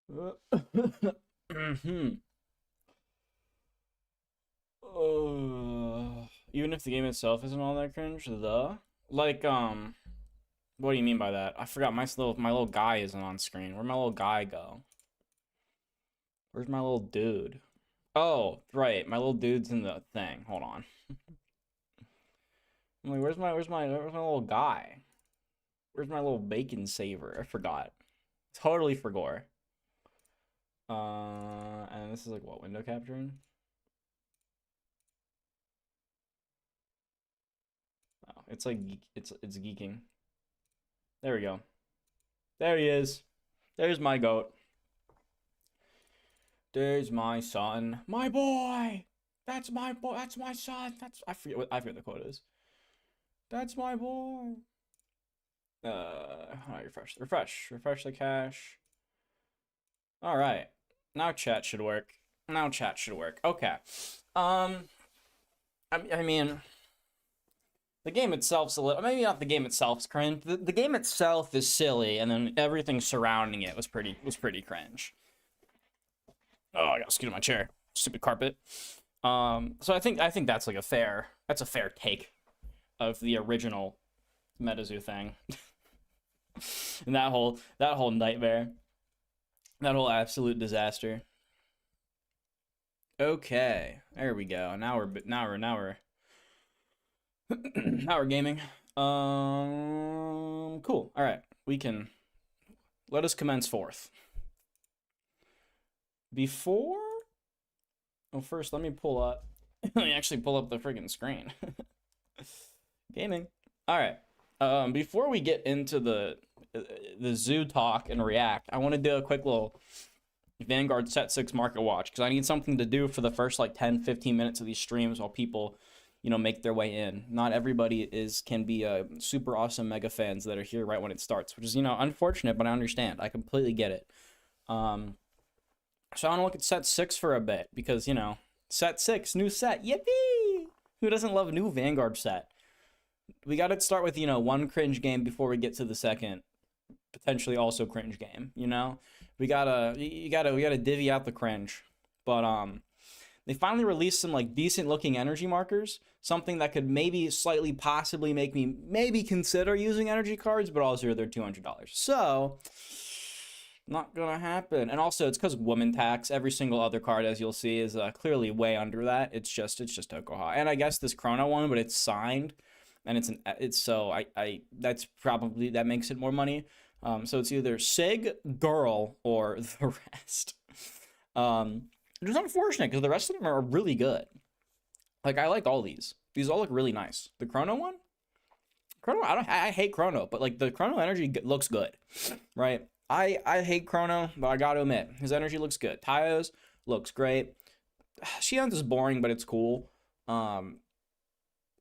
Mhm. Even if the game itself isn't all that cringe, like what do you mean by that? I forgot my little guy isn't on screen. Where'd my little guy go? Where's my little dude? Oh, right, my little dude's in the thing. Hold on. I'm like, where's my little guy? Where's my little bacon saver? I forgot. Totally forgot. And this is like what, window capturing? Oh, it's like it's geeking. There we go. There he is. There's my goat. There's my son. My boy. That's my boy. That's my son. I forget the quote is. That's my boy. Refresh the cache. All right. Now chat should work. Okay. Um I mean the game itself's a little, maybe not the game itself's cringe. The game itself is silly, and then everything surrounding it was pretty cringe. Oh, I gotta scoot in my chair. Stupid carpet. So I think that's like a fair take of the original Metazoo thing. And that whole nightmare. That whole absolute disaster. Okay. There we go. Now we're now we're gaming. Cool. All right. Let us commence forth. Before Well, first, let me pull up. Let me actually pull up the freaking screen. Gaming. All right. Before we get into the zoo talk and react, I want to do a quick little Vanguard Set 6 market watch because I need something to do for the first like 10-15 minutes of these streams while people, make their way in. Not everybody can be super awesome mega fans that are here right when it starts, which is unfortunate, but I understand. I completely get it. So I want to look at set 6 for a bit because, set 6, new set, yippee! Who doesn't love a new Vanguard set? We got to start with, one cringe game before we get to the second, potentially also cringe game, We gotta divvy out the cringe. But, they finally released some, like, decent looking energy markers, something that could maybe slightly possibly make me maybe consider using energy cards, but also they're $200. So not gonna happen. And also it's because woman tax. Every single other card, as you'll see, is clearly way under that. It's just Okoha. And I guess this Chrono one, but it's signed, and that makes it more money. So it's either Sig, Girl, or the rest. Which is unfortunate because the rest of them are really good. Like, I like all these. These all look really nice. The Chrono one, I hate Chrono, but like the Chrono energy looks good, right? I hate Chrono, but I gotta admit, his energy looks good. Tayo's looks great. Shion's is boring, but it's cool.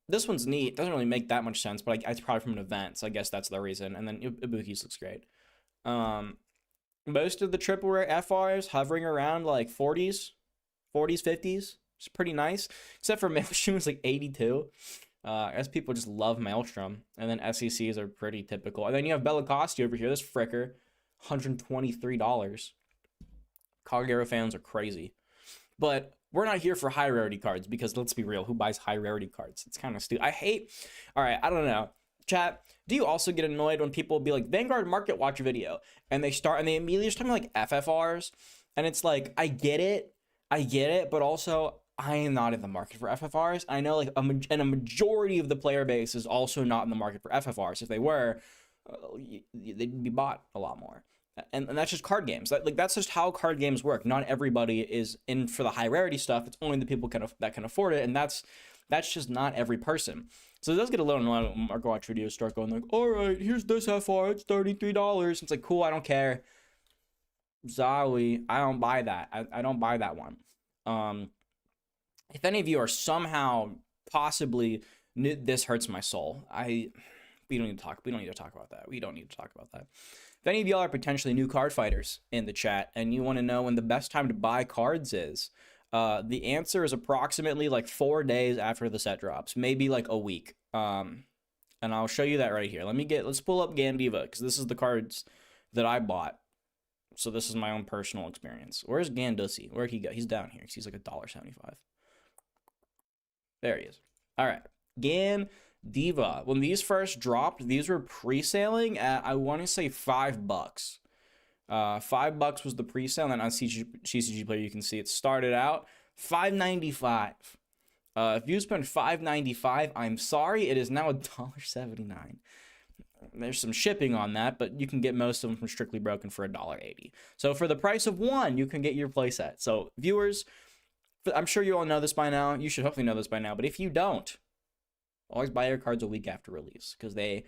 This one's neat. Doesn't really make that much sense, but it's probably from an event, so I guess that's the reason. And then Ibuki's looks great. Most of the triple rare FRs hovering around like 40s, 50s. It's pretty nice, except for Maelstrom's like 82. I guess people just love Maelstrom, and then SECs are pretty typical. And then you have Bellicosti over here, this fricker, $123. Kagero fans are crazy. But we're not here for high rarity cards because let's be real, who buys high rarity cards? It's kind of stupid. All right, I don't know. Chat, do you also get annoyed when people be like, Vanguard Market Watch video, and they immediately start talking like FFRs, and it's like, I get it, but also I am not in the market for FFRs. I know like a majority of the player base is also not in the market for FFRs. If they were, they'd be bought a lot more. And that's just card games. That's just how card games work. Not everybody is in for the high rarity stuff. It's only the people that can afford it, and that's just not every person. So it does get a little annoying when Marco Watch videos start going like, all right, here's this FR, it's $33. It's like, cool, I don't care. Zowie, I don't buy that. I don't buy that one. If any of you are somehow possibly this hurts my soul, we don't need to talk about that. If any of y'all are potentially new card fighters in the chat and you want to know when the best time to buy cards is, the answer is approximately like 4 days after the set drops, maybe like a week. And I'll show you that right here. Let's pull up Gandiva because this is the cards that I bought So this is my own personal experience. Where's Gandussy? Where'd he go? He's down here. He's like $1.75. There he is. All right. Gan Diva. When these first dropped, these were pre-sailing at, I want to say, $5. $5 was the pre-sale, and then on CCG Player, you can see it started out $5.95. If you spend $5.95, I'm sorry, it is now $1.79. There's some shipping on that, but you can get most of them from Strictly Broken for $1.80. So for the price of one, you can get your playset. So viewers, I'm sure you all know this by now. You should hopefully know this by now. But if you don't, always buy your cards a week after release, because they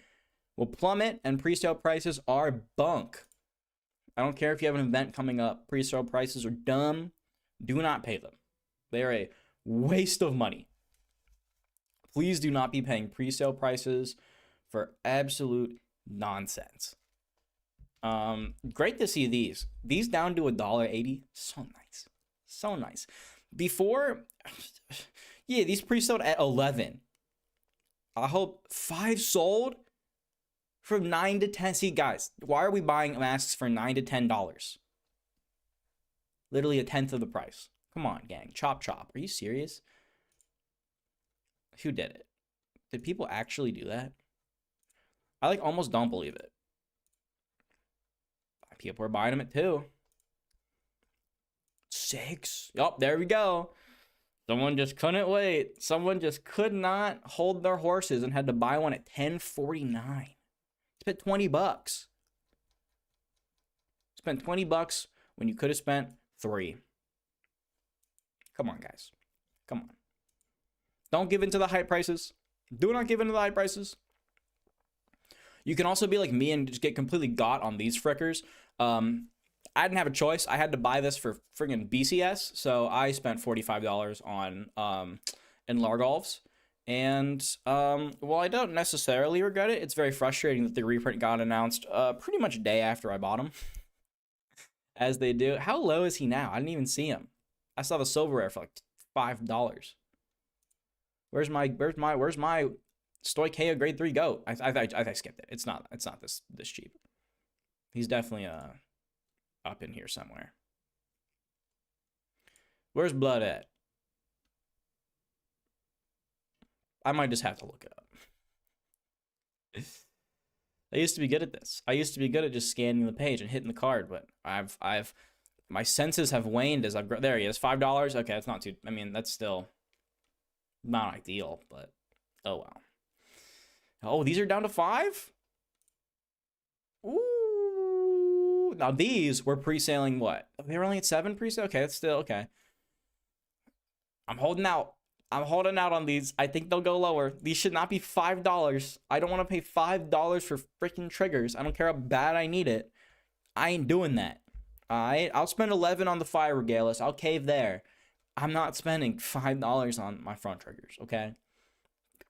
will plummet and pre-sale prices are bunk. I don't care if you have an event coming up. Pre-sale prices are dumb. Do not pay them. They are a waste of money. Please do not be paying pre-sale prices for absolute nonsense. Great to see these. These down to $1.80. So nice. So nice. Before, yeah, these pre-sold at 11. I hope 5 sold from 9 to 10. See, guys, why are we buying masks for $9 to $10? Literally a tenth of the price. Come on, gang. Chop chop. Are you serious? Who did it? Did people actually do that? I like almost don't believe it. People are buying them at 2. 6. Yup, there we go. Someone just couldn't wait. Someone just could not hold their horses and had to buy one at $10.49. Spent $20. Spent $20 when you could have spent 3. Come on, guys. Come on. Don't give in to the high prices. Do not give in to the high prices. You can also be like me and just get completely got on these frickers. I didn't have a choice. I had to buy this for friggin' BCS, so I spent $45 on in Largolfs. And well, I don't necessarily regret it. It's very frustrating that the reprint got announced pretty much a day after I bought him, as they do. How low is he now? I didn't even see him. I saw the silverware for like $5. Where's my Stoicheo grade 3 goat? I skipped it. It's not this cheap. He's definitely up in here somewhere. Where's Blood at? I might just have to look it up. I used to be good at this. I used to be good at just scanning the page and hitting the card, but my senses have waned as I've grown. There he is, $5. Okay, that's not too. I mean, that's still not ideal, but oh well. Oh, these are down to 5? Ooh. Now these were pre-sailing what? They were only at 7 pre-sale? Okay, that's still okay. I'm holding out. I'm holding out on these. I think they'll go lower. These should not be $5. I don't want to pay $5 for freaking triggers. I don't care how bad I need it. I ain't doing that. Alright? I'll spend 11 on the Fire Regalis. I'll cave there. I'm not spending $5 on my front triggers, okay?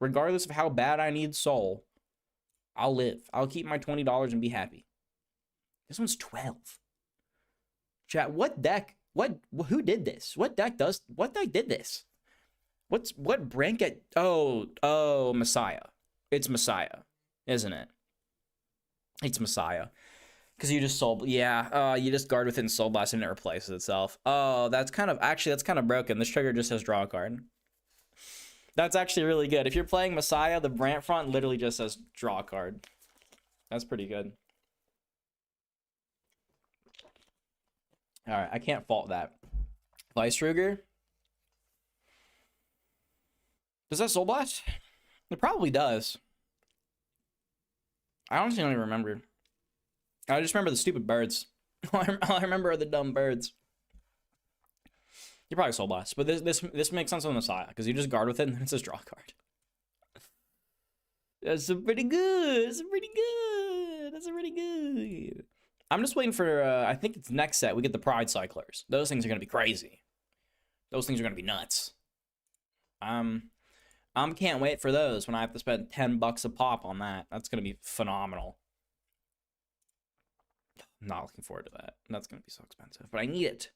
Regardless of how bad I need soul, I'll live. I'll keep my $20 and be happy. This one's 12. Chat, what deck? Who did this? What deck did this? What brand get? Oh, Messiah. It's Messiah, isn't it? It's Messiah. Because you just soul, yeah. You just guard within Soul Blast and it replaces itself. Oh, that's kind of broken. This trigger just says draw a card. That's actually really good. If you're playing Messiah, the Brant front literally just says draw a card. That's pretty good. All right, I can't fault that. Weisruger. Does that Soul Blast? It probably does. I honestly don't even remember. I just remember the stupid birds. All I remember are the dumb birds. You probably Soul Blast, but this makes sense on the Messiah because you just guard with it and then it says draw a card. That's pretty good. That's pretty good. That's pretty good. I'm just waiting for. I think it's next set we get the Pride Cyclers. Those things are gonna be crazy. Those things are gonna be nuts. I can't wait for those when I have to spend $10 a pop on that. That's gonna be phenomenal. I'm not looking forward to that. That's gonna be so expensive, but I need it.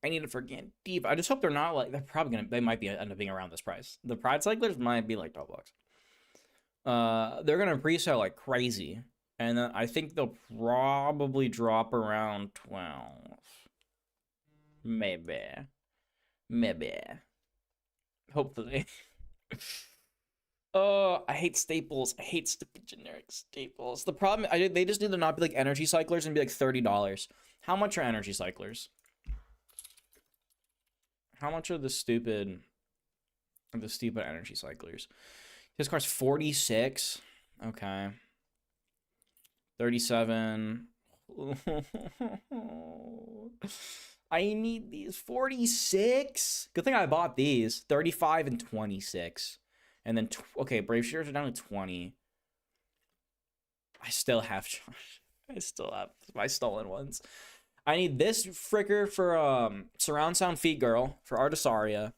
I need it for Gandiva. I just hope they're not like they might be end up being around this price. The Pride Cyclers might be like $12. They're gonna pre-sell like crazy. And then I think they'll probably drop around 12. Maybe. Hopefully. Oh, I hate staples. I hate stupid generic staples. The problem, they just need to not be like energy cyclers and be like $30. How much are energy cyclers? How much are the stupid energy cyclers? This card's 46. Okay. 37. I need these. 46. Good thing I bought these. 35 and 26. And then, okay, Brave Shears are down to 20. I still have my stolen ones. I need this fricker for Surround Sound Feet Girl for Artisaria.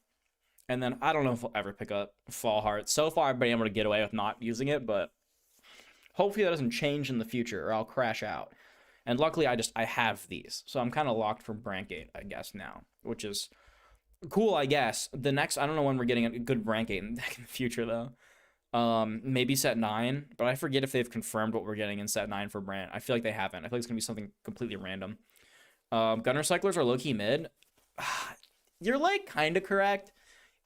And then I don't know if we'll ever pick up Fall Heart. So far, I've been able to get away with not using it, but hopefully that doesn't change in the future or I'll crash out. And luckily, I have these. So I'm kind of locked for Brankgate, I guess, now, which is cool, I guess. The next, I don't know when we're getting a good Brankgate in the future, though. Maybe set 9, but I forget if they've confirmed what we're getting in set 9 for Brant. I feel like they haven't. I feel like it's going to be something completely random. Gunner Cyclers are low-key mid. You're, like, kind of correct.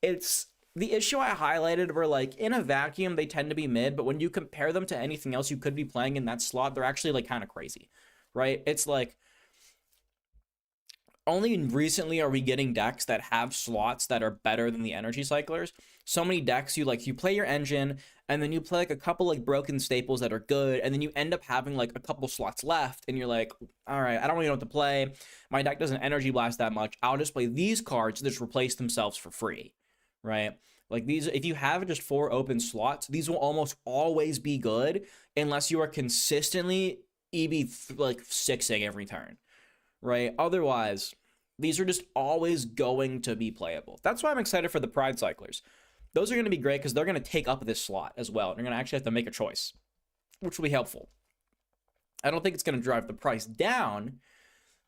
It's the issue I highlighted where, like, in a vacuum, they tend to be mid, but when you compare them to anything else you could be playing in that slot, they're actually, like, kind of crazy, right? It's like, only recently are we getting decks that have slots that are better than the energy cyclers. So many decks, you play your engine, and then you play, like, a couple, like, broken staples that are good, and then you end up having, like, a couple slots left, and you're like, all right, I don't really know what to play. My deck doesn't energy blast that much. I'll just play these cards that just replace themselves for free, right? Like, these, if you have just 4 open slots, these will almost always be good unless you are consistently like 6ing every turn, right? Otherwise, these are just always going to be playable. That's why I'm excited for the Pride Cyclers. Those are going to be great because they're going to take up this slot as well. They're going to actually have to make a choice, which will be helpful. I don't think it's going to drive the price down,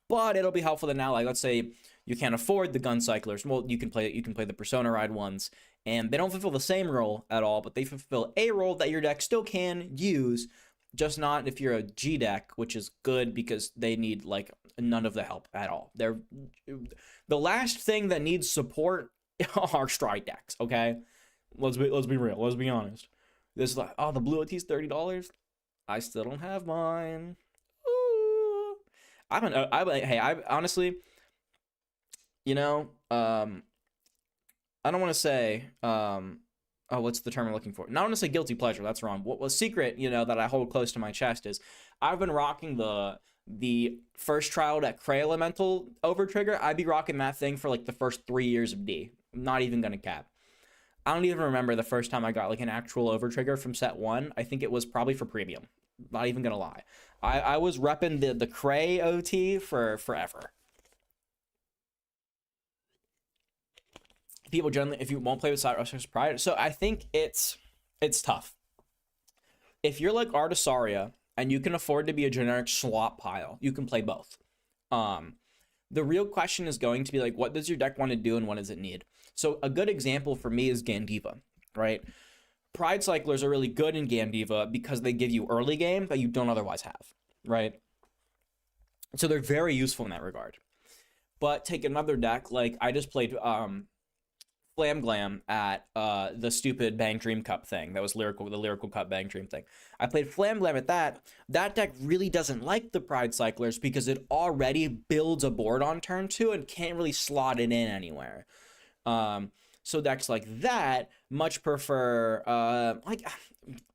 but it'll be helpful that now, like, let's say you can't afford the Gun Cyclers. Well, you can play the Persona Ride ones, and they don't fulfill the same role at all, but they fulfill a role that your deck still can use, just not if you're a G deck, which is good because they need, like, none of the help at all. They're the last thing that needs support are stride decks, okay? Let's be real. Let's be honest. This is like, oh, the blue OT's $30. I still don't have mine. Ooh. I honestly, you know, I don't want to say, oh, what's the term I'm looking for? Not want to say guilty pleasure. That's wrong. What was secret, you know, that I hold close to my chest is I've been rocking the first trial deck Cray Elemental Overtrigger. I'd be rocking that thing for like the first 3 years of D. I'm not even gonna cap. I don't even remember the first time I got like an actual Overtrigger from set 1. I think it was probably for premium. Not even gonna lie. I was repping the Cray OT for forever. People generally, if you won't play with Side Rushers Pride, so I think it's tough. If you're like Artisaria and you can afford to be a generic slot pile, you can play both. The real question is going to be like, what does your deck want to do and what does it need? So a good example for me is Gandiva, right? Pride Cyclers are really good in Gandiva because they give you early game that you don't otherwise have, right? So they're very useful in that regard. But take another deck, like I just played Flam Glam at the stupid Bang Dream Cup thing. That was the Lyrical Cup Bang Dream thing. I played Flam Glam at that. That deck really doesn't like the Pride Cyclers because it already builds a board on turn 2 and can't really slot it in anywhere. So decks like that much prefer, like,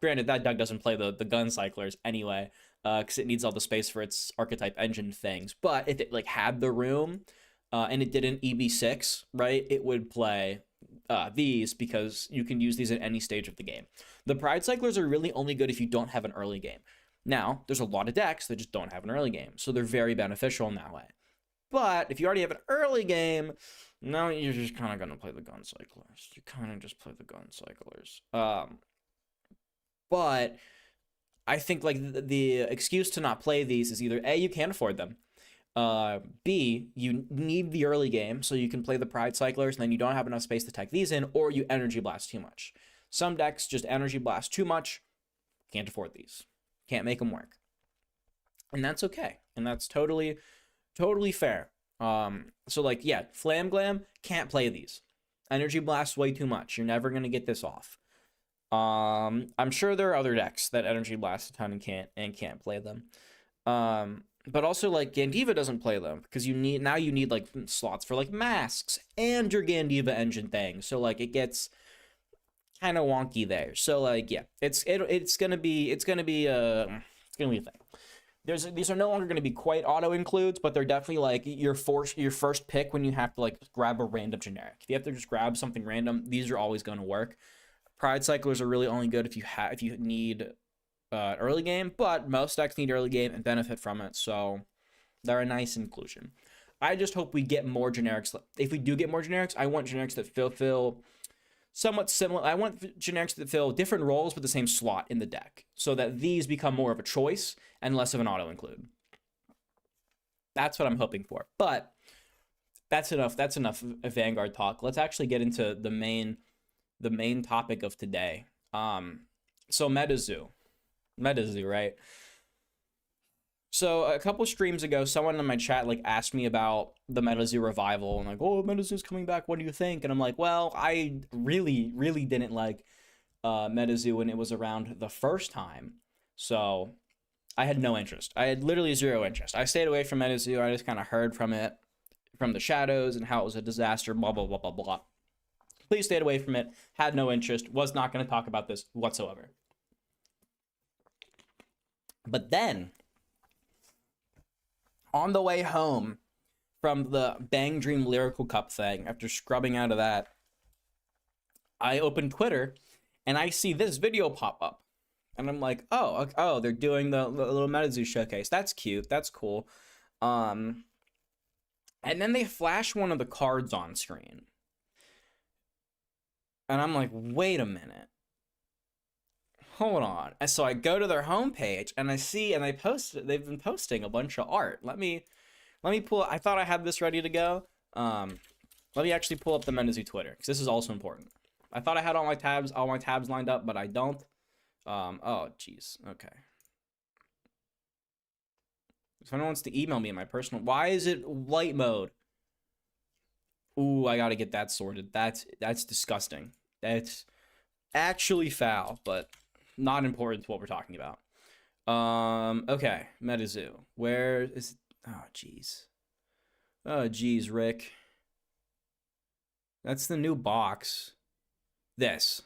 granted, that deck doesn't play the Gun Cyclers anyway, because it needs all the space for its archetype engine things. But if it like had the room, and it didn't EB6, right, it would play these because you can use these at any stage of the game. The Pride Cyclers are really only good if you don't have an early game. Now, there's a lot of decks that just don't have an early game, so they're very beneficial in that way. But if you already have an early game, now you're just kind of going to play the Gun Cyclers. You kind of just play the Gun Cyclers. But I think like the excuse to not play these is either A, you can't afford them. B, you need the early game so you can play the Pride Cyclers and then you don't have enough space to tech these in, or you energy blast too much. Some decks just energy blast too much, can't afford these. Can't make them work. and that's okay, and that's totally fair. So like, yeah, Flam Glam, can't play these. Energy Blast, way too much. You're never gonna get this off. I'm sure there are other decks that Energy Blast a ton and can't play them. But also like Gandiva doesn't play them because you need like slots for like masks and your Gandiva engine thing. So like it gets kind of wonky there. So like, yeah, it's gonna be a thing. These are no longer going to be quite auto includes, but they're definitely like your first pick when you have to like grab a random generic. If you have to just grab something random, these are always going to work. Pride Cyclers are really only good if you need early game, but most decks need early game and benefit from it, so they're a nice inclusion. I just hope we get more generics. If we do get more generics, I want generics that fill somewhat similar. I want generics that fill different roles with the same slot in the deck, so that these become more of a choice and less of an auto include. That's what I'm hoping for. But that's enough. That's enough of Vanguard talk. Let's actually get into the main topic of today. So Metazoo, right? So a couple streams ago, someone in my chat like asked me about the Metazoo revival and like, oh, Metazoo's coming back. What do you think? And I'm like, well, I really didn't like Metazoo when it was around the first time. So I had no interest. I had literally zero interest. I stayed away from Metazoo. I just kind of heard from it, from the shadows and how it was a disaster, blah, blah, blah, blah, blah. Please stayed away from it. Had no interest. Was not going to talk about this whatsoever. But then, on the way home from the Bang Dream Lyrical Cup thing, after scrubbing out of that, I opened Twitter and I see this video pop up. And I'm like, oh, they're doing the little Metazoo showcase. That's cute. That's cool. And then they flash one of the cards on screen. And I'm like, wait a minute. Hold on. And so I go to their homepage and I see, and they've been posting a bunch of art. Let me pull, I thought I had this ready to go. Let me actually pull up the Metazoo Twitter, because this is also important. I thought I had all my tabs lined up, but I don't. Oh, jeez. Okay. If anyone wants to email me in my personal, why is it light mode? Ooh, I gotta get that sorted. That's disgusting. That's actually foul, but not important to what we're talking about. Okay, Metazoo. Where is? Oh, jeez. Oh, jeez, Rick. That's the new box. This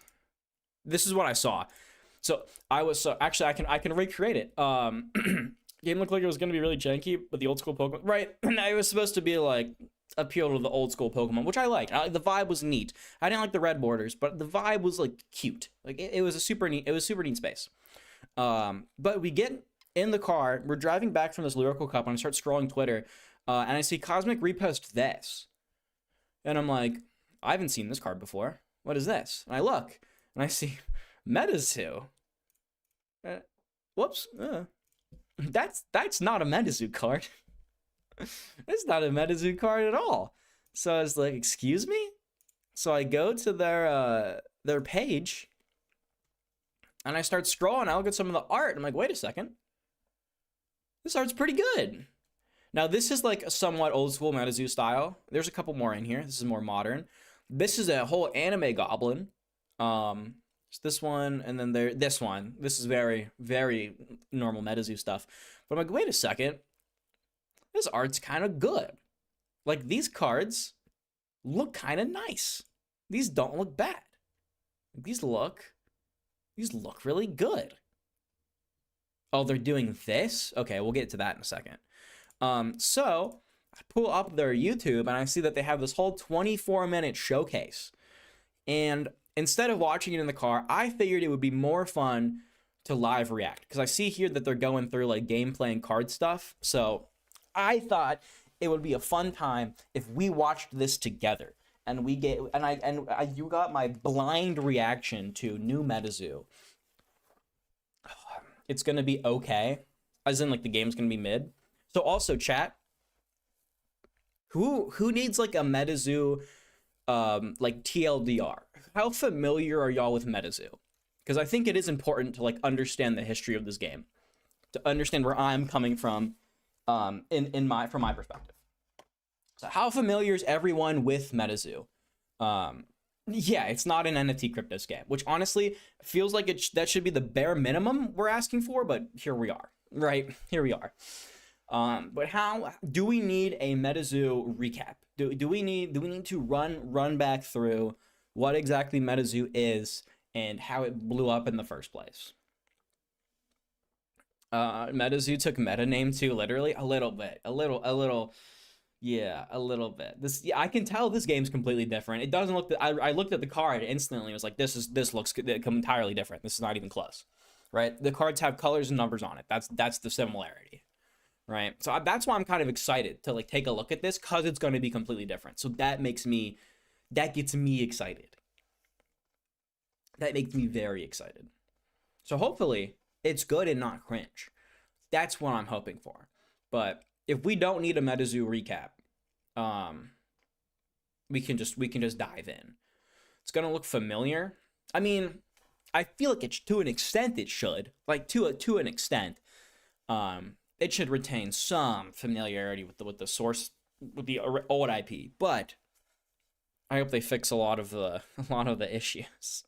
is what I saw. So actually I can recreate it. Game looked like it was gonna be really janky, but the old school Pokemon, right? And it was supposed to be like appeal to the old school Pokemon, which I liked. The vibe was neat. I didn't like the red borders, but the vibe was like cute. Like it was a super neat. It was super neat space. But we get in the car. We're driving back from this Lyrical Cup, and I start scrolling Twitter, and I see Cosmic repost this, and I'm like, I haven't seen this card before. What is this? And I look, and I see Metazoo. Whoops. That's not a Metazoo card. It's not a Metazoo card at all. So I was like, excuse me? So I go to their page and I start scrolling. I look at some of the art. I'm like, wait a second. This art's pretty good. Now this is like a somewhat old school Metazoo style. There's a couple more in here. This is more modern. This is a whole anime goblin. It's this one, and then this one. This is very, very normal Metazoo stuff. But I'm like, wait a second. This art's kind of good. Like, these cards look kind of nice. These don't look bad. These look really good. Oh, they're doing this? Okay, we'll get to that in a second. So I pull up their YouTube and I see that they have this whole 24-minute showcase. And instead of watching it in the car, I figured it would be more fun to live react, because I see here that they're going through like gameplay and card stuff. So I thought it would be a fun time if we watched this together, and you got my blind reaction to new Metazoo. It's gonna be okay, as in like the game's gonna be mid. So also, chat, who needs like a Metazoo like TLDR? How familiar are y'all with Metazoo? Because I think it is important to like understand the history of this game, to understand where I'm coming from from my perspective. So how familiar is everyone with Metazoo? Yeah, it's not an NFT crypto scam, which honestly feels like that should be the bare minimum we're asking for, but here we are, right? Here we are. But how do we need a Metazoo recap? Do we need to run back through what exactly Metazoo is and how it blew up in the first place? Metazoo took meta name too, literally a little bit. Yeah, a little bit. I can tell this game's completely different. It doesn't look. I looked at the card instantly. It was like, this looks entirely different. This is not even close, right? The cards have colors and numbers on it. That's the similarity, right? So that's why I'm kind of excited to like take a look at this, because it's going to be completely different. So that gets me excited. That makes me very excited. So hopefully it's good and not cringe. That's what I'm hoping for. But if we don't need a Metazoo recap, we can just dive in. It's gonna look familiar. I mean, I feel like it's to an extent it should. Like to an extent, it should retain some familiarity with the source, with the old IP. But I hope they fix a lot of the issues.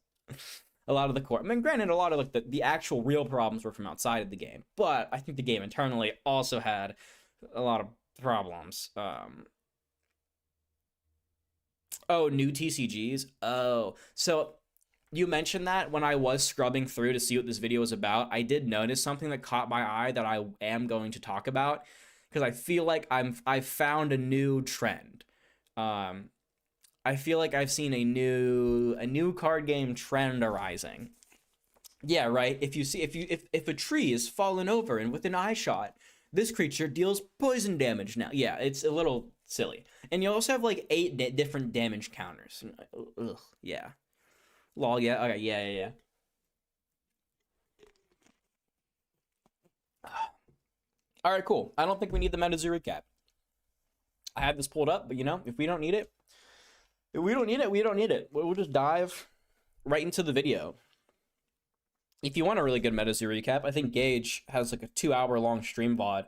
A lot of the core. I mean, granted, a lot of like the actual real problems were from outside of the game, but I think the game internally also had a lot of problems. Oh, new TCGs. Oh, so you mentioned that when I was scrubbing through to see what this video was about, I did notice something that caught my eye that I am going to talk about, because I feel like I've found a new trend. I feel like I've seen a new card game trend arising. Yeah, right. If a tree is fallen over and with an eye shot, this creature deals poison damage now. Yeah, it's a little silly. And you also have like 8 different damage counters. Ugh, yeah. Lol, yeah. Okay, yeah. All right, cool. I don't think we need the Metazoo recap. I had this pulled up, but if we don't need it, we don't need it. We'll just dive right into the video. If you want a really good Metazoo recap, I think Gage has like a 2-hour-long stream VOD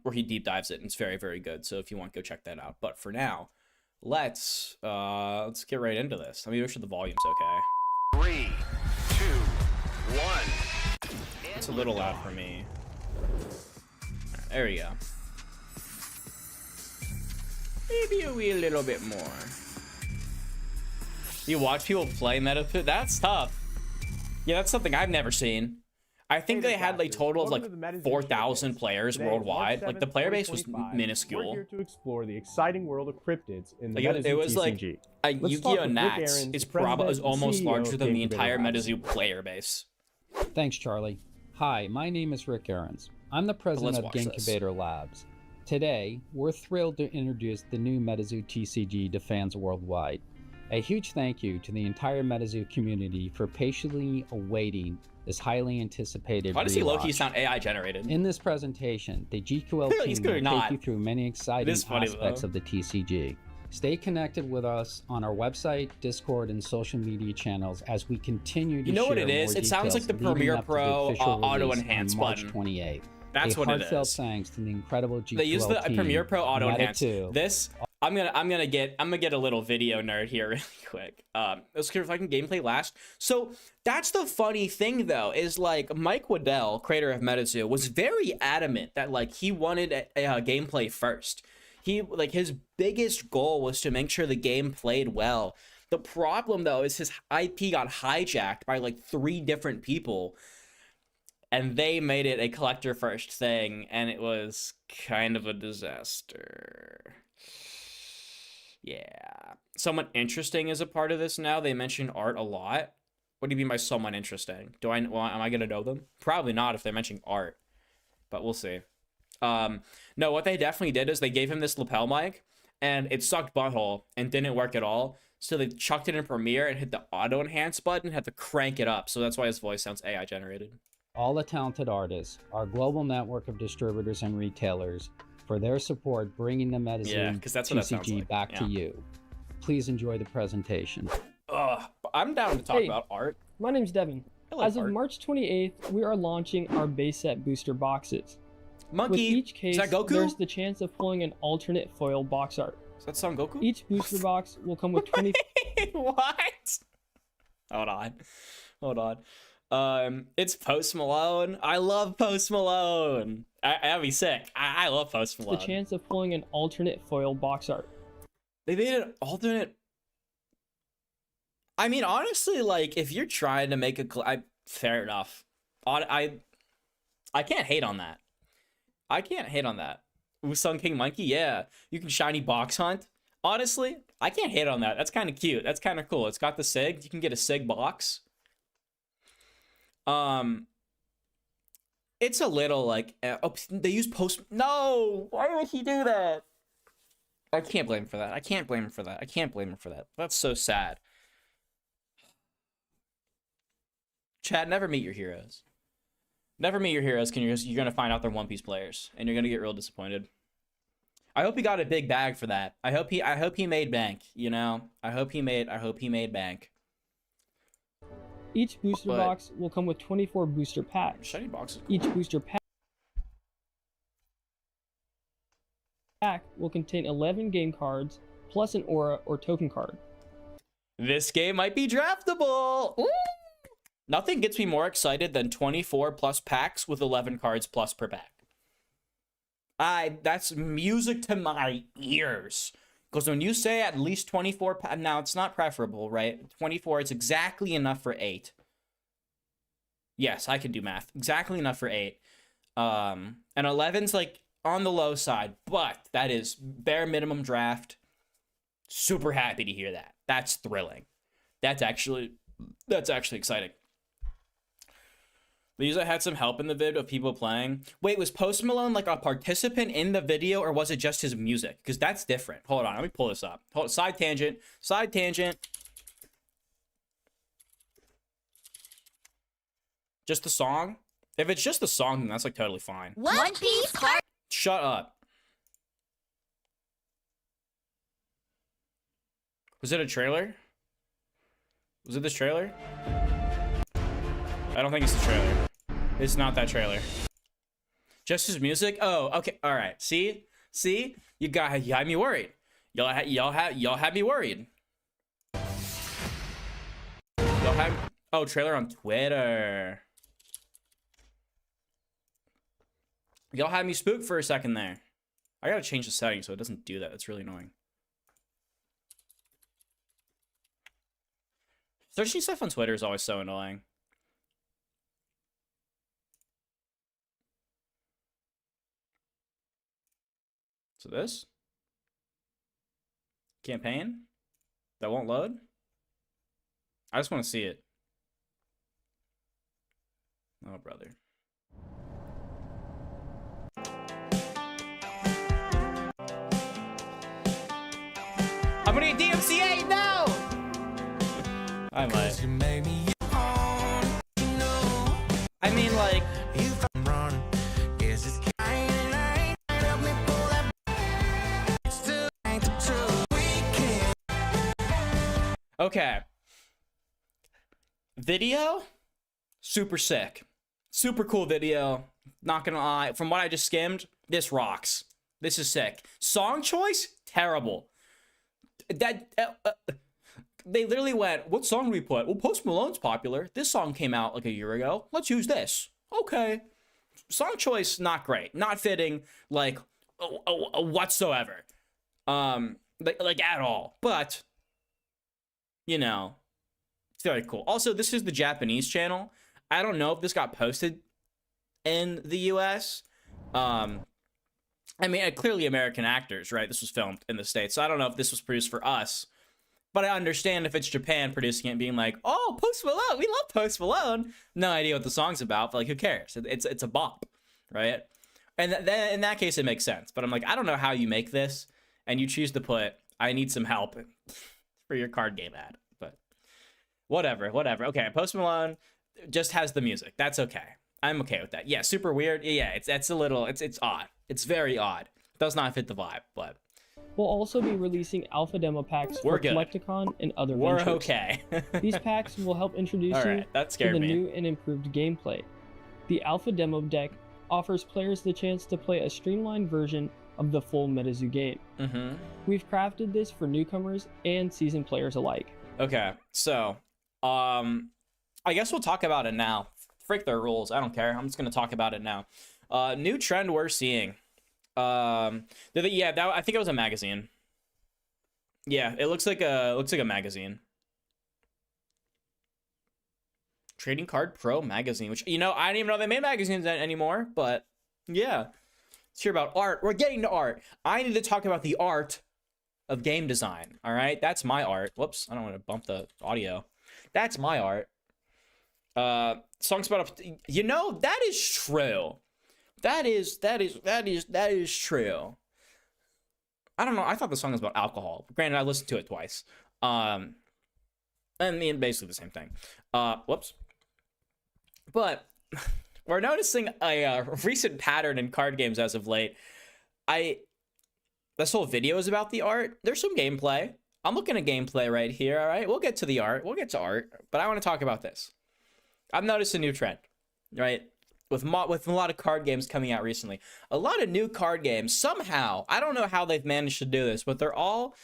where he deep dives it, and it's very, very good. So if you want, go check that out. But for now, let's get right into this. Let me make sure the volume's okay. 3, 2, 1. It's a little loud for me. Right, there we go. Maybe a wee little bit more. You watch people play Metazoo? That's tough. Yeah, that's something I've never seen. I think they had like total of like 4,000 players worldwide. Like the player base was minuscule. We're here to explore the exciting world of cryptids in the Metazoo TCG. It was like Yu-Gi-Oh! Nats is almost larger than the entire Metazoo player base. Thanks, Charlie. Hi, my name is Rick Ahrens. I'm the president of Incubator Labs. Today, we're thrilled to introduce the new Metazoo TCG to fans worldwide. A huge thank you to the entire Metazoo community for patiently awaiting this highly anticipated Why does he low-key sound AI generated? In this presentation, the GQL team will take you through many exciting aspects of the TCG. Stay connected with us on our website, Discord, and social media channels as we continue to share more details. It sounds like the Premiere Pro auto enhance button. March 28th. That's what it is. Heartfelt thanks to the incredible GQL They use the team. Premiere Pro auto enhance. This I'm gonna get a little video nerd here really quick. Let's see if I can gameplay last. So that's the funny thing though, is like Mike Waddell, creator of Metazoo, was very adamant that like he wanted a gameplay first. His biggest goal was to make sure the game played well. The problem though is his IP got hijacked by like 3 different people, and they made it a collector first thing, and it was kind of a disaster. Yeah. Someone interesting is a part of this now. They mention art a lot. What do you mean by someone interesting? Am I gonna know them? Probably not if they're mentioning art, but we'll see. No, what they definitely did is they gave him this lapel mic, and it sucked butthole and didn't work at all. So they chucked it in Premiere and hit the auto enhance button and had to crank it up. So that's why his voice sounds AI generated. All the talented artists, our global network of distributors and retailers, for their support bringing the Metazoo TCG back to you. Please enjoy the presentation. I'm down to talk about art. My name's Devin. As of March 28th, we are launching our base set booster boxes. Monkey. With each case, is that Goku? there's the chance of pulling an alternate foil box art. Is that Son Goku? Each booster box will come with 20. What? Hold on. It's Post Malone. I love Post Malone. That'd be sick. I love Post Malone. The chance of pulling an alternate foil box art. They made an alternate. I mean, honestly, like if you're trying to make a, fair enough. I can't hate on that. Wusong King Monkey, yeah. You can shiny box hunt. Honestly, I can't hate on that. That's kind of cute. That's kind of cool. It's got the SIG. You can get a SIG box. It's a little like they use post. No, why would he do that? I can't blame him for that. That's so sad. Chat, never meet your heroes. You're gonna find out they're One Piece players, and you're gonna get real disappointed. I hope he got a big bag for that. I hope he made bank. You know, I hope he made bank. Each booster box will come with 24 booster packs. Shiny boxes. Each booster pack will contain 11 game cards plus an aura or token card. This game might be draftable. Ooh. Nothing gets me more excited than 24 plus packs with 11 cards plus per pack. That's music to my ears. Because when you say at least 24, now it's not preferable, right? 24, it's exactly enough for 8. Yes, I can do math. Exactly enough for 8. And 11's like on the low side, but that is bare minimum draft. Super happy to hear that. That's thrilling. That's actually exciting. The user had some help in the vid of people playing. Wait, was Post Malone like a participant in the video, or was it just his music? Because that's different. Hold on, let me pull this up. Side tangent. Just the song? If it's just the song, then that's like totally fine. One Piece card. Shut up. Was it a trailer? Was it this trailer? I don't think it's the trailer. It's not that trailer. Just his music? Oh, okay. All right. See? You had me worried. Y'all had me worried. Oh, trailer on Twitter. Y'all had me spooked for a second there. I gotta change the setting so it doesn't do that. It's really annoying. Searching stuff on Twitter is always so annoying. So this campaign that won't load. I just want to see it. Oh, brother. I'm gonna get DMCA now. I might. I mean, like. Okay. Video, super sick. Super cool video. Not gonna lie. From what I just skimmed, this rocks. This is sick. Song choice, terrible. They literally went, what song do we put? Well, Post Malone's popular. This song came out like a year ago. Let's use this. Okay. Song choice, not great. Not fitting, like, whatsoever. Like at all. But you know, it's very cool. Also, this is the Japanese channel. I don't know if this got posted in the US. I mean, clearly American actors, right? This was filmed in the States. So I don't know if this was produced for us. But I understand if it's Japan producing it and being like, oh, Post Malone, we love Post Malone. No idea what the song's about, but like, who cares? It's a bop, right? And then in that case, it makes sense. But I'm like, I don't know how you make this and you choose to put, I need some help for your card game ad, but whatever. Okay, Post Malone just has the music. That's okay. I'm okay with that. Yeah, super weird. Yeah, it's odd. It's very odd. Does not fit the vibe, but We'll also be releasing alpha demo packs We're for good. Collecticon and other We're ventures. okay. These packs will help introduce All you right, that to scared the me. new and improved gameplay. The alpha demo deck offers players the chance to play a streamlined version of the full Metazoo game. Mm-hmm. We've crafted this for newcomers and seasoned players alike. Okay, so I guess we'll talk about it now. Frick their rules. I don't care. I'm just gonna talk about it now. New trend we're seeing. I think it was a magazine. Yeah, it looks like a magazine. Trading Card Pro magazine, which, you know, I didn't even know they made magazines anymore, but yeah. Let's hear about art. We're getting to art. I need to talk about the art of game design. All right, that's my art. Whoops, I don't want to bump the audio. That's my art. Songs about, you know, that is true. That is true. I don't know. I thought the song was about alcohol. Granted, I listened to it twice. I mean, basically the same thing. Whoops. But we're noticing a recent pattern in card games as of late. This whole video is about the art. There's some gameplay. I'm looking at gameplay right here. All right, we'll get to the art. We'll get to art. But I want to talk about this. I've noticed a new trend, right? With a lot of card games coming out recently. A lot of new card games, somehow, I don't know how they've managed to do this, but they're all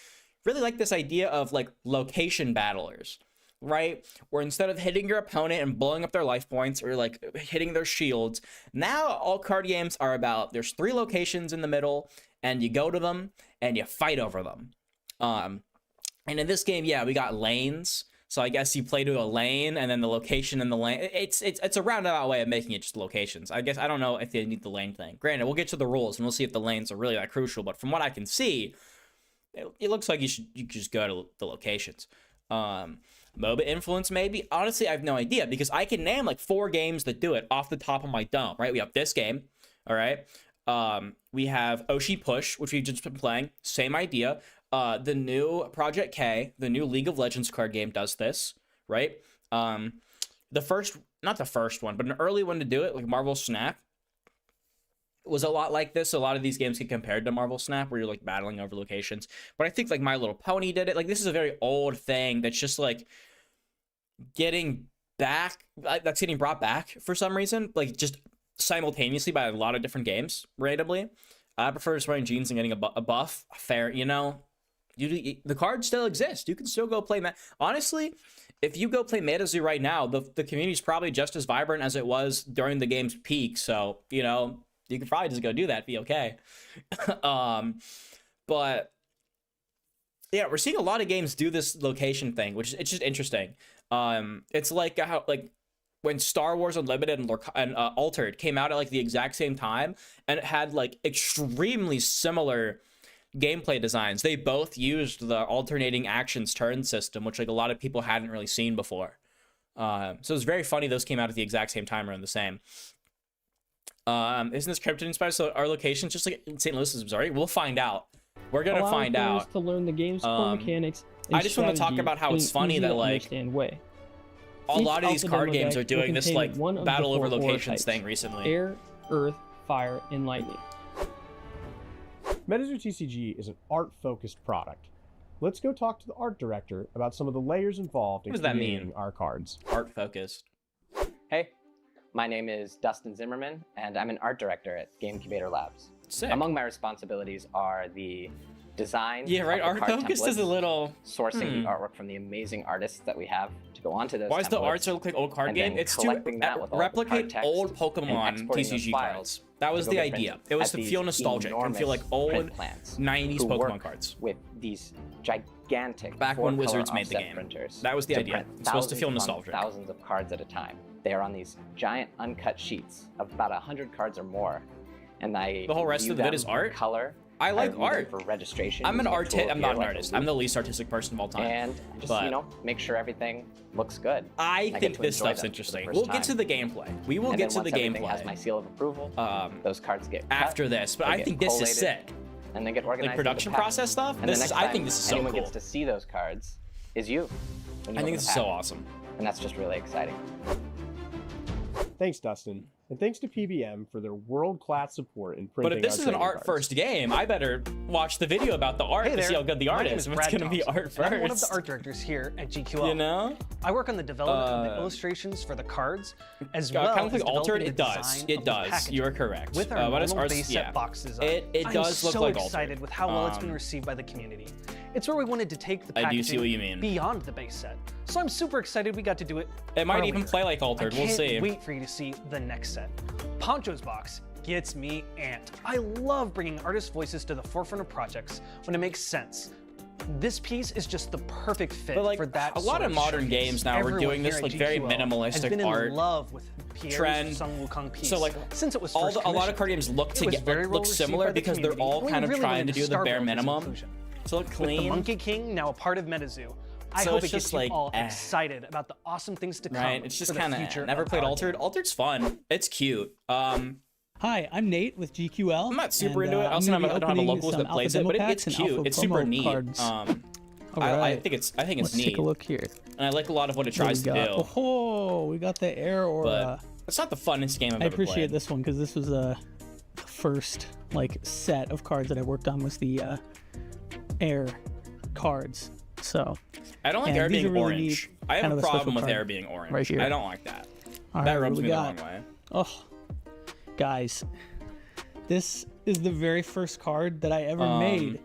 really like this idea of like location battlers, right? Where instead of hitting your opponent and blowing up their life points or like hitting their shields, now all card games are about there's 3 locations in the middle and you go to them and you fight over them. And in this game, yeah, we got lanes. So I guess you play to a lane and then the location in the lane. It's a roundabout way of making it just locations. I guess I don't know if they need the lane thing. Granted, we'll get to the rules and we'll see if the lanes are really that crucial. But from what I can see, it looks like you could just go to the locations. MOBA influence maybe. Honestly, I have no idea because I can name like 4 games that do it off the top of my dome. Right? We have this game. All right. We have Oshi-push, which we've just been playing. Same idea. The new Project K, the new League of Legends card game does this, right? Not the first one, but an early one to do it, like Marvel Snap, was a lot like this. A lot of these games get compared to Marvel Snap, where you're like battling over locations. But I think like My Little Pony did it. Like this is a very old thing that's just like getting brought back for some reason, like just simultaneously by a lot of different games, randomly. I prefer just wearing jeans and getting a buff. Fair, you know. The cards still exist. You can still go play. Honestly, if you go play Metazoo right now, the community is probably just as vibrant as it was during the game's peak. So, you know, you can probably just go do that, be okay. But yeah, we're seeing a lot of games do this location thing, which it's just interesting. It's like how when Star Wars Unlimited and Altered came out at like the exact same time, and it had like extremely similar gameplay designs. They both used the alternating actions turn system, which like a lot of people hadn't really seen before. So it's very funny those came out at the exact same time or in the same. Isn't this cryptid inspired? So our location's just like in St. Louis, Missouri? We'll find out. We're gonna find out. To learn the game's core mechanics. I just want to talk about how it's funny that like a lot of these card games are doing this like battle over locations thing recently. Air, earth, fire, and lightning. Metazoo TCG is an art-focused product. Let's go talk to the art director about some of the layers involved in creating our cards. Art-focused. Hey, my name is Dustin Zimmerman, and I'm an art director at Game Incubator Labs. Sick. Among my responsibilities are the design. Yeah, right. Art-focused is a little sourcing the artwork from the amazing artists that we have to go onto those. Why does the art look like old card game? It's to replicate old Pokemon TCG cards. That was the idea. It was to feel nostalgic and feel like old 90s Pokemon cards. With these gigantic back when Wizards made the game. Printers that was the idea. It's supposed to feel nostalgic. Thousands of cards at a time. They are on these giant uncut sheets of about 100 cards or more. And the whole rest of it is art. Color. I like art. For registration. I'm an artist. I'm not an artist. I'm the least artistic person of all time. And just, you know, make sure everything looks good. I think this stuff's interesting. We'll get to the gameplay. We will get to the gameplay. Has my seal of approval. Those cards get after this, but I think this is sick. And they get organized. Like production process stuff. And I think this is so cool. Anyone gets to see those cards is you. I think this is so awesome. And that's just really exciting. Thanks, Dustin. And thanks to PBM for their world-class support in printing. But if this is an art-first game, I better watch the video about the art to see how good the art is. If it's going to be art first. I'm one of the art directors here at GQL. You know? I work on the development of the illustrations for the cards, as well kind of as like Altered. It developing does. the It does. You are correct. With our normal base set boxes. It does look like Altered. I'm so excited with how well it's been received by the community. It's where we wanted to take the packaging I do see what you mean. beyond the base set. So I'm super excited we got to do it. It might even play like Altered. We'll see. I can't wait for you to see the next set. Poncho's box gets me amped. I love bringing artist voices to the forefront of projects when it makes sense. This piece is just the perfect fit for that. A lot of modern games now we're doing this like very minimalistic art love with trend. Piece. So like since it was a lot of card games look similar because they're all kind of trying to do the bare minimum. So look clean. With the Monkey King now a part of Metazoo. I hope it gets you all excited about the awesome things to come. Right, it's just kind of never played Altered. Altered's fun. It's cute. Hi, I'm Nate with GQL. I'm not super into it. I also don't have a locals that plays it, but it's cute. It's super neat. I think it's neat. Let's take a look here. And I like a lot of what it tries to do. Oh, we got the air aura. But it's not the funnest game I've ever played. I appreciate this one because this was the first like set of cards that I worked on was the air cards. So I don't like air being orange. I have a problem with air being orange. Right here. I don't like that. All that right, rubs me the wrong way. Oh, guys, this is the very first card that I ever made.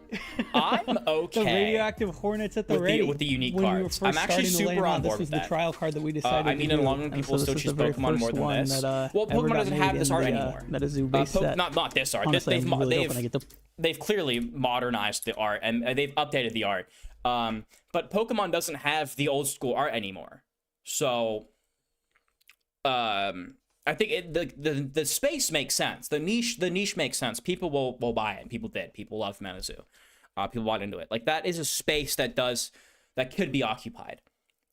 I'm okay. The radioactive hornets at the ready. With the unique cards. I'm actually super on board with that. This was the trial card that we decided I mean, in the long run, people still choose Pokemon more than this. Well, Pokemon doesn't have this art anymore. Metazoo base set. Not this art. They've clearly modernized the art and they've updated the art. But Pokemon doesn't have the old school art anymore. So, I think the space makes sense. The niche makes sense. People will buy it. People did. People love Metazoo. People bought into it. Like that is a space that could be occupied.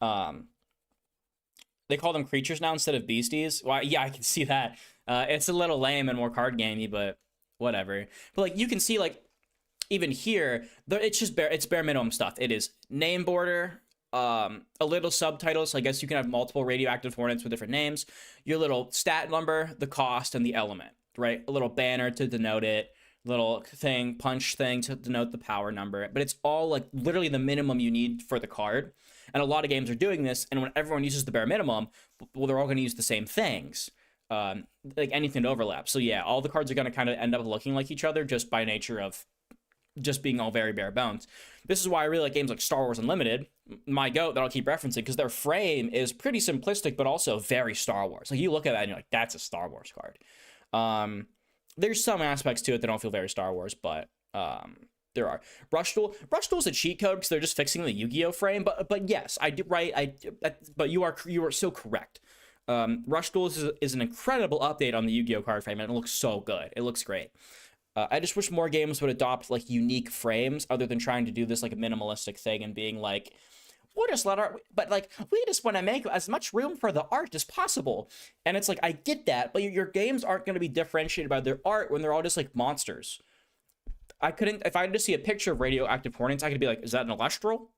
They call them creatures now instead of beasties. Well, yeah, I can see that. It's a little lame and more card gamey, but whatever. But like you can see, like even here, it's bare minimum stuff. It is name border. A little subtitles. I guess you can have multiple radioactive hornets with different names. Your little stat number, the cost, and the element, right? A little banner to denote it, little thing, punch thing to denote the power number. But it's all like literally the minimum you need for the card. And a lot of games are doing this. And when everyone uses the bare minimum, well, they're all going to use the same things. Like anything to overlap. So yeah, all the cards are going to kind of end up looking like each other just by nature of just being all very bare bones. This is why I really like games like Star Wars Unlimited, my GOAT that I'll keep referencing, because their frame is pretty simplistic, but also very Star Wars. Like you look at that and you're like, that's a Star Wars card. There's some aspects to it that don't feel very Star Wars, but there are. Rush Duel is a cheat code because they're just fixing the Yu-Gi-Oh frame, but yes, I do right. But you are so correct. Rush Duel is an incredible update on the Yu-Gi-Oh card frame, and it looks so good. It looks great. I just wish more games would adopt like unique frames other than trying to do this like a minimalistic thing and being like, we'll just let art, but like we just want to make as much room for the art as possible. And it's like, I get that, but your games aren't going to be differentiated by their art when they're all just like monsters. If I had to see a picture of radioactive hornets, I could be like, is that an Elestral?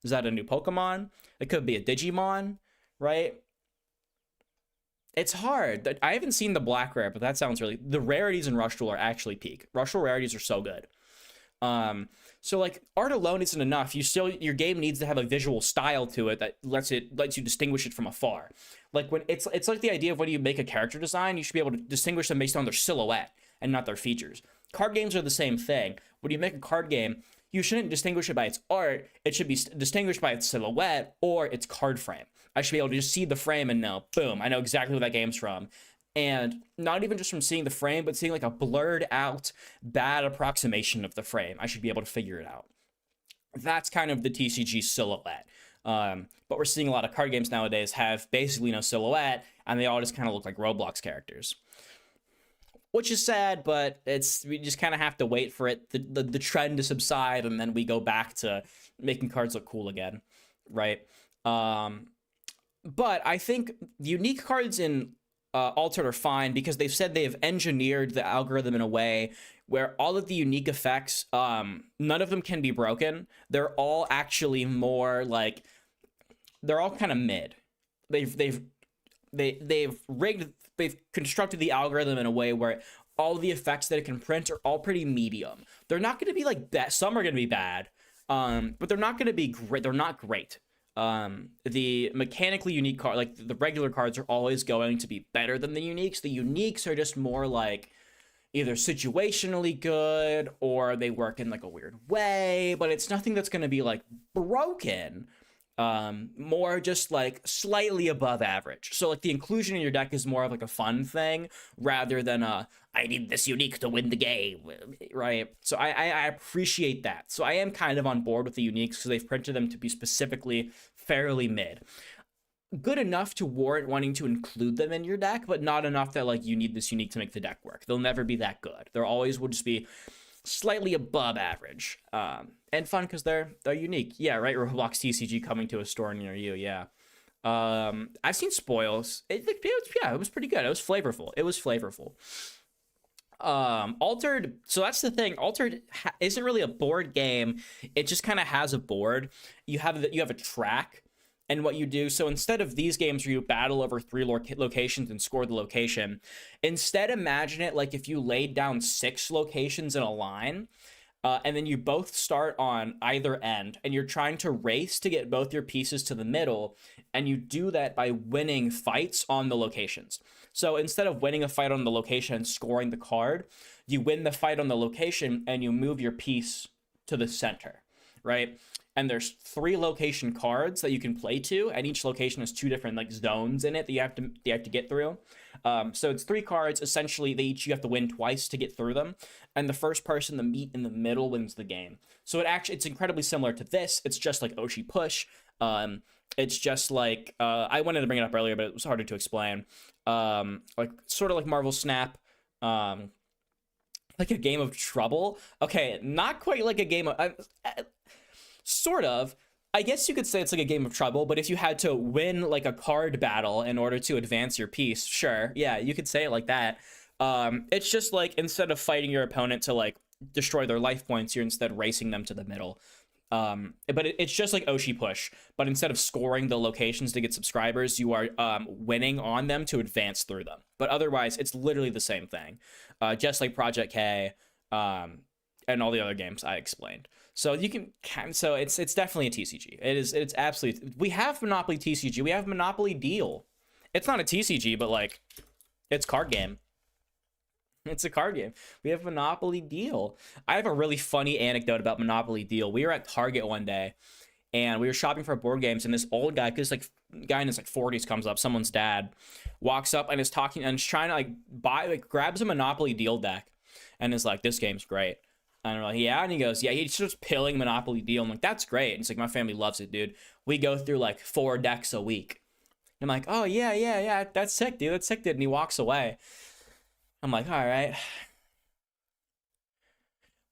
Is that a new Pokemon? It could be a Digimon, right? It's hard. I haven't seen the black rare, but that sounds really... The rarities in Rush Duel are actually peak. Rush Duel rarities are so good. So like art alone isn't enough. Your game needs to have a visual style to it that lets you distinguish it from afar. Like when it's like the idea of when you make a character design, you should be able to distinguish them based on their silhouette and not their features. Card games are the same thing. When you make a card game, you shouldn't distinguish it by its art. It should be distinguished by its silhouette or its card frame. I should be able to just see the frame and know, boom, I know exactly where that game's from. And not even just from seeing the frame, but seeing like a blurred out, bad approximation of the frame. I should be able to figure it out. That's kind of the TCG silhouette. But we're seeing a lot of card games nowadays have basically no silhouette, and they all just kind of look like Roblox characters. Which is sad, but we just kind of have to wait for it, the trend to subside, and then we go back to making cards look cool again, right? But I think the unique cards in Altered are fine because they've said they've engineered the algorithm in a way where all of the unique effects, none of them can be broken. They're all actually more like, they're all kind of mid. They've they've constructed the algorithm in a way where all the effects that it can print are all pretty medium. They're not going to be like that. Some are going to be bad, but they're not going to be great. They're not great. The mechanically unique card, like the regular cards, are always going to be better than the uniques. The uniques are just more like either situationally good or they work in like a weird way, but it's nothing that's going to be like broken. More just like slightly above average. So like the inclusion in your deck is more of like a fun thing rather than I need this unique to win the game, right? So I appreciate that. So I am kind of on board with the uniques because they've printed them to be specifically fairly mid. Good enough to warrant wanting to include them in your deck, but not enough that like you need this unique to make the deck work. They'll never be that good. They're always will just be slightly above average, and fun because they're unique. Yeah, right. Roblox TCG coming to a store near you. Yeah, I've seen spoils. It was pretty good. It was flavorful. Altered. So that's the thing. Altered isn't really a board game. It just kind of has a board. You have a track. And what you do, so instead of these games where you battle over 3 locations and score the location, instead imagine it like if you laid down 6 locations in a line, and then you both start on either end, and you're trying to race to get both your pieces to the middle, and you do that by winning fights on the locations. So instead of winning a fight on the location and scoring the card, you win the fight on the location, and you move your piece to the center, right? And there's 3 location cards that you can play to, and each location has 2 different like zones in it that you have to get through. So it's 3 cards. Essentially, you have to win twice to get through them, and the first person to meet in the middle wins the game. So it's incredibly similar to this. It's just like oshi-push. It's just like I wanted to bring it up earlier, but it was harder to explain. Like sort of like Marvel Snap. Like a game of Trouble. Okay, not quite like a game of. Sort of. I guess you could say it's like a game of Trouble, but if you had to win like a card battle in order to advance your piece, sure. Yeah, you could say it like that. It's just like instead of fighting your opponent to like destroy their life points, you're instead racing them to the middle. But it's just like oshi-push, but instead of scoring the locations to get subscribers, you are winning on them to advance through them. But otherwise, it's literally the same thing. Just like Project K, and all the other games I explained. So it's definitely a TCG. It's absolutely. We have Monopoly TCG. We have Monopoly Deal. It's not a TCG, but like, it's card game. It's a card game. We have Monopoly Deal. I have a really funny anecdote about Monopoly Deal. We were at Target one day, and we were shopping for board games, and this old guy, because like guy in his like 40s comes up, someone's dad, walks up and is talking and is trying to like grabs a Monopoly Deal deck, and is like, this game's great. And we're like, yeah. And he goes, yeah, he's just pilling Monopoly Deal. I'm like, that's great. And it's like, my family loves it, dude. We go through like 4 decks a week. I'm like, oh, yeah. That's sick, dude. That's sick, dude. And he walks away. I'm like, all right.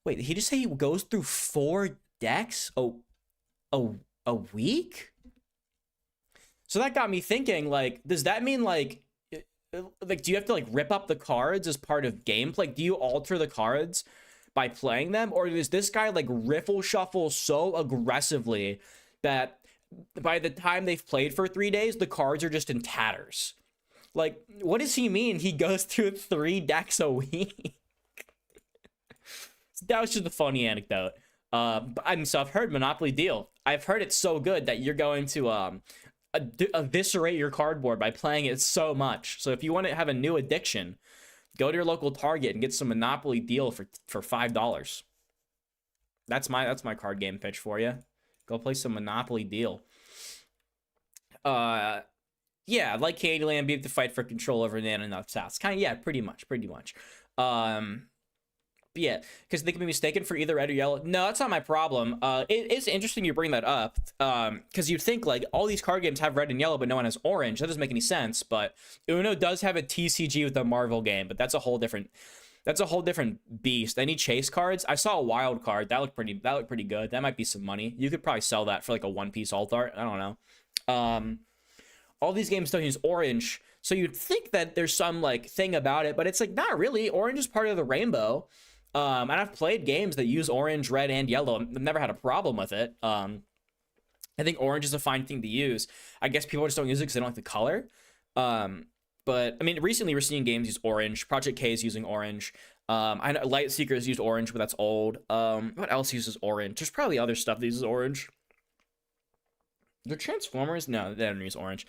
Wait, did he just say he goes through 4 decks a week? So that got me thinking, like, does that mean like, do you have to like rip up the cards as part of gameplay? Do you alter the cards by playing them, or does this guy like riffle shuffle so aggressively that by the time they've played for 3 days, the cards are just in tatters? Like, what does he mean he goes through 3 decks a week? That was just a funny anecdote. So I've heard Monopoly Deal. I've heard it's so good that you're going to eviscerate your cardboard by playing it so much. So if you want to have a new addiction, go to your local Target and get some Monopoly Deal for $5. That's my card game pitch for you. Go play some Monopoly Deal. Yeah, like Candyland, be able to fight for control over Nanonuts House. Pretty much. But yeah, because they can be mistaken for either red or yellow. No, that's not my problem. It is interesting you bring that up, because you'd think like all these card games have red and yellow, but no one has orange. That doesn't make any sense. But Uno does have a TCG with a Marvel game, but that's a whole different beast. Any chase cards? I saw a wild card that looked pretty good. That might be some money. You could probably sell that for like a one-piece alt art. I don't know. All these games don't use orange, so you'd think that there's some like thing about it, but it's like not really. Orange is part of the rainbow. And I've played games that use orange, red, and yellow. I've never had a problem with it. I think orange is a fine thing to use. I guess people just don't use it because they don't like the color. But I mean, recently we're seeing games use orange. Project K is using orange. I know Light Seekers used orange, but that's old. What else uses orange? There's probably other stuff that uses orange. The Transformers? No, they don't use orange.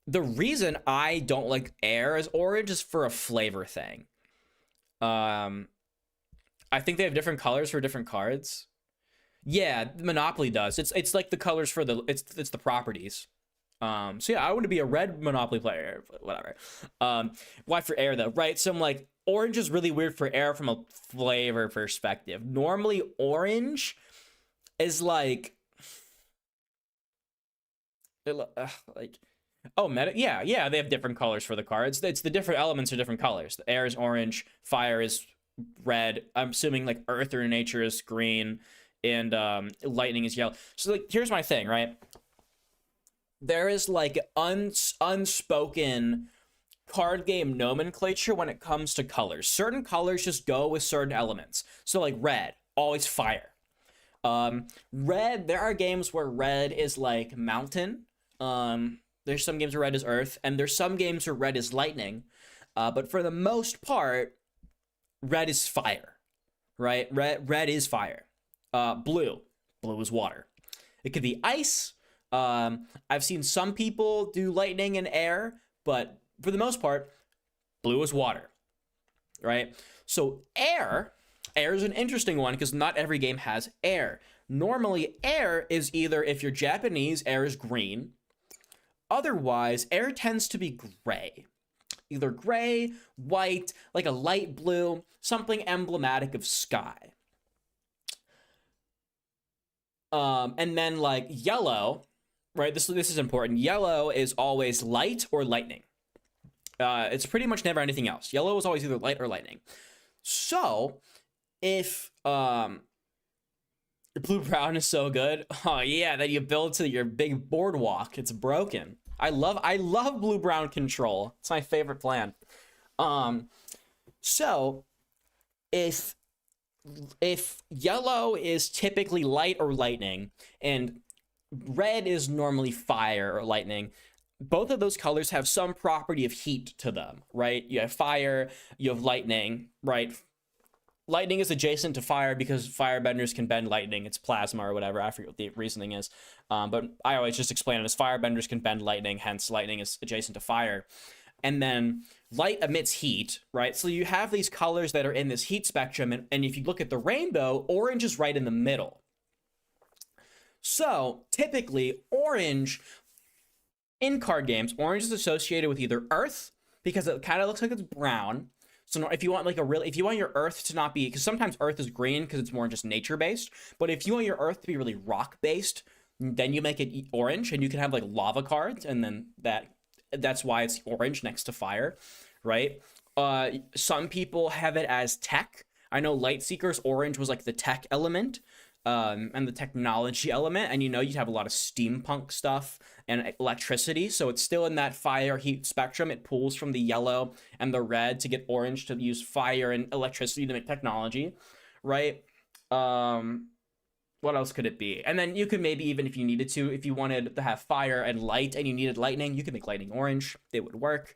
The reason I don't like air as orange is for a flavor thing. I think they have different colors for different cards. Yeah, Monopoly does. It's like the colors for the it's the properties. So yeah, I want to be a red Monopoly player, whatever. Why for air though, right? So I'm like, orange is really weird for air from a flavor perspective. Normally, orange is like oh, yeah, they have different colors for the cards. It's the different elements are different colors. The air is orange, fire is red. I'm assuming like earth or nature is green, and lightning is yellow. So like, here's my thing, right? There is like unspoken card game nomenclature when it comes to colors. Certain colors just go with certain elements. So like red, always fire. Red, there are games where red is like mountain. There's some games where red is earth, and there's some games where red is lightning. But for the most part, red is fire, right? Red is fire. Blue is water. It could be ice. I've seen some people do lightning and air, but for the most part, blue is water, right? So air is an interesting one because not every game has air. Normally, air is either, if you're Japanese, air is green. Otherwise, air tends to be gray. Either gray, white, like a light blue, something emblematic of sky. And then like yellow, right? This is important. Yellow is always light or lightning. It's pretty much never anything else. Yellow is always either light or lightning. So if blue-brown is so good, oh yeah, then you build to your big boardwalk. It's broken. I love blue-brown control. It's my favorite plan. So if yellow is typically light or lightning, and red is normally fire or lightning, both of those colors have some property of heat to them, right? You have fire, you have lightning, right? Lightning is adjacent to fire because firebenders can bend lightning. It's plasma or whatever. I forget what the reasoning is. But I always just explain it as firebenders can bend lightning, hence lightning is adjacent to fire. And then light emits heat, right? So you have these colors that are in this heat spectrum. And if you look at the rainbow, orange is right in the middle. So typically orange, in card games, orange is associated with either earth, because it kind of looks like it's brown. So if you want like if you want your earth to not be, because sometimes earth is green because it's more just nature based, but if you want your earth to be really rock based, then you make it orange, and you can have like lava cards, and then that's why it's orange next to fire, right? Some people have it as tech. I know Light Seekers orange was like the tech element, and the technology element, and you'd have a lot of steampunk stuff and electricity, so it's still in that fire heat spectrum. It pulls from the yellow and the red to get orange to use fire and electricity to make technology, right? What else could it be? And then you could maybe, even if you needed to, if you wanted to have fire and light and you needed lightning, you could make lightning orange. They would work.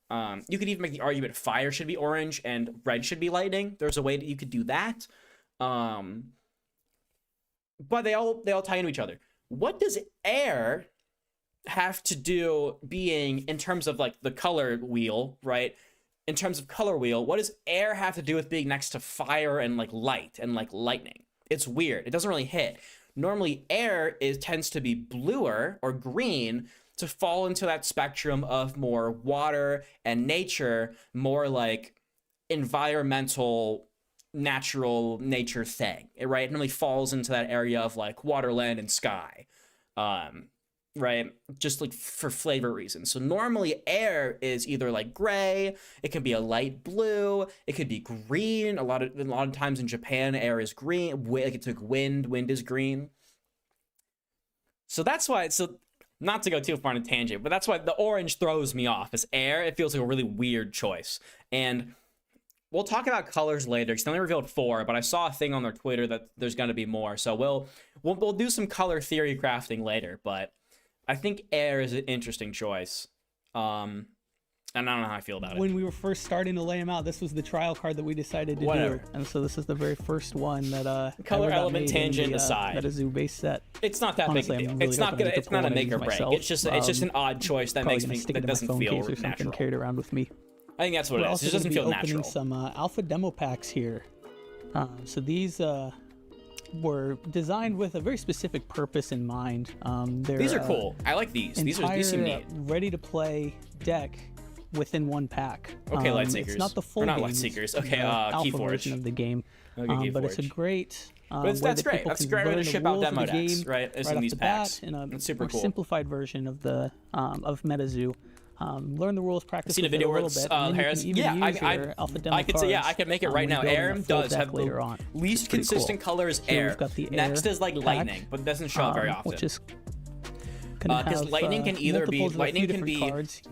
You could even make the argument fire should be orange and red should be lightning. There's a way that you could do that. But they all tie into each other. What does air have to do being, in terms of like the color wheel, right? In terms of color wheel, what does air have to do with being next to fire and like light and like lightning? It's weird. It doesn't really hit. Normally air tends to be bluer or green to fall into that spectrum of more water and nature, more like environmental, natural nature thing, right? It normally falls into that area of like water, land, and sky, right? Just like for flavor reasons. So normally air is either like gray, it can be a light blue, it could be green. A lot of times in Japan, air is green. Like it's like wind is green. So that's why. So not to go too far on a tangent, but that's why the orange throws me off. As air, it feels like a really weird choice. And we'll talk about colors later, because they only revealed 4, but I saw a thing on their Twitter that there's going to be more. So we'll do some color theory crafting later, but I think air is an interesting choice. And I don't know how I feel about it. When we were first starting to lay them out, this was the trial card that we decided to do, and so this is the very first one that color element tangent aside, Metazoo base set. It's not that big a deal. It's not gonna. It's not a make or break. It's just an odd choice that makes me that doesn't feel natural. Carried around with me. I think that's what it is. It doesn't feel natural. We're also opening some alpha demo packs here. So these were designed with a very specific purpose in mind. These are cool. I like these. These seem neat. Ready to play deck within one pack. Okay, Lightseekers. It's not the full not game. Lightseekers. Okay, alpha Keyforge version of the game. But it's a great. That's great. That's a great way to ship out demo decks, right? It's in these packs. In a it's super more cool. simplified version of the of Metazoo. Learn the rules, practice. I've seen a video where it's Harris. I could say I could make it right now. Air does have the least consistent color is air. Next is like lightning, but it doesn't show up very often. Which is because lightning can either be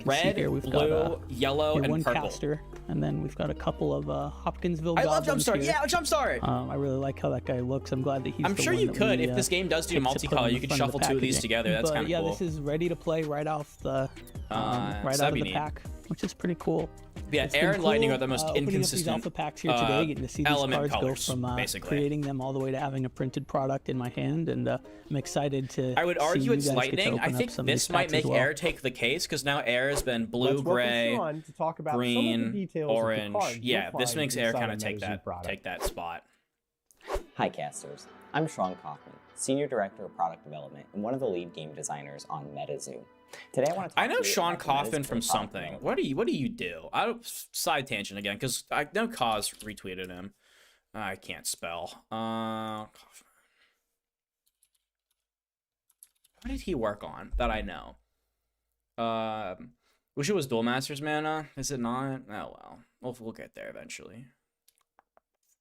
red, blue, yellow, and purple. Caster, and then we've got a couple of Hopkinsville. I love Jumpstart. Here. Yeah, Jumpstart. I really like how that guy looks. I'm glad that he's. I'm sure you could if this game does do multicolor. You could shuffle two of these together. That's kind of cool. Yeah, this is ready to play right off the out of the pack, which is pretty cool. Yeah, air and lightning are the most inconsistent alpha packs here today, getting to see these cards colors, go from creating them all the way to having a printed product in my hand, and I'm excited to. I would argue it's lightning. I think this might make air take the case because now air has been blue, gray, green, orange. Yeah, this makes air kind of take that spot. Hi, casters. I'm Sean Kaufman, Senior Director of Product Development and one of the lead game designers on Metazoo. Today I want to talk I know Sean Kaufman from something. What do you do? Side tangent again, because I know Kaz retweeted him. I can't spell. What did he work on that I know? Wish it was Duel Masters Mana. Is it not? Oh well. We'll get there eventually.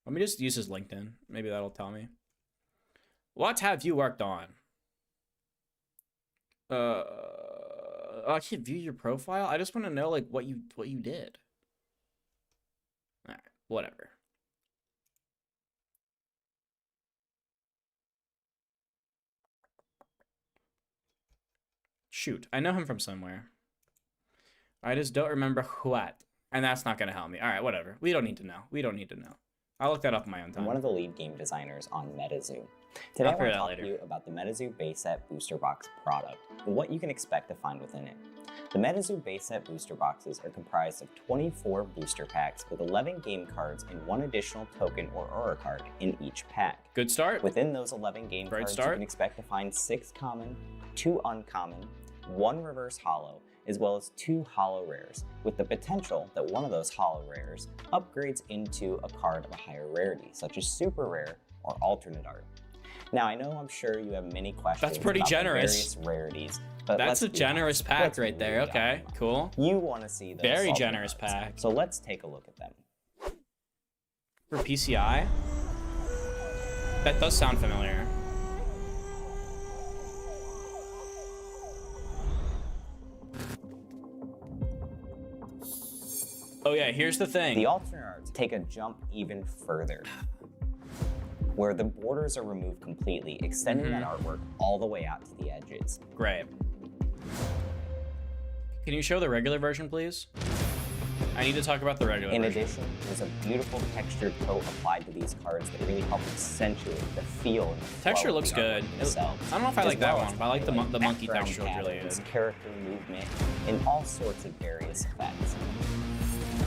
Let me just use his LinkedIn. Maybe that'll tell me. What have you worked on? I can't view your profile. I just want to know like what you did. All right, whatever. Shoot, I know him from somewhere. I just don't remember what, and that's not gonna help me. All right, whatever. We don't need to know. I'll look that up in my own time. I'm one of the lead game designers on Metazoo. Today I want to talk to you about the Metazoo Base Set Booster Box product and what you can expect to find within it. The Metazoo Base Set Booster Boxes are comprised of 24 booster packs with 11 game cards and 1 additional token or aura card in each pack. Good start. Within those 11 game cards, you can expect to find 6 common, 2 uncommon, 1 reverse holo, as well as 2 holo rares, with the potential that one of those holo rares upgrades into a card of a higher rarity, such as super rare or alternate art. Now, I know I'm sure you have many questions. That's pretty about generous. The various rarities, but that's a generous pack right there. Okay, cool. You want to see those very generous pack. So let's take a look at them. For PCI, that does sound familiar. Oh yeah, here's the thing. The alternate arts take a jump even further, where the borders are removed completely, extending that artwork all the way out to the edges. Great. Can you show the regular version, please? I need to talk about the regular version. In addition, there's a beautiful textured coat applied to these cards that really help accentuate the feel and the texture looks good. I don't know if I like that one, but I like the monkey texture. Looks really good. Character movement, and all sorts of various effects.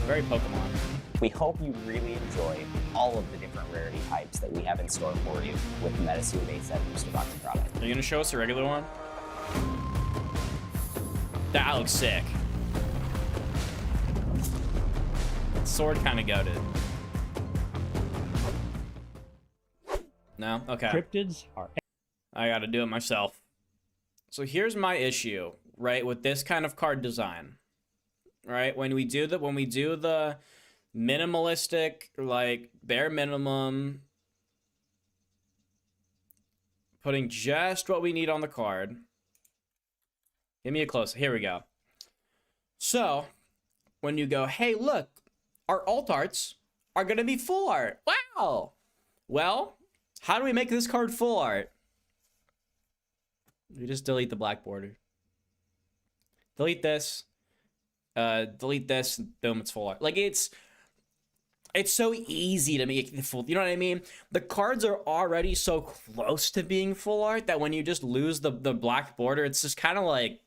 Very Pokemon. We hope you really enjoy all of the different rarity types that we have in store for you with Metazoo Base Set Booster Box product. Are you gonna show us the regular one? That looks sick. Sword kind of goated. No? Okay. Cryptids are. I gotta do it myself. So here's my issue, right, with this kind of card design. Right? When we do the minimalistic, like bare minimum, putting just what we need on the card. Give me a close. Here we go. So, when you go, hey, look, our alt arts are going to be full art. Wow. Well, how do we make this card full art? We just delete the black border. Delete this. delete this, and boom, it's full art. Like, it's so easy to make the full, you know what I mean? The cards are already so close to being full art that when you just lose the black border, it's just kind of like,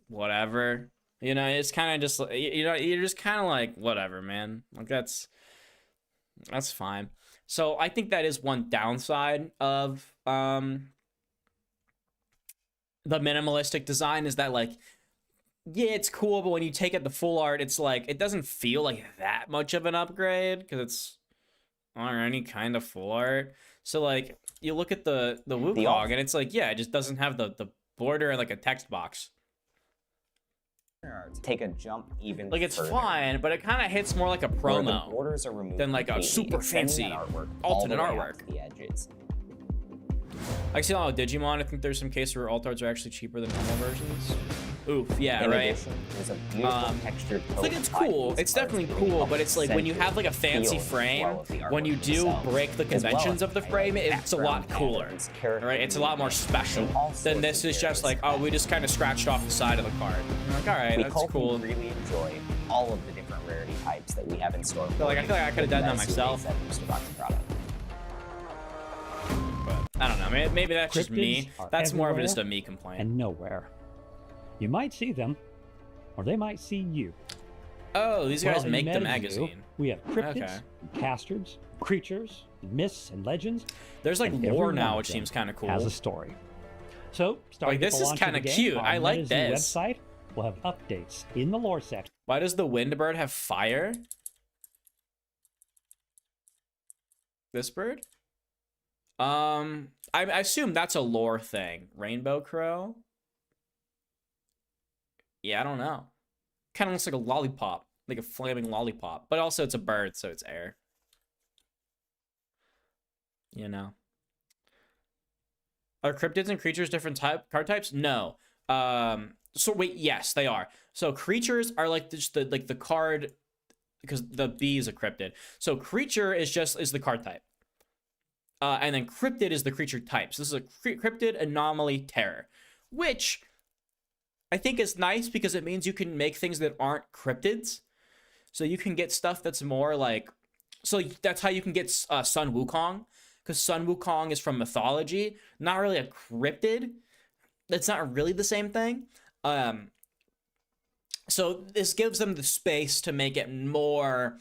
whatever. You know, it's kind of just, you know, you're just kind of like, whatever, man. Like, that's fine. So I think that is one downside of the minimalistic design, is that, like, yeah, it's cool, but when you take it the full art, it's like, it doesn't feel like that much of an upgrade because it's already kind of full art. So, like, you look at the Wukong and it's like, yeah, it just doesn't have the border and like a text box. Take a jump even like, it's further, fine, but it kind of hits more like a promo the borders are removed than like a super fancy alternate artwork. The edges. I see a lot of Digimon. I think there's some cases where alt arts are actually cheaper than normal versions. Oof, yeah, In right. addition, there's a beautiful textured It's like, it's cool. It's definitely cool, but it's like when you have like a fancy frame, when you do break the conventions of the frame, it's a lot cooler, right? It's a lot more special than this is just like, oh, we just kind of scratched off the side of the card. You're like, all right, that's cool. We really enjoy all of the different rarity types that we have in store. So, like, I feel like I could have done that myself. But I don't know. Maybe that's just me. That's more of just a me complaint. And nowhere. You might see them, or they might see you. Oh, these guys make the magazine. We have cryptids, castards, creatures, myths, and legends. There's like lore now, which seems kind of cool. Has a story. So, starting like, this is kind of cute. I like this. Website will have updates in the lore section. Why does the Windbird have fire? This bird? I assume that's a lore thing. Rainbow Crow? Yeah, I don't know. Kind of looks like a lollipop, like a flaming lollipop. But also it's a bird, so it's air. You know. Are cryptids and creatures different card types? No. So wait, yes, they are. So creatures are like just the card, because the B is a cryptid. So creature is the card type. And then cryptid is the creature types. This is a cryptid anomaly terror, which I think is nice because it means you can make things that aren't cryptids. So you can get stuff that's more like, so that's how you can get Sun Wukong, because Sun Wukong is from mythology, not really a cryptid. That's not really the same thing. So this gives them the space to make it more,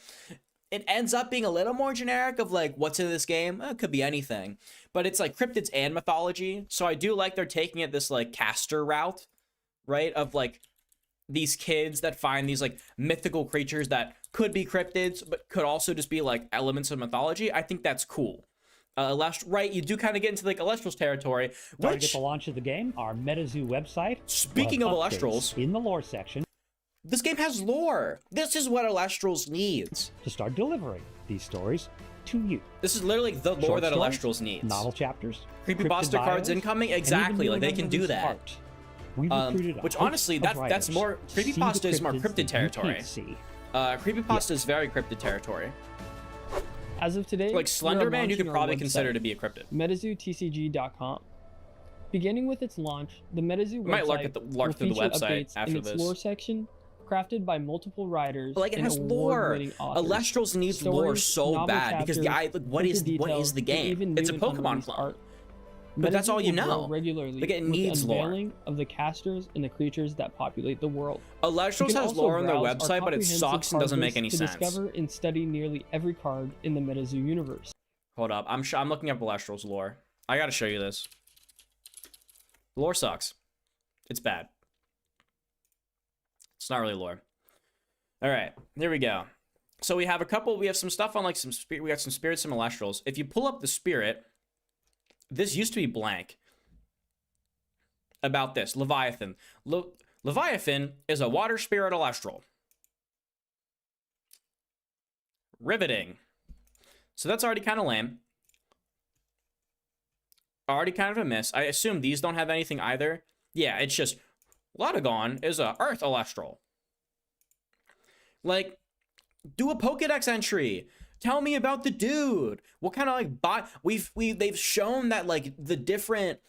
it ends up being a little more generic of like, what's in this game? It could be anything, but it's like cryptids and mythology. So I do like they're taking it this like caster route, right? Of like these kids that find these like mythical creatures that could be cryptids, but could also just be like elements of mythology. I think that's cool. Right, you do kind of get into like Elestrals territory. Starting at the launch of the game, our Metazoo website. Speaking of Elestrals, in the lore section, this game has lore. This is what Elestrals needs to start delivering these stories to you. This is literally the lore that Elestrals needs. Novel chapters, creepypasta cards incoming. Exactly, like they can do that. Which honestly, that's more creepypasta is more cryptid territory. Creepypasta is very cryptid territory. As of today, like Slenderman, you could probably consider to be a cryptid. MetaZooTCG.com. Beginning with its launch, the Metazoo website will feature updates in its lore section, crafted by multiple writers. But like, it has lore. Elestrals needs lore so bad because what is the game? It's a Pokemon clone. But that's all you know. Regularly, like, it needs lore of the casters and the creatures that populate the world. Elestrals has lore on their website, but it sucks and doesn't make any sense. To discover and study nearly every card in the Metazoo universe. Hold up, I'm looking up Elestrals lore. I gotta show you this. Lore sucks. It's bad. It's not really lore. All right, here we go. So we have some stuff on like we got some spirits, some Elestrals. If you pull up the spirit. This used to be blank. About this, Leviathan. Leviathan is a water spirit Elestral. Riveting. So that's already kind of lame. Already kind of a miss. I assume these don't have anything either. Yeah, it's just Latagon is a Earth Elestral. Like, do a Pokedex entry. Tell me about the dude. What kind of like they've shown that like the different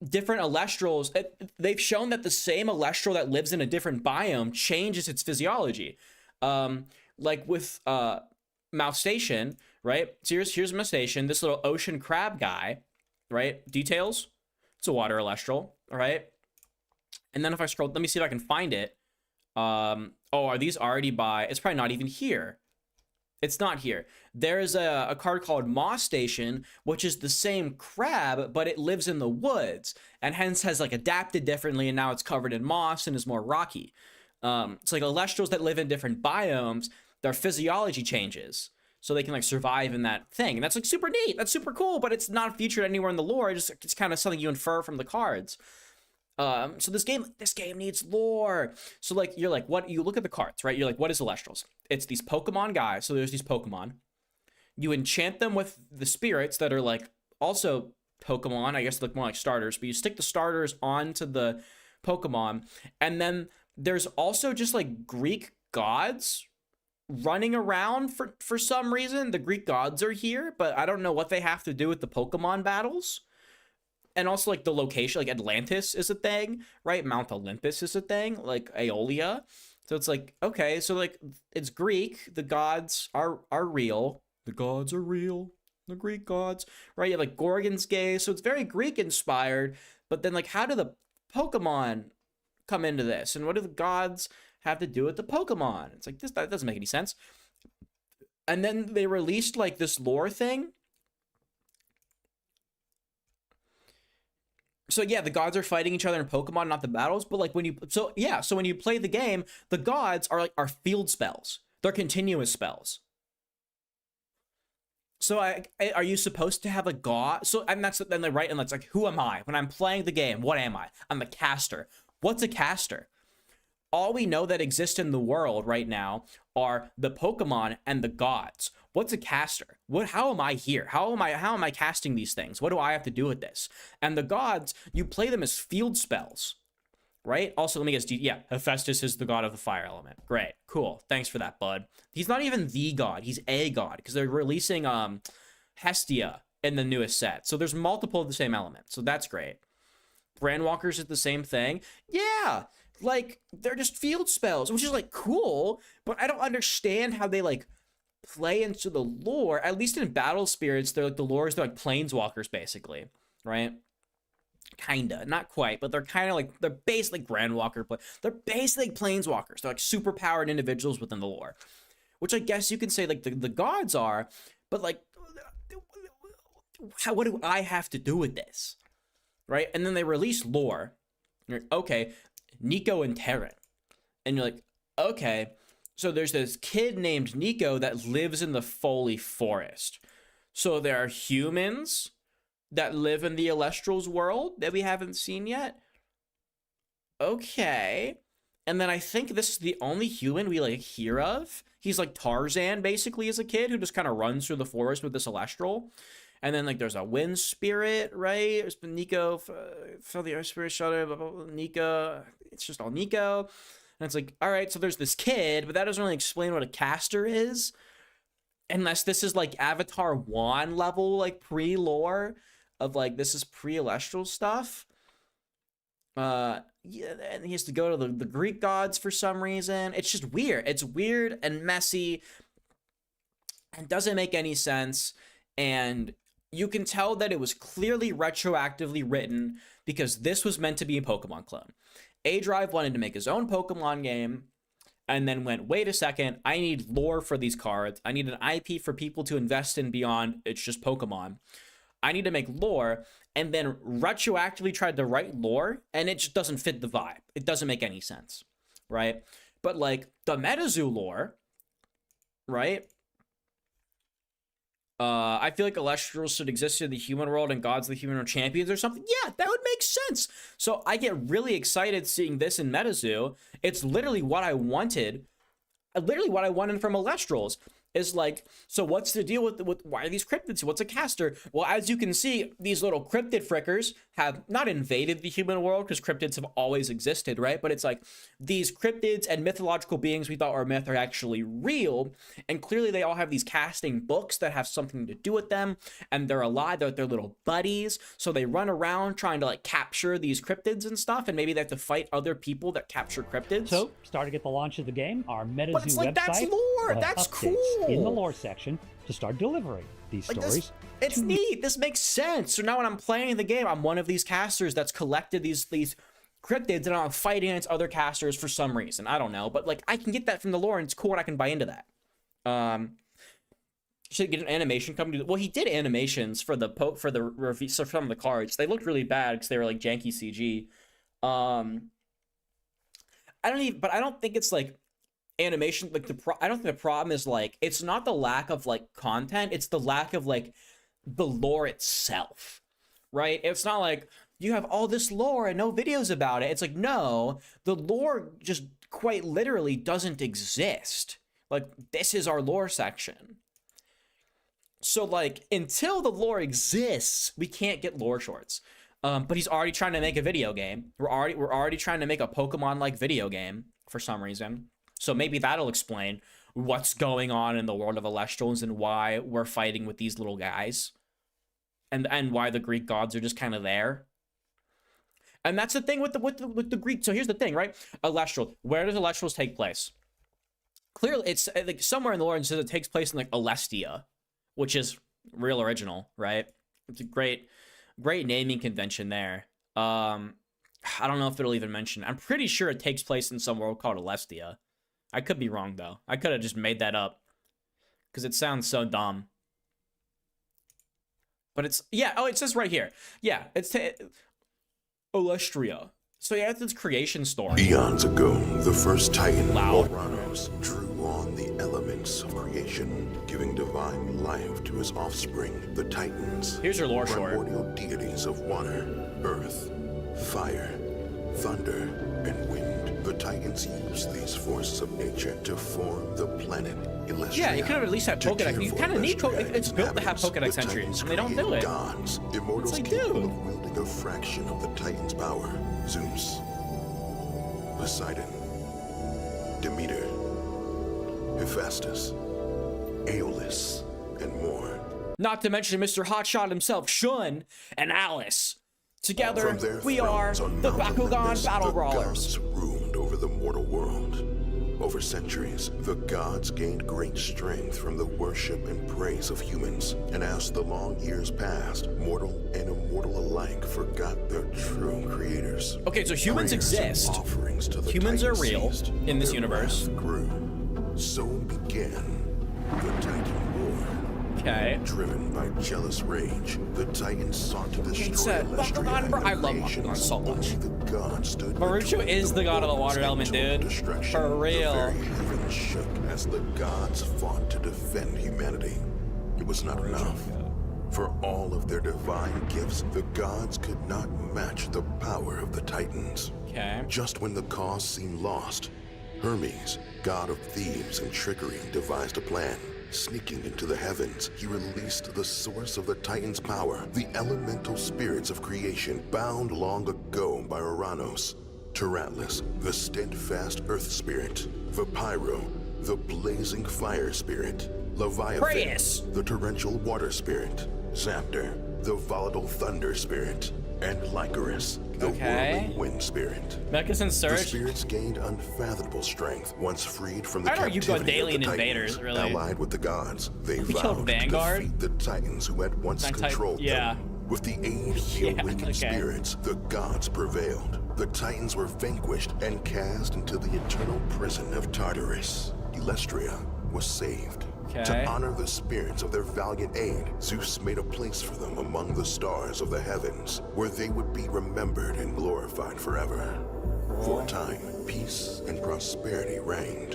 different Alestrals, they've shown that the same Alestral that lives in a different biome changes its physiology. Like with Mouth Station, right? So here's Mouth Station, this little ocean crab guy, right? Details, it's a water Alestral, all right? And then if I scroll, let me see if I can find it. Oh, are these already by, it's probably not even here. It's not here. There's a card called Moss Station, which is the same crab, but it lives in the woods and hence has like adapted differently, and now it's covered in moss and is more rocky. It's like Alestrals that live in different biomes, their physiology changes, so they can like survive in that thing. And that's like super neat. That's super cool, but it's not featured anywhere in the lore. It's kind of something you infer from the cards. So this game needs lore. So like, you're like, what, you look at the cards, right? You're like, what is Alestrals? It's these Pokemon guys. So there's these Pokemon. You enchant them with the spirits that are like also Pokemon. I guess they look more like starters, but you stick the starters onto the Pokemon. And then there's also just like Greek gods running around for some reason. The Greek gods are here, but I don't know what they have to do with the Pokemon battles. And also, like, the location, like, Atlantis is a thing, right? Mount Olympus is a thing, like, Aeolia. So it's like, okay, so, like, it's Greek. The gods are real. The gods are real. The Greek gods, right? You have, like, Gorgon's gay. So it's very Greek-inspired. But then, like, how do the Pokemon come into this? And what do the gods have to do with the Pokemon? It's like, that doesn't make any sense. And then they released, like, this lore thing. So yeah, the gods are fighting each other in Pokemon, not the battles. But like when you play the game, the gods are field spells. They're continuous spells. So are you supposed to have a god? So and then they write, and that's like, who am I when I'm playing the game? What am I? I'm a caster. What's a caster? All we know that exists in the world right now are the Pokemon and the gods. What's a caster? How am I here? How am I casting these things? What do I have to do with this? And the gods, you play them as field spells, right? Also, let me guess. Yeah, Hephaestus is the god of the fire element. Great, cool. Thanks for that, bud. He's not even the god. He's a god, because they're releasing Hestia in the newest set. So there's multiple of the same element. So that's great. Brandwalkers is the same thing. Yeah. Like, they're just field spells, which is, like, cool, but I don't understand how they, like, play into the lore. At least in Battle Spirits, they're, like, the lore is they're, like, planeswalkers, basically, right? Kinda. Not quite, but they're kind of, like, they're basically Grandwalker, but they're basically planeswalkers. They're, like, super-powered individuals within the lore, which I guess you can say, like, the gods are, but, like, what do I have to do with this, right? And then they release lore. You're like, okay, Nico and Terran. And you're like, okay, so there's this kid named Nico that lives in the Foley Forest. So there are humans that live in the Alestrals world that we haven't seen yet. Okay. And then I think this is the only human we, like, hear of. He's like Tarzan, basically, as a kid who just kind of runs through the forest with this Alestral. And then, like, there's a wind spirit, right? There's been Nico, feel the earth spirit shudder, blah, blah, blah, Nico. It's just all Nico. And it's like, all right, so there's this kid, but that doesn't really explain what a caster is. Unless this is, like, Avatar 1 level, like, pre-lore of, like, this is pre-Alestral stuff. Yeah, and he has to go to the Greek gods for some reason. It's just weird. It's weird and messy and doesn't make any sense. And you can tell that it was clearly retroactively written because this was meant to be a Pokemon clone. A-Drive wanted to make his own Pokemon game and then went, wait a second, I need lore for these cards. I need an IP for people to invest in beyond it's just Pokemon. I need to make lore, and then retroactively tried to write lore, and it just doesn't fit the vibe. It doesn't make any sense, right? But, like, the Metazoo lore, right? I feel like Alestrals should exist in the human world and gods of the human world champions or something. Yeah, that would make sense. So I get really excited seeing this in Metazoo. It's literally what I wanted. Literally what I wanted from Alestrals. is like, so what's the deal with why are these cryptids? What's a caster? Well, as you can see, these little cryptid frickers have not invaded the human world, because cryptids have always existed, right? But it's like these cryptids and mythological beings we thought were myth are actually real, and clearly they all have these casting books that have something to do with them, and they're alive. They're their little buddies, so they run around trying to like capture these cryptids and stuff, and maybe they have to fight other people that capture cryptids. So, starting at the launch of the game, our Metazoo but it's like, website that's lore. That's cool. In the lore section to start delivering these like stories. It's neat. This makes sense. So now when I'm playing the game, I'm one of these casters that's collected these cryptids, and I'm fighting against other casters for some reason. I don't know, but like I can get that from the lore, and it's cool, and I can buy into that. Should get an animation company. Well, he did animations for the review, so some of the cards. They looked really bad because they were like janky CG. I don't think it's like animation. Like I don't think the problem is like, it's not the lack of like content. It's the lack of like the lore itself, right? It's not like you have all this lore and no videos about it. It's like, no, the lore just quite literally doesn't exist. Like, this is our lore section. So like, until the lore exists, we can't get lore shorts. But he's already trying to make a video game. We're already trying to make a Pokemon-like video game for some reason. So maybe that'll explain what's going on in the world of Elestrals and why we're fighting with these little guys, and why the Greek gods are just kind of there. And that's the thing with the Greek. So here's the thing, right? Elestral. Where does Elestrals take place? Clearly, it's like somewhere in the lore it says it takes place in like Alestia, which is real original, right? It's a great naming convention there. I don't know if it'll even mention. I'm pretty sure it takes place in some world called Alestia. I could be wrong though. I could have just made that up because it sounds so dumb. But it's, yeah. Oh, it says right here. Yeah, it's Olestria. So yeah, it's its creation story. Eons ago, the first Titan, Uranus, drew on the elements of creation, giving divine life to his offspring, the Titans. Here's your lore short. Primordial deities of water, earth, fire, thunder, and wind. The Titans used these forces of nature to form the planet Elestria. Yeah, you could have at least had Pokedex. You kind of need Pokedex. It's built to have Pokedex entries, and they don't do it. Gods, immortals capable of wielding a fraction of the Titan's power. Zeus, Poseidon, Demeter, Hephaestus, Aeolus, and more. Not to mention Mr. Hotshot himself, Shun, and Alice. Together, we are the Bakugan Battle Brawlers. The gods ruled over the mortal world. Over centuries, the gods gained great strength from the worship and praise of humans. And as the long years passed, mortal and immortal alike forgot their true creators. Okay, so humans exist. Humans are real in this universe. Grew. So began the Titan War. Okay. Driven by jealous rage, the Titans sought to destroy Elestria. I love Bakugan so much. The gods stood. Marucho is the god of the water element, dude. For real. The very heavens shook as the gods fought to defend humanity. It was not enough. For all of their divine gifts, the gods could not match the power of the Titans. Okay. Just when the cause seemed lost, Hermes, god of thieves and trickery, devised a plan. Sneaking into the heavens, he released the source of the Titan's power, the elemental spirits of creation bound long ago by Uranus. Tyratlas, the steadfast earth spirit. Vapyro, the blazing fire spirit. Leviathan, the torrential water spirit. Zaptor, the volatile thunder spirit. And Lycoris, the whirling wind spirit. Mechas Surge. The spirits gained unfathomable strength once freed from the I don't know, captivity of the invaders, Titans. really. Allied with the gods, they We vowed killed Vanguard? to defeat the Titans who had once controlled them. With the aid of the awakened spirits, the gods prevailed. The Titans were vanquished and cast into the eternal prison of Tartarus. Elestria was saved. To honor the spirits of their valiant aid, Zeus made a place for them among the stars of the heavens, where they would be remembered and glorified forever. For a time, peace and prosperity reigned.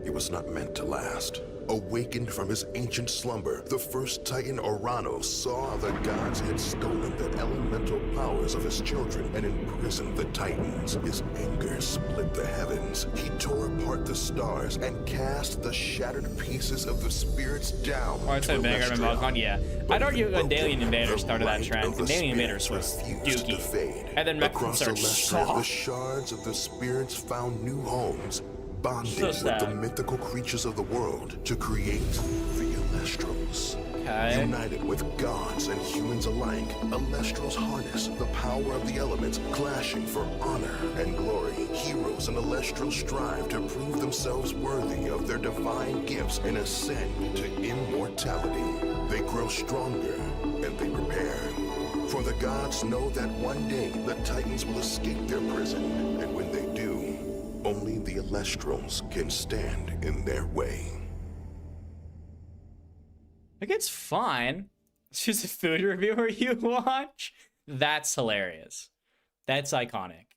It was not meant to last. Awakened from his ancient slumber, the first Titan Oranos saw the gods had stolen the elemental powers of his children and imprisoned the Titans. His anger split the heavens. He tore apart the stars and cast the shattered pieces of the spirits down. Oh, it's like Vanguard and Valkon, yeah. I'd argue Dailian Invaders started that trend. Dailian Invaders was dookie. And then Across Celestia, the shards of the spirits found new homes, bonding with the mythical creatures of the world to create the Elestrals. Okay. United with gods and humans alike, Elestrals harness the power of the elements, clashing for honor and glory. Heroes and Elestrals strive to prove themselves worthy of their divine gifts and ascend to immortality. They grow stronger and they prepare. For the gods know that one day the Titans will escape their prison, and when they do, only the Elestrals can stand in their way. Like, it's fine. It's just a food reviewer you watch. That's hilarious. That's iconic.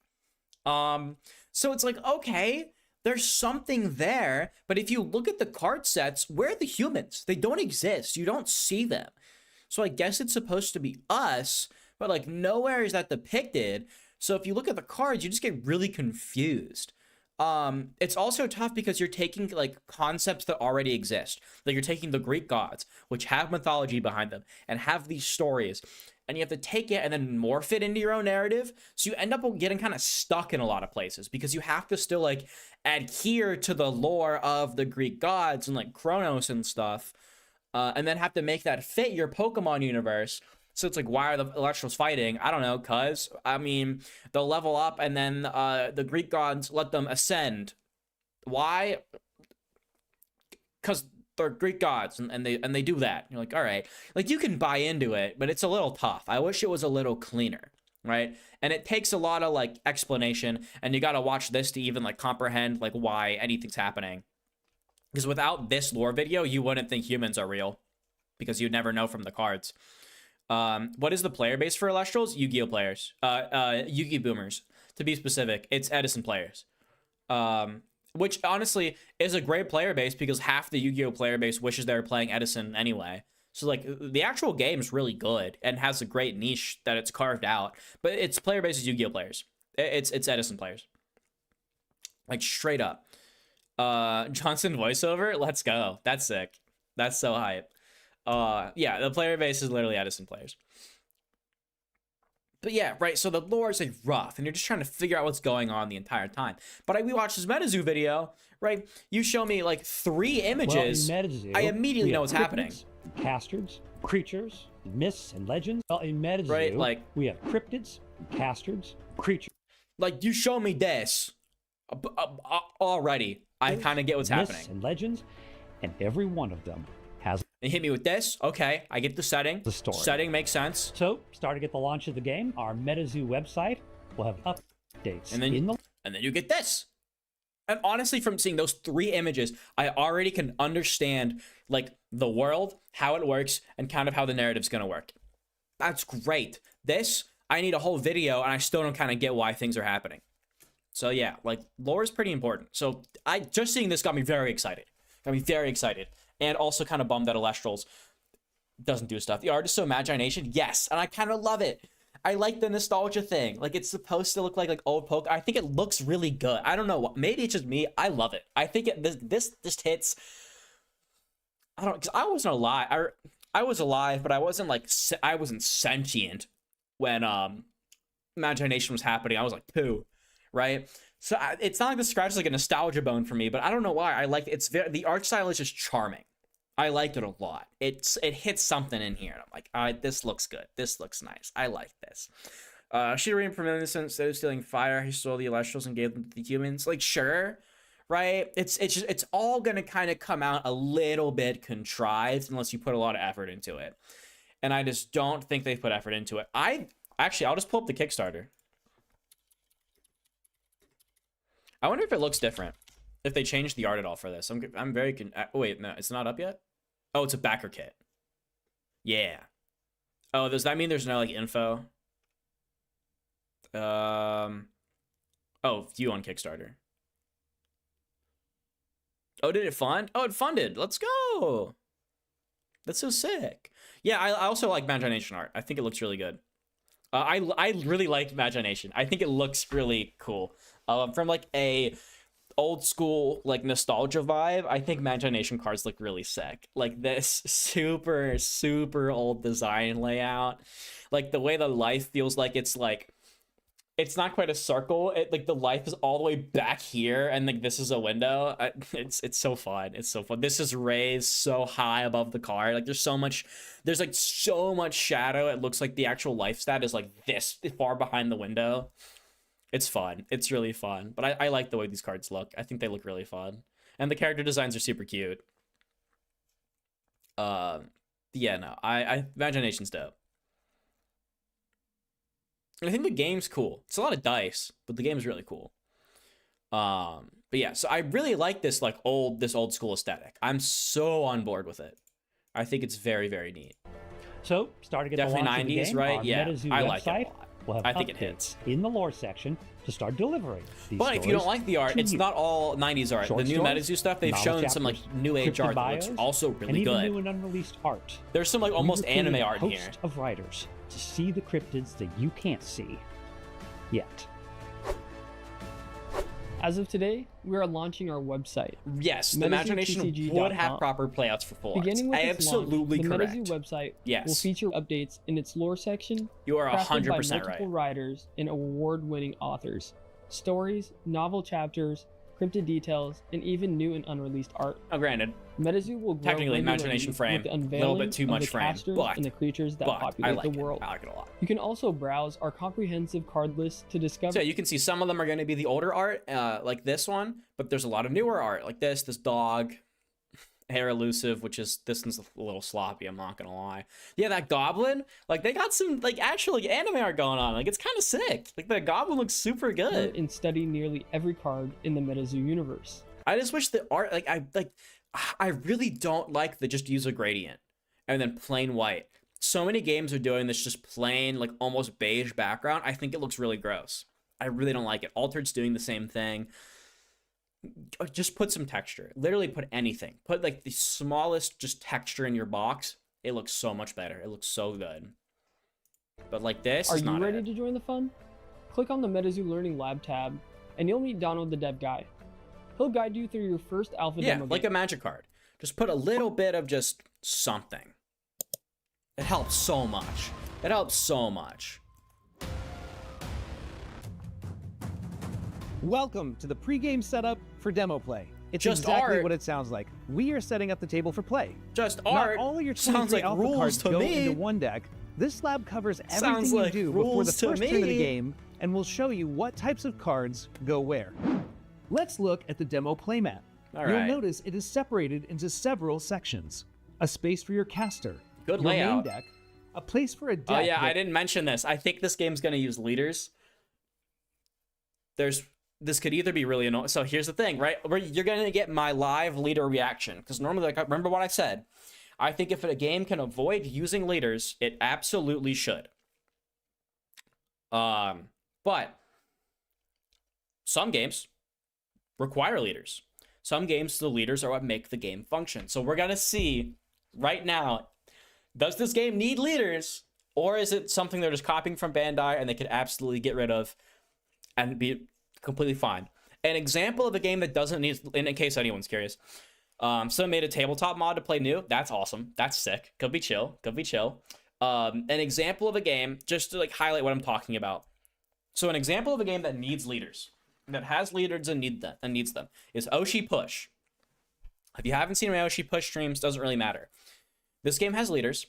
So it's like, okay, there's something there, but if you look at the card sets, where are the humans? They don't exist. You don't see them. So I guess it's supposed to be us, but like nowhere is that depicted. So if you look at the cards, you just get really confused. It's also tough because you're taking like concepts that already exist. Like you're taking the Greek gods, which have mythology behind them and have these stories, and you have to take it and then morph it into your own narrative. So you end up getting kind of stuck in a lot of places because you have to still like adhere to the lore of the Greek gods and like Kronos and stuff, and then have to make that fit your Pokemon universe. So it's like, why are the Elestrals fighting? I don't know, cuz. I mean, they'll level up and then the Greek gods let them ascend. Why? Because they're Greek gods and they do that. You're like, all right. Like, you can buy into it, but it's a little tough. I wish it was a little cleaner, right? And it takes a lot of, like, explanation, and you gotta watch this to even, like, comprehend, like, why anything's happening. Because without this lore video, you wouldn't think humans are real. Because you'd never know from the cards. What is the player base for Elestrals? Yu-Gi-Oh players. Yu-Gi boomers. To be specific, it's Edison players. Which honestly is a great player base because half the Yu-Gi-Oh player base wishes they were playing Edison anyway. So like the actual game is really good and has a great niche that it's carved out. But its player base is Yu-Gi-Oh players. It's Edison players. Like straight up. Johnson voiceover? Let's go. That's sick. That's so hype. Yeah, the player base is literally Edison players. But yeah, right, so the lore is like rough, and you're just trying to figure out what's going on the entire time. But we watched this Metazoo video, right? You show me like 3 images, well, Metazoo, I immediately know what's happening. Castards, creatures, myths, and legends. Well, in Metazoo, right, like, we have cryptids, castards, creatures. Like, you show me this already. I kind of get what's happening. Myths and legends, and every one of them has. They hit me with this. Okay, I get the setting. The story. Setting makes sense. So, starting at the launch of the game, our Metazoo website will have updates. And then you get this. And honestly, from seeing those 3 images, I already can understand like the world, how it works, and kind of how the narrative's gonna work. That's great. This, I need a whole video, and I still don't kind of get why things are happening. So yeah, like lore is pretty important. So just seeing this got me very excited. And also kind of bummed that Elestrals doesn't do stuff. The art is so imagination, yes, and I kind of love it. I like the nostalgia thing. Like, it's supposed to look like old Pokemon. I think it looks really good. I don't know. Maybe it's just me. I love it. I think this just hits. I don't, because I wasn't alive. I was alive, but I wasn't like, I wasn't sentient when Imagination was happening. I was like 2, right? So it's not like this scratches like a nostalgia bone for me, but I don't know why. I like it. The art style is just charming. I liked it a lot. It hits something in here. And I'm like, all right, this looks good. This looks nice. I like this. Shidori from Innocent, instead of stealing fire, he stole the Elestrals and gave them to the humans. Like, sure, right? It's all gonna kind of come out a little bit contrived unless you put a lot of effort into it. And I just don't think they've put effort into it. I'll just pull up the Kickstarter. I wonder if it looks different. If they changed the art at all for this. I'm very oh, wait, no, it's not up yet? Oh, it's a backer kit. Yeah. Oh, does that mean there's no, like, info? Oh, view on Kickstarter. Oh, did it fund? Oh, it funded. Let's go. That's so sick. Yeah, I also like Imagination art. I think it looks really good. I really like Imagination. I think it looks really cool. From like a old school like nostalgia vibe, I think Imagination cards look really sick. Like this super old design layout, like the way the life feels like it's not quite a circle. It like the life is all the way back here, and like this is a window. It's so fun. It's so fun. This is raised so high above the card. Like there's like so much shadow. It looks like the actual life stat is like this far behind the window. It's fun. It's really fun. But I like the way these cards look. I think they look really fun, and the character designs are super cute. Yeah, no, I Imagination's dope. I think the game's cool. It's a lot of dice, but the game's really cool. But yeah, so I really like this like old school aesthetic. I'm so on board with it. I think it's very neat. So, starting at definitely the launch 90s, of the game, right? Our Yeah, Metazoo I like website it a lot. will have I think it updates hits in the lore section to start delivering these But if you don't stories like the art, to it's you. not all 90s art. Short The new stories, Metazoo stuff, they've novel shown some like chapters, new age cryptid art that looks bios, also and really even good. new and unreleased art. There's some like We've almost recruited anime a art host here. of writers to see the cryptids that you can't see yet. As of today, we are launching our website. Yes, the Imagination would have proper playouts for full arts. Beginning with its Absolutely launch, correct. The Metazoo website Yes. will feature updates in its lore section. You are crafted 100% by right. multiple writers and award-winning authors, stories, novel chapters, cryptid details, and even new and unreleased art. Oh, granted. Metazoo will grow Technically, regularly Imagination frame, with the a little unveiling bit too of much the frame, casters but and the creatures that I populate like the world. I like it a lot. You can also browse our comprehensive card list to discover. So yeah, you can see some of them are going to be the older art, like this one, but there's a lot of newer art, like this dog, hair elusive, which is, this one's a little sloppy, I'm not gonna lie. Yeah, that goblin, like they got some like actual like, anime art going on, like it's kind of sick. Like the goblin looks super good. And study nearly every card in the Metazoo universe. I just wish the art, I really don't like the just use a gradient and then plain white. So many games are doing this just plain, like almost beige background. I think it looks really gross. I really don't like it. Altered's doing the same thing. Just put some texture. Literally put anything. Put like the smallest just texture in your box. It looks so much better. It looks so good. But like this, Are is you not ready it. to join the fun? Click on the Metazoo Learning Lab tab, and you'll meet Donald the Dev Guy. He'll guide you through your first alpha demo. Yeah, like a magic card. Just put a little bit of just something. It helps so much. It helps so much. Welcome to the pregame setup for demo play. It's Just exactly art. what it sounds like. We are setting up the table for play. Just Not art. all your Sounds 23 like alpha rules cards to go me. into one deck. This lab covers Sounds everything like you do before the rules to first turn of the me. game, and we'll show you what types of cards go where. Let's look at the demo playmat. All You'll right. notice it is separated into several sections. A space for your caster, Good your layout. main deck, a place for a deck. Oh yeah, I that- didn't mention this. I think this game's gonna use leaders. This could either be really annoying. So here's the thing, right? You're gonna get my live leader reaction because normally, like, remember what I said. I think if a game can avoid using leaders, it absolutely should. But some games require leaders. Some games, the leaders are what make the game function. So we're gonna see right now, does this game need leaders? Or is it something they're just copying from Bandai and they could absolutely get rid of and be completely fine? An example of a game that doesn't need, in case anyone's curious, someone made a tabletop mod to play new. That's awesome. That's sick. Could be chill. Could be chill. An example of a game, just to like highlight what I'm talking about. So an example of a game that needs leaders, that has leaders and needs them, is oshi-push. If you haven't seen my oshi-push streams, doesn't really matter. This game has leaders,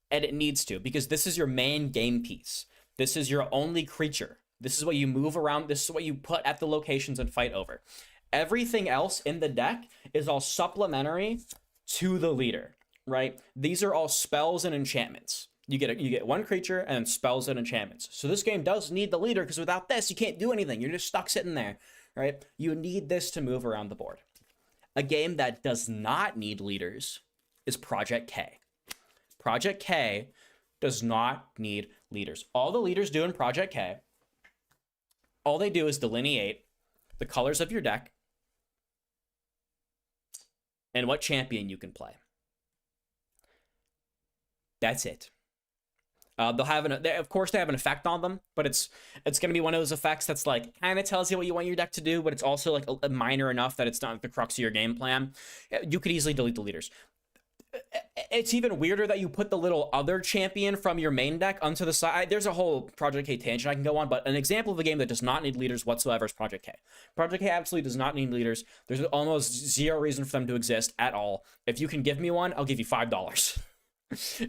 and it needs to, because this is your main game piece. This is your only creature. This is what you move around. This is what you put at the locations and fight over. Everything else in the deck is all supplementary to the leader, right? These are all spells and enchantments. You get one creature and then spells and enchantments. So this game does need the leader, because without this, you can't do anything. You're just stuck sitting there, right? You need this to move around the board. A game that does not need leaders is Project K. Project K does not need leaders. All the leaders do in Project K, all they do is delineate the colors of your deck and what champion you can play. That's it. They'll have of course they have an effect on them, but it's going to be one of those effects that's like kind of tells you what you want your deck to do, but it's also like a minor enough that it's not the crux of your game plan. You could easily delete the leaders. It's even weirder that you put the little other champion from your main deck onto the side. There's a whole Project K tangent I can go on, but an example of a game that does not need leaders whatsoever is Project K. Project K absolutely does not need leaders. There's almost zero reason for them to exist at all. If you can give me one, I'll give you $5.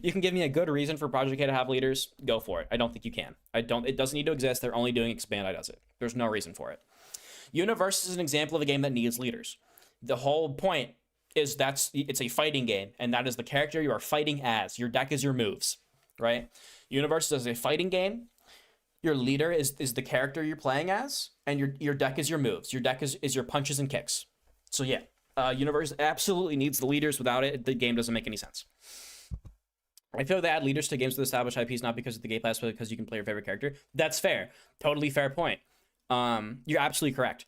You can give me a good reason for Project K to have leaders, go for it. I don't think you can. It doesn't need to exist. They're only doing Expand I does it. There's no reason for it. Universe is an example of a game that needs leaders. The whole point is it's a fighting game, and that is the character you are fighting as. Your deck is your moves, right? Universe is a fighting game. Your leader is the character you're playing as, and your deck is your moves. Your deck is your punches and kicks. So yeah, Universe absolutely needs the leaders. Without it, the game doesn't make any sense. I feel like they add leaders to games with established IPs, not because of the game pass, but because you can play your favorite character. That's fair. Totally fair point. You're absolutely correct.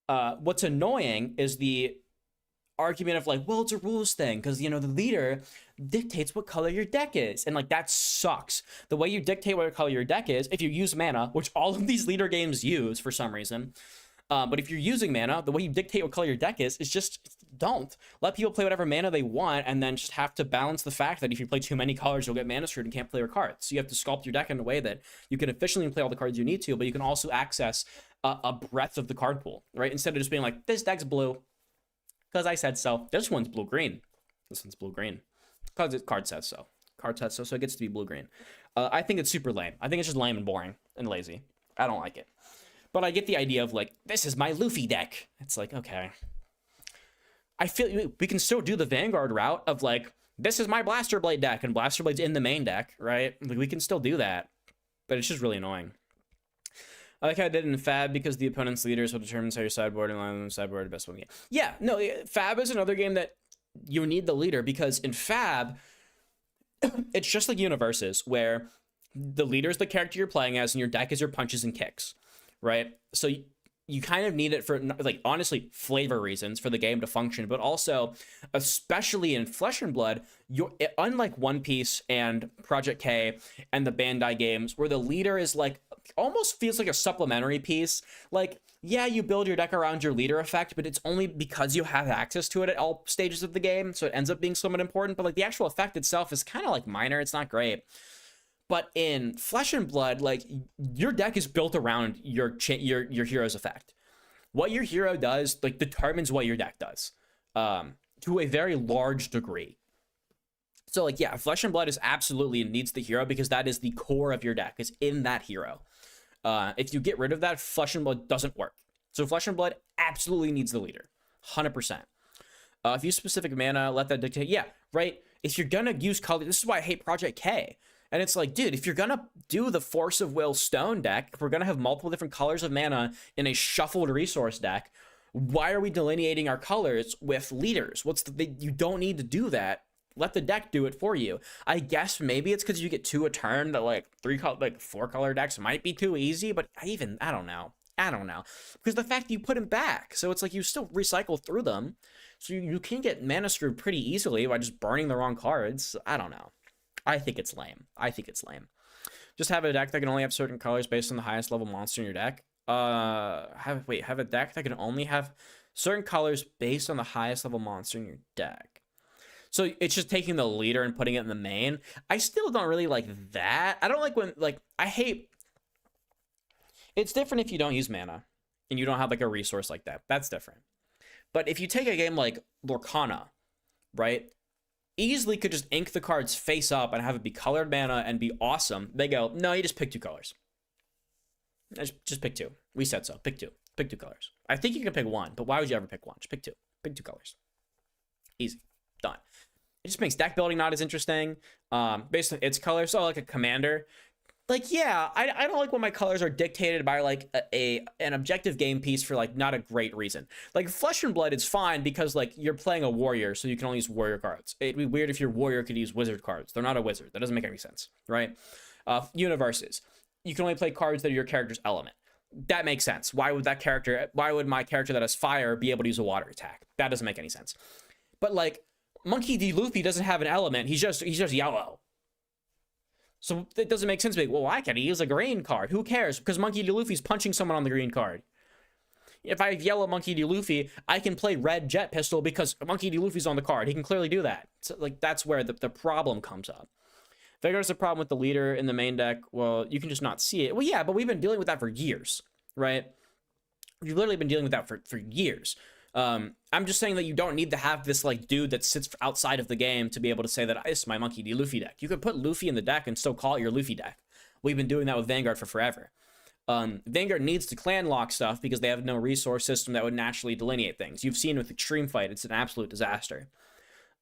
What's annoying is the argument of like, well, it's a rules thing because, you know, the leader dictates what color your deck is. And like, that sucks. The way you dictate what color your deck is, if you use mana, which all of these leader games use for some reason, but if you're using mana, the way you dictate what color your deck is just don't. Let people play whatever mana they want and then just have to balance the fact that if you play too many colors, you'll get mana screwed and can't play your cards. So you have to sculpt your deck in a way that you can efficiently play all the cards you need to, but you can also access a breadth of the card pool, right? Instead of just being like, this deck's blue because I said so. This one's blue-green. This one's blue-green because it card says so. Card says so, so it gets to be blue-green. I think it's super lame. I think it's just lame and boring and lazy. I don't like it. But I get the idea of like, this is my Luffy deck. It's like, okay. I feel we can still do the Vanguard route of like, this is my Blaster Blade deck, and Blaster Blade's in the main deck, right? Like, we can still do that, but it's just really annoying. I like how I did in Fab because the opponent's leaders will determine how your sideboard and line sideboard the best one. Yeah, no, Fab is another game that you need the leader because in Fab, it's just like Universes where the leader is the character you're playing as and your deck is your punches and kicks, right? So you kind of need it for, like, honestly, flavor reasons for the game to function, but also, especially in Flesh and Blood, unlike One Piece and Project K and the Bandai games, where the leader is, like, almost feels like a supplementary piece. Like, yeah, you build your deck around your leader effect, but it's only because you have access to it at all stages of the game, so it ends up being somewhat important, but, like, the actual effect itself is kind of, like, minor. It's not great. But in Flesh and Blood, like, your deck is built around your hero's effect. What your hero does, like, determines what your deck does, to a very large degree. So, like, yeah, Flesh and Blood is absolutely needs the hero because that is the core of your deck, is in that hero. If you get rid of that, Flesh and Blood doesn't work. So Flesh and Blood absolutely needs the leader, 100%. If you use specific mana, let that dictate. Yeah, right? If you're gonna use color, this is why I hate Project K. And it's like, dude, if you're gonna do the Force of Will Stone deck, if we're gonna have multiple different colors of mana in a shuffled resource deck, why are we delineating our colors with leaders? You don't need to do that. Let the deck do it for you. I guess maybe it's because you get 2 a turn that like 4 color decks might be too easy, but I don't know. Because the fact that you put them back, so it's like you still recycle through them, so you can get mana screwed pretty easily by just burning the wrong cards. I don't know. I think it's lame. Just have a deck that can only have certain colors based on the highest level monster in your deck. Have a deck that can only have certain colors based on the highest level monster in your deck. So it's just taking the leader and putting it in the main. I still don't really like that. I don't like when, like, I hate... It's different if you don't use mana and you don't have, like, a resource like that. That's different. But if you take a game like Lorcana, right? Easily could just ink the cards face up and have it be colored mana and be awesome. They go, no, you just pick 2 colors. Just pick 2. We said so. Pick 2. Pick 2 colors. I think you can pick 1, but why would you ever pick 1? Just pick 2. Pick 2 colors. Easy. Done. It just makes deck building not as interesting. Based on its colors, so like a commander. Like, yeah, I don't like when my colors are dictated by like an objective game piece for like not a great reason. Like Flesh and Blood is fine because like you're playing a warrior, so you can only use warrior cards. It'd be weird if your warrior could use wizard cards. They're not a wizard. That doesn't make any sense, right? Universes, you can only play cards that are your character's element. That makes sense. Why would my character that has fire be able to use a water attack? That doesn't make any sense. But like Monkey D. Luffy doesn't have an element. He's just yellow. So it doesn't make sense to me. Well, why can't he use a green card? Who cares? Because Monkey D. Luffy's punching someone on the green card. If I have yellow Monkey D. Luffy, I can play red Jet Pistol because Monkey D. Luffy's on the card. He can clearly do that. So, like, that's where the problem comes up. Vanguard's a problem with the leader in the main deck. Well, you can just not see it. Well, yeah, but we've been dealing with that for years, right? We've literally been dealing with that for years. I'm just saying that you don't need to have this like dude that sits outside of the game to be able to say that this is my Monkey D. Luffy deck. You could put Luffy in the deck and still call it your Luffy deck. We've been doing that with Vanguard for forever. Vanguard needs to clan lock stuff because they have no resource system that would naturally delineate things. You've seen with Extreme Fight, it's an absolute disaster.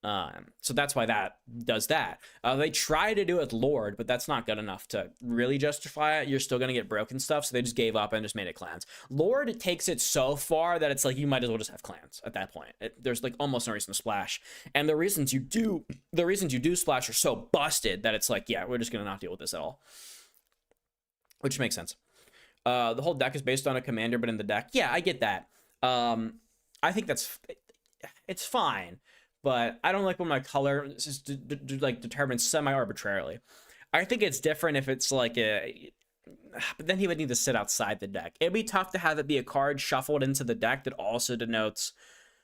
So that's why that does that. They try to do it with Lord, but that's not good enough to really justify it. You're still going to get broken stuff, so they just gave up and just made it clans. Lord takes it so far that it's like you might as well just have clans at that point. There's like almost no reason to splash. And the reasons you do splash are so busted that it's like, yeah, we're just going to not deal with this at all. Which makes sense. The whole deck is based on a commander, but in the deck. Yeah, I get that. I think it's fine. But I don't like when my color is just like determined semi-arbitrarily. I think it's different if it's like but then he would need to sit outside the deck. It'd be tough to have it be a card shuffled into the deck that also denotes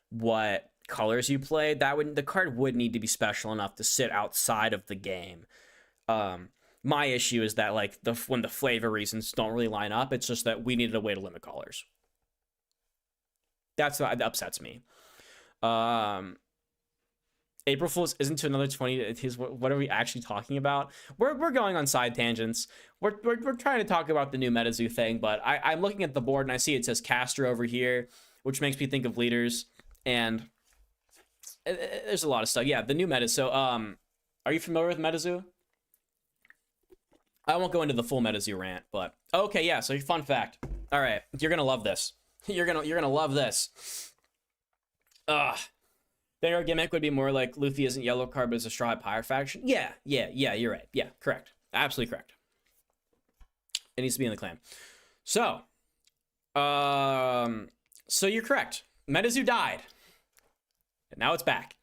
what colors you play. The card would need to be special enough to sit outside of the game. My issue is that like when the flavor reasons don't really line up, it's just that we needed a way to limit colors. That's what upsets me. April Fool's isn't to another 20. What are we actually talking about? We're going on side tangents. We're trying to talk about the new Metazoo thing, but I'm looking at the board and I see it says caster over here, which makes me think of leaders, and there's a lot of stuff. Yeah, the new meta. So are you familiar with Metazoo? I won't go into the full Metazoo rant, but okay, yeah. So fun fact. All right, you're gonna love this. You're gonna love this. Their gimmick would be more like Luffy isn't yellow card, but is a Straw Hat Pirate faction. Yeah, you're right. Yeah, correct. Absolutely correct. It needs to be in the clan. So, so you're correct. Metazoo died. And now it's back.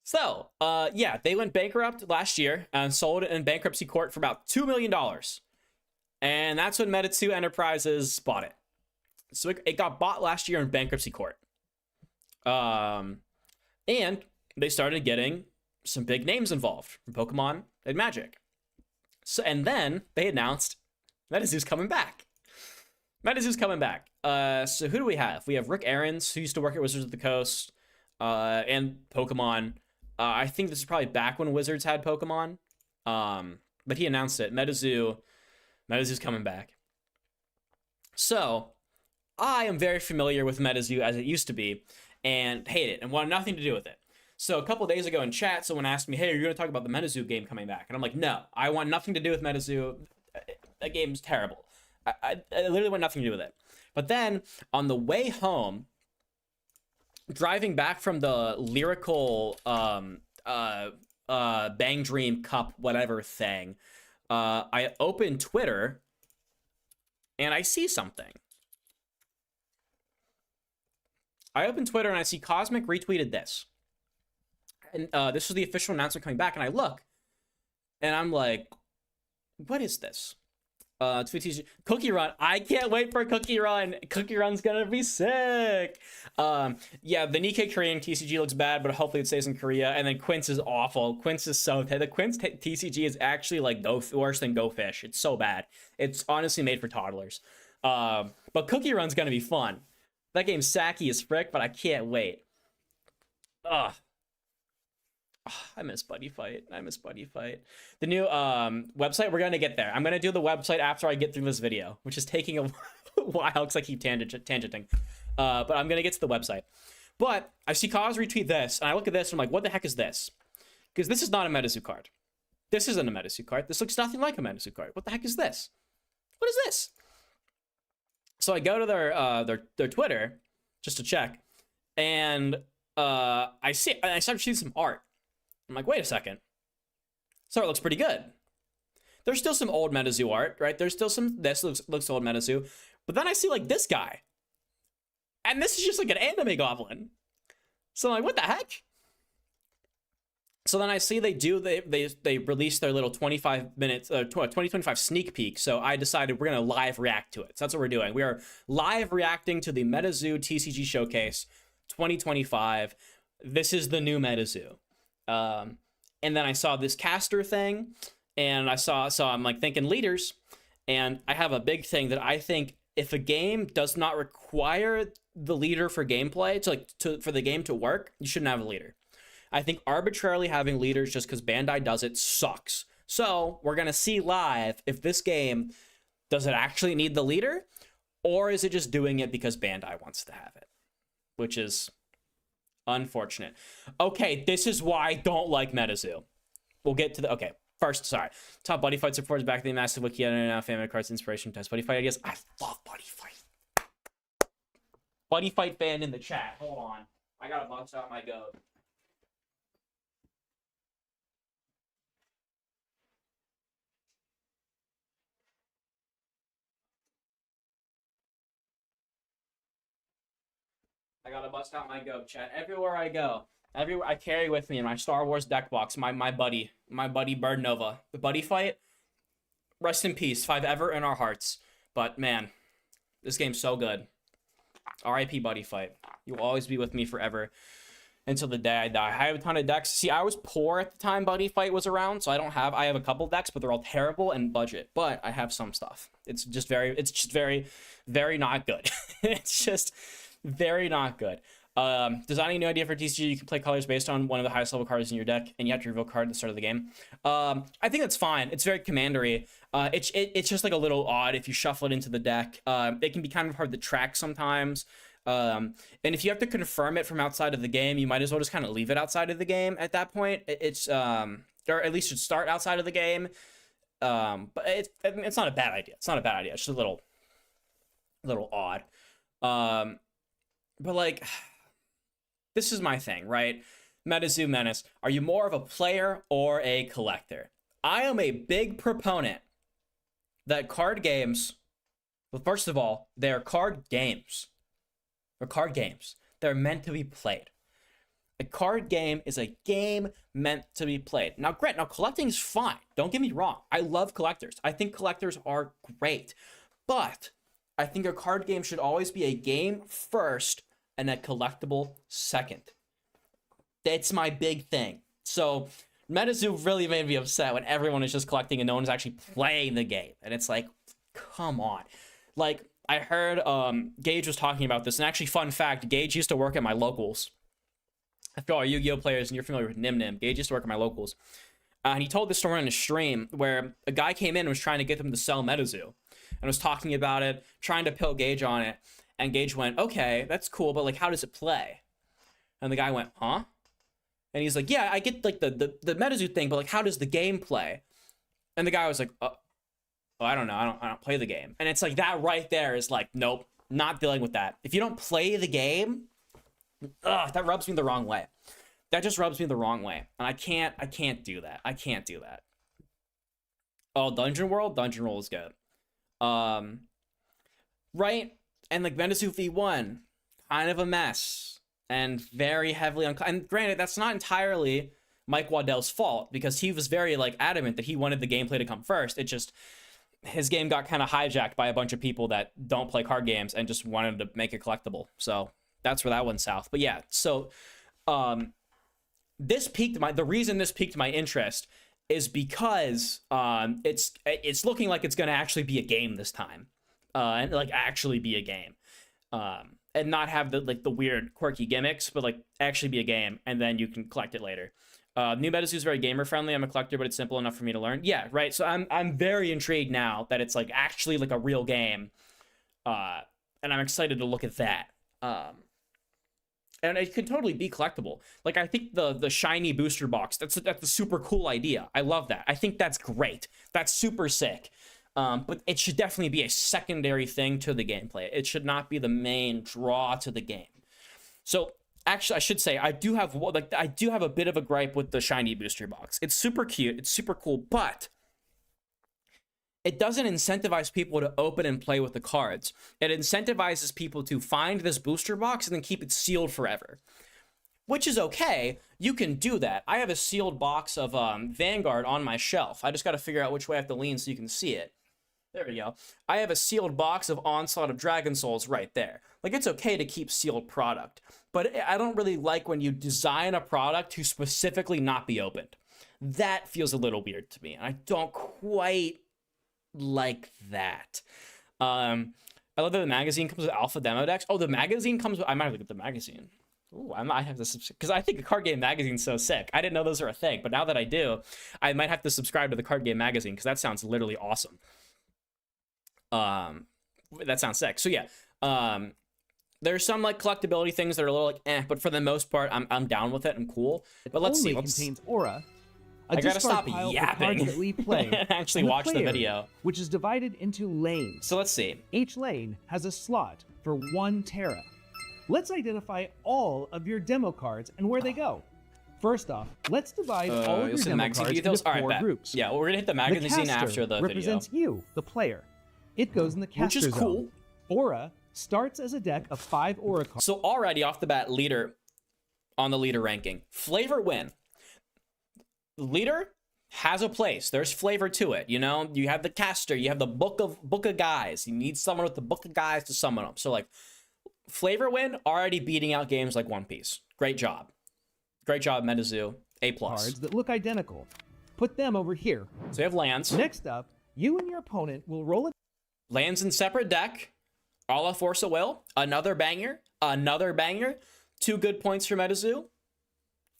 So, yeah, they went bankrupt last year and sold it in bankruptcy court for about $2 million. And that's when Metazoo Enterprises bought it. So it got bought last year in bankruptcy court. And they started getting some big names involved from Pokemon and Magic. So, and then they announced Metazoo's coming back. Metazoo's coming back. So who do we have? We have Rick Ahrens, who used to work at Wizards of the Coast, and Pokemon. I think this is probably back when Wizards had Pokemon. But he announced it. Metazoo's coming back. So I am very familiar with Metazoo as it used to be, and hate it and want nothing to do with it. So a couple days ago in chat, someone asked me, hey, are you going to talk about the Metazoo game coming back? And I'm like, no, I want nothing to do with Metazoo. That game's terrible. I literally want nothing to do with it. But then on the way home, driving back from the lyrical Bang Dream Cup whatever thing, I open Twitter and I see something. I open Twitter and I see Cosmic retweeted this. And this was the official announcement coming back. And I look and I'm like, what is this? Cookie Run. I can't wait for Cookie Run. Cookie Run's gonna be sick. Yeah, the Nikkei Korean TCG looks bad, but hopefully it stays in Korea. And then Quince is awful. Quince is so the Quince TCG is actually like worse than Go Fish. It's so bad. It's honestly made for toddlers. But Cookie Run's gonna be fun. That game's sacky as frick, but I can't wait. I miss Buddy Fight. The new website, we're going to get there. I'm going to do the website after I get through this video, which is taking a while because I keep tangenting. But I'm going to get to the website. But I see Cos retweet this, and I look at this, and I'm like, what the heck is this? Because this is not a Metazoo card. This isn't a Metazoo card. This looks nothing like a Metazoo card. What the heck is this? What is this? So I go to their Twitter just to check, and I start seeing some art. I'm like, wait a second. This art looks pretty good. There's still some old Metazoo art, right? There's still some, this looks old Metazoo. But then I see like this guy. And this is just like an anime goblin. So I'm like, what the heck? So then I see they released their little 25 minutes 2025 sneak peek. So I decided we're gonna live react to it. So that's what we're doing. We are live reacting to the Metazoo TCG Showcase 2025. This is the new Metazoo. And then I saw this caster thing, and I'm like thinking leaders, and I have a big thing that I think if a game does not require the leader for gameplay for the game to work, you shouldn't have a leader. I think arbitrarily having leaders just because Bandai does it sucks. So we're going to see live if this game, does it actually need the leader? Or is it just doing it because Bandai wants to have it? Which is unfortunate. Okay, this is why I don't like Metazoo. We'll get to the... Okay, first, sorry. Top Buddy Fight supporters back to the massive wiki and now family cards inspiration test. Buddy Fight ideas. I love Buddy Fight. Buddy Fight fan in the chat. Hold on. I got to bust out my goat. I gotta bust out my goat, chat. Everywhere I go, everywhere I carry with me in my Star Wars deck box, my buddy Bird Nova. The Buddy Fight, rest in peace, 5 ever in our hearts. But man, this game's so good. R.I.P. Buddy Fight. You will always be with me forever until the day I die. I have a ton of decks. See, I was poor at the time Buddy Fight was around, so I have a couple decks, but they're all terrible and budget. But I have some stuff. It's just very, very not good. It's just very not good. Designing a new idea for TCG, you can play colors based on one of the highest level cards in your deck, and you have to reveal a card at the start of the game. I think that's fine. It's very commandery. It's just like a little odd if you shuffle it into the deck. It can be kind of hard to track sometimes. And if you have to confirm it from outside of the game, you might as well just kind of leave it outside of the game at that point. It's or at least should start outside of the game. But it's not a bad idea. It's not a bad idea. It's just a little odd. But like, this is my thing, right? Metazoo Menace, are you more of a player or a collector? I am a big proponent that card games, well, first of all, they're card games. They're card games. They're meant to be played. A card game is a game meant to be played. Now, collecting is fine. Don't get me wrong. I love collectors. I think collectors are great. But I think a card game should always be a game first and a collectible second. That's my big thing. So Metazoo really made me upset when everyone is just collecting and no one's actually playing the game. And it's like, come on. Like, I heard Gage was talking about this, and actually, fun fact, Gage used to work at my locals. After all Yu-Gi-Oh players and you're familiar with Nim Nim, Gage used to work at my locals. And he told this story on a stream where a guy came in and was trying to get them to sell Metazoo. And was talking about it, trying to pill Gage on it. And Gage went, okay, that's cool, but like, how does it play? And the guy went, huh? And he's like, yeah, I get like the Metazoo thing, but like, how does the game play? And the guy was like, oh, I don't know. I don't play the game. And it's like, that right there is like, nope, not dealing with that. If you don't play the game, that rubs me the wrong way. That just rubs me the wrong way. And I can't do that. I can't do that. Oh, Dungeon World is good. Right? And like Metazoo V1, kind of a mess. And very heavily and granted, that's not entirely Mike Waddell's fault, because he was very like adamant that he wanted the gameplay to come first. It just, his game got kind of hijacked by a bunch of people that don't play card games and just wanted to make it collectible. So that's where that went south. But yeah, so the reason this piqued my interest is because it's looking like it's going to actually be a game this time, and like actually be a game, and not have the weird quirky gimmicks, but like actually be a game, and then you can collect it later. New Metazoo is very gamer friendly. I'm a collector, but it's simple enough for me to learn. Yeah, right. So I'm very intrigued now that it's like actually like a real game, and I'm excited to look at that. And it could totally be collectible. Like, I think the shiny booster box, that's a super cool idea. I love that. I think that's great. That's super sick. But it should definitely be a secondary thing to the gameplay. It should not be the main draw to the game. So actually, I should say, I do have a bit of a gripe with the shiny booster box. It's super cute. It's super cool, but it doesn't incentivize people to open and play with the cards. It incentivizes people to find this booster box and then keep it sealed forever. which is okay. You can do that. I have a sealed box of Vanguard on my shelf. I just got to figure out which way I have to lean so you can see it. There we go. I have a sealed box of Onslaught of Dragon Souls right there. Like, it's okay to keep sealed product, but I don't really like when you design a product to specifically not be opened. That feels a little weird to me. I don't quite like that. I love that the magazine comes with alpha demo decks. Oh, the magazine comes with... I might look at the magazine. Ooh, I might have to subscribe, because I think a card game magazine's so sick. I didn't know those are a thing, but now that I do, I might have to subscribe to the card game magazine, because that sounds literally awesome. That sounds sick. So yeah, there's some like collectability things that are a little like but for the most part, I'm down with it. I'm cool. But let's see. Contains aura. I gotta stop yapping that we play and actually watch the video, which is divided into lanes. So let's see. Each lane has a slot for 1 Terra. Let's identify all of your demo cards and where they go. First off, let's divide all of your demo cards into 4 groups. Yeah, we're gonna hit the magazine after the video. Represents you, the player. It goes in the caster Which is cool. zone. Aura starts as a deck of 5 aura cards. So already off the bat, leader on the leader ranking. Flavor win. Leader has a place. There's flavor to it. You know, you have the caster, you have the book of guys. You need someone with the book of guys to summon them. So like, flavor win already beating out games like One Piece. Great job. Great job, Metazoo. A+. Cards that look identical. Put them over here. So you have lands. Next up, you and your opponent will roll a lands in separate deck. A la Force of Will. Another banger. Another banger. 2 good points for Metazoo.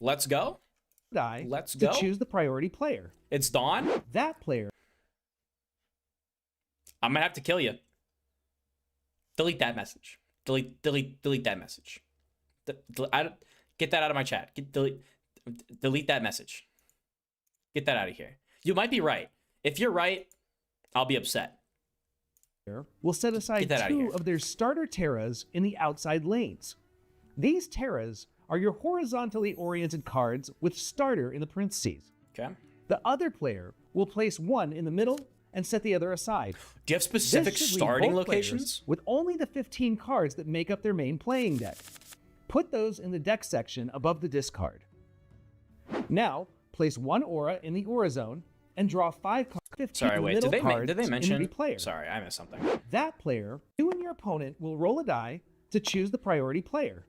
Let's go. Die. Let's go. To choose the priority player. It's Dawn. That player. I'm gonna have to kill you. Delete that message. Delete that message. Get that out of my chat. Delete that message. Get that out of here. You might be right. If you're right, I'll be upset. Will set aside 2 of their starter Terras in the outside lanes. These Terras are your horizontally oriented cards with starter in the parentheses. Okay. The other player will place 1 in the middle and set the other aside. Do you have specific starting locations? With only the 15 cards that make up their main playing deck. Put those in the deck section above the discard. Now, place 1 aura in the aura zone and draw 5 cards. 15 Sorry, wait, did they mention? Player. Sorry, I missed something. That player, you and your opponent will roll a die to choose the priority player.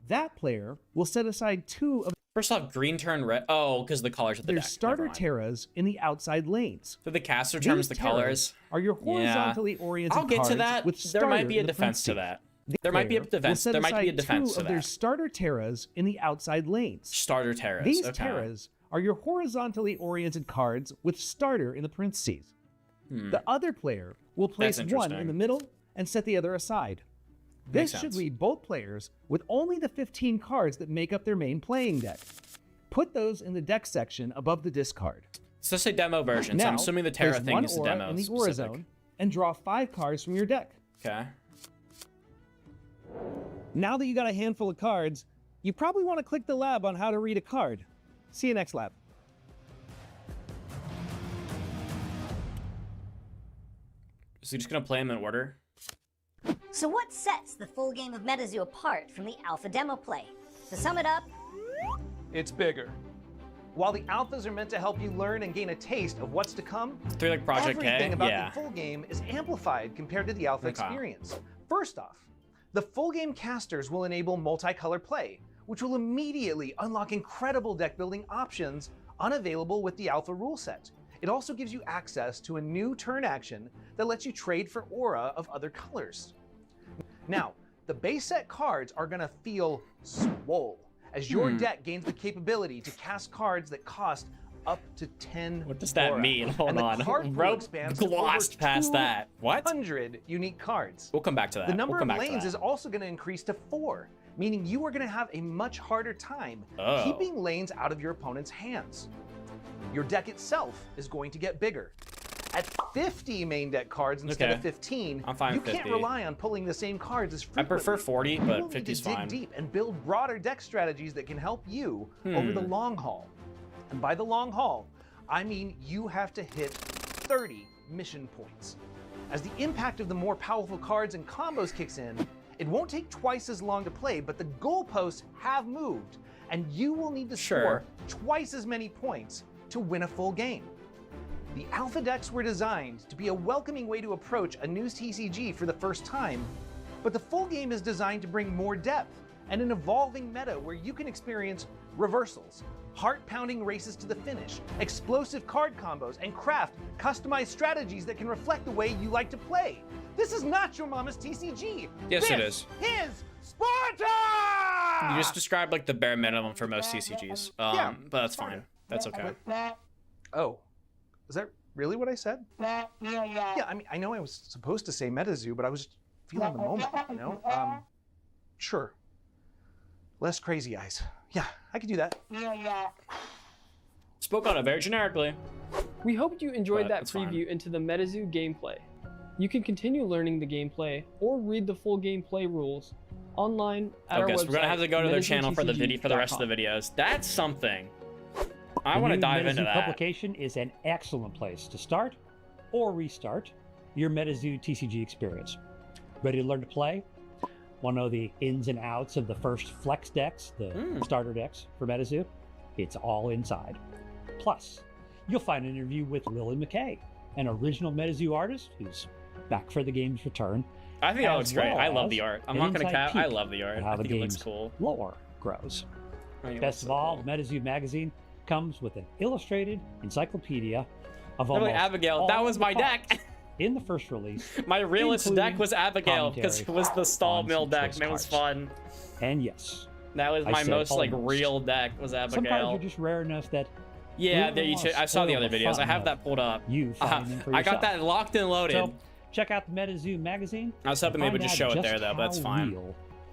That player will set aside 2 of First off, green turn red. Oh, because the colors of the their deck. starter Terras in the outside lanes. So the caster terms the colors. Are your horizontally oriented I'll get cards to that. With there might be a defense to that. There might be a defense. There might be a defense to that. Their starter Terras in the outside lanes. Starter Terras. These Terras are your horizontally oriented cards with starter in the parentheses. The other player will place 1 in the middle and set the other aside. This should leave both players with only the 15 cards that make up their main playing deck. Put those in the deck section above the discard. So say demo version. So I'm assuming the Terra thing is the demo in the aura zone and draw 5 cards from your deck. Okay. Now that you got a handful of cards, you probably want to click the lab on how to read a card. See you next lab. So you're just gonna play them in order? So what sets the full game of Metazoo apart from the alpha demo play? To sum it up, it's bigger. While the alphas are meant to help you learn and gain a taste of what's to come, everything about the full game is amplified compared to the alpha experience. First off, the full game casters will enable multicolor play, which will immediately unlock incredible deck building options unavailable with the alpha rule set. It also gives you access to a new turn action that lets you trade for aura of other colors. Now, the base set cards are gonna feel swole, as your deck gains the capability to cast cards that cost up to 10 What does that mean? Hold on. Rope glossed past that. What? 100 unique cards. We'll come back to that. The number of lanes is also going to increase to 4, meaning you are going to have a much harder time keeping lanes out of your opponent's hands. Your deck itself is going to get bigger. At 50 main deck cards instead of 15, I'm fine you with 50. can't rely on pulling the same cards as frequently. I prefer 40, but 50 is fine. Dig deep and build broader deck strategies that can help you over the long haul. And by the long haul, I mean you have to hit 30 mission points. As the impact of the more powerful cards and combos kicks in, It won't take twice as long to play, but the goalposts have moved, and you will need to score twice as many points to win a full game. The alpha decks were designed to be a welcoming way to approach a new TCG for the first time, but the full game is designed to bring more depth and an evolving meta where you can experience reversals, heart-pounding races to the finish, explosive card combos, and craft customized strategies that can reflect the way you like to play. This is not your mama's TCG. Yes, it is. This is Sparta! You just described like the bare minimum for most TCGs. But that's fine. That's okay. Oh, is that really what I said? Yeah, I mean, I know I was supposed to say Metazoo, but I was just feeling the moment, you know? Sure. Less crazy eyes. Yeah, I could do that. Spoke on it very generically. We hoped you enjoyed that preview into the Metazoo gameplay. You can continue learning the gameplay or read the full gameplay rules online at our website. So we're gonna have to go to their channel for the rest of the videos. That's something. I want to dive into that. Publication is an excellent place to start or restart your Metazoo TCG experience. Ready to learn to play? Want to know the ins and outs of the first flex decks, the starter decks for Metazoo? It's all inside. Plus, you'll find an interview with Lily McKay, an original Metazoo artist who's back for the game's return. I think that looks great. I love the art. I'm not going to cap. I love the art. How I think the it looks game's cool. lore grows. Best of all, Metazoo magazine comes with an illustrated encyclopedia of almost Abigail. That was my deck. In the first release, my realist deck was Abigail because it was the stall mill deck and it was fun. And yes, that was my most like real deck was Abigail. Some cards are just rare enough that I saw the other videos. I have that pulled up. I got that locked and loaded. So check out the Metazoo magazine. I was hoping they would just show it there though, but that's fine.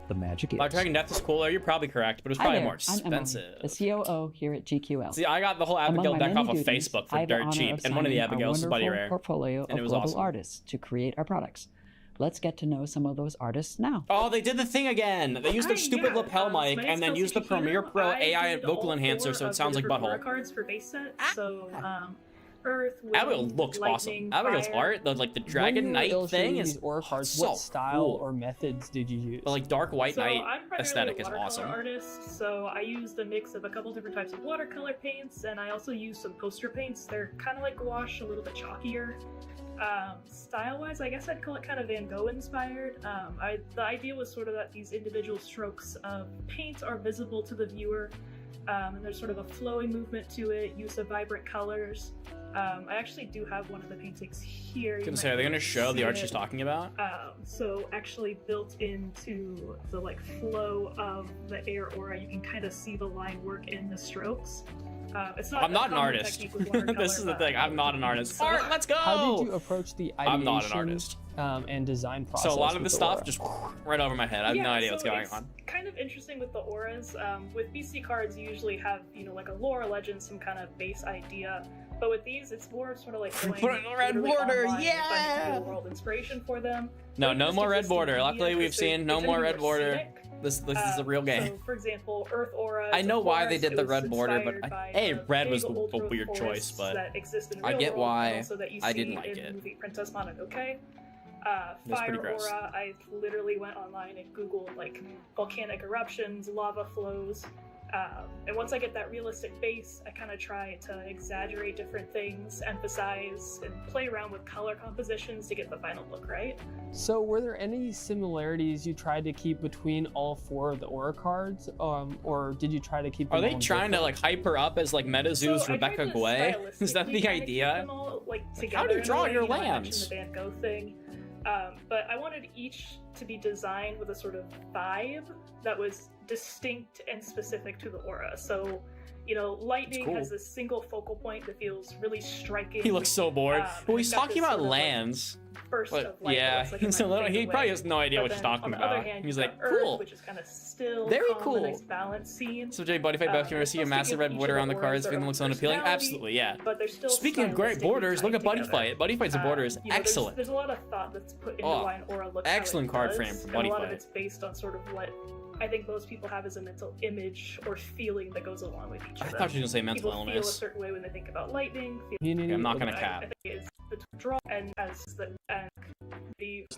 The magic is. Black Dragon Death is cooler. You're probably correct, but it's probably more expensive. I'm Emily, the COO here at GQL. See, I got the whole Abigail deck off of Facebook for dirt cheap, and one of the Abigails is Buddy Rare. Portfolio and it was of global awesome. artists to create our products. Let's get to know some of those artists now. Oh, they did the thing again. They used their stupid lapel mic and then used the Premiere Pro AI vocal enhancer so it sounds like butthole. Cards for base set. So, Earth, Wind, Abigail looks awesome. Abigail's art, the like the Dragon Knight thing is cards, so what style cool. or methods did you use? The like dark white knight I'm aesthetic is primarily a awesome. watercolor artist, so I used a mix of a couple different types of watercolor paints, and I also used some poster paints. They're kind of like gouache, a little bit chalkier. Style-wise, I guess I'd call it kind of Van Gogh inspired. The idea was sort of that these individual strokes of paint are visible to the viewer, and there's sort of a flowing movement to it, use of vibrant colors. I actually do have one of the paintings here. Are they going to show the art she's talking about? So actually built into the like flow of the air aura, you can kind of see the line work in the strokes. It's not. I'm not an artist. This is the thing. I'm not an artist. So Art, let's go. How did you approach the ideation I'm not an artist. And design process? So a lot of with this the stuff aura? just right over my head. I have no idea what's going on. Kind of interesting with the auras. With BC cards, you usually have like a lore, a legend, some kind of base idea. But with these, it's more sort of like going red border, yeah. World inspiration for them. No more red border. Luckily, we've seen no more red border. This is a real game. So, for example, Earth Aura. I know why they did the red border, but red was a weird choice, but I get why I didn't like it. Movie Princess Mononoke. That's pretty Fire gross. Aura, I literally went online and Googled like volcanic eruptions, lava flows, and once I get that realistic base, I kind of try to exaggerate different things, emphasize, and play around with color compositions to get the final look right. So were there any similarities you tried to keep between all four of the aura cards, or did you try to keep them Are they all trying to like hype her up as like Metazoo's Rebecca Guay? Is that the idea? All, like, How do you draw your I mentioned lands? the Van Gogh thing. But I wanted each to be designed with a sort of vibe that was distinct and specific to the aura. So, lightning has this single focal point that feels really striking. He looks so bored. Well, he's talking about lands. Burst of light. Yeah, Like he's a little. He probably has no idea what he's talking about. He's like, cool. Which is kind of still very calm, cool. A nice balanced scene. So, Jay, Buddy Fight Beth, can you see a massive red border on the cards? If it looks unappealing, absolutely, yeah. Speaking of great borders, look at Buddy Fight. Buddy Fight's border is excellent. There's a lot of thought that's put into why an aura looks. Excellent card frame from Buddy Fight. A lot Fight. of it's based on sort of what I think most people have as a mental image or feeling that goes along with each other. I thought you were gonna say mental people illness. Feel a certain way when they think about lightning. Okay, I'm not gonna cap. between draw and as the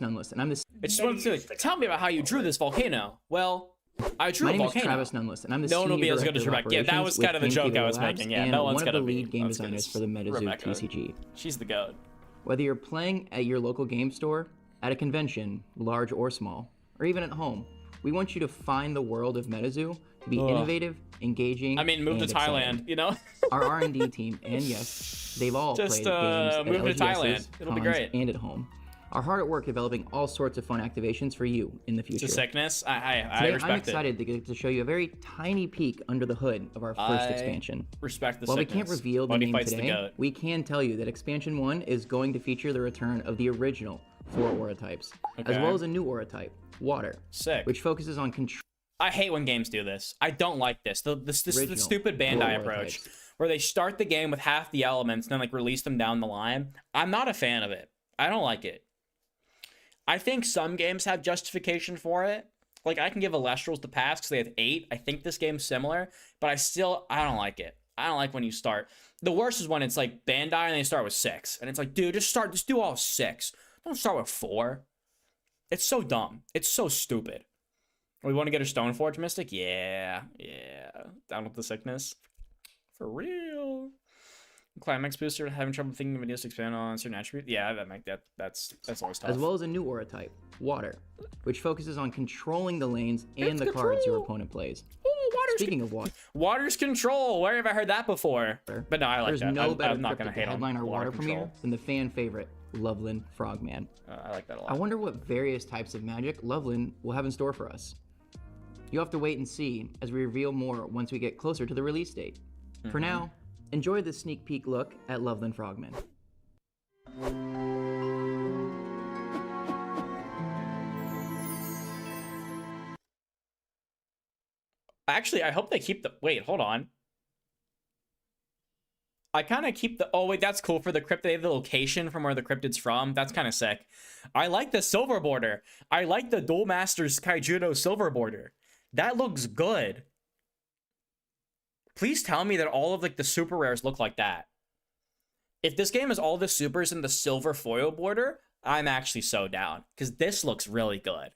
Nunless, and I'm the. I just wanted to tell me about how you drew this volcano. Well, I drew a volcano. My name is Travis Nunless, and I'm the no one will be senior as good as director of Rebecca. Yeah, that was kind of the joke I was Labs, making. Yeah, and no one's one of gonna the be lead game as good designers as for the Metazoo Rebecca. TCG. She's the goat. Whether you're playing at your local game store, at a convention, large or small, or even at home, we want you to find the world of Metazoo to be innovative, engaging. I mean, move to exciting. Thailand, you know? Our R&D team, and yes, they've all just played games move at to LGSs, Thailand. It'll be cons, great. and at home. Are hard at work developing all sorts of fun activations for you in the future. It's a sickness. I Today, respect I'm excited to get to show you a very tiny peek under the hood of our first expansion. Respect the While sickness. we can't reveal the Buddy name fights today, the goat. we can tell you that Expansion 1 is going to feature the return of the original 4 aura types, as well as a new aura type, Water, Sick. which focuses on control. I hate when games do this. I don't like this. The stupid Bandai aura approach, types. where they start the game with half the elements and then like release them down the line. I'm not a fan of it. I don't like it. I think some games have justification for it. Like, I can give Alestrals the pass because they have 8. I think this game's similar, but I don't like it. I don't like when you start. The worst is when it's like Bandai and they start with 6. And it's like, dude, just do all 6. Don't start with 4. It's so dumb. It's so stupid. We want to get a Stoneforge Mystic? Yeah. Down with the sickness. For real. Climax booster, having trouble thinking of videos to expand on certain attributes. Yeah, that's always tough. As well as a new aura type, Water, which focuses on controlling the lanes and the cards your opponent plays. Speaking of water, Water's control. Where have I heard that before? But no, I like there's that. no better I'm not gonna cryptic to hate on headline our water control. premiere than the fan favorite Loveland Frogman. I like that a lot. I wonder what various types of magic Loveland will have in store for us. You'll have to wait and see as we reveal more once we get closer to the release date. For now, enjoy this sneak peek look at Loveland Frogman. Actually, I hope they keep the... Wait, hold on. I kind of keep the... Oh, wait, that's cool for the cryptid. They have the location from where the cryptid's from. That's kind of sick. I like the silver border. I like the Duel Masters Kaijudo silver border. That looks good. Please tell me that all of like the super rares look like that. If this game is all the supers in the silver foil border, I'm actually so down. Because this looks really good.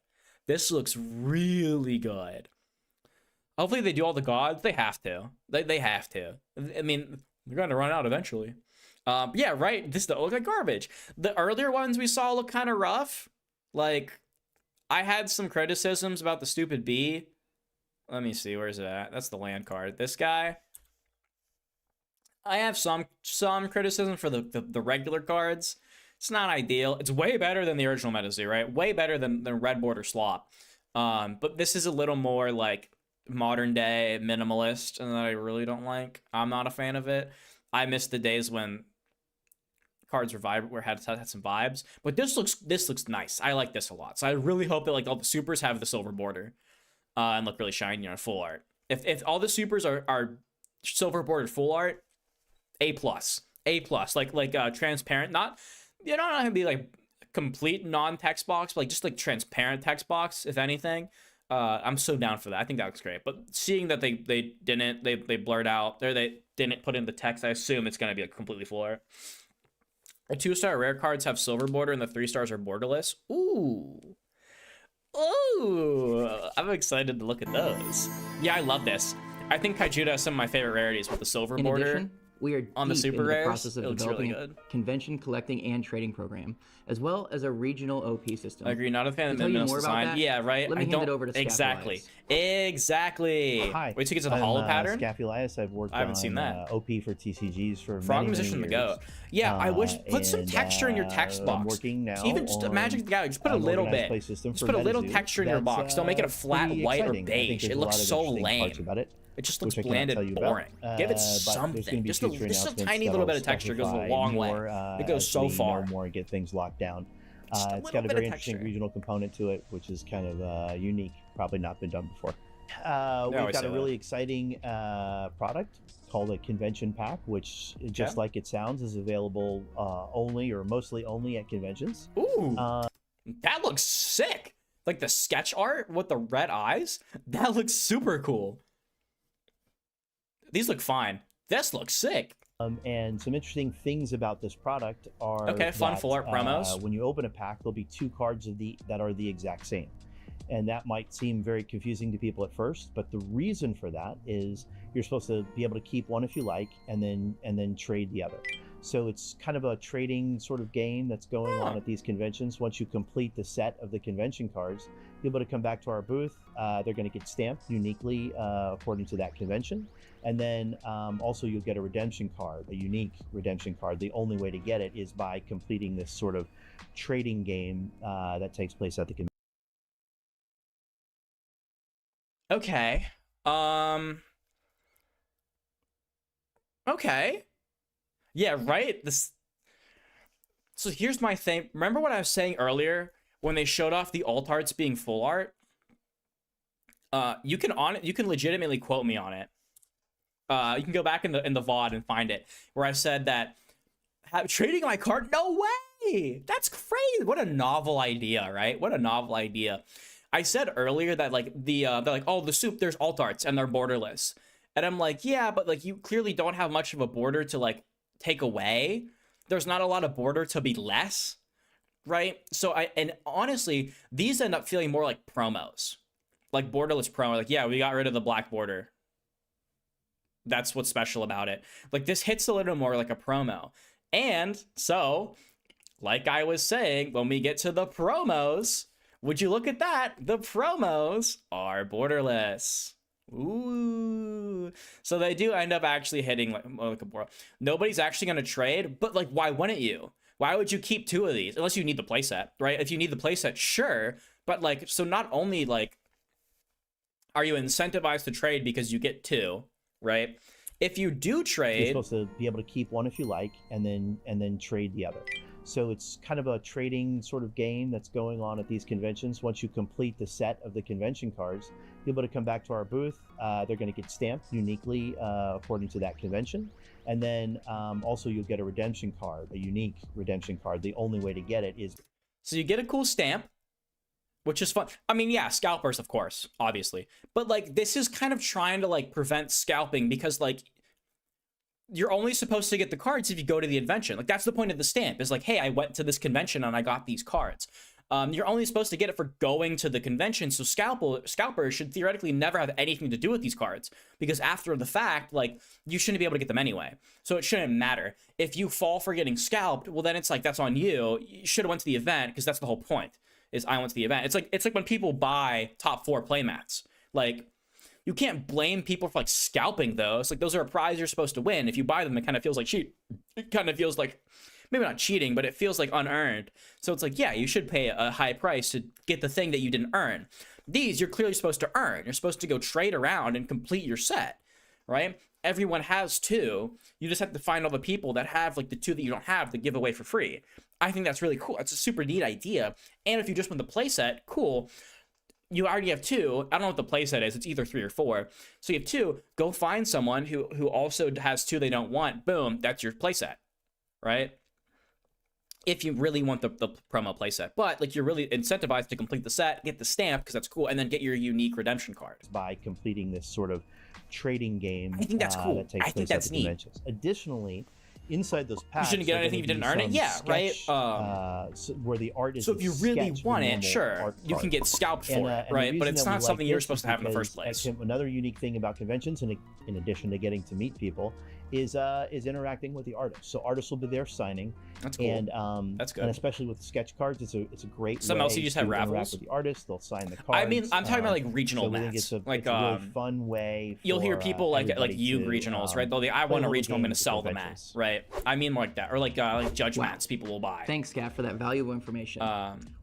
This looks really good. Hopefully they do all the gods. They have to. They have to. I mean, they're going to run out eventually. Yeah, right. This don't look like garbage. The earlier ones we saw look kind of rough. Like, I had some criticisms about the stupid bee. Let me see. Where's it at? That's the land card. This guy. I have some criticism for the regular cards. It's not ideal. It's way better than the original Metazoo, right? Way better than Red Border Slop. But this is a little more like modern day minimalist, and that I really don't like. I'm not a fan of it. I miss the days when cards were vibrant, where had some vibes. But this looks nice. I like this a lot. So I really hope that like all the supers have the silver border and look really shiny on full art. If all the supers are silver bordered full art, A+. Like transparent. Not, you don't have to be like complete non-text box, but like just like transparent text box, if anything. I'm so down for that. I think that looks great. But seeing that they blurred out, or they didn't put in the text, I assume it's gonna be a completely full art. The 2-star rare cards have silver border, and the 3 stars are borderless. Ooh, I'm excited to look at those. Yeah, I love this. I think Kaijudo has some of my favorite rarities with the silver border. In addition, we are on the deep super into rares. the process of It looks developing really good. a convention collecting and trading program, as well as a regional OP system. I agree. Not a fan of the To tell you minimalist more about design. that, Yeah, right. Let me I hand don't it over to exactly. Scapulius. Exactly. Hi. Wait till you get to the hollow pattern. Scapulius. I've worked I haven't seen on that. OP for TCGs for Frog many, Musician many to years. go. Yeah, I wish put some texture in your text box. I'm working now Even just a Magic the Gathering, just put a on little organized bit. play system Just for put a little Metazoo. texture in your That's, box. Don't make it a flat pretty white or exciting. I think beige. there's It a lot looks of so interesting lame. parts about it, It just looks which I cannot bland tell and you about. boring. Give it But there's something. gonna be Just future a announcements tiny little that'll bit of texture goes a specify long more, way. It goes as so we far. know more and get things locked down. Just a It's little got a bit very of interesting texture. regional component to it, which is kind of unique, probably not been done before. I We've always got say a really exciting product called a convention pack, which just like it sounds is available only or mostly only at conventions. Ooh, that looks sick. Like the sketch art with the red eyes, that looks super cool. These look fine. This looks sick. And some interesting things about this product are fun full art promos. When you open a pack, there'll be 2 cards that are the exact same. And that might seem very confusing to people at first, but the reason for that is you're supposed to be able to keep one if you like, and then trade the other. So it's kind of a trading sort of game that's going on at these conventions. Once you complete the set of the convention cards, you'll be able to come back to our booth. They're going to get stamped uniquely according to that convention. And then also you'll get a redemption card, a unique redemption card. The only way to get it is by completing this sort of trading game that takes place at the convention. Okay. Okay. Yeah, right? So here's my thing. Remember what I was saying earlier when they showed off the alt arts being full art? You can legitimately quote me on it. You can go back in the VOD and find it, where I said that trading my card, no way! That's crazy. What a novel idea, right? What a novel idea. I said earlier that like they're like, oh, the soup, there's alt arts and they're borderless. And I'm like, yeah, but like you clearly don't have much of a border to like take away. There's not a lot of border to be less, right? So and honestly, these end up feeling more like promos, like borderless promo. Like, yeah, we got rid of the black border. That's what's special about it. Like this hits a little more like a promo. And so, like I was saying, when we get to the promos, would you look at that? The promos are borderless. Ooh. So they do end up actually hitting like a border. Nobody's actually going to trade, but like, why wouldn't you? Why would you keep 2 of these? Unless you need the playset, right? If you need the playset, sure. But like, so not only like, are you incentivized to trade because you get 2, right? If you do trade, you're supposed to be able to keep one if you like, and then trade the other. So it's kind of a trading sort of game that's going on at these conventions. Once you complete the set of the convention cards, you'll be able to come back to our booth. They're going to get stamped uniquely according to that convention. And then also you'll get a redemption card, a unique redemption card. The only way to get it is... So you get a cool stamp, which is fun. I mean, yeah, scalpers, of course, obviously. But like, this is kind of trying to like prevent scalping because like, you're only supposed to get the cards if you go to the convention. Like, that's the point of the stamp, is like, hey, I went to this convention and I got these cards. You're only supposed to get it for going to the convention, so scalpers should theoretically never have anything to do with these cards, because after the fact, like, you shouldn't be able to get them anyway. So it shouldn't matter. If you fall for getting scalped, well, then it's like, that's on you. You should have went to the event, because that's the whole point, is I went to the event. It's like when people buy top 4 playmats. Like, you can't blame people for like scalping those. Like, those are a prize you're supposed to win. If you buy them, it kind of feels like cheat. It kind of feels like, maybe not cheating, but it feels like unearned. So it's like, yeah, you should pay a high price to get the thing that you didn't earn. These you're clearly supposed to earn. You're supposed to go trade around and complete your set, right? Everyone has 2. You just have to find all the people that have like the 2 that you don't have to give away for free. I think that's really cool. It's a super neat idea. And if you just want the playset, cool. You already have 2. I don't know what the playset is. It's either 3 or 4. So you have 2. Go find someone who also has 2 they don't want. Boom, that's your playset, right? If you really want the promo playset. But like, you're really incentivized to complete the set, get the stamp, because that's cool, and then get your unique redemption card. By completing this sort of trading game. I think that's cool. That takes place at the conventions. Additionally, inside those packs, you shouldn't get anything if you didn't earn it. Yeah, sketch, right. Where the art is. So if you really want it, sure, you can get scalped for it, right? But it's not something you're supposed to have in the first place. Another unique thing about conventions, and in addition to getting to meet people, is interacting with the artists. So artists will be there signing. That's cool. And that's good. And especially with sketch cards, it's a great Some way else you just to have interact raffles with the artists. They'll sign the cards. I mean, I'm talking about like regional so mats. It's a like really fun way. You'll hear people like you to, regionals, right? They'll be, I want a regional, I'm going to sell the mat, right? I mean like that, or like judge mats people will buy. Thanks, Gav, for that valuable information.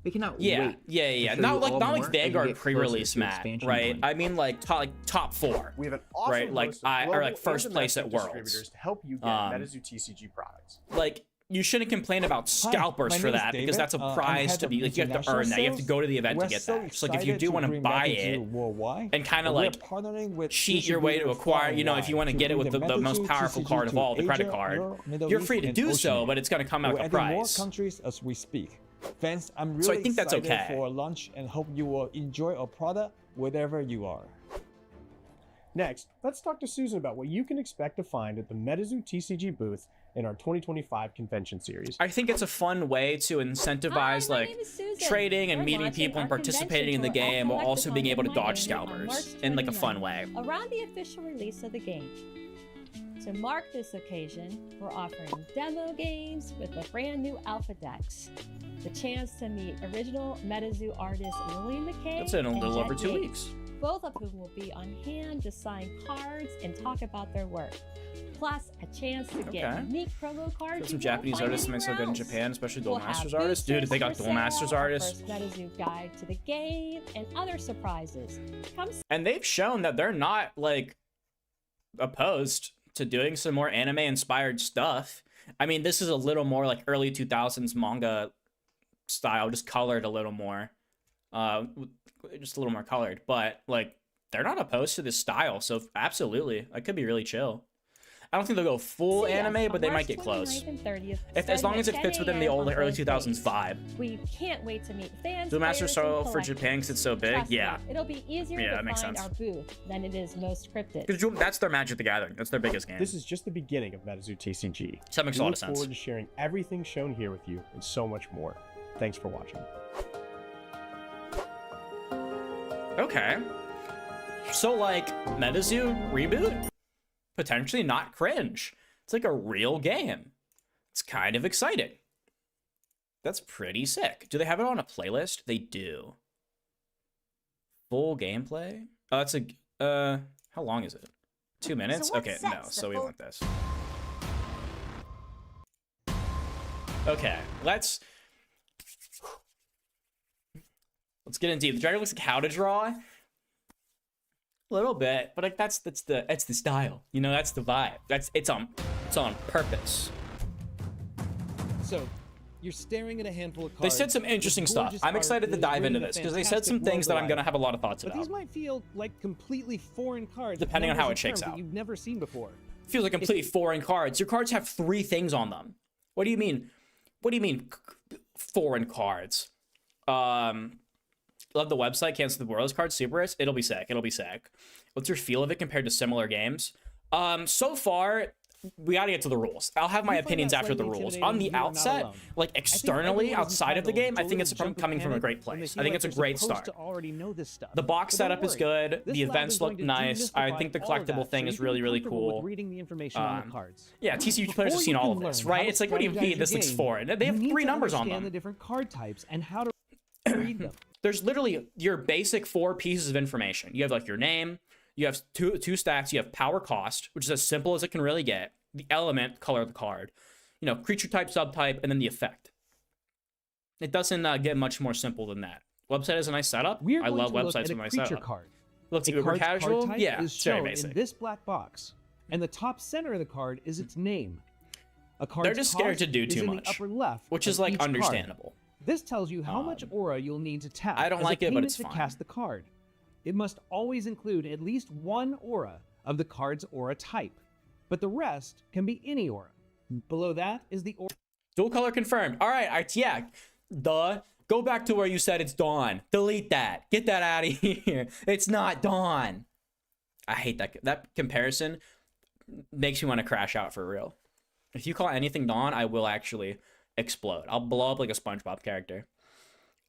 We cannot wait. Yeah. Not like Vanguard pre-release mat, right? Point. I mean like top 4. We have an awesome right? Like or like first place at Worlds to help you get Metazoo TCG products. Like, you shouldn't complain about scalpers for that, because that's a prize to be like, you have to earn that. You have to go to the event to get that. So like, if you do want to buy it and kind of like cheat your way to acquire, you know, if you want to get it with the most powerful card of all, the credit card, you're free to do so, but it's going to come out like a prize. More countries as we speak. Fans, I'm really so I think that's okay for launch and hope you will enjoy our product wherever you are. Next, let's talk to Susan about what you can expect to find at the Metazoo TCG booth in our 2025 convention series. I think it's a fun way to incentivize like trading and meeting people and participating in the game while also being able to dodge scalpers in like a fun way. Around the official release of the game. To mark this occasion, we're offering demo games with the brand new Alpha decks. The chance to meet original Metazoo artists Lillian McKay That's in a and little Jen over 2 Yates, weeks. both of whom will be on hand to sign cards and talk about their work. Plus, a chance to get unique promo cards. Got some Japanese artists that make so good in Japan, especially Duel Masters artists. Dude, if they got Duel Masters artists. First Metazoo guide to the game and other surprises. And they've shown that they're not like opposed to doing some more anime inspired stuff. I mean, this is a little more like early 2000s manga style, just colored a little more. Just a little more colored, but like they're not opposed to this style, so absolutely, it could be really chill. I don't think they'll go full anime, but they might get close. As long as it fits within the old early 2000s vibe. We can't wait to meet fans. Duel Master Style for Japan because it's so big. Trust yeah. Me, it'll be easier to that makes find sense. our booth than it is most cryptids. Because that's their Magic the Gathering. That's their biggest game. This is just the beginning of Metazoo TCG. So that makes a lot of We sense. look forward to sharing everything shown here with you and so much more. Thanks for watching. Okay. So like Metazoo reboot? Potentially not cringe. It's like a real game. It's kind of exciting. That's pretty sick. Do they have it on a playlist? They do. Full gameplay? Oh, that's a how long is it? 2 minutes? So what okay, sets no, the so we full- want this. Okay, let's get in deep. The dragon looks like how to draw. A little bit, but like that's the style. You know, that's the vibe. It's on purpose. So, you're staring at a handful of They cards. said some interesting with stuff. gorgeous I'm excited to art dive that into bring this the because they said some fantastic things that I'm world gonna alive. have a lot of thoughts But about. these might feel like completely foreign cards. with Depending on how numbers it and shakes terms out. that you've never seen before. Feels like completely foreign cards. Your cards have 3 things on them. What do you mean? What do you mean foreign cards? Love the website. Cancel the Worlds card. Super Race. It'll be sick. It'll be sick. What's your feel of it compared to similar games? So far, we gotta get to the rules. I'll have my opinions after the rules. On the outset, like externally, outside of the game, I think it's coming from a great place. I think it's a great start. The box setup is good. The events look nice. I think the collectible thing is really, really cool. Reading the information on the cards. Yeah, TCG players have seen all of this, right? It's like, what do you mean this looks foreign? They have 3 numbers on them. The different card types and how to read them. There's literally your basic 4 pieces of information. You have like your name, you have two stats, you have power cost, which is as simple as it can really get, the element, color of the card, you know, creature type, subtype, and then the effect. It doesn't get much more simple than that. Website is a nice setup. I love websites with my setup. Card. Looks uber casual. Yeah, is it's very shown basic. in this black box, and the top center of the card is its name. A card's They're just scared to do cost too is in much, the upper left, which of is like each card. understandable. This tells you how much aura you'll need to tap. I don't as like a it, but payment it's to fine. cast the card. It must always include at least 1 aura of the card's aura type, but the rest can be any aura. Below that is the aura. Dual color confirmed. All right, yeah. Duh. Go back to where you said it's dawn. Delete that. Get that out of here. It's not dawn. I hate that. That comparison makes me want to crash out for real. If you call anything dawn, I will actually explode. I'll blow up like a SpongeBob character.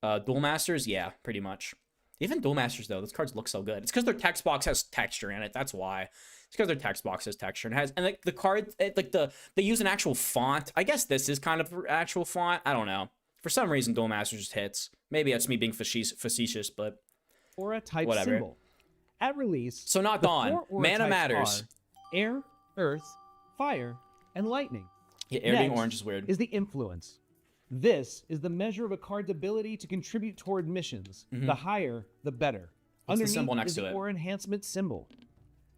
Duel Masters, yeah, pretty much. Even Duel Masters though, those cards look so good. It's because their text box has texture in it. That's why. It's because their text box has texture and like the card, they use an actual font. I guess this is kind of actual font. I don't know. For some reason, Duel Masters just hits. Maybe that's me being facetious, but aura type whatever. symbol. At release, So not the dawn. 4 aura Mana types matters. are air, earth, fire, and lightning. Yeah, air being Next orange is weird. Is the influence. This is the measure of a card's ability to contribute toward missions. Mhm. The higher, the better. What's the Underneath symbol next is to the it? aura enhancement symbol.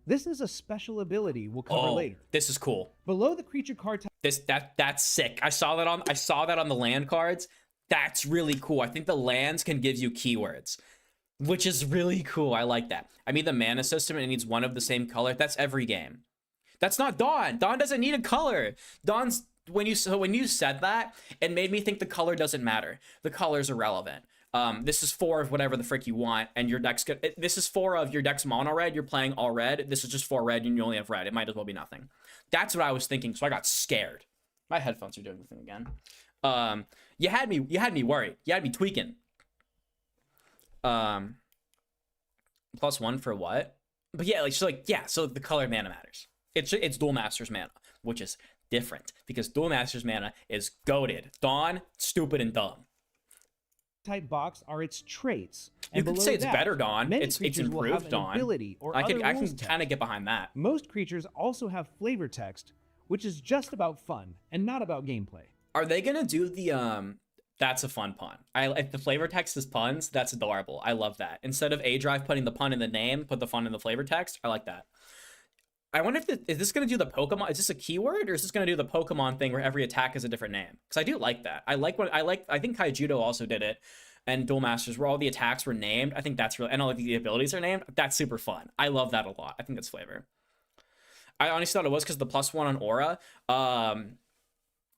This is a special ability we'll cover Oh, later. this is cool. Below the creature card type. That's sick. I saw that on the land cards. That's really cool. I think the lands can give you keywords, which is really cool. I like that. I mean, the mana system, it needs 1 of the same color. That's every game. That's not Dawn. Dawn doesn't need a color. Dawn's when you said that, it made me think the color doesn't matter. The color's irrelevant. This is 4 of whatever the frick you want, and your deck's good. This is 4 of your deck's mono red. You're playing all red. This is just 4 red, and you only have red. It might as well be nothing. That's what I was thinking. So I got scared. My headphones are doing the thing again. You had me worried. You had me tweaking. +1 for what? But yeah, so the color mana matters. It's Duel Master's mana, which is different because Duel Master's mana is goated. Dawn, stupid and dumb. Type box are its traits. You could say it's better Dawn. It's improved Dawn. I can kind of get behind that. Most creatures also have flavor text, which is just about fun and not about gameplay. Are they gonna do the that's a fun pun. If the flavor text is puns, that's adorable. I love that. Instead of A Drive putting the pun in the name, put the fun in the flavor text. I like that. I wonder if is this gonna do the Pokemon? Is this a keyword, or is this gonna do the Pokemon thing where every attack is a different name? Because I do like that. I think Kaijudo also did it, and Duel Masters, where all the attacks were named. I think that's really, and all the abilities are named. That's super fun. I love that a lot. I think that's flavor. I honestly thought it was because the +1 on Aura.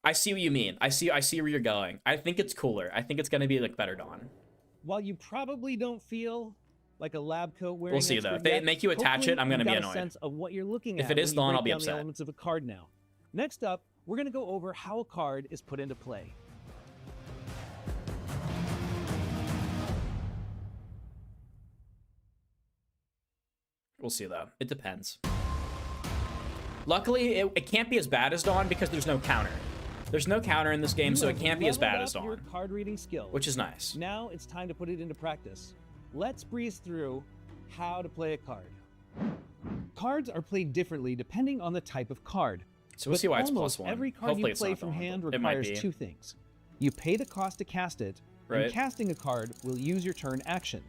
I see what you mean. I see where you're going. I think it's cooler. I think it's gonna be like better Dawn. While you probably don't feel like a lab coat wearing, we'll see though. If they make you attach it, I'm gonna be annoyed. A sense of what you're looking at. If it is Dawn, I'll be upset. The elements of a card now. Next up, we're gonna go over how a card is put into play. We'll see though. It depends. Luckily, it can't be as bad as Dawn because there's no counter. There's no counter in this game, so it can't be as bad as Dawn. Your card reading skills, which is nice. Now it's time to put it into practice. Let's breeze through how to play a card. Cards are played differently depending on the type of card. So we'll see why it's +1. Every card Hopefully you play from hand requires 2 things. You pay the cost to cast it, and casting a card will use your turn action.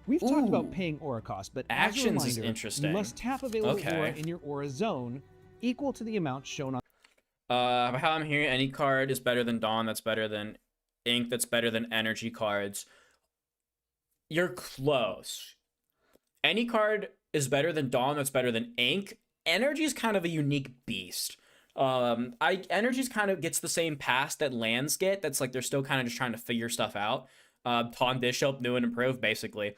We've talked about paying aura cost, but actions as a reminder, is interesting. You must tap available aura in your aura zone, equal to the amount shown on. How I'm hearing, any card is better than Dawn. That's better than Ink. That's better than energy cards. You're close. Any card is better than Dawn. That's better than Ink. Energy is kind of a unique beast. Energy's kind of gets the same pass that lands get. That's like they're still kind of just trying to figure stuff out. Ton Bishop, new and improved, basically.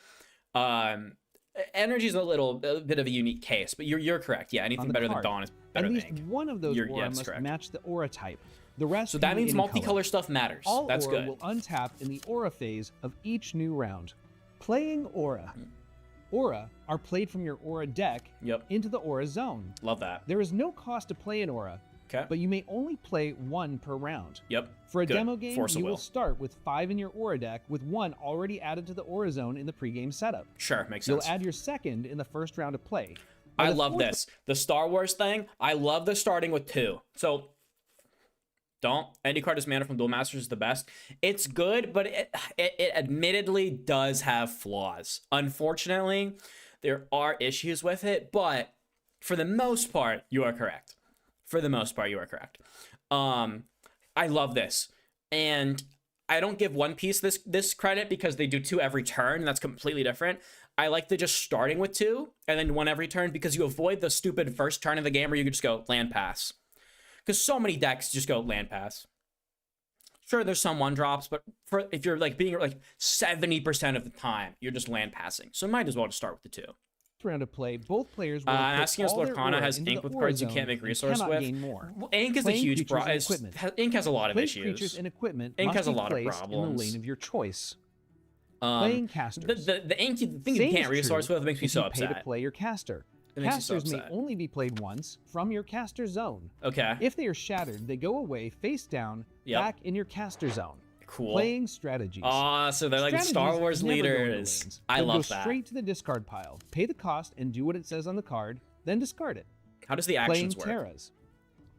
Energy's a bit of a unique case, but you're correct. Yeah, anything better than Dawn is better than Ink. At least one of those aura must match the aura type. The rest. So that means multicolor stuff matters. All That's aura good. will untap in the aura phase of each new round. Playing aura. Aura are played from your aura deck into the aura zone. Love that. There is no cost to play an aura, but you may only play 1 per round. For a demo game, you will start with 5 in your aura deck, with 1 already added to the aura zone in the pregame setup. Sure, makes sense. You'll add your second in the first round of play. I love this. The Star Wars thing, I love the starting with 2. So, any card is mana from Duel Masters is the best. It's good, but it admittedly does have flaws. Unfortunately, there are issues with it, but for the most part, you are correct. I love this. And I don't give One Piece this credit because they do 2 every turn, and that's completely different. I like the just starting with 2 and then 1 every turn because you avoid the stupid first turn of the game where you can just go land pass. Because so many decks just go land pass. Sure, there's some 1-drops, but if you're like being like 70% of the time, you're just land passing. So might as well just start with the 2. Round of play, both players will asking us Lorcana has Ink with cards you can't make resource with. Ink is a huge problem. Ink has a lot of issues. Creatures and equipment Ink has a must be lot of placed problems. in the lane of your choice. Playing casters. The Ink thing you can't resource with makes me so upset. Pay to play your caster. Casters may only be played once from your caster zone. Okay. If they are shattered, they go away face down back in your caster zone. Cool. Playing strategies. So they're like Star Wars leaders. I love that. Go straight to the discard pile. Pay the cost and do what it says on the card, then discard it. How does the actions work? Terras.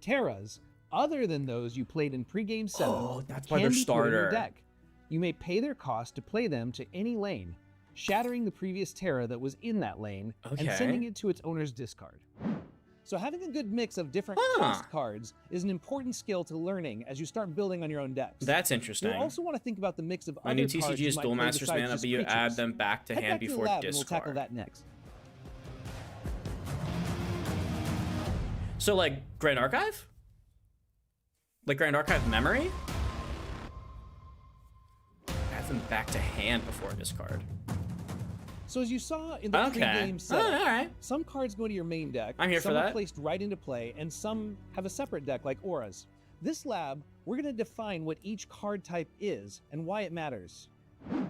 Terras, other than those you played in pregame setup, that's why they're starter. In your deck. You may pay their cost to play them to any lane, shattering the previous Terra that was in that lane and sending it to its owner's discard. So having a good mix of different cost cards is an important skill to learning as you start building on your own decks. That's interesting. You also want to think about the mix of My other new cards TCG is Duel Masters mana, but you add them back to hand before discard. And we'll tackle that next. So like Grand Archive? Like Grand Archive memory? add them back to hand before a discard. So as you saw in the pre-game setup, all right. some cards go to your main deck, I'm here for some that. are placed right into play, and some have a separate deck like auras. This lab, we're going to define what each card type is and why it matters.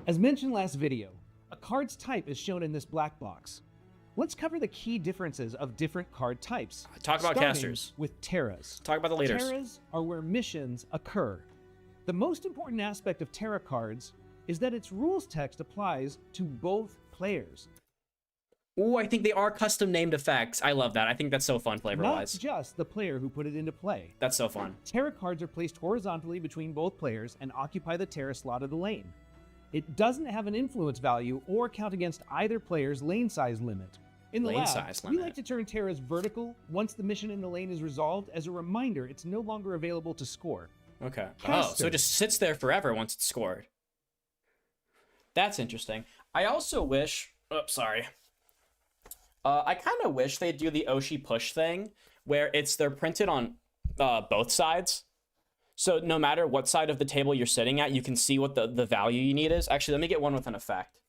As mentioned last video, a card's type is shown in this black box. Let's cover the key differences of different card types. Talk about casters. With Terras. Talk about the leaders. Terras are where missions occur. The most important aspect of Terra cards is that its rules text applies to both players. Ooh, I think they are custom named effects. I love that. I think that's so fun flavor-wise. Not just the player who put it into play. That's so fun. Terra cards are placed horizontally between both players and occupy the Terra slot of the lane. It doesn't have an influence value or count against either player's lane size limit. In the lab, we like to turn Terras vertical once the mission in the lane is resolved as a reminder it's no longer available to score. Okay. Oh, so it just sits there forever once it's scored. That's interesting. I also wish... Oh, sorry. I kind of wish they'd do the oshi-push thing, where they're printed on both sides. So no matter what side of the table you're sitting at, you can see what the value you need is. Actually, let me get one with an effect.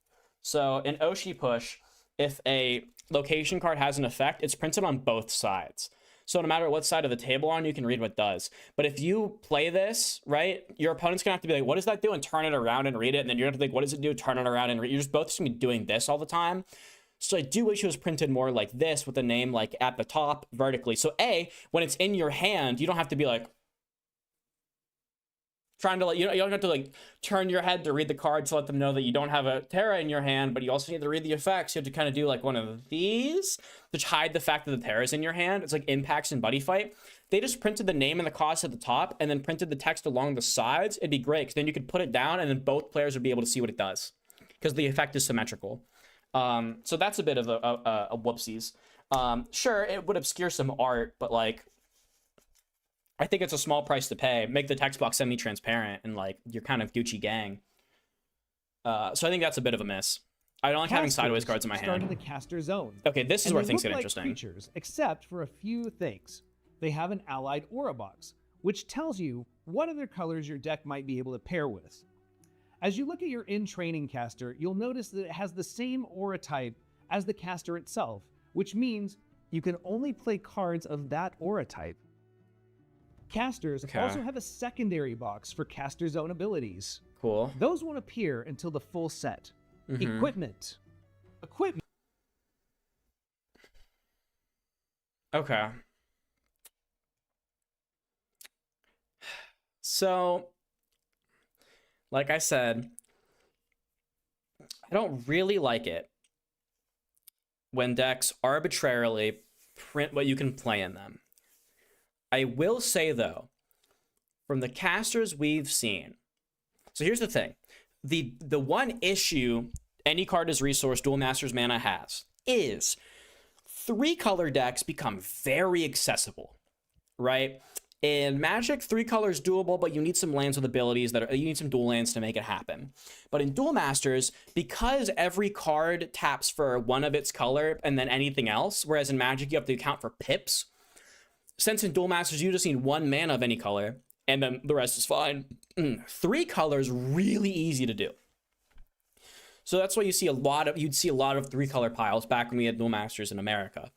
So in oshi-push, if a location card has an effect, it's printed on both sides. So no matter what side of the table on, you can read what it does. But if you play this, right, your opponent's gonna have to be like, what does that do? And turn it around and read it. And then you're gonna have to think, what does it do? Turn it around and read it. You're just both just gonna be doing this all the time. So I do wish it was printed more like this with the name like at the top vertically. So when it's in your hand, you don't have to be like, trying to you don't have to like turn your head to read the card to let them know that you don't have a Terra in your hand, but you also need to read the effects. You have to kind of do like one of these to hide the fact that the Terra's in your hand. It's like impacts in Buddy Fight. They just printed the name and the cost at the top and then printed the text along the sides. It'd be great because then you could put it down and then both players would be able to see what it does because the effect is symmetrical. So that's a bit of a whoopsies. Sure, it would obscure some art, but like I think it's a small price to pay. Make the text box semi-transparent and like you're kind of Gucci gang. So I think that's a bit of a miss. I don't like having sideways cards in my hand. Start in the caster zone. Okay, this is where things get like interesting. Creatures, except for a few things. They have an allied aura box, which tells you what other colors your deck might be able to pair with. As you look at your in-training caster, you'll notice that it has the same aura type as the caster itself, which means you can only play cards of that aura type. Casters also have a secondary box for caster zone abilities. Cool. Those won't appear until the full set. Equipment. Okay. So, like I said, I don't really like it when decks arbitrarily print what you can play in them. I will say, though, from the casters we've seen, so here's the thing. The one issue any card as resource Dual Masters Mana has is 3-color decks become very accessible, right? In Magic, 3 colors doable, but you need some lands with abilities you need some dual lands to make it happen. But in Dual Masters, because every card taps for one of its color and then anything else, whereas in Magic you have to account for pips, since in Dual Masters you just need 1 mana of any color, and then the rest is fine. 3 colors really easy to do. So that's why you'd see a lot of 3-color piles back when we had Dual Masters in America.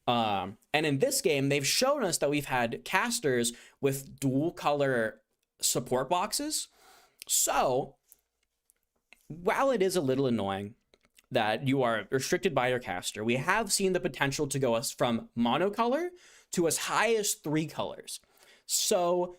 And in this game, they've shown us that we've had casters with dual color support boxes. So while it is a little annoying that you are restricted by your caster, we have seen the potential to go from monocolor to as high as 3 colors. So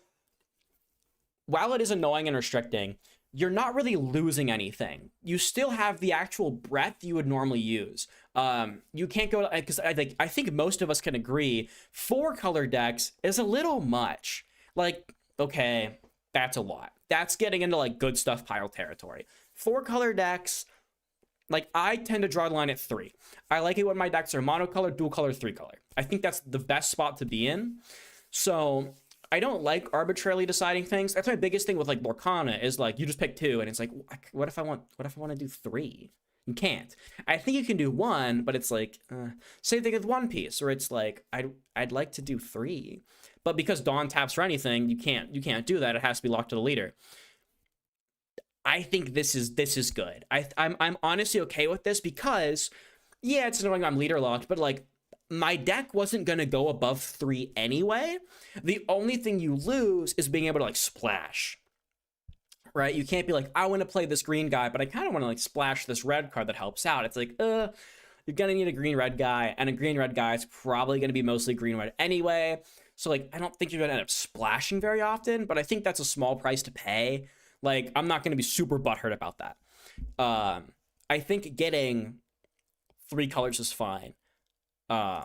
while it is annoying and restricting, you're not really losing anything. You still have the actual breadth you would normally use. You can't go, because I think most of us can agree, 4-color decks is a little much. Like, okay, that's a lot. That's getting into like good stuff pile territory. 4-color decks, like I tend to draw the line at 3. I like it when my decks are monocolor, dual color, 3-color. I think that's the best spot to be in. So I don't like arbitrarily deciding things. That's my biggest thing with like Lorcana is like you just pick 2 and it's like, what if I want to do 3? You can't. I think you can do 1, but it's like same thing with One Piece, where it's like I'd like to do 3, but because Dawn taps for anything, you can't do that. It has to be locked to the leader. I think this is good. I'm honestly okay with this because, yeah, it's annoying I'm leader locked, but like my deck wasn't gonna go above 3 anyway. The only thing you lose is being able to like splash, right? You can't be like, I want to play this green guy, but I kind of want to like splash this red card that helps out. It's like, you're gonna need a green red guy, and a green red guy is probably gonna be mostly green red anyway. So like, I don't think you're gonna end up splashing very often, but I think that's a small price to pay. Like, I'm not gonna be super butthurt about that. I think getting 3 colors is fine. I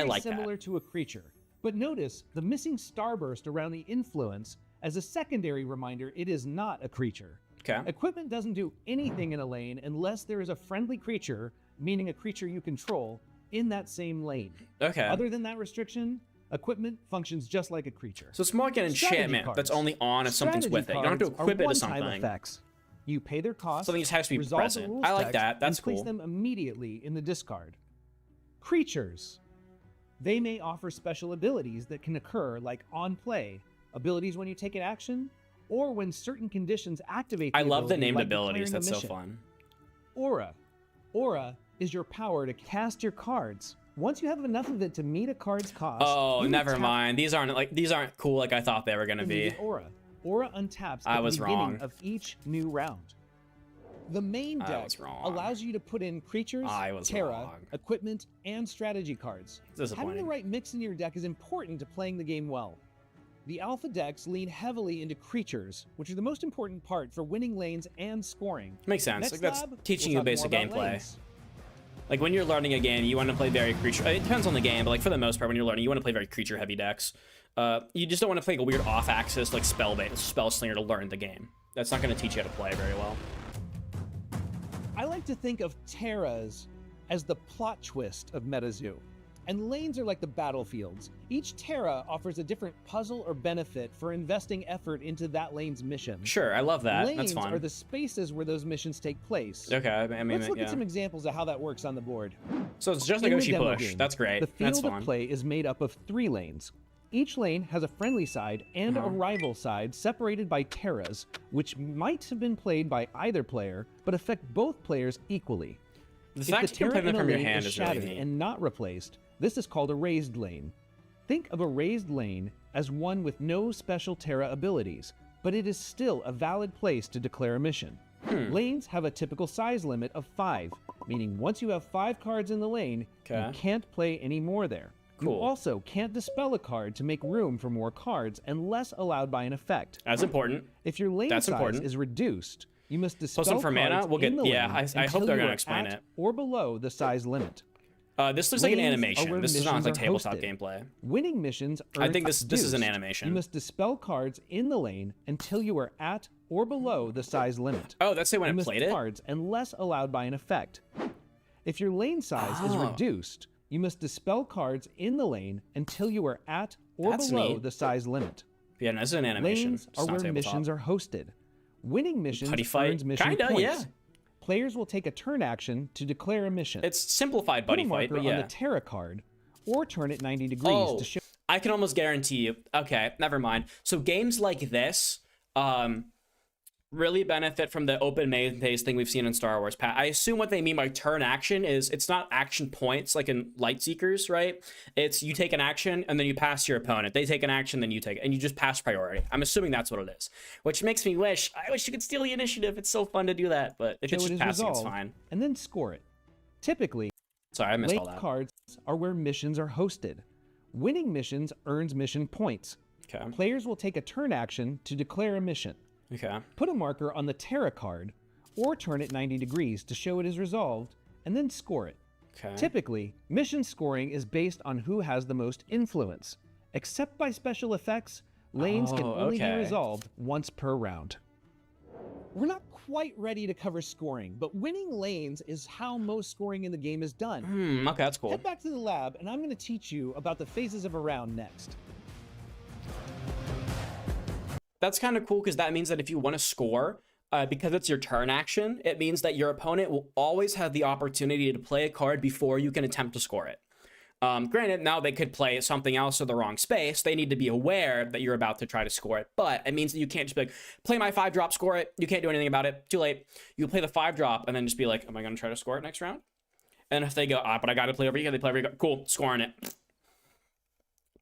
like similar that. to a creature, but notice the missing starburst around the influence as a secondary reminder it is not a creature. Okay. Equipment doesn't do anything in a lane unless there is a friendly creature, meaning a creature you control, in that same lane. Okay. Other than that restriction, equipment functions just like a creature. So it's more like an enchantment that's only on if something's with it. You don't have to equip it to something. Effects. You pay their cost. Something just has to be present. I like that. That's cool. Place them immediately in the discard. Creatures. They may offer special abilities that can occur, like on play, abilities when you take an action, or when certain conditions activate the I love the named like abilities. That's so mission. fun. Aura. Aura is your power to cast your cards. Once you have enough of it to meet a card's cost. Oh, never mind. These aren't cool like I thought they were gonna be. Aura. Aura untaps at the beginning of each new round. The main deck allows you to put in creatures, Terra, equipment, and strategy cards. Having the right mix in your deck is important to playing the game well. The alpha decks lean heavily into creatures, which are the most important part for winning lanes and scoring. Makes sense. Like that's teaching you basic gameplay. Lanes. Like when you're learning a game, you want to play very creature. It depends on the game, but like for the most part, when you're learning, you want to play very creature heavy decks. You just don't want to play like a weird off-axis like spell slinger to learn the game. That's not going to teach you how to play very well. I like to think of Terras as the plot twist of Metazoo, and lanes are like the battlefields. Each Terra offers a different puzzle or benefit for investing effort into that lane's mission. Sure, I love that. Lanes That's fun. are the spaces where those missions take place. Okay, I mean, let's look at some examples of how that works on the board. So it's just like oshi-push. That's great. The field That's fun. of play is made up of 3 lanes. Each lane has a friendly side and a rival side separated by terras, which might have been played by either player, but affect both players equally. The fact you can play them from your hand is really neat. And not replaced, this is called a raised lane. Think of a raised lane as one with no special terra abilities, but it is still a valid place to declare a mission. Lanes have a typical size limit of 5, meaning once you have 5 cards in the lane, you can't play any more there. You also can't dispel a card to make room for more cards unless allowed by an effect. That's important. If your lane size is reduced, you must dispel Plus, for mana, we'll get. Yeah, I hope they're gonna explain it. Or below the size limit. This looks like an animation. This is not like tabletop gameplay. Winning missions earn I think this is an animation. You must dispel cards in the lane until you are at or below the size limit. Oh, that's when it played it? Cards unless allowed by an effect. If your lane size is reduced, you must dispel cards in the lane until you are at or below the size limit. Yeah, no, this is an animation. Lanes are where missions are hosted. Winning missions earns mission Kinda, points. Yeah. Players will take a turn action to declare a mission. It's simplified buddy fight, but yeah. On the Terra card, or turn it 90 degrees to show. I can almost guarantee you. Okay, never mind. So games like this, really benefit from the open maze thing we've seen in Star Wars. I assume what they mean by turn action is it's not action points like in Lightseekers, right? It's you take an action and then you pass your opponent. They take an action, then you take it, and you just pass priority. I'm assuming that's what it is, which makes me wish you could steal the initiative. It's so fun to do that, but if it's just passing, it's fine. And then score it. Typically, sorry, I missed all that. Cards are where missions are hosted. Winning missions earns mission points. Okay. Players will take a turn action to declare a mission. Okay. Put a marker on the Terra card, or turn it 90 degrees to show it is resolved, and then score it. Okay. Typically, mission scoring is based on who has the most influence. Except by special effects, lanes can only be resolved once per round. We're not quite ready to cover scoring, but winning lanes is how most scoring in the game is done. Okay, that's cool. Head back to the lab, and I'm going to teach you about the phases of a round next. That's kind of cool because that means that if you want to score, because it's your turn action, it means that your opponent will always have the opportunity to play a card before you can attempt to score it. Granted, now they could play something else in the wrong space. They need to be aware that you're about to try to score it. But it means that you can't just be like, play my 5-drop, score it. You can't do anything about it. Too late. You play the 5-drop and then just be like, am I going to try to score it next round? And if they go, but I got to play over here. They play over here. Cool, scoring it.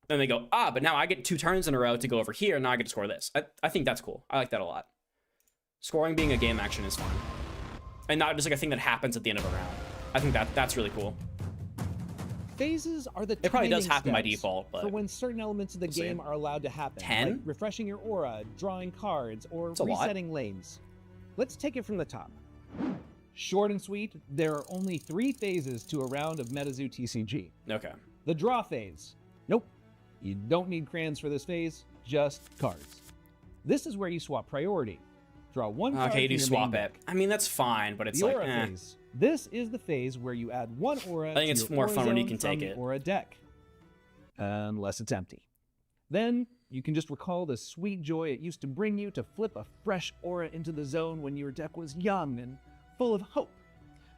Then they go, but now I get 2 turns in a row to go over here. And now I get to score this. I think that's cool. I like that a lot. Scoring being a game action is fun. And not just like a thing that happens at the end of a round. I think that's really cool. Phases are the it probably does timing happen by steps default, but for when certain elements of the game are allowed to happen. 10? Like refreshing your aura, drawing cards, or resetting lanes. Let's take it from the top. Short and sweet, there are only 3 phases to a round of Metazoo TCG. Okay. The draw phase. Nope. You don't need crayons for this phase, just cards. This is where you swap priority. Draw 1 card. Okay, you do from your swap main it. deck. I mean, that's fine, but it's the like, aura phase. This is the phase where you add 1 aura. I think to it's your more aura fun when you zone can from take the it. Aura deck. Unless it's empty. Then you can just recall the sweet joy it used to bring you to flip a fresh aura into the zone when your deck was young and full of hope.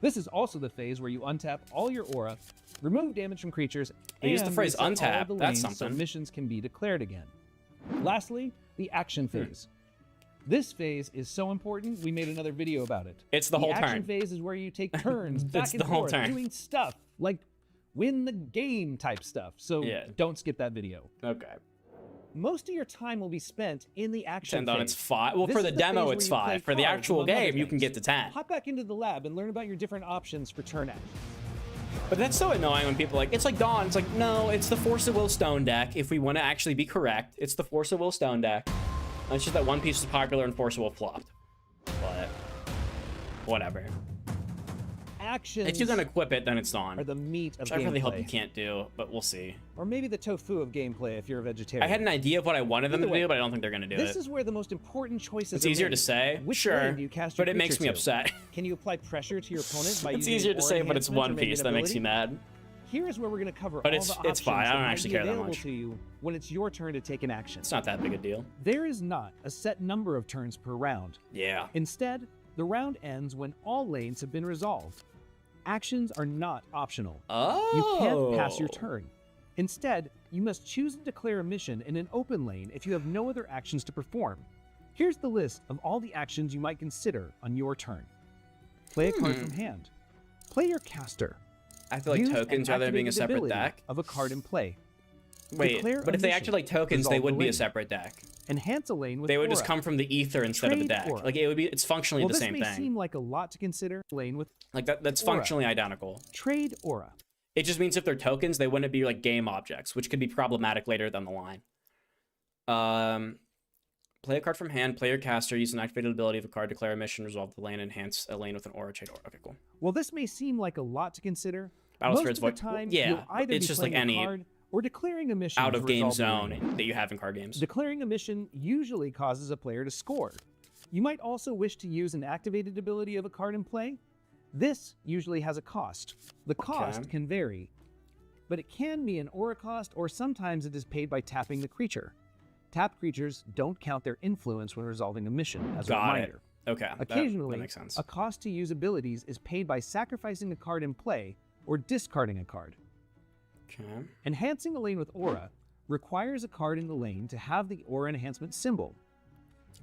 This is also the phase where you untap all your aura, remove damage from creatures, They use the and phrase reset all untap. of the That's lanes so something. missions can be declared again. Lastly, the action phase. This phase is so important, we made another video about it. It's the whole action turn. phase is where you take turns back It's and the whole forth turn. doing stuff like win the game type stuff. So don't skip that video. Okay. Most of your time will be spent in the action And phase. it's 5. Well, This for is the phase demo, where it's you play 5. For the cards, actual among other game, you can things. get to 10. Hop back into the lab and learn about your different options for turn action. But that's so annoying when people are like, it's like Dawn. It's like, no, it's the Force of Will Stone deck. If we want to actually be correct, it's the Force of Will Stone deck. And it's just that one piece is popular and Force of Will flopped. But whatever. Actions If you're gonna equip it, then it's Dawn. are the meat of Which I really hope gameplay. you can't do, but we'll see. Or maybe the tofu of gameplay if you're a vegetarian. I had an idea of what I wanted them to Either way, do, but I don't think they're gonna do This it. is where the most important choices It's are easier made. to say, Which sure, lane do you cast but your it makes creature me to? upset. Can you apply pressure to your opponent by It's using easier to aura say, but it's enhancement or one maybe piece an that makes me ability? mad. Here is where we're going to cover But all it's- the it's options fine. I that don't might actually be care that available much. to you when it's your turn to take an action. It's not that big a deal. There is not a set number of turns per round. Yeah. Instead, the round ends when all lanes have been resolved. Actions are not optional. You can't pass your turn. Instead, you must choose and declare a mission in an open lane if you have no other actions to perform. Here's the list of all the actions you might consider on your turn. Play a card from hand. Play your caster. I feel like Use tokens an rather than being a activated separate ability deck. of a card in play. Wait, Declare but a if they mission. acted like tokens, they Resolve would the be a lane. separate deck. Enhance a lane with They would aura. just come from the ether instead of the Trade deck. aura. Like it would be, it's functionally Well, the this same may thing. seem like a lot to consider. Lane with Like that's aura. functionally identical. Trade aura. It just means if they're tokens, they wouldn't be like game objects, which could be problematic later down the line. Play a card from hand, play your caster, use an activated ability of a card, declare a mission, resolve the lane, enhance a lane with an aura, trade aura. Okay, cool. Well, this may seem like a lot to consider. Battle Most Spirit's of the Void- time, yeah, you'll either it's be just like playing a any card or declaring a mission out to of game resolve the lane. zone that you have in card games. Declaring a mission usually causes a player to score. You might also wish to use an activated ability of a card in play. This usually has a cost. The cost Okay. can vary, but it can be an aura cost, or sometimes it is paid by tapping the creature. Tapped creatures don't count their influence when resolving a mission, as a Got it. reminder. Okay, that Occasionally, makes sense. a cost to use abilities is paid by sacrificing a card in play or discarding a card. Okay. Enhancing a lane with aura requires a card in the lane to have the aura enhancement symbol.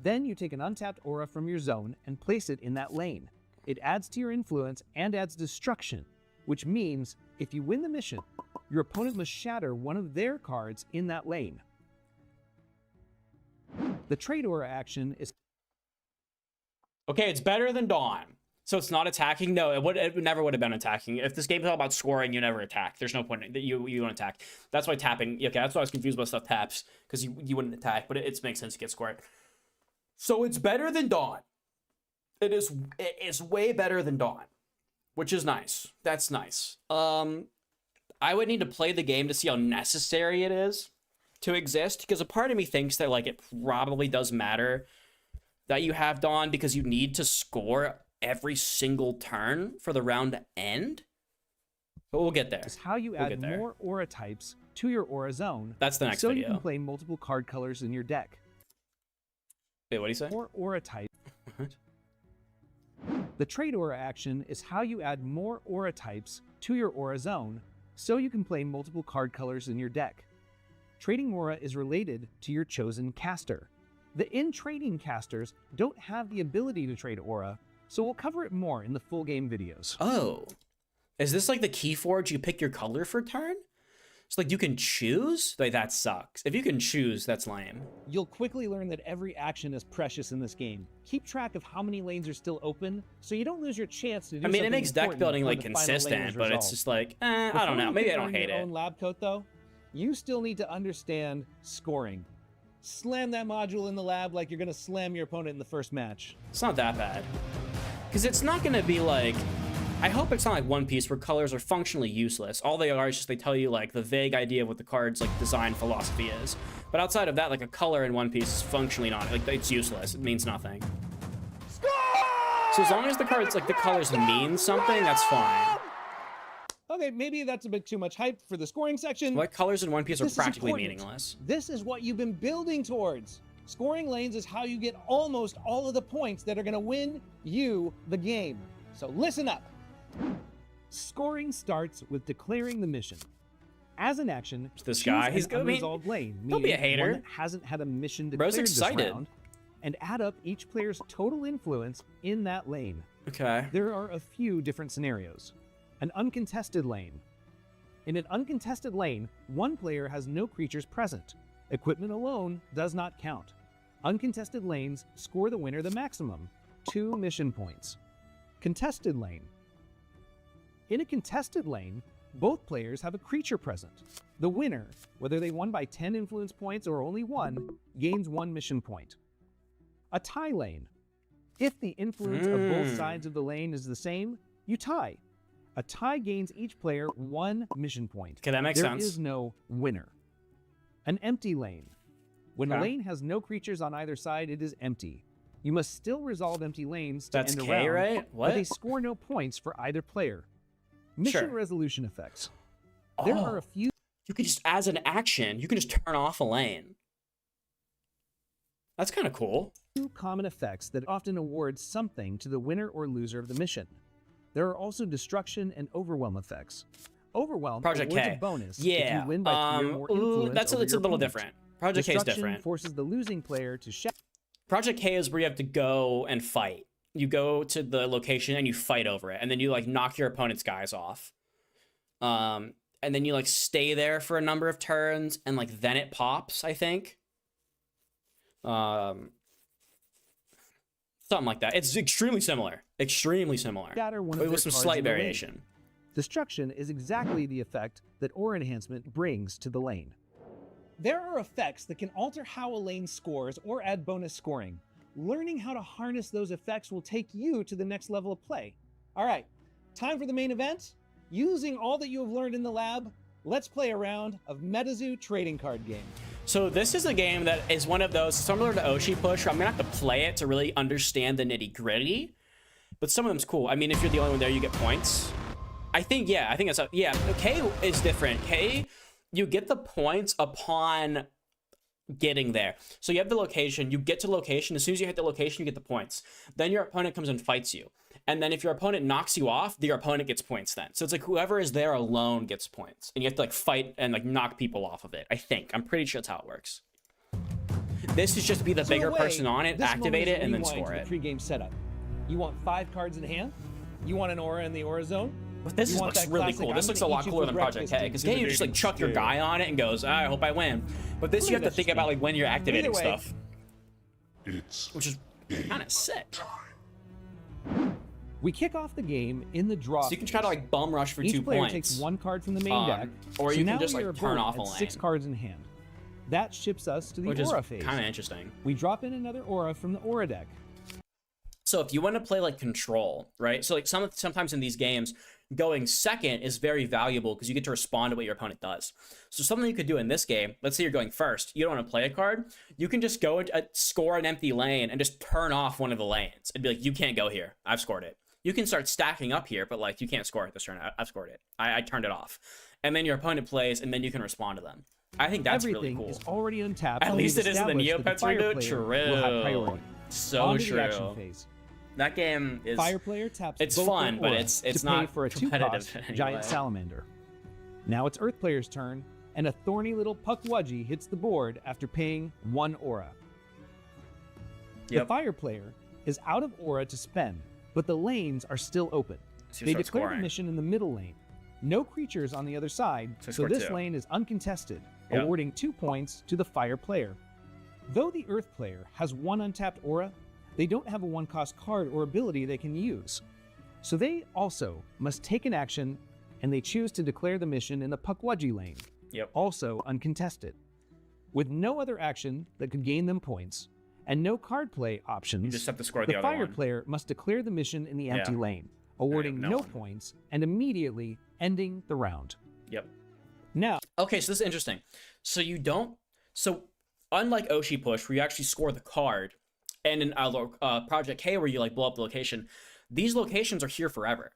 Then you take an untapped aura from your zone and place it in that lane. It adds to your influence and adds destruction, which means if you win the mission, your opponent must shatter one of their cards in that lane. The trade aura action is Okay, it's better than Dawn. So it's not attacking? No, it never would have been attacking. If this game is all about scoring, you never attack. There's no point that you don't attack. That's why tapping. Okay, that's why I was confused about stuff taps, because you wouldn't attack, but it makes sense to get scored. So it's better than Dawn. It is way better than Dawn, which is nice. That's nice. I would need to play the game to see how necessary it is to exist, because a part of me thinks that like it probably does matter that you have Dawn, because you need to score every single turn for the round to end. But we'll get there. Is how you add more aura types to your aura zone. That's the next so video. you can play multiple card colors in your deck. Wait, what do you say? More aura type. The trade aura action is how you add more aura types to your aura zone, so you can play multiple card colors in your deck. Trading aura is related to your chosen caster. The in-trading casters don't have the ability to trade aura, so we'll cover it more in the full game videos. Oh, is this like the Keyforge? You pick your color for turn? So like you can choose? Like that sucks. If you can choose, that's lame. You'll quickly learn that every action is precious in this game. Keep track of how many lanes are still open, so you don't lose your chance to do something. I mean, it makes deck building like consistent, but it's just like, I don't know. Maybe I don't hate it. Your own lab coat though, you still need to understand scoring. Slam that module in the lab like you're gonna slam your opponent in the first match. It's not that bad. Because it's not gonna be like, I hope it's not like One Piece where colors are functionally useless. All they are is just they tell you like the vague idea of what the card's like design philosophy is. But outside of that, like a color in One Piece is functionally not, like it's useless. It means nothing. So as long as the cards, like the colors mean something, that's fine. Okay, maybe that's a bit too much hype for the scoring section. What colors in One Piece are practically meaningless? This is what you've been building towards. Scoring lanes is how you get almost all of the points that are gonna win you the game. So listen up. Scoring starts with declaring the mission. As an action, this guy, he's an unresolved lane. Don't be a hater. One that hasn't had a mission declared this round, and add up each player's total influence in that lane. Okay. There are a few different scenarios. An uncontested lane. In an uncontested lane, one player has no creatures present. Equipment alone does not count. Uncontested lanes score the winner the maximum, 2 mission points. Contested lane. In a contested lane, both players have a creature present. The winner, whether they won by 10 influence points or only 1, gains 1 mission point. A tie lane. If the influence of both sides of the lane is the same, you tie. A tie gains each player 1 mission point. Okay, that makes sense. There is no winner. An empty lane. When a lane has no creatures on either side, it is empty. You must still resolve empty lanes to end a round, right? What? but they score no points for either player. Mission resolution effects. There are a few. You can just, as an action, you can just turn off a lane. That's kind of cool. 2 common effects that often award something to the winner or loser of the mission. There are also destruction and overwhelm effects. Overwhelm Project awards K. a bonus Yeah. if you win by 3 or more influence that's over it's a your little opponent. different. Project K is Destruction different. forces the losing player to Project K is where you have to go and fight. You go to the location and you fight over it, and then you like knock your opponent's guys off. And then you like stay there for a number of turns, and like then it pops, I think. Something like that. It's extremely similar. Extremely similar. Scatter one of But their with some cards slight in the lane. variation. Destruction is exactly the effect that Aura Enhancement brings to the lane. There are effects that can alter how a lane scores or add bonus scoring. Learning how to harness those effects will take you to the next level of play. All right, time for the main event. Using all that you have learned in the lab, let's play a round of Metazoo trading card game. So this is a game that is one of those similar to oshi-push. I'm gonna have to play it to really understand the nitty-gritty, but some of them's cool. I mean, if you're the only one there, you get points. I think that's K is different. K, you get the points upon getting there. So you have the location, you get to location. As soon as you hit the location, you get the points. Then your opponent comes and fights you. And then if your opponent knocks you off, your opponent gets points then. So it's like whoever is there alone gets points. And you have to like fight and like knock people off of it, I think. I'm pretty sure that's how it works. This is just be the bigger person on it, activate it, and then score it. Pre-game setup. You want 5 cards in hand? You want an aura in the aura zone? But this looks really cool. This looks a lot cooler than Project K. Because K, you just like chuck your guy on it and goes, I hope I win. But this you have to think about like when you're activating stuff. Which is kind of sick. We kick off the game in the draw. So you can try to like bum rush for 2 points. Each player takes 1 card from the main deck. Or so you now can just we like are turn both off a at lane. 6 cards in hand. That ships us to the Which aura is phase. kind of interesting. We drop in another aura from the aura deck. So if you want to play like control, right? So like sometimes in these games, going second is very valuable because you get to respond to what your opponent does. So something you could do in this game, let's say you're going first, you don't want to play a card, you can just go and score an empty lane and just turn off one of the lanes and be like, you can't go here. I've scored it. You can start stacking up here, but like you can't score it this turn. I've scored it. I turned it off. And then your opponent plays and then you can respond to them. I think that's Everything really cool. is already untapped. At least it is in the Neopets Neopets window. True. So On to the true. action phase. That game is Fire player taps it's both fun, their but auras it's to not pay for a competitive 2-cost in any giant way. salamander. Now it's Earth player's turn, and a thorny little Pukwudgie hits the board after paying 1 aura. The Fire player is out of aura to spend, but the lanes are still open. So they declare the mission in the middle lane. No creatures on the other side, so this lane is uncontested, awarding 2 points to the Fire player. Though the Earth player has 1 untapped aura, they don't have a 1-cost card or ability they can use. So they also must take an action, and they choose to declare the mission in the Pukwudgie lane, also uncontested. With no other action that could gain them points, and no card play options, You just have to score the the other Fire one. player must declare the mission in the empty lane, awarding no points and immediately ending the round. Yep. Now, okay, so this is interesting. So you don't. So unlike oshi-push, where you actually score the card, and in Project K, where you like blow up the location, these locations are here forever.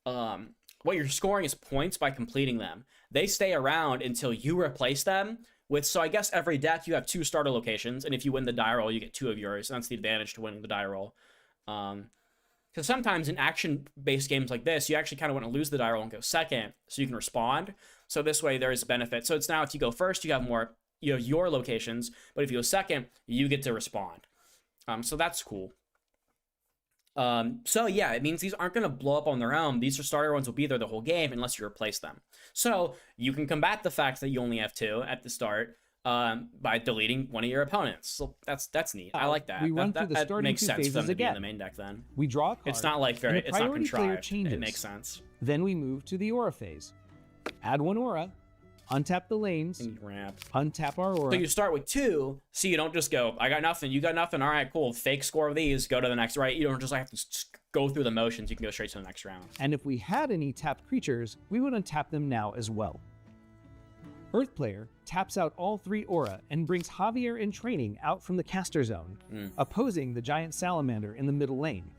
What you're scoring is points by completing them. They stay around until you replace them with. So I guess every deck you have 2 starter locations, and if you win the die roll, you get 2 of yours. And that's the advantage to winning the die roll. Because sometimes in action-based games like this, you actually kind of want to lose the die roll and go second, so you can respond. So this way, there is a benefit. So it's now if you go first, you have more, your locations, but if you go second, you get to respond. So that's cool. So yeah, it means these aren't going to blow up on their own. These starter ones will be there the whole game unless you replace them. So you can combat the fact that you only have 2 at the start by deleting one of your opponents. So that's neat. I like that. We run through the that starting makes 2 sense for phases them to be in again. the main deck then. We draw a card. It's not like and the it's not priority player contrived. changes. It makes sense. Then we move to the aura phase. Add 1 aura, untap the lanes, untap our aura. So you start with 2, so you don't just go, I got nothing, you got nothing, all right, cool, fake score of these, go to the next, right? You don't just have to go through the motions, you can go straight to the next round. And if we had any tapped creatures, we would untap them now as well. Earth player taps out all 3 aura and brings Javier in training out from the caster zone, opposing the giant salamander in the middle lane.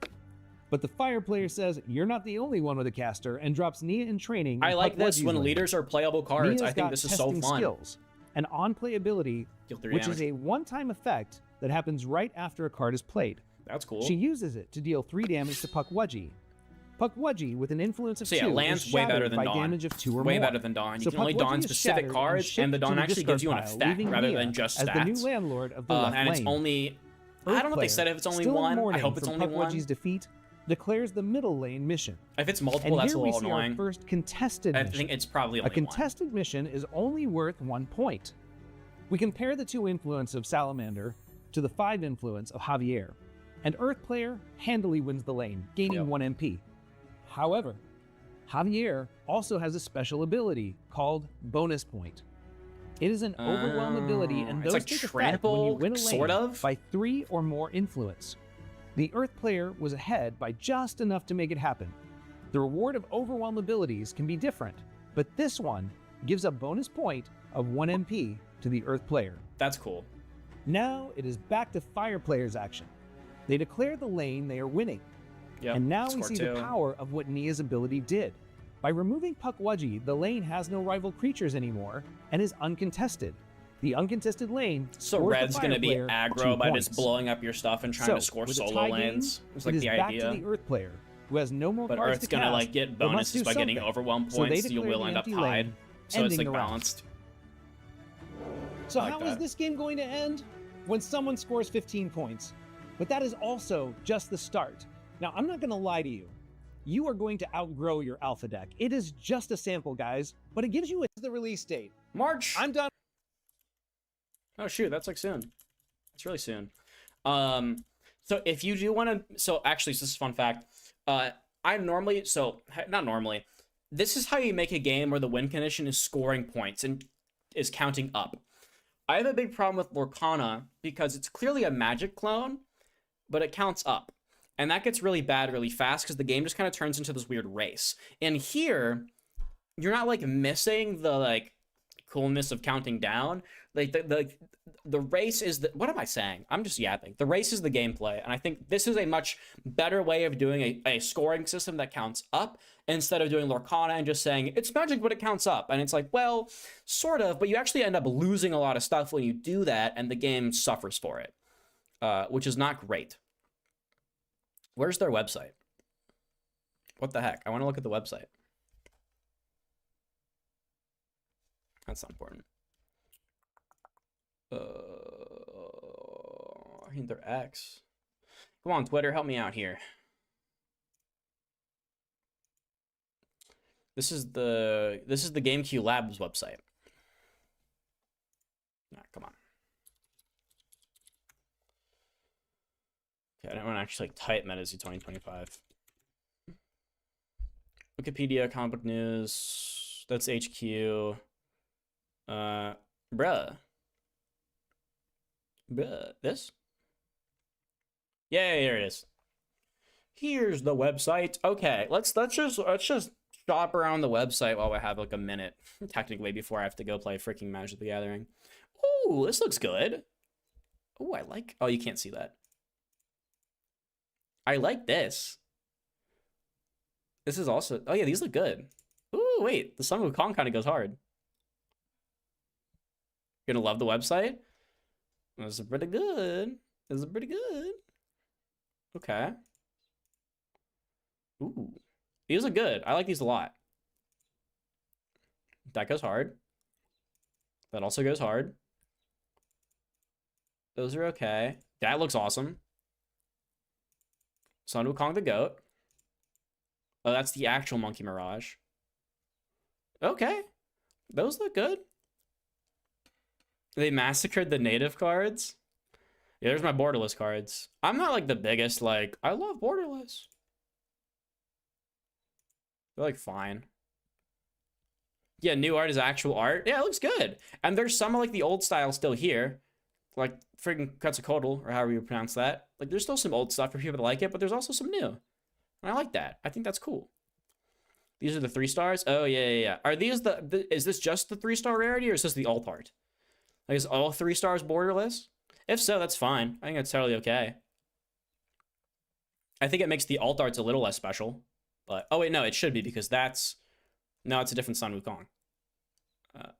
But the Fire player says, you're not the only one with a caster, and drops Nia in training. I like this when leaders are playable cards. Nia's I think got this is so testing fun. Skills, an on-play ability, which is a one-time effect that happens right after a card is played. That's cool. She uses it to deal 3 damage to Pukwudgie. Pukwudgie, with an influence of 2, So yeah, lands is way better shattered than by Dawn. damage of 2 or way more. better than Dawn. You So can only Pukwudgie Dawn is specific shattered cards, shipped and the to Dawn the actually gives you an discard pile, effect leaving rather Nia than just as stats. the new landlord of the left and it's lane. only. I Earth don't know if they player, said if it's only still in 1. I mourning hope it's from only 1. Pukwudgie's defeat, declares the middle lane mission. If it's multiple, And that's here a we little see annoying. Our first contested I mission. think it's probably only A contested mission is only worth 1 point. We compare the 2 influence of Salamander to the 5 influence of Javier, and Earth player handily wins the lane, gaining 1 MP. However, Javier also has a special ability called Bonus Point. It is an overwhelm ability, and it's those like take effect when you trample, win a lane sort of? by 3 or more influence. The Earth player was ahead by just enough to make it happen. The reward of overwhelm abilities can be different, but this one gives a bonus point of 1 MP to the Earth player. That's cool. Now it is back to Fire player's action. They declare the lane they are winning. Yep, And now we score see 2. the power of what Nia's ability did. By removing Pukwudgie, the lane has no rival creatures anymore and is uncontested. The uncontested lane. So scores the Red's going to Fire be player aggro 2 by points. just blowing up your stuff and trying to score with a solo tie lanes. game, It's like it is the back idea. to the Earth player, who has no more But cards Earth's to gonna cast, like get but must bonuses do by getting something. overwhelm So they points. You declare will the end up empty tied. lane, So it's ending like the round. balanced. So I like how is that. this game going to end? When someone scores 15 points. But that is also just the start. Now, I'm not going to lie to you. You are going to outgrow your alpha deck. It is just a sample, guys, but it gives you the release date. March. I'm done. Oh shoot, that's like soon. It's really soon. So if you do want to, so actually, so this is a fun fact. I normally, so not normally. This is how you make a game where the win condition is scoring points and is counting up. I have a big problem with Lorcana because it's clearly a magic clone, but it counts up. And that gets really bad really fast because the game just kind of turns into this weird race. And here, you're not like missing the like coolness of counting down. Like the race is the, what am I saying? I'm just yapping. The race is the gameplay. And I think this is a much better way of doing a scoring system that counts up instead of doing Lorcana and just saying it's magic, but it counts up. And it's like, well, sort of, but you actually end up losing a lot of stuff when you do that. And the game suffers for it, which is not great. Where's their website? What the heck? I want to look at the website. That's not important. I think they're X. Come on, Twitter, help me out here. This is the GameQ Labs website. All right, come on. Okay, I don't want to actually like type Metazoo 2025. Wikipedia, comic book news. That's HQ. Bruh. This? Yeah, here it is. Here's the website. Okay, let's just shop around the website while we have like a minute, technically, before I have to go play freaking Magic the Gathering. Ooh, this looks good. Ooh, I like. Oh, you can't see that. I like this. This is also. Oh yeah, these look good. Ooh, wait, the Sun Wukong kind of goes hard. You're gonna love the website. This is pretty good. This is pretty good. Okay. Ooh. These are good. I like these a lot. That goes hard. That also goes hard. Those are okay. That looks awesome. Sun Wukong the Goat. Oh, that's the actual Monkey Mirage. Okay. Those look good. They massacred the native cards. Yeah, there's my borderless cards. I'm not like the biggest, like, I love borderless. They're like fine. Yeah, new art is actual art. Yeah, it looks good. And there's some of like the old style still here. Like freaking Quetzalcoatl, or however you pronounce that. Like there's still some old stuff for people that like it, but there's also some new. And I like that. I think that's cool. These are the 3 stars? Oh, yeah. Are these is this just the 3-star rarity, or is this the alt art? Like, is all 3 stars borderless? If so, that's fine. I think that's totally okay. I think it makes the alt arts a little less special. But, oh wait, no, it should be, because that's... No, it's a different Sun Wukong.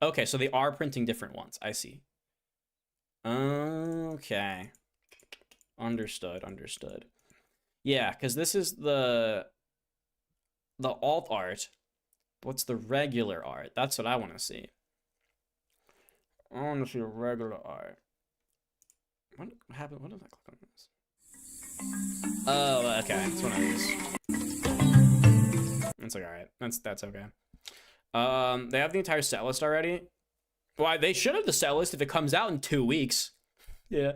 Okay, so they are printing different ones. I see. Okay. Understood. Yeah, because this is the alt art. What's the regular art? That's what I want to see. I want to see a regular art. What happened? What did I click on this? Oh, okay. It's one of these. It's like, alright. That's okay. They have the entire set list already. Why, they should have the set list if it comes out in 2 weeks. Yeah.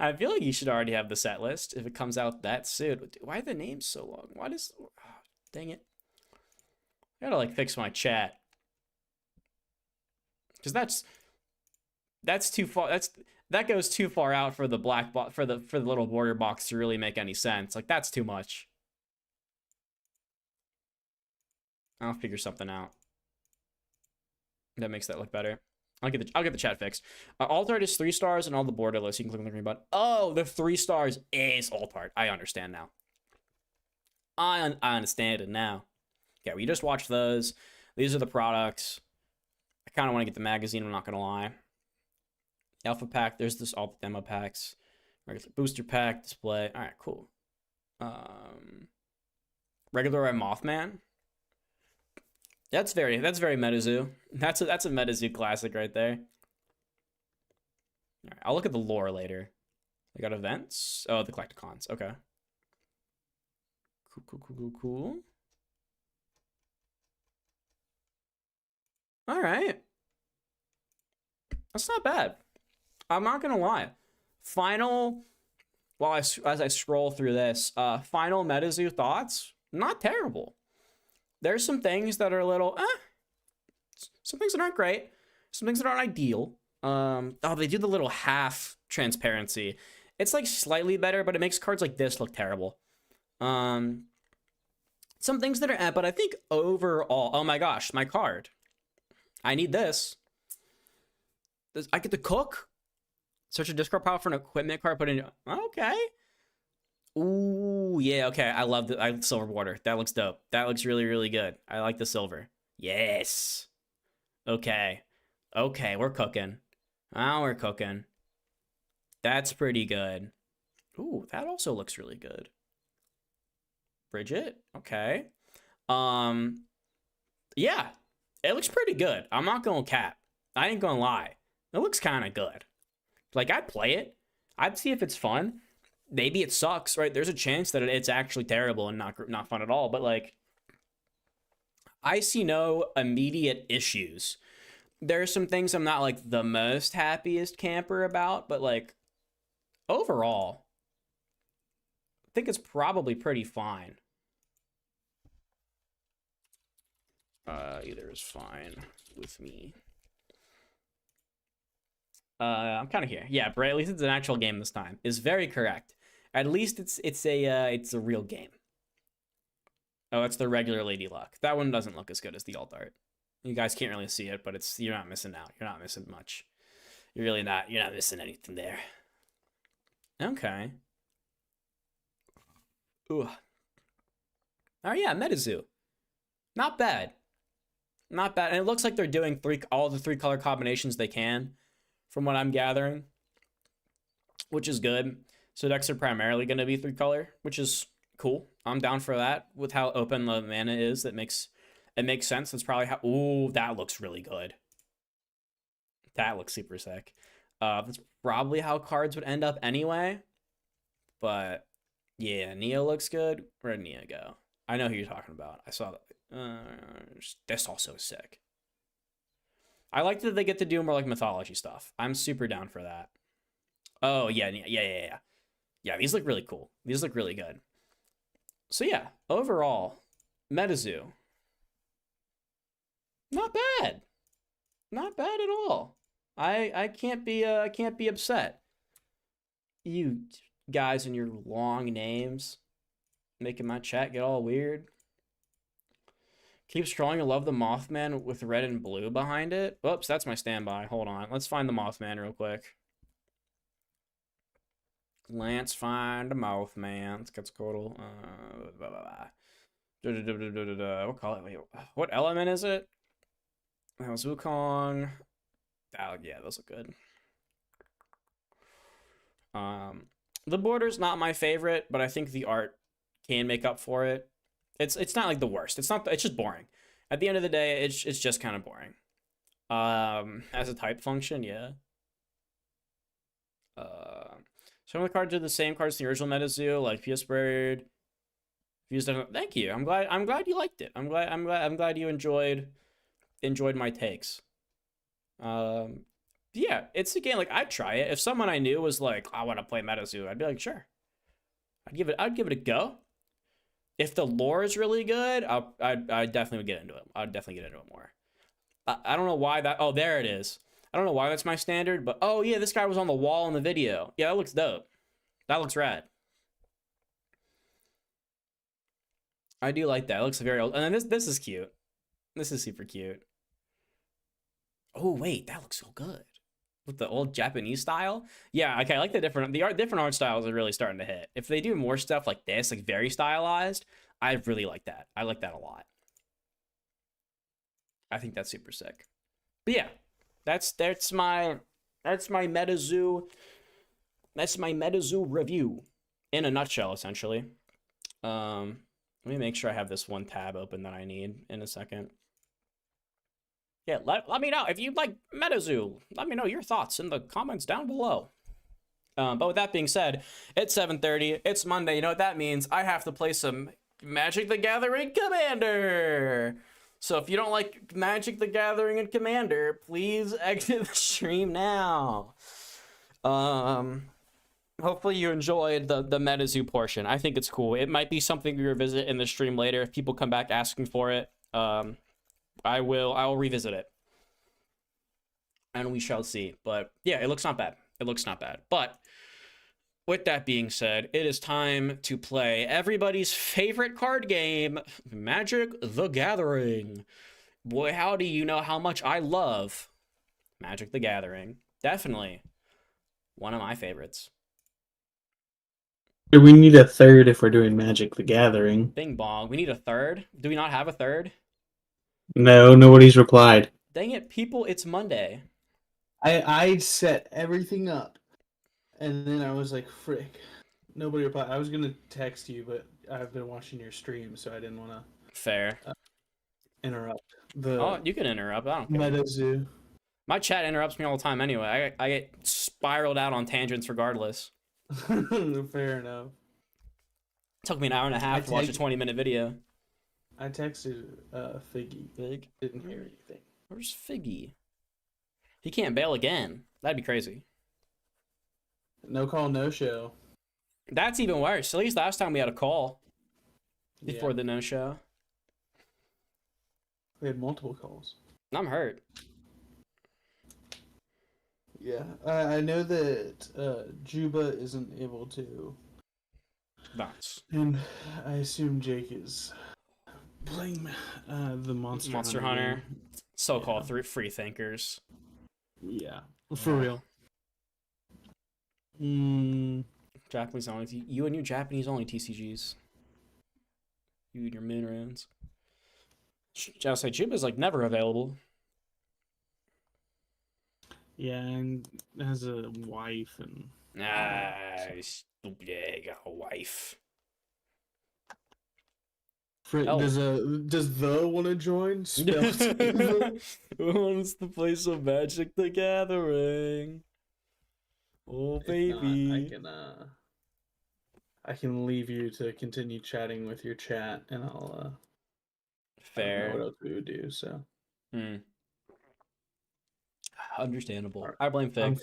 I feel like you should already have the set list if it comes out that soon. Why are the names so long? Why does... Oh, dang it. I gotta, like, fix my chat. Because that's too far. That goes too far out for the black box, for the little border box to really make any sense. Like, that's too much. I'll figure something out that makes that look better. I'll get the chat fixed. Alt art is 3 stars and all the borderless. You can click on the green button. Oh, the 3 stars is alt art. I understand now. I understand it now. Okay, we just watched those. These are the products. I kind of want to get the magazine, I'm not going to lie. Alpha pack, there's this all the demo packs. Regular booster pack, display. All right, cool. Regular Eye Mothman. That's very Metazoo. That's a Metazoo classic right there. All right, I'll look at the lore later. They got events. Oh, the Collecticons. Okay. Cool. All right. That's not bad. I'm not gonna lie. Final, as I scroll through this, final Metazoo thoughts, not terrible. There's some things that are a little, some things that aren't great, some things that aren't ideal. Oh, they do the little half transparency. It's like slightly better, but it makes cards like this look terrible. Some things that are, but I think overall, oh my gosh, my card. I need this. I get to cook. Search a discard pile for an equipment card. Put in. Okay. Ooh, yeah. Okay. I love the silver border. That looks dope. That looks really, really good. I like the silver. Yes. Okay. Okay. We're cooking. Oh, we're cooking. That's pretty good. Ooh, that also looks really good. Bridget. Okay. Yeah. It looks pretty good. I'm not going to cap. I ain't gonna lie. It looks kind of good. Like, I'd play it. I'd see if it's fun. Maybe it sucks, right? There's a chance that it's actually terrible and not fun at all. But, like, I see no immediate issues. There are some things I'm not, like, the most happiest camper about. But, like, overall, I think it's probably pretty fine. Either is fine with me. I'm kind of here. Yeah, but at least it's an actual game this time. Is very correct. At least it's a real game. Oh, it's the regular Lady Luck. That one doesn't look as good as the alt art. You guys can't really see it, but you're not missing out. You're not missing much. You're really not. You're not missing anything there. Okay. Ooh. Oh yeah, Metazoo. Not bad. Not bad. And it looks like they're doing all the 3 color combinations they can, from what I'm gathering, which is good. So decks are primarily going to be 3 color, which is cool. I'm down for that. With how open the mana is, it makes sense. That's probably how. Ooh, that looks really good. That looks super sick. That's probably how cards would end up anyway. But yeah, Nia looks good. Where'd Nia go? I know who you're talking about. I saw that. This also is sick. I like that they get to do more like mythology stuff. I'm super down for that. Oh yeah. Yeah, these look really cool. These look really good. So yeah, overall, Metazoo. Not bad. Not bad at all. I can't be upset. You guys and your long names making my chat get all weird. Keep strong and love the Mothman with red and blue behind it. Oops, that's my standby. Hold on. Let's find the Mothman real quick. Let's find the Mothman. Let's get total. We'll call it. Wait, what element is it? That was Wukong. Oh, yeah, those look good. The border's not my favorite, but I think the art can make up for it. It's not like the worst. It's just boring. At the end of the day, it's just kind of boring. As a type function, yeah. Some of the cards are the same cards as the original Metazoo, like PS Bird. Thank you. I'm glad you liked it. I'm glad you enjoyed my takes. Yeah, it's a game, like, I'd try it. If someone I knew was like, I want to play Metazoo, I'd be like, sure. I'd give it a go. If the lore is really good, I definitely would get into it. I'd definitely get into it more. I don't know why that. Oh, there it is. I don't know why that's my standard, but oh yeah, this guy was on the wall in the video. Yeah, that looks dope. That looks rad. I do like that. It looks very old. And then this is cute. This is super cute. Oh wait, that looks so good. With the old Japanese style. Yeah, okay, I like different art styles are really starting to hit. If they do more stuff like this, like very stylized, I really like that. I like that a lot. I think that's super sick. But yeah, that's my Metazoo. That's my Metazoo review in a nutshell, essentially. Let me make sure I have this one tab open that I need in a second. Yeah, let me know if you'd like Metazoo. Let me know your thoughts in the comments down below. But with that being said, it's 7:30. It's Monday. You know what that means? I have to play some Magic the Gathering Commander. So if you don't like Magic the Gathering and Commander, please exit the stream now. Hopefully you enjoyed the Metazoo portion. I think it's cool. It might be something we revisit in the stream later if people come back asking for it. I will revisit it. And we shall see. But yeah, it looks not bad. It looks not bad. But with that being said, it is time to play everybody's favorite card game, Magic the Gathering. Boy, howdy, you know how much I love Magic the Gathering. Definitely one of my favorites. We need a third if we're doing Magic the Gathering. Bing bong. We need a third? Do we not have a third? No, nobody's replied. Dang it, people, it's Monday. I set everything up, and then I was like, frick. Nobody replied. I was going to text you, but I've been watching your stream, so I didn't want to... Fair. Interrupt. Oh, you can interrupt. I don't care. Metazoo. My chat interrupts me all the time anyway. I get spiraled out on tangents regardless. Fair enough. Took me an hour and a half to watch a 20-minute video. I texted Figgy. Fig? Didn't hear anything. Where's Figgy? He can't bail again. That'd be crazy. No call, no show. That's even worse. At least last time we had a call before the no show. We had multiple calls. I'm hurt. Yeah, I know that Juba isn't able to. That's. And I assume Jake is playing the Monster Hunter. So-called free thinkers. Yeah, for real. Japanese only. You and your Japanese only TCGs. You and your moon runes. I'll say Juba's like never available. Yeah, and has a wife and. Stupid. Got a wife. Does the want to join? Who wants to play some Magic the Gathering? Oh baby. Not, I can leave you to continue chatting with your chat, and I'll. Fair. I don't know what else we would do? So. Understandable. I blame Fig.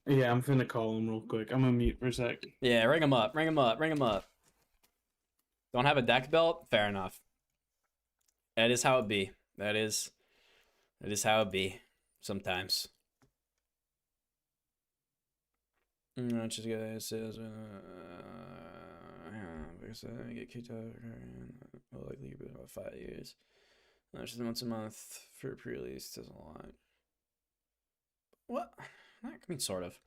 I'm finna call him real quick. I'm gonna mute for a sec. Yeah, ring him up. Ring him up. Ring him up. Don't have a deck belt? Fair enough. That is how it be. That is how it be. Sometimes. Just guys says because I get kicked out will likely be about 5 years. Just once a month for pre-release does a lot. What? I mean, sort of.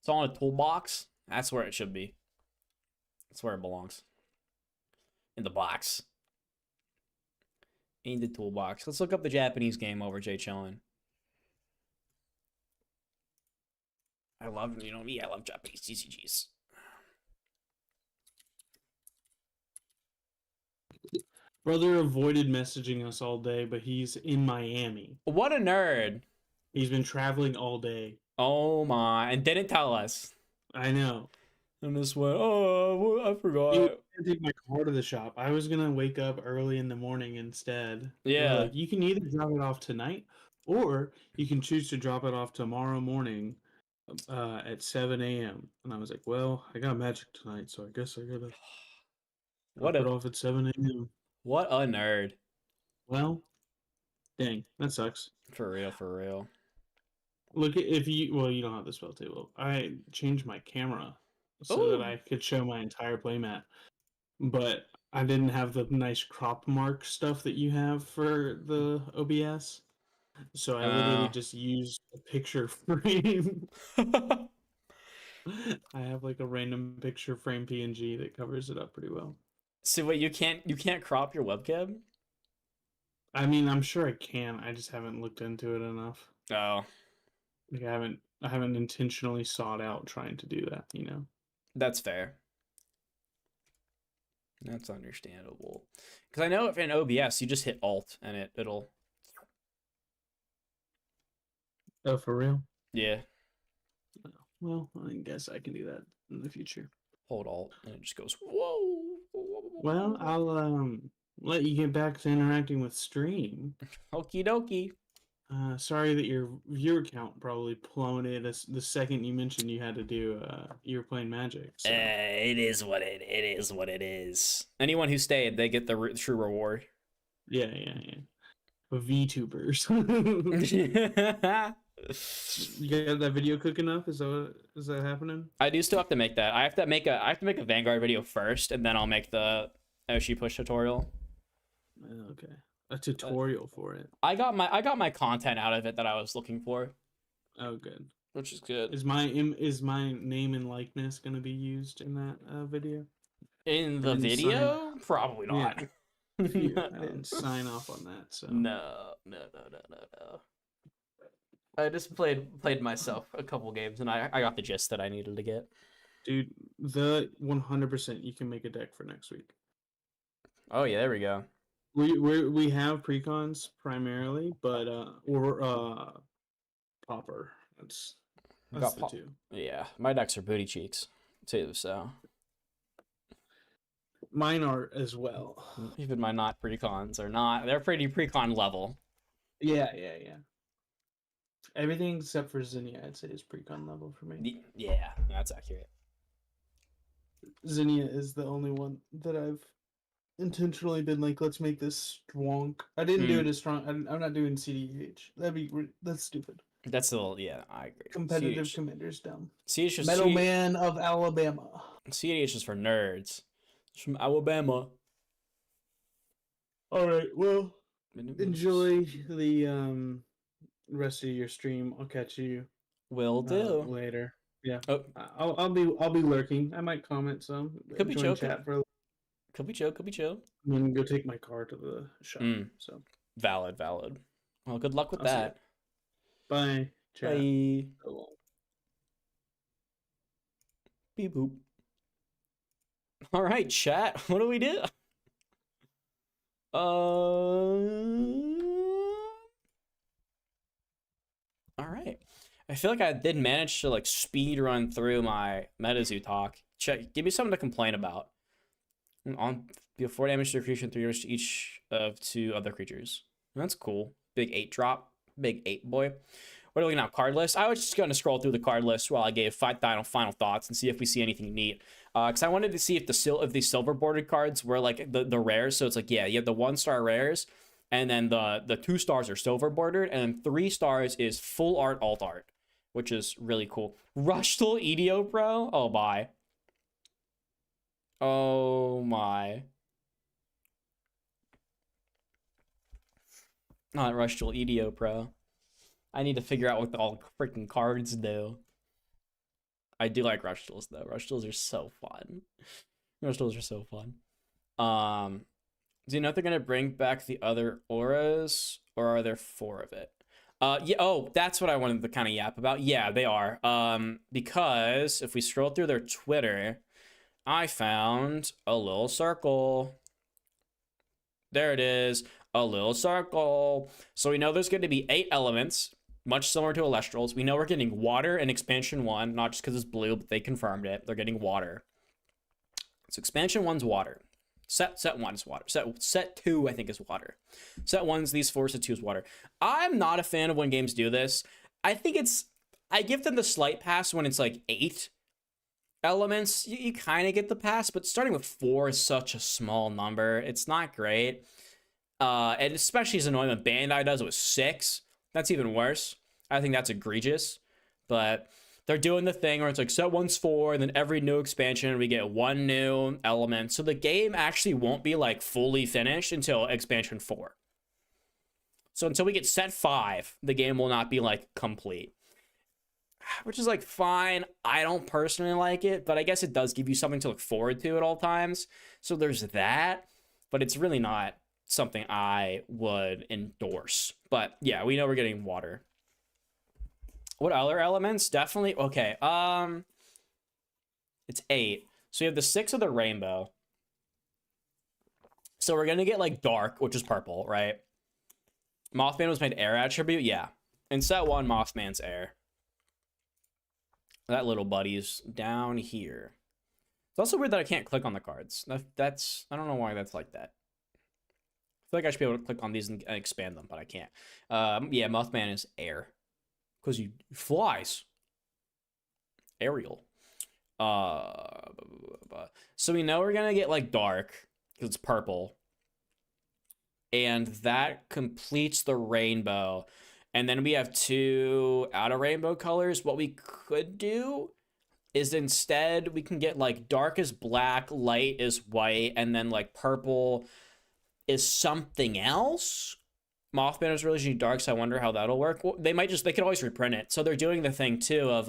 It's all in a toolbox. That's where it should be. That's where it belongs. In the box. In the toolbox. Let's look up the Japanese game over Jay Chillin. I love, you know me, I love Japanese TCGs. Brother avoided messaging us all day, but he's in Miami. What a nerd. He's been traveling all day. Oh my, and didn't tell us. I know. And just went, oh, I forgot. I was gonna take my car to the shop. I was gonna wake up early in the morning instead. Yeah. Like, you can either drop it off tonight, or you can choose to drop it off tomorrow morning at 7 a.m. And I was like, well, I got Magic tonight, so I guess I gotta drop it off at 7 a.m. What a nerd. Well, dang, that sucks. For real, for real. Look, if you, well, you don't have the spell table. I changed my camera so that I could show my entire playmat, but I didn't have the nice crop mark stuff that you have for the OBS. So I literally just used a picture frame. I have like a random picture frame PNG that covers it up pretty well. So wait, you can't crop your webcam? I mean, I'm sure I can. I just haven't looked into it enough. Oh. Like I haven't intentionally sought out trying to do that, you know. That's fair. That's understandable. Because I know if in OBS you just hit Alt and it'll. Oh, for real? Yeah. Well, I guess I can do that in the future. Hold Alt and it just goes whoa. Well, I'll let you get back to interacting with stream. Okie dokie. Sorry that your viewer count probably plummeted the second you mentioned you had to do you were playing Magic. So. It is what it is. Anyone who stayed, they get the true reward. Yeah. VTubers. You got that video cooking up? Is that happening? I do still have to make that. I have to make a Vanguard video first, and then I'll make the oshi-push tutorial. Okay. A tutorial for it. I got my content out of it that I was looking for. Oh, good. Which is good. Is my name and likeness going to be used in that video? In the video? Probably not. Yeah. I didn't sign off on that, so. No. I just played myself a couple games, and I got the gist that I needed to get. Dude, the 100% you can make a deck for next week. Oh yeah, there we go. We have precons primarily, but we're popper. That's the two. Yeah, my decks are booty cheeks too. So mine are as well. Even my not precons are not. They're pretty precon level. Yeah. Everything except for Zinnia, I'd say, is precon level for me. Yeah, that's accurate. Zinnia is the only one that I've intentionally been like, let's make this strong. I didn't do it as strong. I'm not doing CDH. That's stupid. That's still, yeah, I agree. Competitive Commander's dumb. CDH is Metal Man of Alabama. CDH is for nerds. It's from Alabama. All right, well, enjoy the rest of your stream. I'll catch you. Will do later. Yeah. Oh. I'll be lurking. I might comment some. Could be chill. Chat for. Could be chill. I'm gonna go take my car to the shop. So valid. Well, good luck with that. Bye. Chat. Bye. Beep boop. All right, chat. What do we do? All right. I feel like I did manage to like speed run through my Metazoo talk. Give me something to complain about. On 4 damage to creation, 3 damage to each of 2 other creatures. That's cool. Big 8 drop. Big 8 boy. What are we looking at? Card list? I was just going to scroll through the card list while I gave final thoughts and see if we see anything neat. Because I wanted to see if the silver bordered cards were like the rares. So it's like, yeah, you have the 1-star rares, and then the 2 stars are silver bordered, and then 3 stars is full art, alt art, which is really cool. Rushtool EDO Pro? Oh, bye. Oh my. Not Rushtool EDO Pro. I need to figure out what all the freaking cards do. I do like Rushtools though. Rushtools are so fun. Rushtools are so fun. Do you know if they're gonna bring back the other auras, or are there 4 of it? Yeah. Oh, that's what I wanted to kind of yap about. Yeah, they are. Because if we scroll through their Twitter, I found a little circle. There it is, a little circle. So we know there's going to be 8 elements, much similar to Elestrals. We know we're getting water in expansion 1, not just because it's blue, but they confirmed it. They're getting water. So expansion 1's water. Set 1 is water. Set 2, I think, is water. Set 1's these 4, set 2 is water. I'm not a fan of when games do this. I think I give them the slight pass when it's like 8 elements. You kind of get the pass, but starting with 4 is such a small number. It's not great. And especially as annoying when Bandai does it with 6. That's even worse. I think that's egregious. But they're doing the thing where it's like set 1's 4, and then every new expansion we get 1 new element. So the game actually won't be like fully finished until expansion 4. So until we get set 5, the game will not be like complete. Which is like fine. I don't personally like it, but I guess it does give you something to look forward to at all times. So there's that, but it's really not something I would endorse. But yeah, we know we're getting water. What other elements? Definitely. Okay. It's 8. So you have the 6 of the rainbow. So we're gonna get like dark, which is purple, right? Mothman was made air attribute. Yeah. In set 1, Mothman's air. That little buddy's down here. It's also weird that I can't click on the cards. That's I don't know why that's like that. I feel like I should be able to click on these and expand them, but I can't. Yeah, Mothman is air. Because he flies. Aerial. So we know we're going to get like dark. Because it's purple. And that completes the rainbow. And then we have 2 out of rainbow colors. What we could do is instead we can get like dark is black, light is white, and then like purple is something else. Mothman is really dark, so I wonder how that'll work. Well, they could always reprint it. So they're doing the thing too of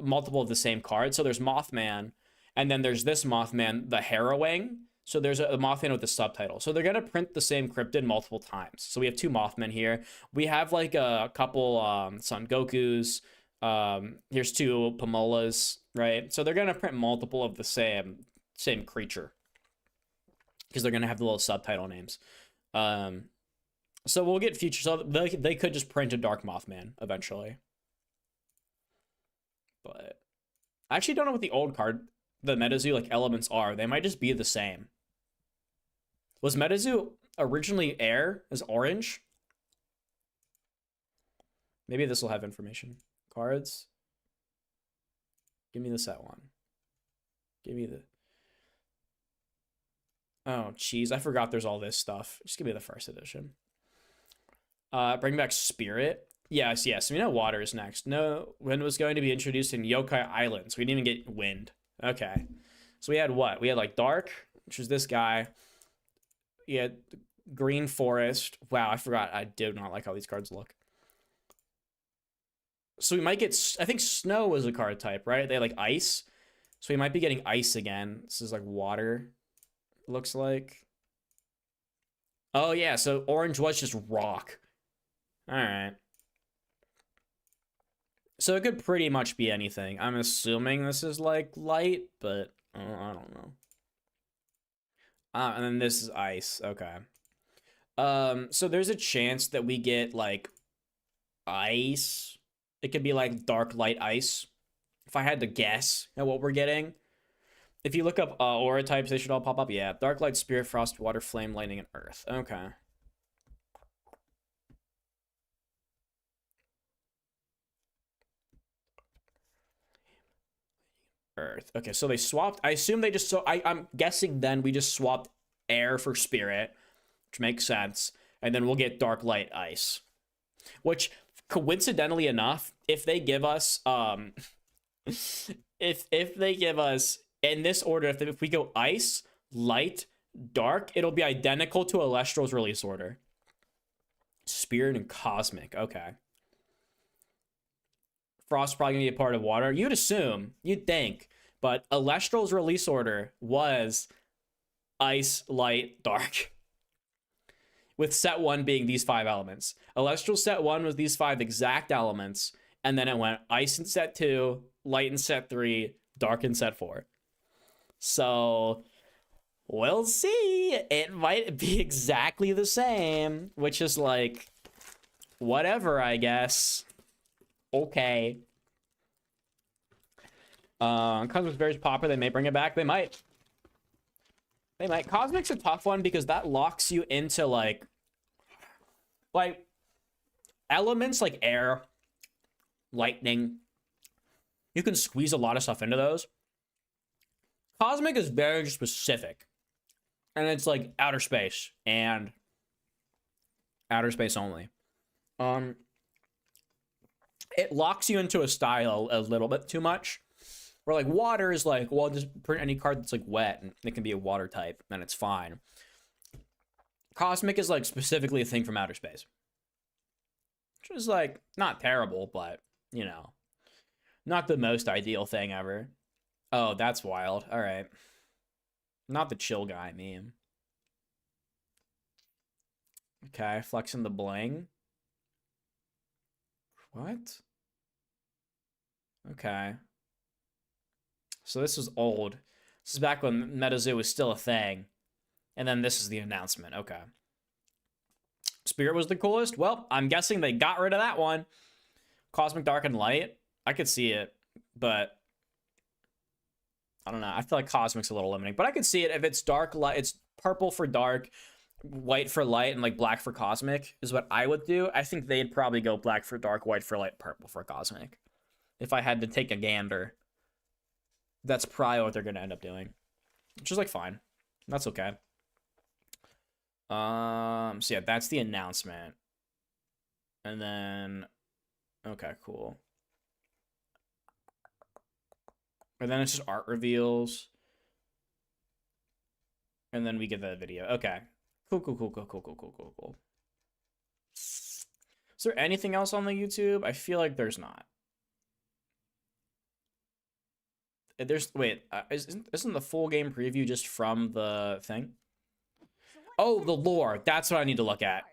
multiple of the same card. So there's Mothman, and then there's this Mothman, the Harrowing. So there's a Mothman with the subtitle. So they're going to print the same cryptid multiple times. So we have 2 Mothmen here. We have like a couple Son Gokus. Here's 2 Pomolas, right? So they're going to print multiple of the same creature. Because they're going to have the little subtitle names. So So we'll get future. So they could just print a Dark Mothman eventually. But I actually don't know what the old card, the Metazoo like elements are. They might just be the same. Was Metazoo originally air as orange? Maybe this will have information. Cards. Give me the set one. Give me the... Oh, jeez. I forgot there's all this stuff. Just give me the first edition. Bring back Spirit. Yes. We know Water is next. No, Wind was going to be introduced in Yokai Islands. We didn't even get Wind. Okay. So we had what? We had like Dark, which was this guy. We had Green Forest. Wow, I forgot. I did not like how these cards look. So we might get... I think Snow was a card type, right? They had like Ice. So we might be getting Ice again. This is like Water. Looks like. Oh, yeah. So Orange was just Rock. All right. So it could pretty much be anything. I'm assuming this is like light, but I don't know. And then this is ice. Okay. So there's a chance that we get like ice. It could be like dark light ice. If I had to guess at what we're getting. If you look up aura types, they should all pop up. Yeah. Dark light, spirit, frost, water, flame, lightning, and earth. Okay. Earth. Okay, so they swapped. I assume they just... So I'm guessing then we just swapped air for spirit, which makes sense. And then we'll get dark light ice. Which, coincidentally enough, if they give us... if they give us... In this order, if we go ice, light, dark, it'll be identical to Alestral's release order. Spirit and cosmic. Okay. Frost's probably going to be a part of water. You'd assume. You'd think. But Alestral's release order was ice, light, dark. With set 1 being these 5 elements. Alestral's set 1 was these 5 exact elements. And then it went ice in set 2, light in set 3, dark in set 4. So, we'll see. It might be exactly the same. Which is like, whatever, I guess. Okay. Cosmic's very popular. They may bring it back. They might. They might. Cosmic's a tough one because that locks you into like elements like air, lightning. You can squeeze a lot of stuff into those. Cosmic is very specific. And it's like outer space and outer space only. It locks you into a style a little bit too much. Where like water is like, well, just print any card that's like wet and it can be a water type and it's fine. Cosmic is like specifically a thing from outer space. Which is like not terrible, but you know, not the most ideal thing ever. Oh, that's wild. All right. Not the chill guy meme. Okay, flexing the bling. What? Okay. So this is old. This is back when Metazoo was still a thing. And then this is the announcement. Okay. Spirit was the coolest? Well, I'm guessing they got rid of that one. Cosmic Dark and Light. I could see it, but I don't know. I feel like Cosmic's a little limiting, but I could see it if it's dark light. It's purple for dark, white for light, and like black for cosmic is what I would do. I think they'd probably go black for dark, white for light, purple for cosmic. If I had to take a gander, that's probably what they're going to end up doing, which is like fine. That's okay. So yeah, that's the announcement. And then, okay, cool. And then it's just art reveals. And then we get the video. Okay. Cool. Is there anything else on the YouTube? I feel like there's not. Wait, isn't the full game preview just from the thing? Oh, the lore. That's what I need to look at.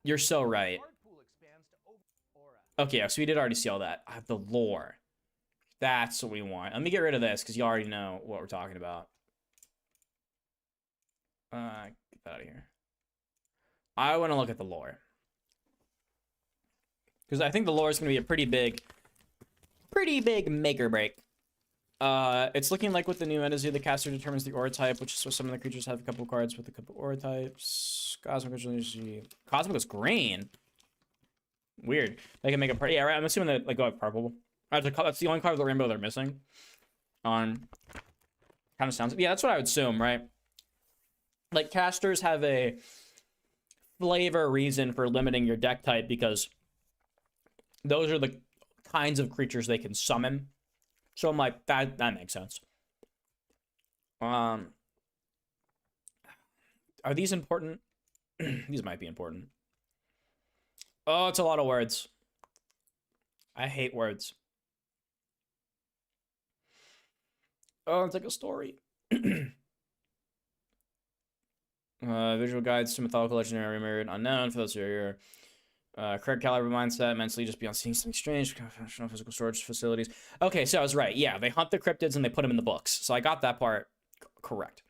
You're so right. Okay, yeah, so we did already see all that. The lore. That's what we want. Let me get rid of this because you already know what we're talking about. Get that out of here. I want to look at the lore. Because I think the lore is going to be a pretty big make or break. It's looking like with the new Metazoo, the caster determines the aura type, which is what some of the creatures have a couple cards with a couple aura types. Cosmic is green. Weird. They can make a pretty. Yeah, right. I'm assuming that like go with purple. That's the only card of the rainbow they're missing. Kind of sounds. Yeah, that's what I would assume, right? Like casters have a flavor reason for limiting your deck type because those are the kinds of creatures they can summon. So I'm like, that makes sense. Are these important? These might be important. Oh, it's a lot of words. I hate words. Oh, it's like a story. Visual guides to mythological, legendary, mirrored, unknown. For those who are correct caliber mindset, mentally just beyond seeing something strange. Professional physical storage facilities. Okay, so I was right. Yeah, they hunt the cryptids and they put them in the books. So I got that part correct.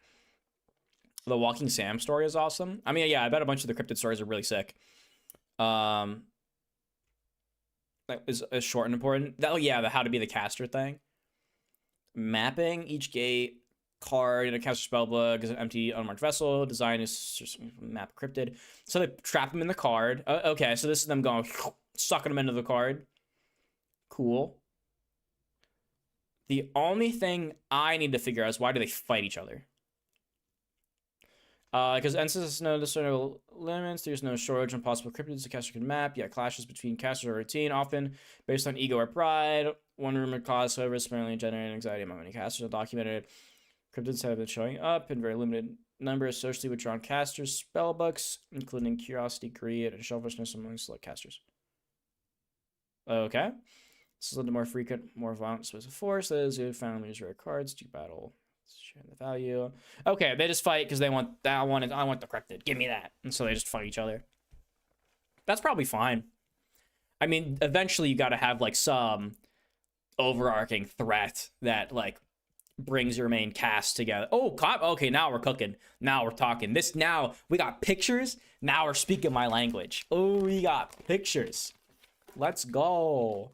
The Walking Sam story is awesome. I mean, yeah, I bet a bunch of the cryptid stories are really sick. That is short and important. Oh yeah, the how to be the caster thing. Mapping each gate card in a caster spellbook is an empty unmarked vessel. Design is just map cryptid. So they trap them in the card. Okay, so this is them going sucking them into the card. Cool. The only thing I need to figure out is why do they fight each other? Because instance no discernible limits, there's no shortage on possible cryptids the caster can map. Yeah, clashes between casters are routine, often based on ego or pride. One rumored cause, however, is apparently generating anxiety among many casters. Documented cryptids have been showing up in very limited numbers, socially withdrawn casters, spellbooks, including curiosity, greed, and selfishness among select casters. Okay. This is a little more frequent, more violent space of forces. You found these rare cards to battle. Sharing the value. Okay, they just fight because they want that. I want the cryptid. Give me that. And so they just fight each other. That's probably fine. I mean, eventually you got to have like some overarching threat that like brings your main cast together. Oh, okay, now we're cooking. Now we're talking. Now we got pictures. Now we're speaking my language. Oh, we got pictures. Let's go.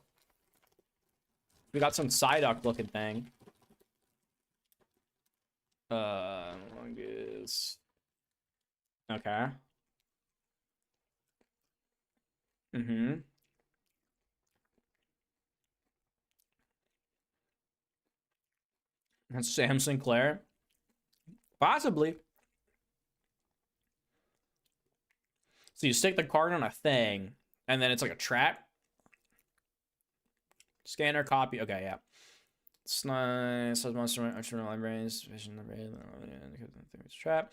We got some Psyduck looking thing. Longest. Okay. That's Sam Sinclair. Possibly. So you stick the card on a thing, and then it's like a trap. Scanner, copy. Okay, yeah. It's nice. Says monster libraries, vision library, trap.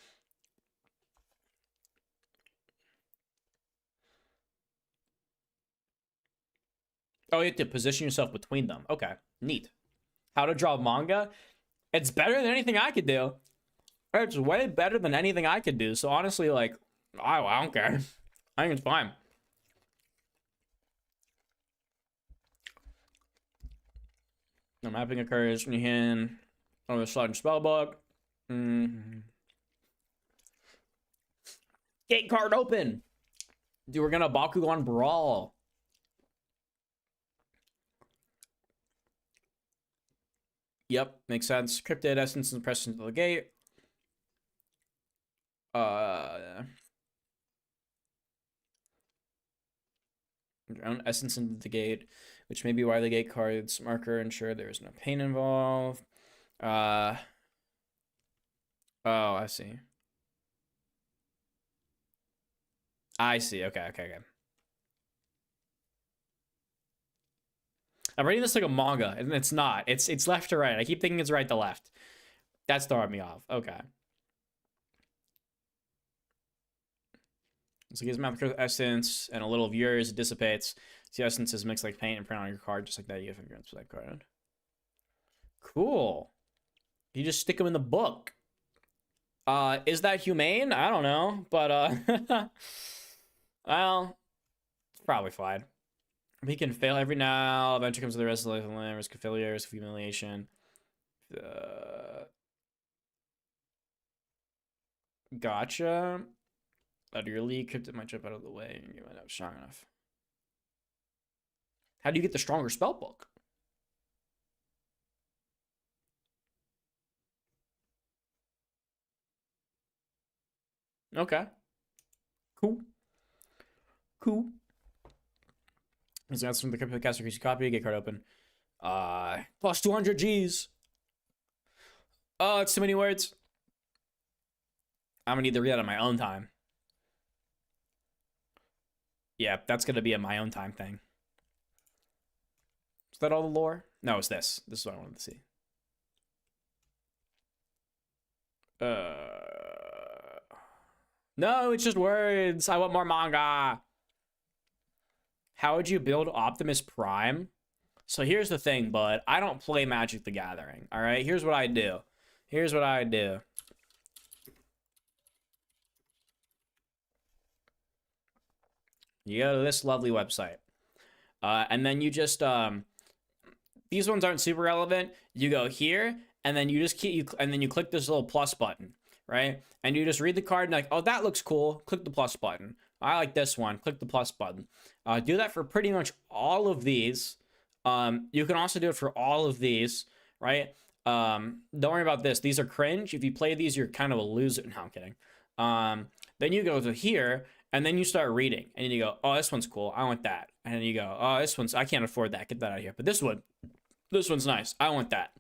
Oh, you have to position yourself between them. Okay, neat. How to draw manga? It's better than anything I could do. It's way better than anything I could do. So honestly, like, I don't care. I think it's fine. No mapping occurs when you hand on the slide spellbook. Gate card open. Dude, we're gonna Bakugan Brawl. Yep, makes sense. Cryptid essence and press into the gate. Own essence into the gate, which may be why the gate card's marker ensure there is no pain involved. Oh, I see. Okay. I'm reading this like a manga, and it's not. It's left to right. I keep thinking it's right to left. That's throwing me off. Okay. So it gives map essence, and a little of yours dissipates. So the essence is mixed like paint and print on your card, just like that. You have your that card. Cool. You just stick them in the book. Is that humane? I don't know, but well, it's probably fine. He can fail every now. Eventually comes to the rest of life and land. Risk of failure, risk of humiliation. Gotcha. Out of your league, cryptid might jump out of the way, and you might not be strong enough. How do you get the stronger spell book? Okay. Cool. Cool. Let's answer from the cryptid cast increase copy, get card open. Plus 200 G's. Oh, it's too many words. I'm gonna need to read that on my own time. Yeah, that's gonna be a my own time thing. Is that all the lore? No, it's this. This is what I wanted to see. No, it's just words. I want more manga. How would you build Optimus Prime? So here's the thing, bud. I don't play Magic the Gathering. All right, here's what I do. Here's what I do. You go to this lovely website. And then you just, these ones aren't super relevant. You go here, and then you just and then you click this little plus button, right? And you just read the card and like, oh, that looks cool. Click the plus button. I like this one. Click the plus button. Do that for pretty much all of these. You can also do it for all of these, right? Don't worry about this. These are cringe. If you play these, you're kind of a loser. No, I'm kidding. Then you go to here, and then you start reading, and you go, oh, this one's cool. I want that. And then you go, oh, this one's, I can't afford that. Get that out of here. But this one's nice. I want that.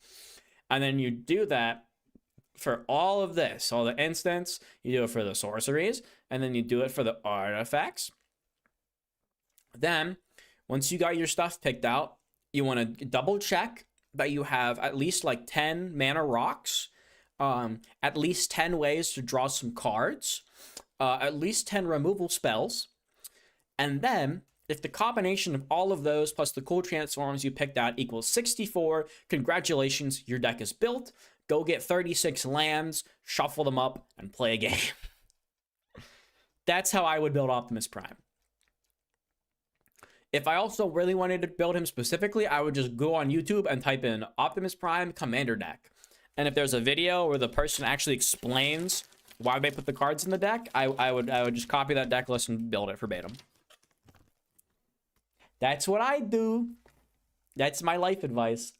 And then you do that for all of this, all the instants. You do it for the sorceries, and then you do it for the artifacts. Then, once you got your stuff picked out, you want to double check that you have at least like 10 mana rocks, at least 10 ways to draw some cards, at least 10 removal spells, and then if the combination of all of those plus the cool transforms you picked out equals 64, congratulations, your deck is built. Go get 36 lands, shuffle them up, and play a game. That's how I would build Optimus Prime. If I also really wanted to build him specifically, I would just go on YouTube and type in Optimus Prime Commander deck. And if there's a video where the person actually explains why they put the cards in the deck, I would just copy that deck list and build it verbatim. That's what I do. That's my life advice.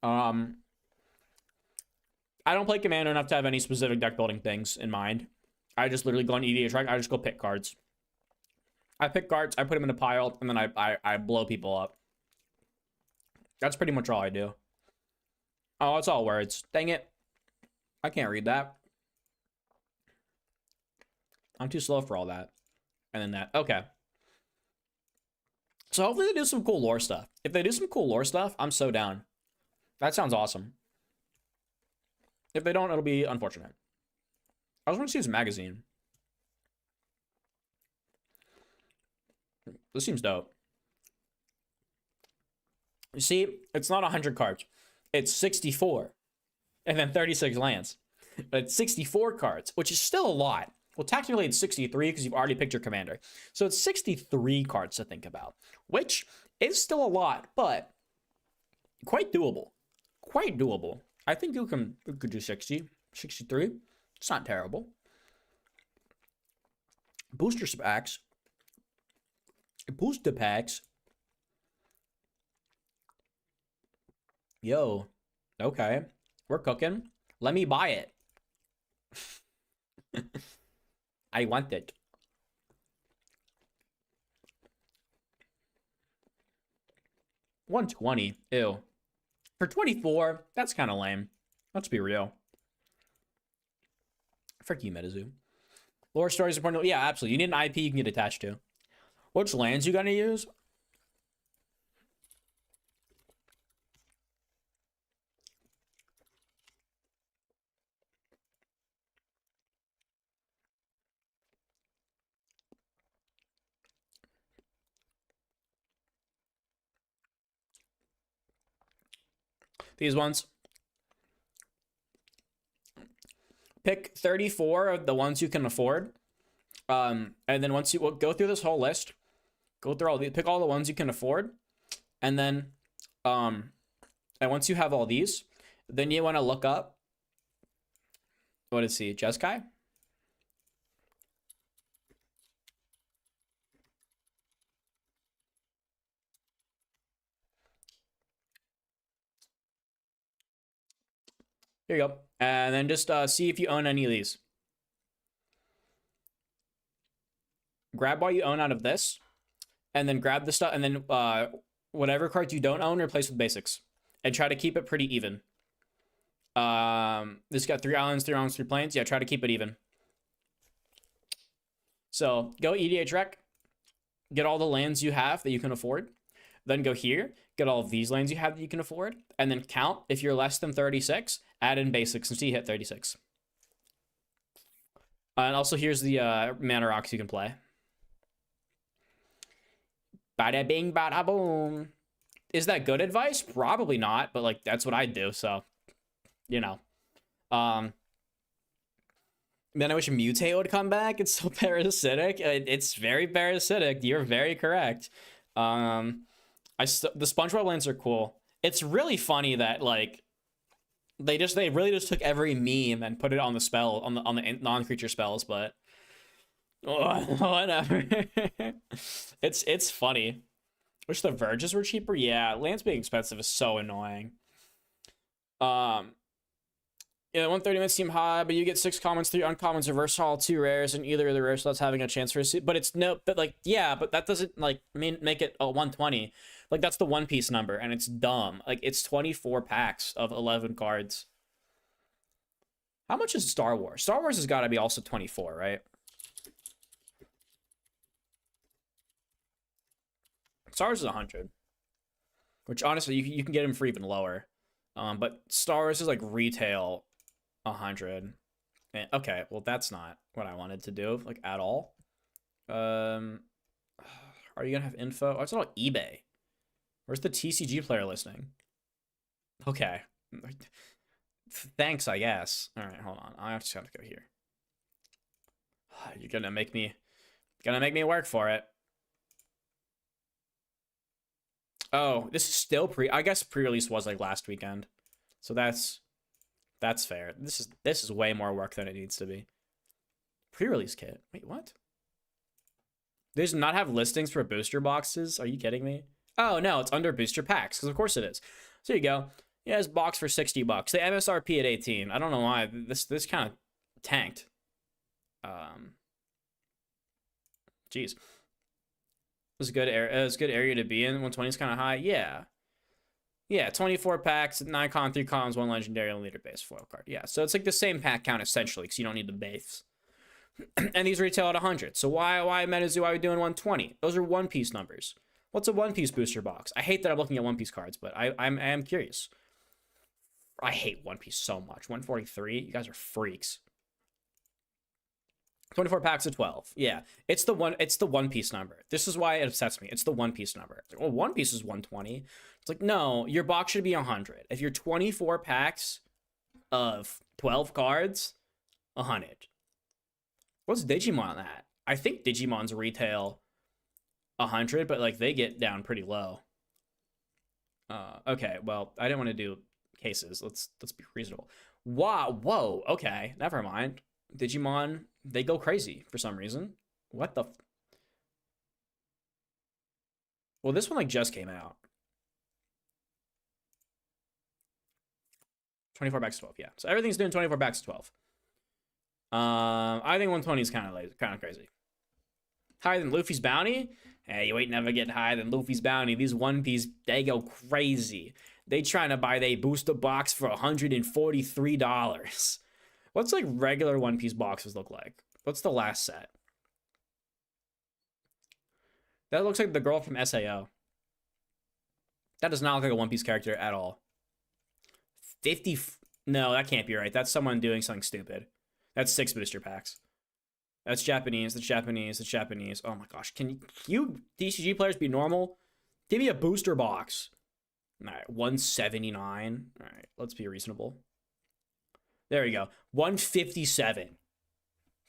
I don't play Commander enough to have any specific deck building things in mind. I just literally go on EDH, I just go pick cards. I pick cards, I put them in a pile, and then I blow people up. That's pretty much all I do. Oh, it's all words. Dang it. I can't read that. I'm too slow for all that. And then that. Okay. So hopefully they do some cool lore stuff. If they do some cool lore stuff, I'm so down. That sounds awesome. If they don't, it'll be unfortunate. I just want to see his magazine. This seems dope. You see, it's not 100 cards. It's 64. And then 36 lands. But it's 64 cards, which is still a lot. Well, technically it's 63 because you've already picked your commander. So it's 63 cards to think about, which is still a lot, but quite doable. Quite doable. I think you could do 60, 63. It's not terrible. Booster packs. Booster packs. Yo. Okay. We're cooking. Let me buy it. I want it. $120. Ew. For 24, that's kind of lame. Let's be real. Frick you, Metazoo. Lore stories important. Yeah, absolutely. You need an IP you can get attached to. Which lands you gonna use? These ones. Pick 34 of the ones you can afford. And then once you go through this whole list, go through all these, pick all the ones you can afford. And then, and once you have all these, then you want to look up, what is he, Jeskai? Here you go. And then just see if you own any of these. Grab what you own out of this, and then grab the stuff, and then whatever cards you don't own, replace with basics, and try to keep it pretty even. This got 3 islands, 3 islands, 3 plains. Yeah, try to keep it even. So go EDH rec, get all the lands you have that you can afford. Then go here, get all of these lands you have that you can afford, and then count. If you're less than 36, add in basics and see hit 36. And also here's the mana rocks you can play. Bada bing, bada boom. Is that good advice? Probably not, but like that's what I do, so you know. Man, I wish Mutate would come back. It's so parasitic. It's very parasitic. You're very correct. The SpongeBob lands are cool. It's really funny that like they really just took every meme and put it on the spell on the non-creature spells, but whatever. It's funny. Wish the Verges were cheaper. Yeah, lands being expensive is so annoying. Yeah, 130 might seem high, but you get 6 commons, 3 uncommons, reverse hall, 2 rares, and either of the rare slots having a chance for a suit. But it's no, but like, yeah, but that doesn't like make it a 120. Like that's the One Piece number, and it's dumb. Like it's 24 packs of 11 cards. How much is Star Wars? Star Wars has got to be also 24, right? Star Wars is 100, which honestly you can get them for even lower. But Star Wars is like retail 100. And, okay, well that's not what I wanted to do like at all. Are you gonna have info? Oh, it's on eBay. Where's the TCG player listing? Okay. Thanks, I guess. All right, hold on. I just have to go here. You're gonna make me work for it. Oh, this is still I guess pre-release was like last weekend. So that's fair. This is way more work than it needs to be. Pre-release kit. Wait, what? They just not have listings for booster boxes? Are you kidding me? Oh, no, it's under booster packs, because of course it is. So here you go. Yeah, this box for $60. The MSRP at 18. I don't know why. This kind of tanked. Jeez. It's a good area to be in. 120 is kind of high. Yeah. Yeah, 24 packs, 9 con, 3 cons, 1 legendary, and leader base foil card. Yeah, so it's like the same pack count essentially, because you don't need the base. And these retail at 100. So why Metazoo? Why are we doing 120? Those are One Piece numbers. What's a One Piece booster box? I hate that I'm looking at One Piece cards, but I am curious. I hate One Piece so much. 143. You guys are freaks. 24 packs of 12. Yeah, it's the One Piece number. This is why it upsets me. It's the One Piece number. Well, One Piece is 120. It's like, no, your box should be 100. If you're 24 packs of 12 cards, 100. What's Digimon on that? I think Digimon's retail 100, but like they get down pretty low. Okay, well, I didn't want to do cases. Let's be reasonable. Wow, whoa, okay, never mind. Digimon, they go crazy for some reason. What the? Well, this one like just came out. 24 backs of 12, yeah. So everything's doing 24 backs of 12. I think 120 is kind of crazy. Higher than Luffy's bounty? Hey, you ain't never get higher than Luffy's bounty. These One Piece, they go crazy. They trying to buy they booster box for $143. What's like regular One Piece boxes look like? What's the last set? That looks like the girl from SAO. That does not look like a One Piece character at all. 50. No, that can't be right. That's someone doing something stupid. That's 6 booster packs. That's Japanese. That's Japanese. That's Japanese. Oh my gosh. Can you TCG players be normal? Give me a booster box. All right, 179. All right, let's be reasonable. There we go. 157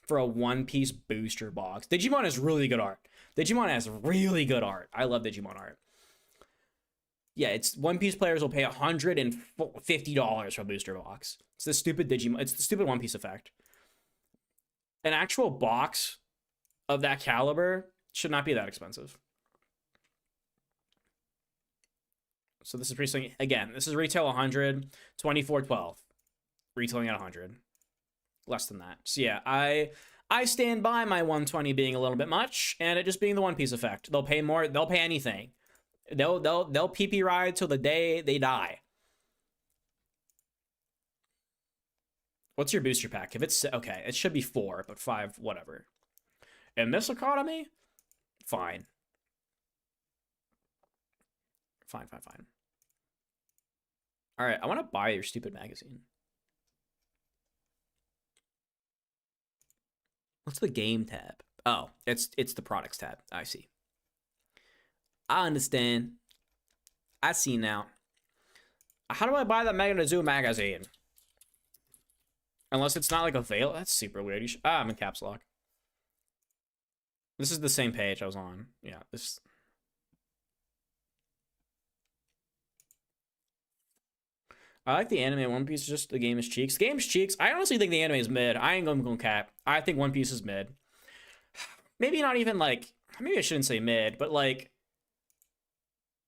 for a One Piece booster box. Digimon has really good art. Digimon has really good art. I love Digimon art. Yeah, it's One Piece players will pay $150 for a booster box. It's the stupid Digimon. It's the stupid One Piece effect. An actual box of that caliber should not be that expensive. So this is pretty again, this is retail 100, 24.12. retailing at 100. Less than that. So yeah, I stand by my 120 being a little bit much, and it just being the One Piece effect. They'll pay more. They'll pay anything. They'll PP ride till the day they die. What's your booster pack? If it's okay, it should be 4, but 5, whatever. In this economy, fine. Fine. All right, I want to buy your stupid magazine. What's the game tab? Oh, it's the products tab. I see. I understand. I see now. How do I buy that Metazoo magazine? Unless it's not like available. That's super weird. I'm in caps lock. This is the same page I was on. Yeah, this. I like the anime. One Piece is just the game is cheeks. The game is cheeks. I honestly think the anime is mid. I ain't going cap. I think One Piece is mid. Maybe not even like. Maybe I shouldn't say mid, but like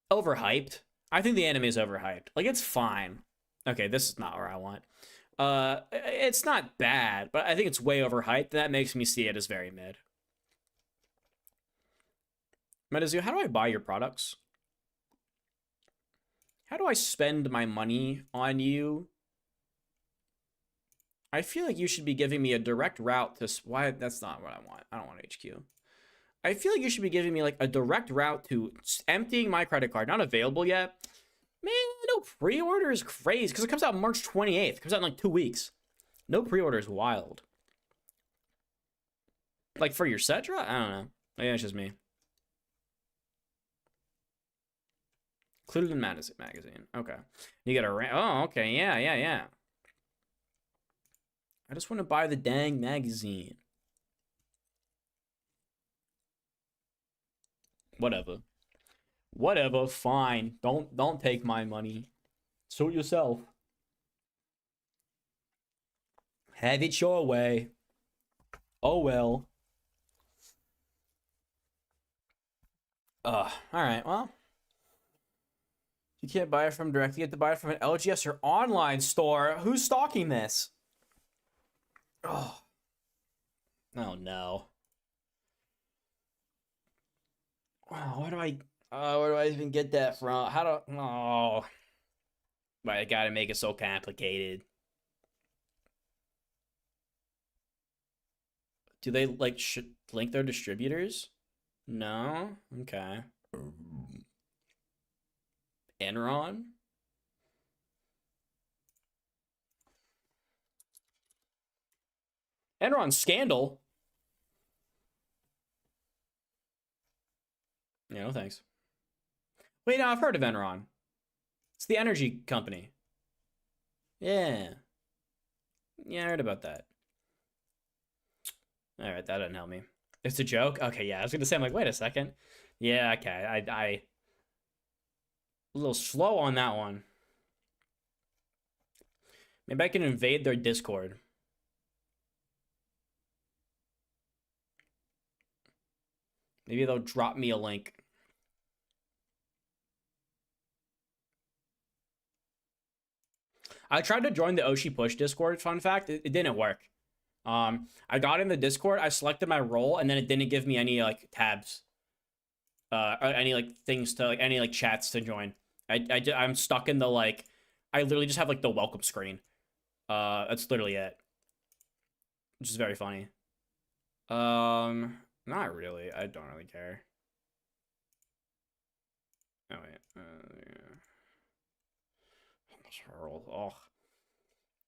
overhyped. I think the anime is overhyped. Like it's fine. Okay, this is not where I want. It's not bad, but I think it's way overhyped. That makes me see it as very mid. Metazoo, how do I buy your products? How do I spend my money on you? I feel like you should be giving me a direct route to... Why? That's not what I want. I don't want HQ. I feel like you should be giving me like a direct route to emptying my credit card. Not available yet. Man, no pre-order is crazy because it comes out March 28th. It comes out in like 2 weeks. No pre-order is wild. Like for your Cedra? I don't know. Maybe it's just me. Included in magazine. Okay. You get a... Oh, okay. Yeah. I just want to buy the dang magazine. Whatever, fine. Don't take my money. Suit yourself. Have it your way. Oh well. Alright, well. You can't buy it from directly. You have to buy it from an LGS or online store. Who's stocking this? Oh no. Oh, where do I even get that from? But I gotta make it so complicated. Do they like link their distributors? No? Okay. Enron? Enron scandal? Yeah, no thanks. Wait, no, I've heard of Enron. It's the energy company. Yeah. Yeah, I heard about that. Alright, that didn't help me. It's a joke? Okay, yeah, I was gonna say, I'm like, wait a second. Yeah, okay, I a little slow on that one. Maybe I can invade their Discord. Maybe they'll drop me a link. I tried to join the oshi-push Discord, fun fact. It didn't work. I got in the Discord, I selected my role, and then it didn't give me any, like, tabs. Or any, like, things to, like, any, like, chats to join. I'm stuck in the, like... I literally just have, like, the welcome screen. That's literally it. Which is very funny. Not really. I don't really care. Oh, wait. Yeah. Oh.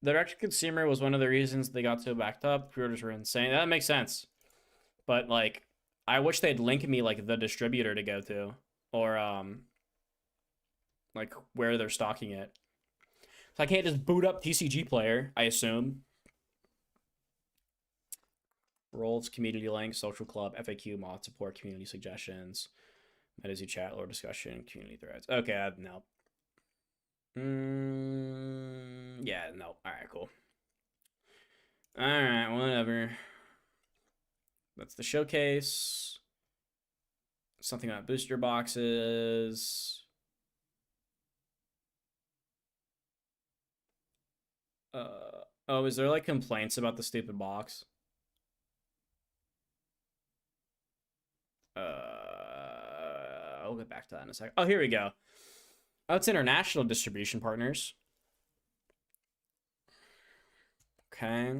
The direct-to-consumer was one of the reasons they got so backed up. Pre-orders were insane. That makes sense. But, like, I wish they'd link me, like, the distributor to go to. Or, like, where they're stocking it. So I can't just boot up TCG Player, I assume. Roles, community links, social club, FAQ, mod support, community suggestions, Metazoo chat, lore discussion, community threads. Okay, no. Yeah, no. Alright, cool. Alright, whatever. That's the showcase. Something about booster boxes. Oh, is there like complaints about the stupid box? I'll get back to that in a second. Oh, here we go. Oh, it's international distribution partners. Okay.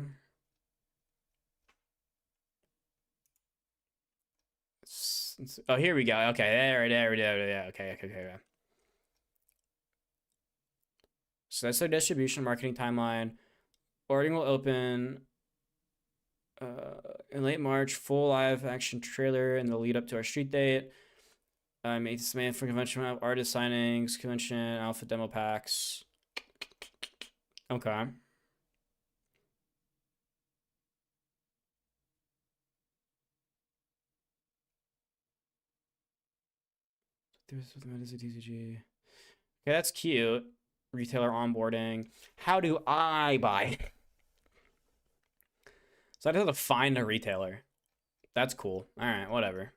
Oh, here we go. Okay, there. Yeah, okay. So that's their distribution marketing timeline. Ordering will open in late March. Full live action trailer in the lead up to our street date. Make this man for convention artist signings, convention alpha demo packs. Okay. This with Metazoo TCG. Okay, that's cute. Retailer onboarding. How do I buy? So I just have to find a retailer. That's cool. All right, whatever.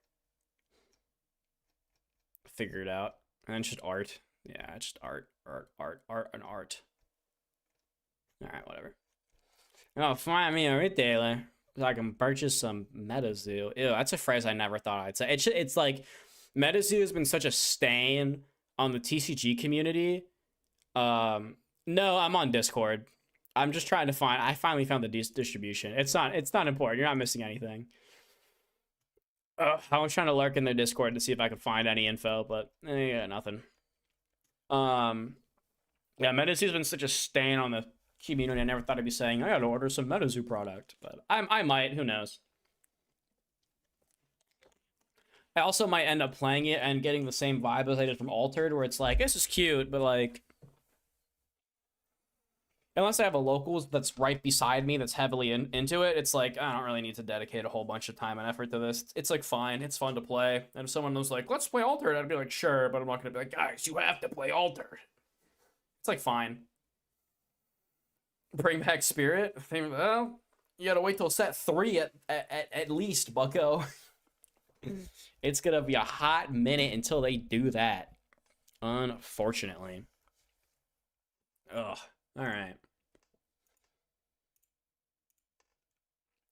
Figure it out. And it's just art. Yeah, it's just art. All right, whatever. Oh, find me a retailer so I can purchase some Metazoo. Ew, that's a phrase I never thought I'd say. It's like Metazoo has been such a stain on the TCG community. No, I'm on Discord. I'm just trying to find. I finally found the distribution. It's not important. You're not missing anything. I was trying to lurk in their Discord to see if I could find any info, but yeah, nothing. Yeah, Metazoo's been such a stain on the community. I never thought I'd be saying I gotta order some Metazoo product, but I might. Who knows? I also might end up playing it and getting the same vibe as I did from Altered, where it's like, this is cute, but like, unless I have a locals that's right beside me that's heavily into it, it's like, I don't really need to dedicate a whole bunch of time and effort to this. It's like fine, it's fun to play. And if someone was like, let's play Altered, I'd be like, sure, but I'm not gonna be like, guys, you have to play Altered. It's like fine. Bring back Spirit. Well, you gotta wait till set 3 at least, bucko. It's gonna be a hot minute until they do that. Unfortunately. Ugh. Alright.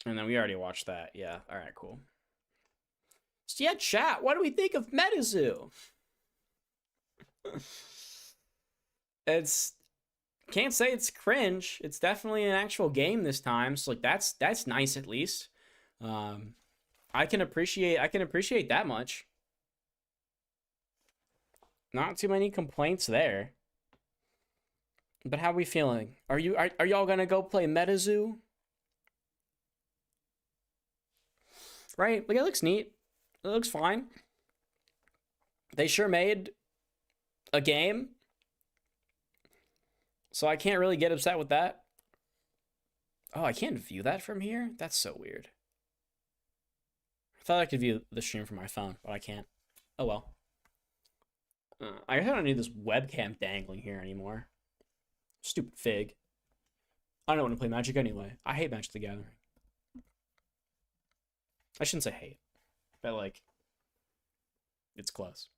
And then we already watched that. Yeah. Alright, cool. So yeah, chat, what do we think of Metazoo? Can't say it's cringe. It's definitely an actual game this time. So like that's nice at least. I can appreciate that much. Not too many complaints there. But how are we feeling? Are y'all gonna go play Metazoo? Right? Like, it looks neat. It looks fine. They sure made a game. So I can't really get upset with that. Oh, I can't view that from here? That's so weird. I thought I could view the stream from my phone, but I can't. Oh well. I guess I don't need this webcam dangling here anymore. Stupid fig. I don't want to play Magic anyway. I hate Magic the Gathering. I shouldn't say hate, but like, it's close.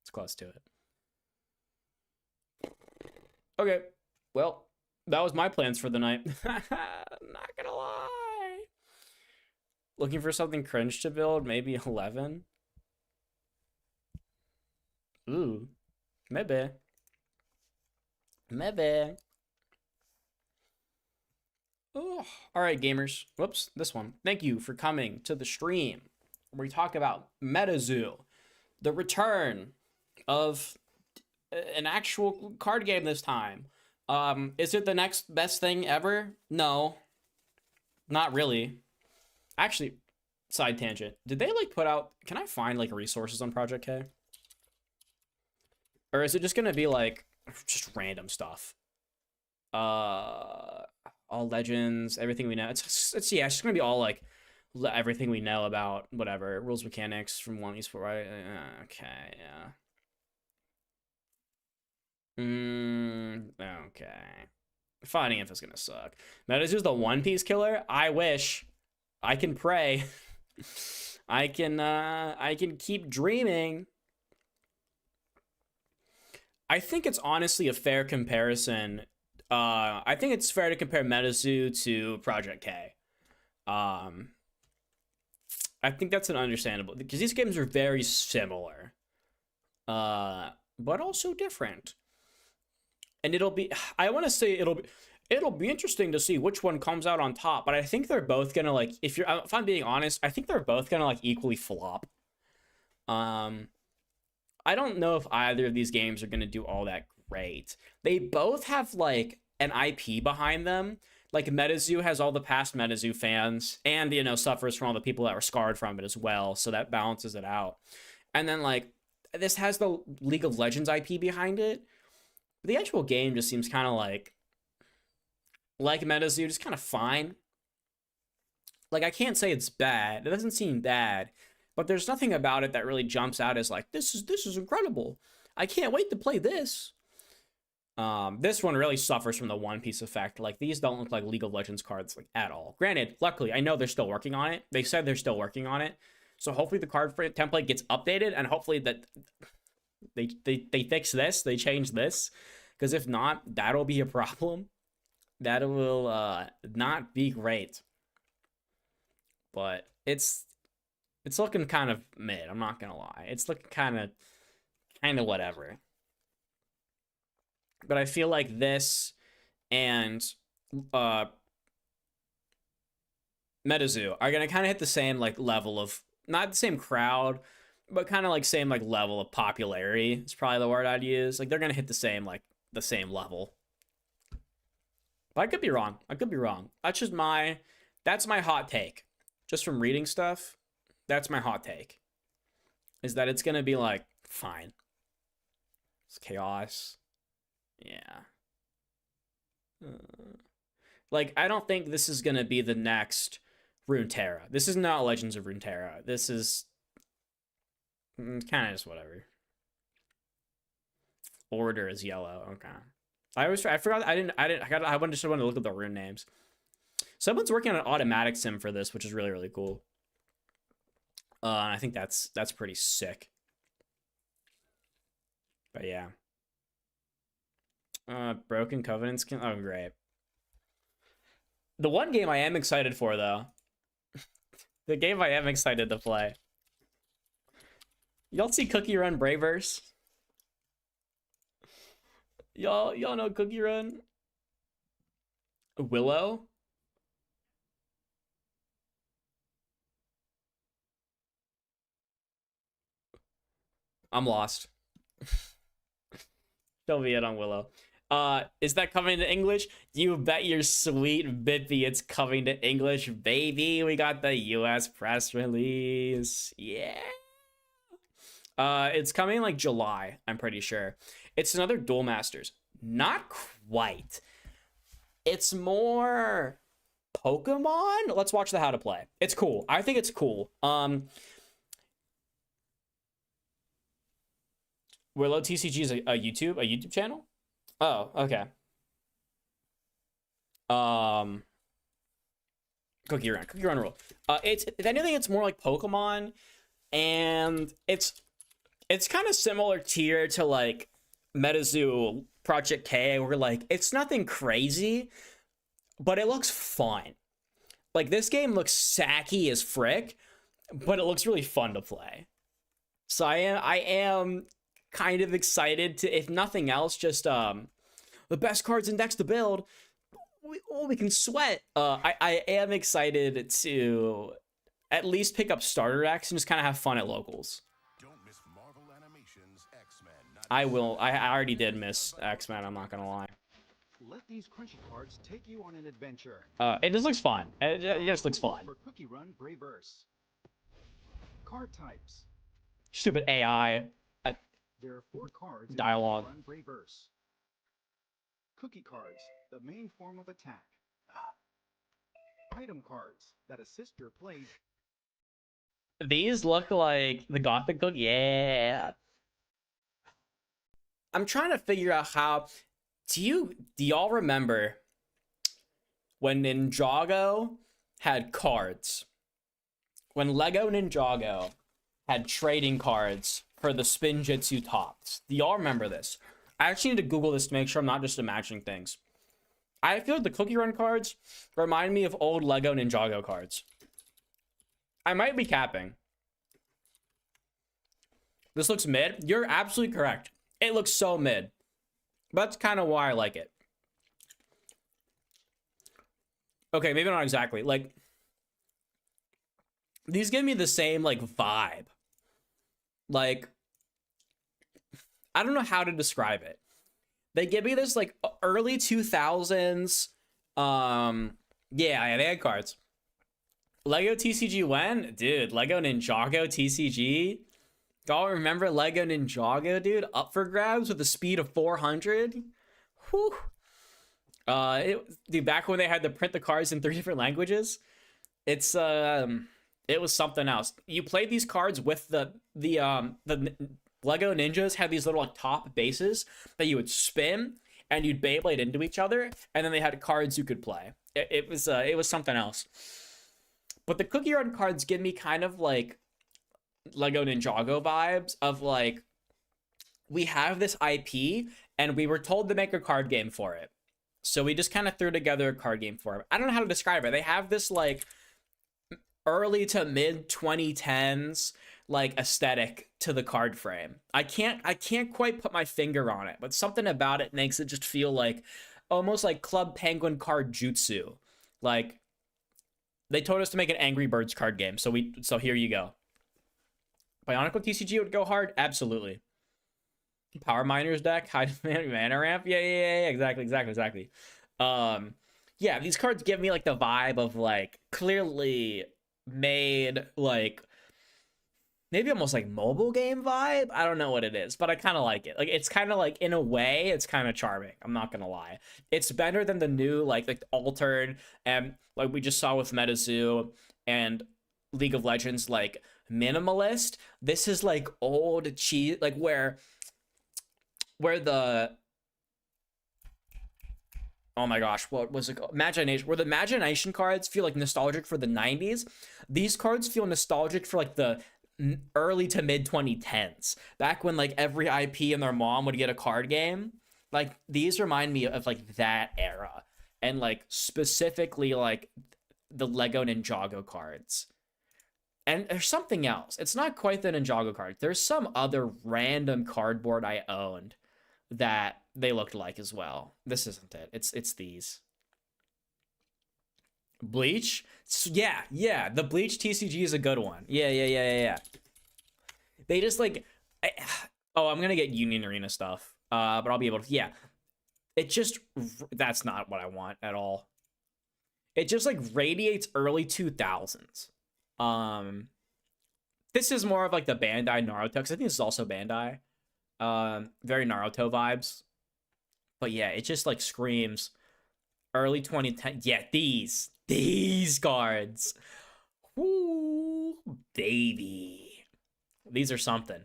It's close to it. Okay, well, that was my plans for the night. Not gonna lie. Looking for something cringe to build, maybe 11. Ooh, maybe. Maybe. Oh, all right, gamers. Whoops, this one. Thank you for coming to the stream where we talk about Metazoo, the return of an actual card game this time. Is it the next best thing ever? No, not really. Actually, side tangent. Did they like put out? Can I find like resources on Project K? Or is it just gonna be like just random stuff? All legends, everything we know. It's yeah, it's just gonna be all like everything we know about whatever rules, mechanics from One Piece, right? Okay, yeah. Okay. Fighting Inf is gonna suck. Metazoo's the One Piece killer. I wish. I can pray. I can keep dreaming. I think it's honestly a fair comparison I think it's fair to compare Metazoo to Project K. I think that's an understandable, because these games are very similar, but also different. And it'll be interesting to see which one comes out on top, but I think they're both gonna, like, if I'm being honest, I think they're both gonna, like, equally flop. I don't know if either of these games are gonna do all that great. They both have, like, an IP behind them. Like, Metazoo has all the past Metazoo fans, and, you know, suffers from all the people that were scarred from it as well, so that balances it out. And then, like, this has the League of Legends IP behind it. The actual game just seems kind of like Metazoo, just kind of fine. Like, I can't say it's bad. It doesn't seem bad, but there's nothing about it that really jumps out as like, this is incredible. I can't wait to play this. This one really suffers from the One Piece effect. Like, these don't look like League of Legends cards, like, at all. Granted, luckily, I know they're still working on it. They said they're still working on it. So hopefully the card template gets updated, and hopefully that they fix this, they change this. Because if not, that'll be a problem. That will not be great. But it's looking kind of mid, I'm not gonna lie. It's looking kind of whatever. But I feel like this and Metazoo are gonna kind of hit the same, like, level of, not the same crowd, but kind of like same, like, level of popularity. It's probably the word I'd use. Like, they're gonna hit the same level. But I could be wrong. That's my hot take. Just from reading stuff, that's my hot take. Is that it's gonna be, like, fine. It's chaos. Yeah. Like, I don't think this is gonna be the next Runeterra. This is not Legends of Runeterra. This is kind of just whatever. Order is yellow. Okay. I forgot. I wanted to look at the rune names. Someone's working on an automatic sim for this, which is really, really cool. And I think that's pretty sick. But yeah. Broken Covenants can. Oh, great. The one game I am excited for, though. The game I am excited to play. Y'all see Cookie Run Braveverse? Y'all know Cookie Run? Willow? I'm lost. Show me it on Willow. Is that coming to English? You bet your sweet bippy it's coming to English, baby. We got the US press release. Yeah. It's coming like July, I'm pretty sure. It's another Duel Masters. Not quite. It's more Pokemon? Let's watch the how to play. It's cool. I think it's cool. Willow TCG is a YouTube channel? Oh, okay. Cookie Run rule. If anything, it's more like Pokemon, and it's kind of similar tier to, like, Metazoo Project K, where, like, it's nothing crazy, but it looks fun. Like, this game looks sacky as frick, but it looks really fun to play. So I am kind of excited to, if nothing else, just the best cards index to build. We can sweat. I am excited to at least pick up starter decks and just kind of have fun at locals. I will. I already did miss X-Men, I'm not gonna lie. Let these crunchy cards take you on an adventure. It just looks fun. It just looks fun. For Cookie Run Braveverse. Card types. Stupid AI. There are 4 cards Dialogue. in Cookie Run Braveverse. Cookie cards, the main form of attack. Item cards that assist your play. These look like the Gothic Cook. Yeah. I'm trying to figure out how. Do y'all remember when Ninjago had cards? When Lego Ninjago had trading cards for the Spinjitzu tops. Do y'all remember this? I actually need to Google this to make sure I'm not just imagining things. I feel like the Cookie Run cards remind me of old Lego Ninjago cards. I might be capping. This looks mid. You're absolutely correct. It looks so mid. But that's kind of why I like it. Okay, maybe not exactly. Like, these give me the same, like, vibe. Like, I don't know how to describe it. They give me this, like, early 2000s, yeah, they had cards. Lego TCG when? Dude, Lego Ninjago TCG? Y'all remember Lego Ninjago, dude? Up for grabs with a speed of 400? Whew. Dude, back when they had to print the cards in 3 different languages, it was something else. You played these cards with the Lego Ninjas had these little like top bases that you would spin and you'd Beyblade into each other, and then they had cards you could play. It was something else. But the Cookie Run cards give me kind of like Lego Ninjago vibes of like, we have this IP and we were told to make a card game for it. So we just kind of threw together a card game for it. I don't know how to describe it. They have this like early to mid 2010s like aesthetic to the card frame. I can't quite put my finger on it, but something about it makes it just feel like almost like Club Penguin card jutsu. Like they told us to make an Angry Birds card game, so here you go. Bionicle TCG would go hard? Absolutely. Power Miners deck, high mana ramp? Yeah, exactly. Yeah, these cards give me like the vibe of like clearly made like maybe almost like mobile game vibe. I don't know what it is, but I kind of like it. Like it's kind of like in a way it's kind of charming. I'm not gonna lie. It's better than the new like altered and like we just saw with Metazoo and League of Legends like minimalist. This is like old cheese, like where the oh my gosh, what was it called? Imagination. Where the Imagination cards feel like nostalgic for the 90s, these cards feel nostalgic for like the early to mid 2010s. Back when like every IP and their mom would get a card game. Like these remind me of like that era. And like specifically like the Lego Ninjago cards. And there's something else. It's not quite the Ninjago card. There's some other random cardboard I owned that they looked like as well. This isn't it. It's these. Bleach? Yeah. The Bleach TCG is a good one. Yeah. They just like... I'm going to get Union Arena stuff. But I'll be able to... Yeah. It just... That's not what I want at all. It just like radiates early 2000s. This is more of like the Bandai Naruto, because I think this is also Bandai. Very Naruto vibes. But yeah, it just like screams early 2010. Yeah, these cards. Ooh, baby. These are something.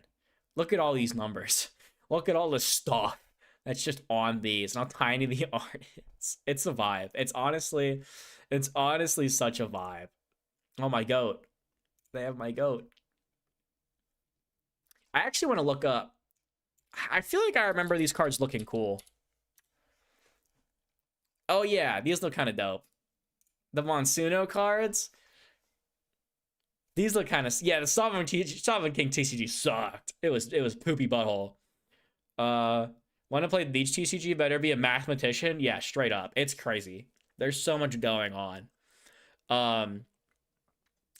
Look at all these numbers. Look at all the stuff that's just on these and how tiny the art is. It's a vibe. It's honestly such a vibe. Oh, my goat. They have my goat. I actually want to look up. I feel like I remember these cards looking cool. Oh, yeah. These look kind of dope. The Monsuno cards. These look kind of... Yeah, the Sovereign King TCG sucked. It was poopy butthole. Want to play the Beach TCG? Better be a mathematician? Yeah, straight up. It's crazy. There's so much going on.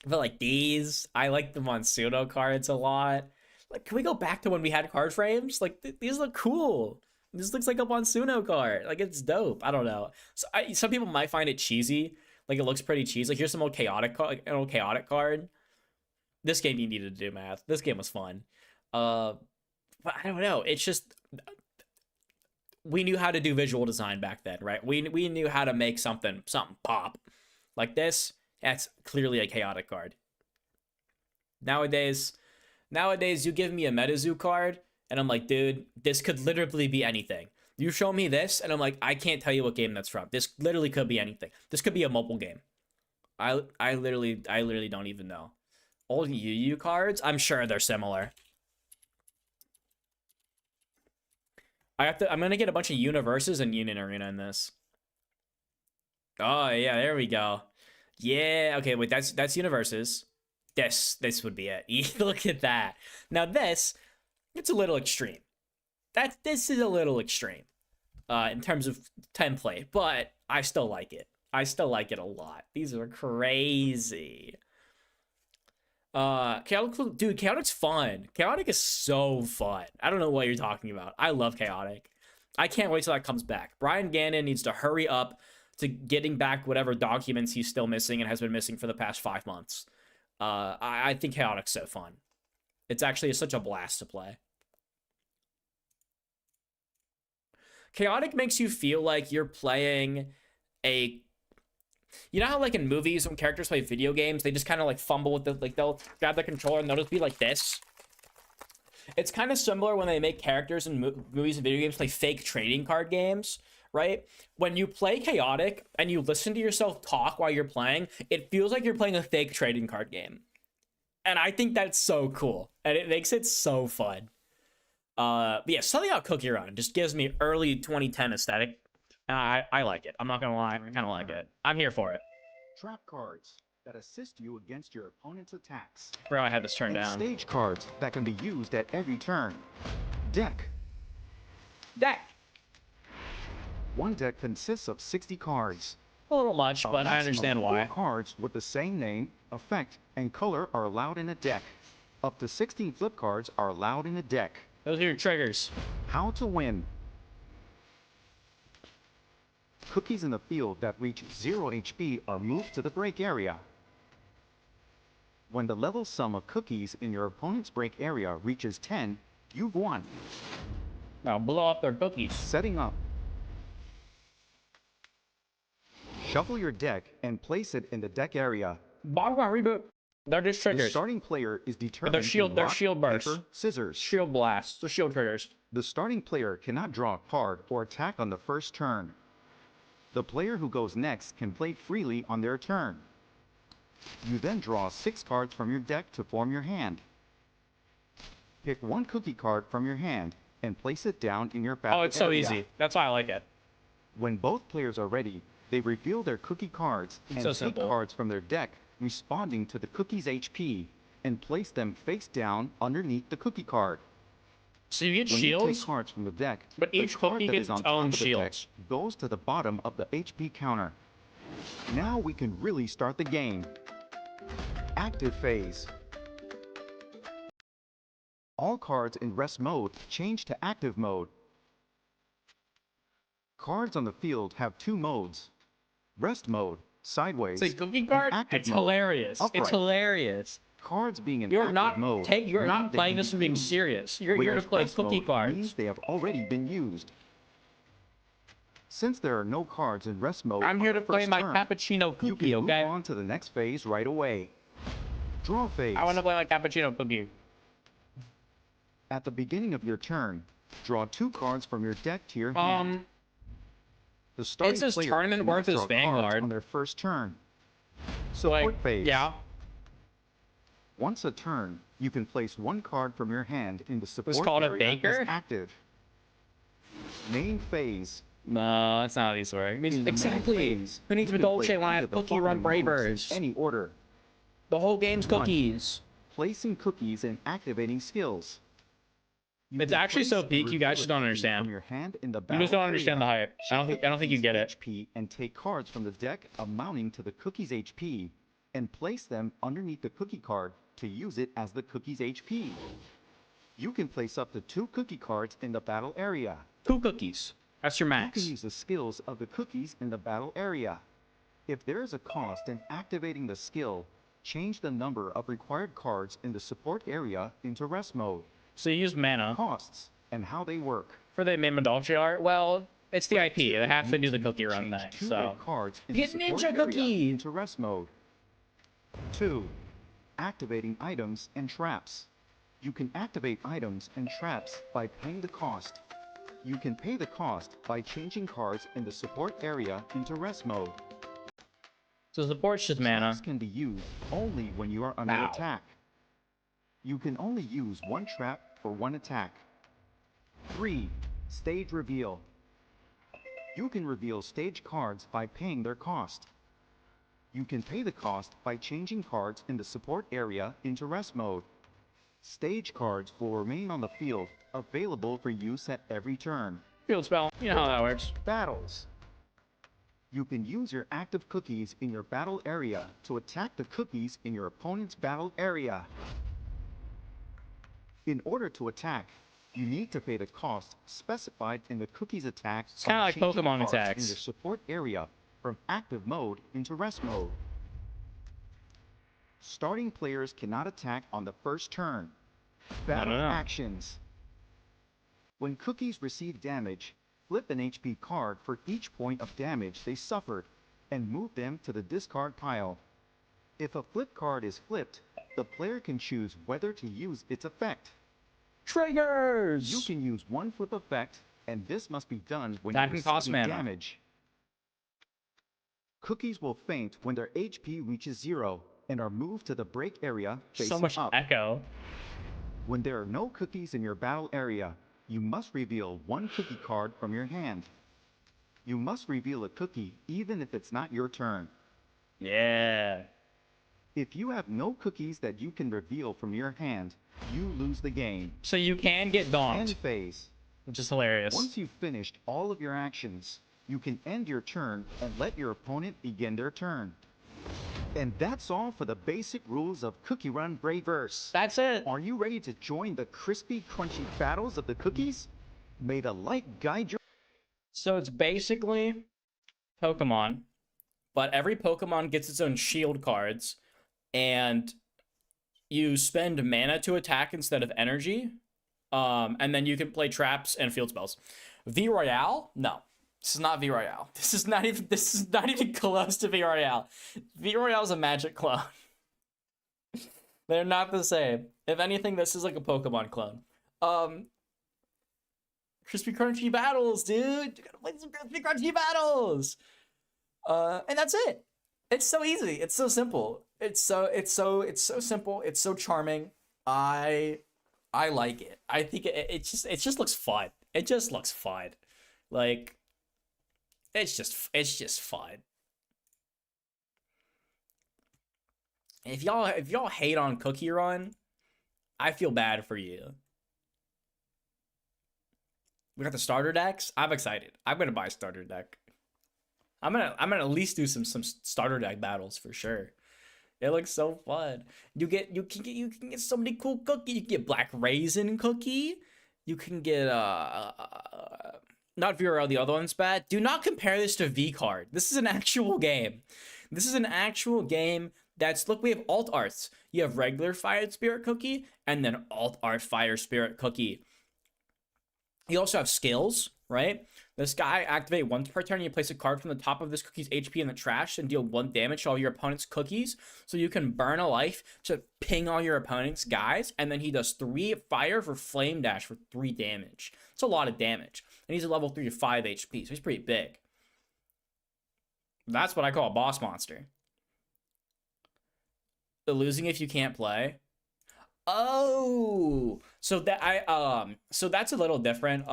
But like these, I like the Monsuno cards a lot. Like, can we go back to when we had card frames? Like, these look cool. This looks like a Monsuno card. Like, it's dope. I don't know. So some people might find it cheesy. Like, it looks pretty cheesy. Like, here's some old chaotic card. An old chaotic card. This game you needed to do math. This game was fun. But I don't know. It's just we knew how to do visual design back then, right? We knew how to make something pop. Like this. That's clearly a chaotic card. Nowadays, you give me a Metazoo card, and I'm like, dude, this could literally be anything. You show me this, and I'm like, I can't tell you what game that's from. This literally could be anything. This could be a mobile game. I literally don't even know. Old Yu-Yu cards? I'm sure they're similar. I'm gonna get a bunch of universes and Union Arena in this. Oh yeah, there we go. Yeah, okay, wait, that's universes. This would be it. Look at that. Now this, it's a little extreme. This is a little extreme, in terms of template, but I still like it. I still like it a lot. These are crazy. Chaotic, dude, Chaotic's fun. Chaotic is so fun. I don't know what you're talking about. I love Chaotic. I can't wait till that comes back. Brian Gannon needs to hurry up to getting back whatever documents he's still missing and has been missing for the past 5 months. I think Chaotic's so fun. It's actually such a blast to play. Chaotic makes you feel like you're playing a... You know how, like, in movies, when characters play video games, they just kind of, like, fumble with the... Like, they'll grab the controller and they'll just be like this? It's kind of similar when they make characters in movies and video games play fake trading card games, right? When you play Chaotic and you listen to yourself talk while you're playing, it feels like you're playing a fake trading card game. And I think that's so cool. And it makes it so fun. But yeah, something about Cookie Run just gives me early 2010 aesthetic. I like it. I'm not gonna lie, I kind of like it. I'm here for it. Trap cards that assist you against your opponent's attacks. Bro, I had this turned down. Stage cards that can be used at every turn. Deck. One deck consists of 60 cards. A little much, but I understand why. 4 cards with the same name, effect, and color are allowed in a deck. Up to 16 flip cards are allowed in a deck. Those are your triggers. How to win. Cookies in the field that reach 0 HP are moved to the break area. When the level sum of cookies in your opponent's break area reaches 10, you've won. Now blow up their cookies. Setting up. Shuffle your deck and place it in the deck area. Reboot. They're just triggers. The starting player is determined. They're shield bursts. Paper, scissors. Shield blasts. The shield triggers. The starting player cannot draw a card or attack on the first turn. The player who goes next can play freely on their turn. You then draw 6 cards from your deck to form your hand. Pick 1 cookie card from your hand and place it down in your battle area. Oh, it's so easy. That's why I like it. When both players are ready, they reveal their cookie cards and take cards from their deck responding to the cookie's HP and place them face down underneath the cookie card. So you get when shields, you take cards from the deck, but each cookie gets its own shields. Goes to the bottom of the HP counter. Now we can really start the game. Active phase. All cards in rest mode change to active mode. Cards on the field have 2 modes. Rest mode, sideways. It's a cookie card? It's hilarious. Upright. It's hilarious. Cards being in You're active not mode. you're not playing this for being serious. You're here to play cookie cards. Means they have already been used. Since there are no cards in rest mode, I'm here to play my cappuccino cookie, you can move okay? on to the next phase right away. Draw phase. I want to play my cappuccino cookie. At the beginning of your turn, draw 2 cards from your deck to your hand. The starting It's this player tournament cannot worth as draw cards Vanguard on their first turn. Support phase. Yeah. Once a turn, you can place 1 card from your hand in the support It's called a area baker? as active. Main phase. No, that's not how these work. In the main Exactly. phase, Who needs you a can Dolce play when I either have the Cookie Run following moves Bravers? in any order. The whole game's 1. cookies. Placing cookies and activating skills. It's actually so peak, you guys just don't understand. From your hand in the You just don't understand the area. hype. I don't think you get it. HP and take cards from the deck amounting to the cookie's HP and place them underneath the cookie card to use it as the cookie's HP. You can place up to 2 cookie cards in the battle area. 2 cookies. That's your max. You can use the skills of the cookies in the battle area. If there is a cost in activating the skill, change the number of required cards in the support area into rest mode. So you use mana. Costs and how they work. For the main Dolce art? Well, it's the IP. They have to do the cookie run thing. 2 So red cards in get the support ninja area cookies into rest mode. 2. Activating items and traps. You can activate items and traps by paying the cost. You can pay the cost by changing cards in the support area into rest mode. So support's just mana. Traps can be used only when you are under attack. You can only use 1 trap for 1 attack. 3. Stage reveal. You can reveal stage cards by paying their cost. You can pay the cost by changing cards in the support area into rest mode. Stage cards will remain on the field, available for use at every turn. Field spell, you know how that works. Battles. You can use your active cookies in your battle area to attack the cookies in your opponent's battle area. In order to attack, you need to pay the cost specified in the cookie's attack. It's kind of like Pokemon attacks. In the support area from active mode into rest mode. Starting players cannot attack on the first turn. Battle actions. When cookies receive damage, flip an HP card for each point of damage they suffered and move them to the discard pile. If a flip card is flipped, the player can choose whether to use its effect. Triggers! You can use one flip effect, and this must be done when That you can cost receive mana. damage. Cookies will faint when their HP reaches 0 and are moved to the break area facing So much up. echo. When there are no cookies in your battle area, you must reveal one cookie card from your hand. You must reveal a cookie even if it's not your turn. Yeah. If you have no cookies that you can reveal from your hand, you lose the game. So you can get donked. End phase. Which is hilarious. Once you've finished all of your actions, you can end your turn and let your opponent begin their turn. And that's all for the basic rules of Cookie Run Braveverse. That's it. Are you ready to join the crispy, crunchy battles of the cookies? May the light guide your... So it's basically Pokemon, but every Pokemon gets its own shield cards, and you spend mana to attack instead of energy, and then you can play traps and field spells. V Royale? No. This is not V Royale. This is not even close to V Royale. V Royale is a Magic clone. They're not the same. If anything, this is like a Pokemon clone. Crispy Crunchy battles, dude. You gotta play some Crispy Crunchy battles. And that's it. It's so easy. It's so simple. It's so simple. It's so charming. I like it. I think it just looks fun. It just looks fun. Like, it's just fun. If y'all hate on Cookie Run, I feel bad for you. We got the starter decks. I'm excited. I'm gonna buy a starter deck. I'm gonna at least do some starter deck battles for sure. It looks so fun. You can get so many cool cookies. You can get Black Raisin cookie. You can get not VRL, the other one's bad. Do not compare this to V-Card. This is an actual game. This is an actual game that's, look, we have alt arts. You have regular Fire Spirit cookie and then alt art Fire Spirit cookie. You also have skills, right? This guy, activate once per turn. You place a card from the top of this cookie's HP in the trash and deal 1 damage to all your opponent's cookies. So you can burn a life to ping all your opponent's guys. And then he does 3 fire for flame dash for 3 damage. It's a lot of damage. And he's a level 3 to 5 HP, so he's pretty big. That's what I call a boss monster. The losing if you can't play. Oh, so that so that's a little different.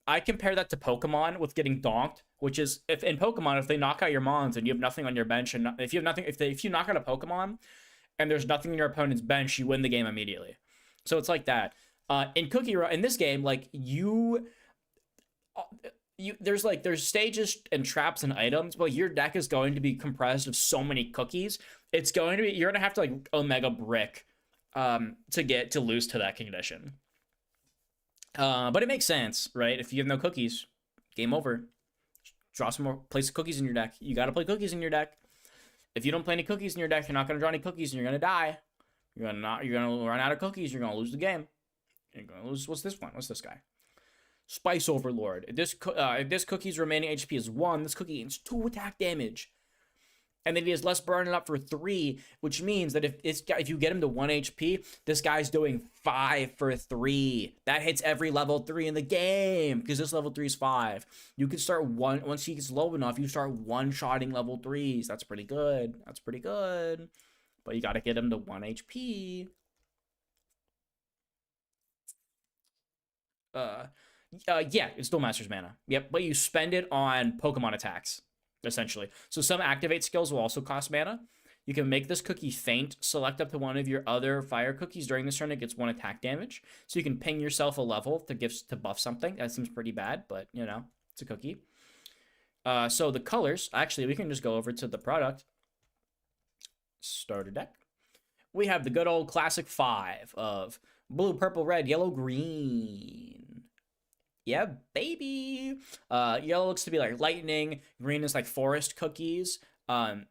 I compare that to Pokemon with getting donked, which is if in Pokemon, if they knock out your mons and you have nothing on your bench, and if you have nothing, if you knock out a Pokemon and there's nothing on your opponent's bench, you win the game immediately. So it's like that. In Cookie Run, in this game, like there's stages and traps and items, but your deck is going to be comprised of so many cookies. It's going to be, you're gonna have to like Omega Brick to lose to that condition. But it makes sense, right? If you have no cookies, game over. Draw some more, place cookies in your deck. You gotta play cookies in your deck. If you don't play any cookies in your deck, you're not gonna draw any cookies and you're gonna die. You're gonna run out of cookies, you're gonna lose the game. You're gonna lose, what's this one? What's this guy? Spice Overlord. If this cookie's remaining HP is 1, this cookie gains 2 attack damage. And then he has less burning up for 3, which means that if you get him to 1 HP, this guy's doing 5 for 3. That hits every level 3 in the game, because this level 3 is 5. You can start once he gets low enough, you start one-shotting level 3s. That's pretty good. That's pretty good. But you gotta get him to 1 HP. Yeah, it's Dual Master's mana. Yep, but you spend it on Pokemon attacks, essentially. So some activate skills will also cost mana. You can make this cookie faint, select up to one of your other fire cookies during this turn, it gets 1 attack damage. So you can ping yourself a level to buff something. That seems pretty bad, but you know, it's a cookie. So the colors, actually, we can just go over to the product. Starter deck. We have the good old classic 5 of blue, purple, red, yellow, green. Yeah, baby. Yellow looks to be like lightning. Green is like forest cookies.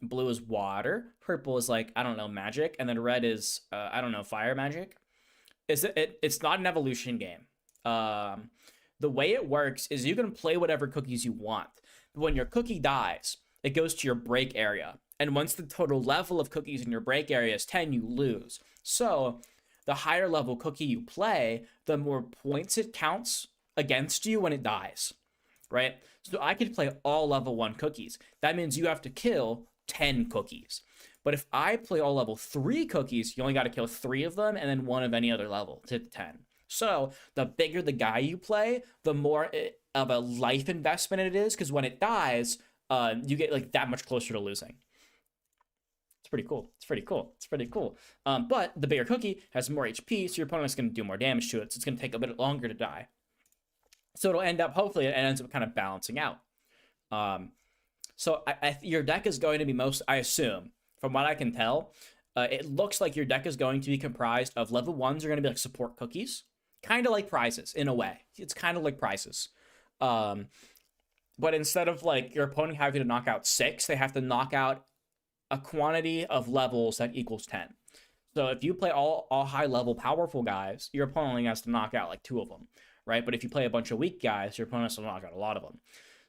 Blue is water. Purple is like, I don't know, magic. And then red is, I don't know, fire magic. It's not an evolution game. The way it works is you can play whatever cookies you want. But when your cookie dies, it goes to your break area. And once the total level of cookies in your break area is 10, you lose. So the higher level cookie you play, the more points it counts against you when it dies, right? So I could play all level 1 cookies. That means you have to kill 10 cookies. But if I play all level 3 cookies, you only got to kill 3 of them and then 1 of any other level to 10. So the bigger the guy you play, the more of a life investment it is, because when it dies, you get like that much closer to losing. It's pretty cool. It's pretty cool. It's pretty cool. But the bigger cookie has more HP, so your opponent's going to do more damage to it. So it's going to take a bit longer to die. So it'll end up, hopefully, it ends up kind of balancing out. So your deck is going to be I assume, from what I can tell, it looks like your deck is going to be comprised of level 1s are going to be like support cookies. Kind of like prizes, in a way. It's kind of like prizes. But instead of like your opponent having to knock out 6, they have to knock out a quantity of levels that equals 10. So if you play all high level powerful guys, your opponent only has to knock out like 2 of them. Right? But if you play a bunch of weak guys, your opponents will knock out a lot of them.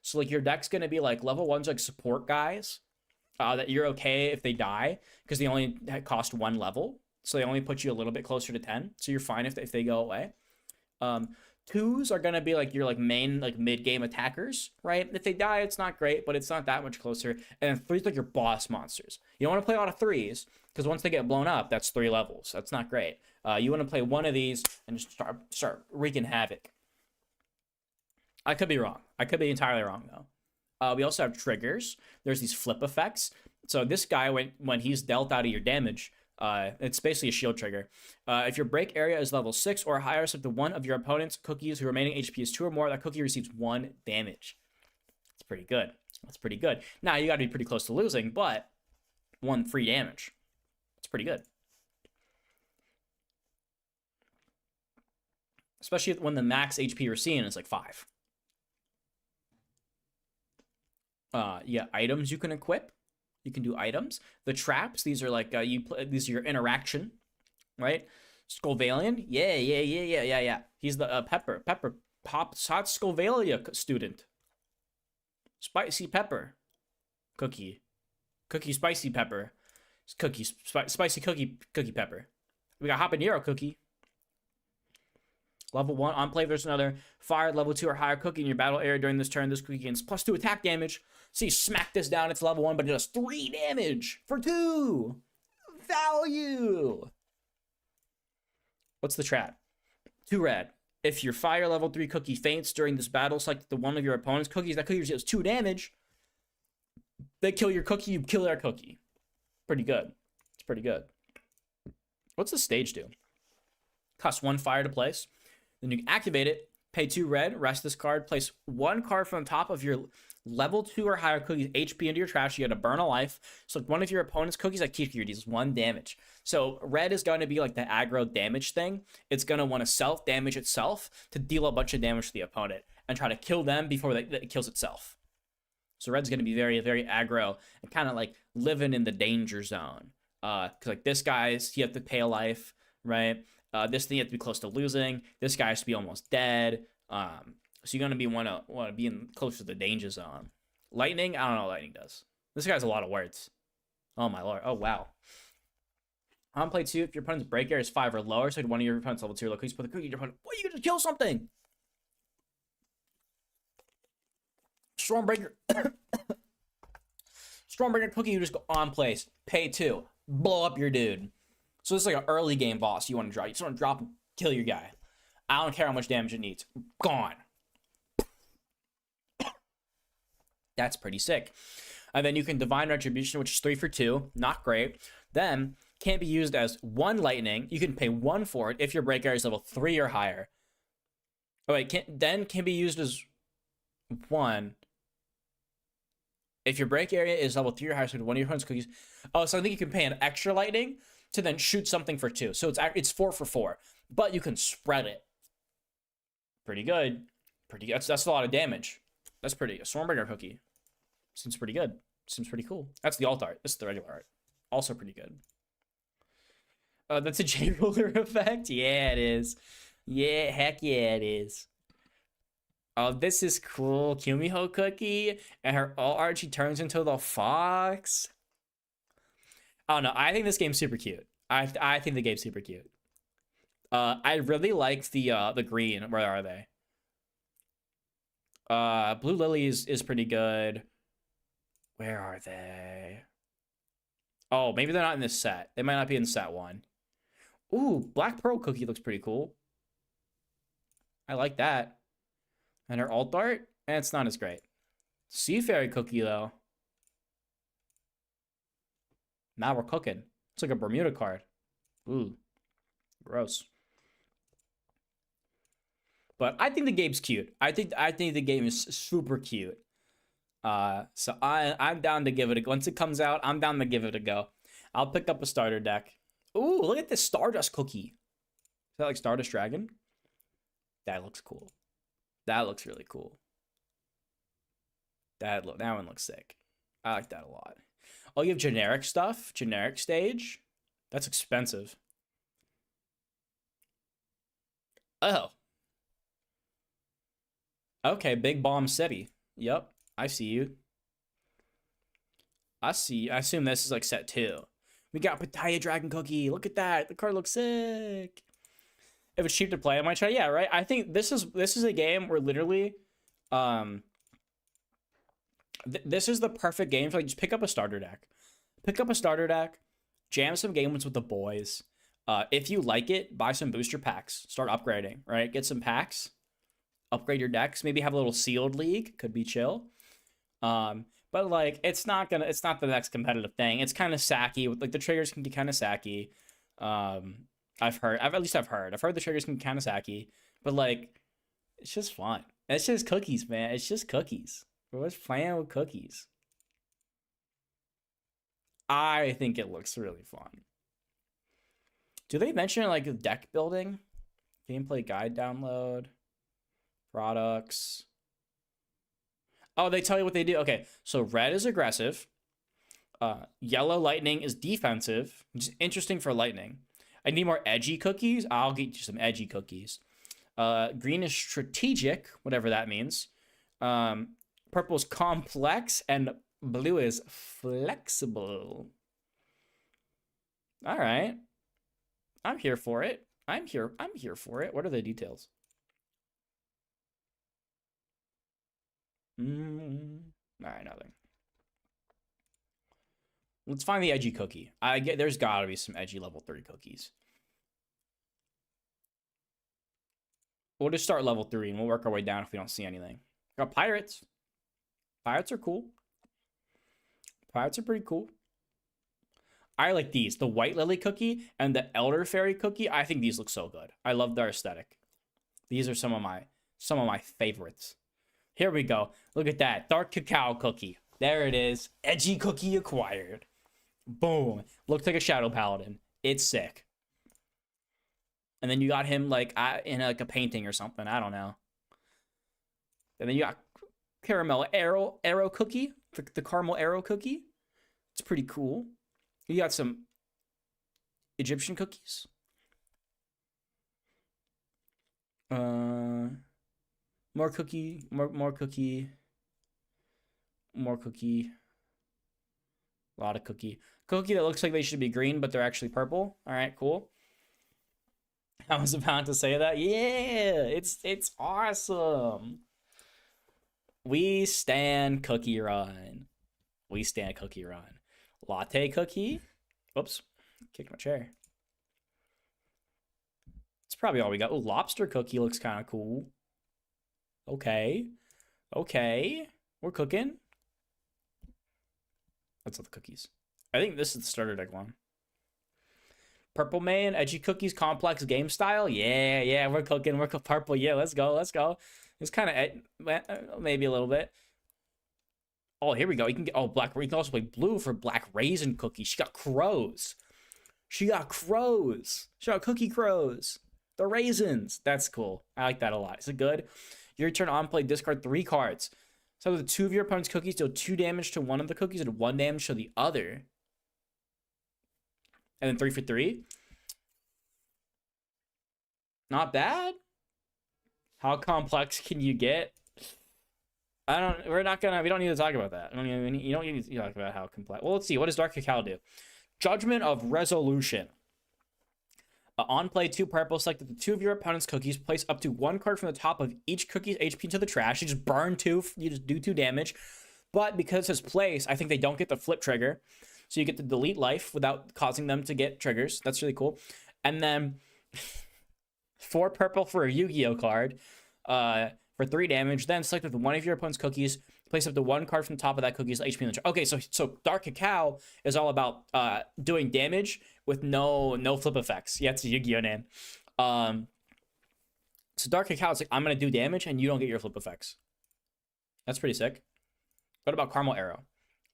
So like your deck's going to be like level 1's like support guys that you're okay if they die because they only cost 1 level. So they only put you a little bit closer to 10. So you're fine if they go away. 2s are going to be like your like main like mid-game attackers, right? If they die, it's not great, but it's not that much closer. And then 3's like your boss monsters. You don't want to play a lot of 3s because once they get blown up, that's 3 levels. That's not great. You want to play one of these and just start wreaking havoc. I could be wrong. I could be entirely wrong, though. We also have triggers. There's these flip effects. So this guy, when he's dealt out of your damage, it's basically a shield trigger. If your break area is level 6 or higher, so if the one of your opponent's cookies whose remaining HP is 2 or more, that cookie receives 1 damage. That's pretty good. That's pretty good. Now, you got to be pretty close to losing, but 1 free damage. It's pretty good. Especially when the max HP you're seeing is like 5. Yeah, items you can equip. You can do items. The traps, these are like these are your interaction, right? Scolvalian, yeah. He's the Pepper Hot Scolvalia student. Spicy pepper, cookie spicy pepper, spicy cookie pepper. We got habanero cookie. Level 1 on play, there's another fire level 2 or higher cookie in your battle area during this turn. This cookie gains +2 attack damage. So you smack this down, it's level 1, but it does 3 damage for 2. Value. What's the trap? 2 red. If your fire level 3 cookie faints during this battle, select the one of your opponent's cookies. That cookie deals 2 damage. They kill your cookie, you kill their cookie. Pretty good. It's pretty good. What's the stage do? Costs 1 fire to place. Then you can activate it, pay 2 red, rest this card, place 1 card from the top of your level 2 or higher cookies HP into your trash. You got to burn a life. So one of your opponent's cookies that keeps your deals 1 damage. So red is going to be like the aggro damage thing. It's going to want to self-damage itself to deal a bunch of damage to the opponent and try to kill them before it kills itself. So red's going to be very, very aggro and kind of like living in the danger zone. Because like this guy's, you have to pay a life, right? This thing you have to be close to losing. This guy has to be almost dead. So you're gonna be want to be in close to the danger zone. Lightning, I don't know what lightning does. This guy's a lot of words. Oh my lord. Oh wow. On play 2, if your opponent's break area is 5 or lower, so one of your opponent's level 2 or low cookies, put the cookie in your opponent. What, you can just kill something? Stormbreaker. Stormbreaker cookie, you just go on place. Pay 2. Blow up your dude. So this is like an early game boss you want to draw. You just want to drop and kill your guy. I don't care how much damage it needs. Gone. That's pretty sick. And then you can Divine Retribution, which is 3 for 2. Not great. Then can't be used as 1 lightning. You can pay 1 for it if your break area is level 3 or higher. Oh wait, can be used as 1 if your break area is level 3 or higher. So 1 of your opponent's cookies. Oh, so I think you can pay an extra lightning to then shoot something for 2. So it's 4 for 4, but you can spread it. Pretty good. Pretty good. That's a lot of damage. That's pretty. A Stormbringer cookie seems pretty good. Seems pretty cool. That's the alt art. This is the regular art. Also pretty good. That's a J-Ruler effect? Yeah, it is. Yeah, heck yeah, it is. Oh, this is cool. Kumiho cookie. And her alt art, she turns into the fox. I don't know. I think this game's super cute. I think the game's super cute. I really like the green. Where are they? Blue Lilies is pretty good. Where are they? Oh, maybe they're not in this set. They might not be in set 1. Ooh, Black Pearl cookie looks pretty cool. I like that. And her alt art? It's not as great. Sea Fairy cookie, though. Now we're cooking. It's like a Bermuda card. Ooh. Gross. But I think the game's cute. I think the game is super cute. So I'm down to give it a go. Once it comes out, I'm down to give it a go. I'll pick up a starter deck. Ooh, look at this Stardust cookie. Is that like Stardust Dragon? That looks cool. That looks really cool. That one looks sick. I like that a lot. Oh, you have generic stuff? Generic stage? That's expensive. Oh. Okay, Big Bomb City. Yep, I see you. I assume this is like set 2. We got Pattaya Dragon Cookie. Look at that. The card looks sick. If it's cheap to play, I might try. Yeah, right. I think this is a game where literally, this is the perfect game for like just pick up a starter deck. Pick up a starter deck, jam some games with the boys. If you like it, buy some booster packs. Start upgrading, right? Get some packs. Upgrade your decks. Maybe have a little sealed league. Could be chill. But like it's not the next competitive thing. It's kind of sacky. Like the triggers can be kind of sacky. I've heard the triggers can be kind of sacky. But like it's just fun. It's just cookies, man. It's just cookies. We're just playing with cookies. I think it looks really fun. Do they mention like deck building? Gameplay guide download? Products? Oh, they tell you what they do. Okay, so red is aggressive. Yellow lightning is defensive, which is interesting for lightning. I need more edgy cookies. I'll get you some edgy cookies. Green is strategic, whatever that means. Purple is complex, and blue is flexible. All right. I'm here for it. I'm here for it. What are the details? All right, nothing. Let's find the edgy cookie. There's gotta be some edgy level 3 cookies. We'll just start level 3 and we'll work our way down if we don't see anything. Got pirates. Pirates are cool. Pirates are pretty cool. I like these. The White Lily cookie and the Elder Fairy cookie. I think these look so good. I love their aesthetic. These are some of my favorites. Here we go. Look at that. Dark Cacao cookie. There it is. Edgy cookie acquired. Boom. Looks like a Shadow Paladin. It's sick. And then you got him like in like a painting or something. I don't know. And then you got Caramel Arrow cookie. The Caramel Arrow cookie. It's pretty cool. You got some Egyptian cookies. More cookie. A lot of cookie. Cookie that looks like they should be green, but they're actually purple. All right, cool. I was about to say that. Yeah, it's awesome. We stand Cookie Run. Latte cookie. Oops, kicked my chair. It's probably all we got. Oh, lobster cookie looks kind of cool. Okay. We're cooking. That's all the cookies. I think this is the starter deck one. Purple main, edgy cookies, complex game style. Yeah, we're cooking. We're purple. Yeah, let's go. It's kind of maybe a little bit. Oh, here we go. You can get black. You can also play blue for black raisin cookies. She got crows. She got cookie crows. The raisins. That's cool. I like that a lot. Is it good? Your turn on play, discard 3 cards. So the 2 of your opponent's cookies deal 2 damage to one of the cookies and 1 damage to the other. And then 3 for 3. Not bad. How complex can you get? We don't need to talk about that. You don't need to talk about how complex. Well, let's see. What does Dark Cacao do? Judgment of Resolution. On play, 2 purple, select the 2 of your opponent's cookies, place up to 1 card from the top of each cookie's HP to the trash. You just burn 2, you just do 2 damage. But because it says place, I think they don't get the flip trigger. So you get to delete life without causing them to get triggers. That's really cool. And then 4 purple for a Yu-Gi-Oh card for 3 damage. Then select with 1 of your opponent's cookies, place up to 1 card from the top of that cookie's HP in the trash. Okay, so Dark Cacao is all about doing damage with no flip effects. Yeah, it's a Yu-Gi-Oh name. So Dark Cacao is like, I'm going to do damage and you don't get your flip effects. That's pretty sick. What about Caramel Arrow?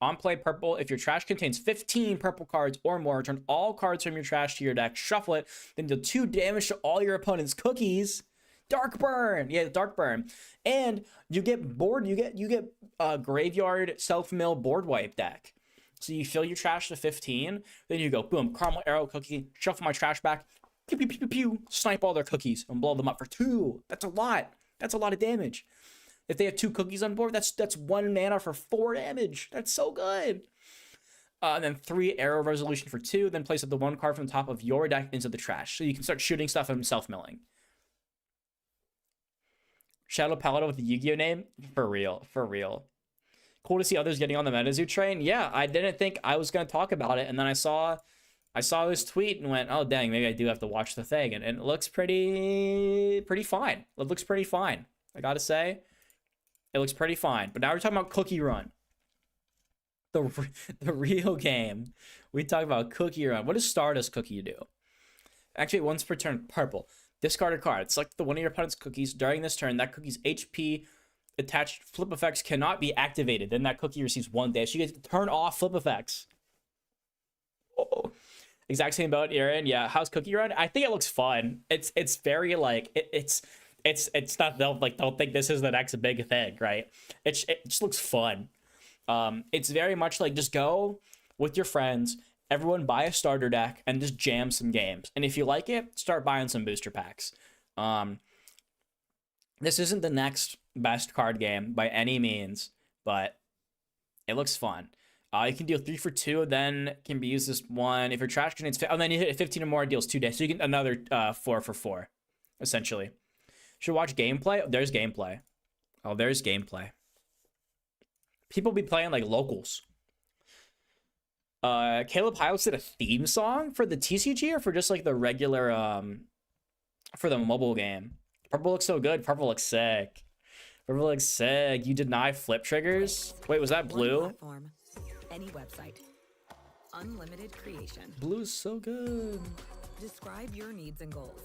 On play purple, if your trash contains 15 purple cards or more, return all cards from your trash to your deck, shuffle it, then deal 2 damage to all your opponent's cookies. Dark Burn. Yeah, Dark Burn. And you get board, you get Graveyard Self-Mill Board Wipe deck. So you fill your trash to 15, then you go, boom, Caramel Arrow cookie, shuffle my trash back, pew, pew, pew, pew, pew, snipe all their cookies and blow them up for 2. That's a lot. That's a lot of damage. If they have 2 cookies on board, that's 1 mana for 4 damage. That's so good. And then 3 Arrow Resolution for 2, then place up the 1 card from the top of your deck into the trash. So you can start shooting stuff and self-milling. Shadow Paladin with the Yu-Gi-Oh name? For real. Cool to see others getting on the Metazoo train. Yeah, I didn't think I was going to talk about it. And then I saw this tweet and went, oh, dang, maybe I do have to watch the thing. And it looks pretty fine. It looks pretty fine. I got to say, it looks pretty fine. But now we're talking about Cookie Run. The real game. We talk about Cookie Run. What does Stardust Cookie do? Actually, once per turn, purple. Discard a card. Select one of your opponent's cookies. During this turn, that cookie's HP attached flip effects cannot be activated. Then that cookie receives 1 dash. You get to turn off flip effects. Oh. Exact same boat, Aaron. Yeah, how's Cookie Run? I think it looks fun. It's very like it's not, don't think this is the next big thing, right? It just looks fun. It's very much like just go with your friends. Everyone buy a starter deck and just jam some games. And if you like it, start buying some booster packs. This isn't the next best card game by any means, but it looks fun. You can deal 3 for 2, then can be used as 1. If your trash contains, then you hit 15 or more, it deals 2 days. So you get another 4 for 4, essentially. Should watch gameplay. There's gameplay. Oh, there's gameplay. People be playing like locals. Caleb Hiles did a theme song for the TCG or for just like the regular for the mobile game. Purple looks so good. Purple looks sick. Purple looks sick. You deny flip triggers? Wait, was that blue? One platform, any website. Unlimited creation. Blue's so good. Describe your needs and goals.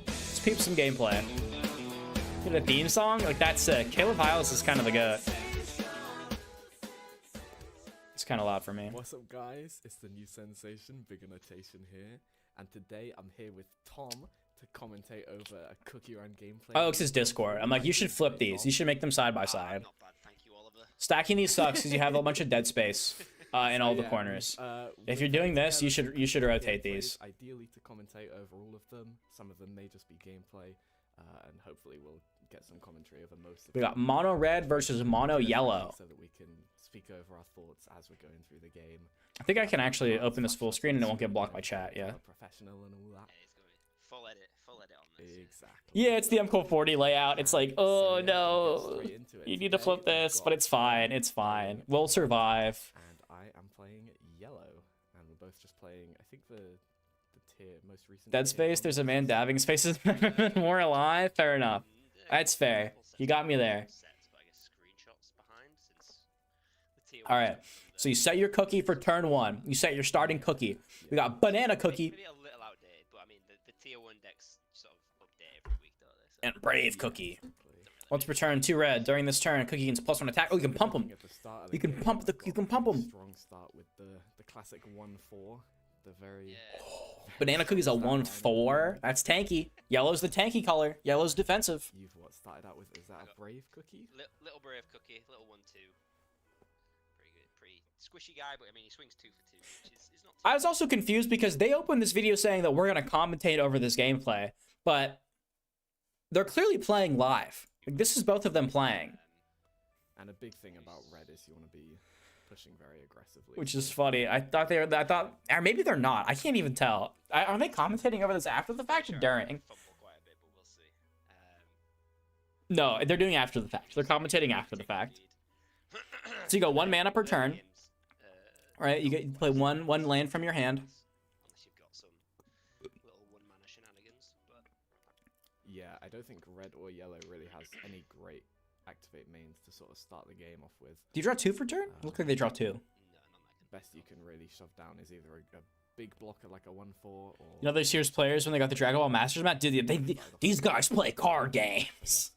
Let's peep some gameplay. Get a theme song? Like, that's sick. Caleb Hiles is kind of the goat. It's kind of loud for me. What's up, guys? It's the new sensation, Big Annotation here. And today I'm here with Tom to commentate over a Cookie Run gameplay. Oh, it's his Discord. I'm like, you should flip these. You should make them side by side. Not bad, thank you, Oliver. Stacking these sucks because you have a bunch of dead space in all the corners. If you're doing this, you should rotate these. Ideally to commentate over all of them. Some of them may just be gameplay, and hopefully we'll get some commentary over most of them. We got mono red versus mono yellow. So that we can speak over our thoughts as we're going through the game. I think I can actually open this full screen and it won't get blocked by chat. Yeah. Professional and all that. Full edit on this. Exactly. Yeah, it's the M40 layout. It's like, oh no, you need to flip this, but it's fine. It's fine. We'll survive. And I am playing yellow, and we're both just playing. I think the tier most recent. Dead Space. There's a man dabbing spaces. More alive. Fair enough. That's fair. You got me there. All right. So you set your cookie for turn 1. You set your starting cookie. We got banana cookie. Maybe a little outdated, but I mean the tier 1 decks sort of update every week, don't they? So. And brave cookie. Once per turn, 2 red. During this turn, cookie gains +1 attack. Oh, you can pump him. You can pump the. You can pump him. Strong start with the classic 1/4. The very Banana cookie's a 1/4. That's tanky. Yellow's the tanky color. Yellow's defensive. You've what started out with? Is that a brave cookie? Little brave cookie, little 1/2. Pretty good, pretty squishy guy, but I mean he swings 2 for 2, which is not. I was also confused because they opened this video saying that we're gonna commentate over this gameplay, but they're clearly playing live. Like, this is both of them playing. And a big thing about red is you want to be pushing very aggressively. Which is funny. I thought they were. Or maybe they're not. I can't even tell. Are they commentating over this after the fact or during? No, they're doing it after the fact. They're commentating after the fact. So you go 1 mana per turn. Right? You play one land from your hand. Unless you've got some little 1 mana shenanigans, but. Yeah, I don't think red or yellow really has any great activate mains to sort of start the game off with. Do you draw 2 for turn? Looks like they draw 2. Best you can really shove down is either a big blocker like a 1/4 or. You know those Sears players when they got the Dragon Ball Masters map? Dude, these guys play card games.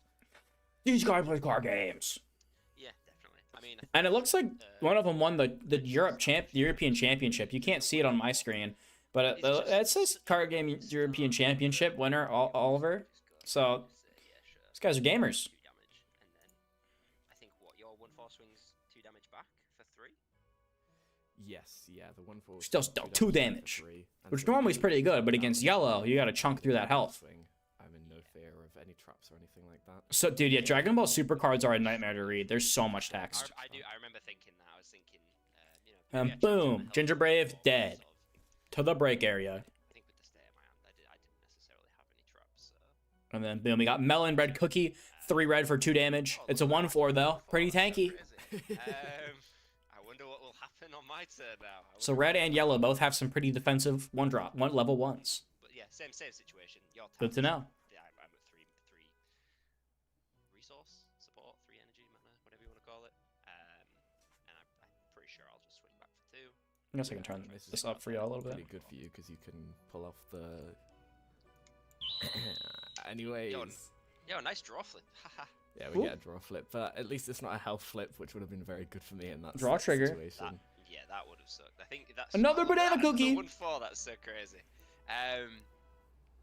These guys play card games. Yeah, definitely. I mean. And it looks like one of them won the European Championship. You can't see it on my screen, but it says card game European Championship winner Oliver. So these guys are gamers. I think what your 1/4 swings 2 damage back for 3. Yes, yeah, the 1/4. She does 2 damage, which normally is pretty good, but against yellow, you got to chunk through that health. I'm in no fear of any traps or anything like that. So, dude, yeah, Dragon Ball Super cards are a nightmare to read. There's so much text. I remember thinking that. I was thinking, And boom, Ginger Brave dead. To the break area. I think with the state of my hand, I didn't necessarily have any traps. So. And then boom, we got Melon Red Cookie, 3 red for 2 damage. It's a 1/4 though, pretty tanky. I wonder what will happen on my turn now. So red and yellow both have some pretty defensive level 1s. But yeah, same situation. Your Good to know. Yeah, I'm at 3 resource support, 3 energy mana, whatever you want to call it. And I'm pretty sure I'll just swing back for 2. I guess I can turn this up for you a little bit. Pretty good for you because you can pull off the. Anyways. Yo, nice draw flip. Yeah, we get a draw flip, but at least it's not a health flip, which would have been very good for me in that draw trigger That situation. would have sucked. I think that's another banana cookie. 1/4. That's so crazy.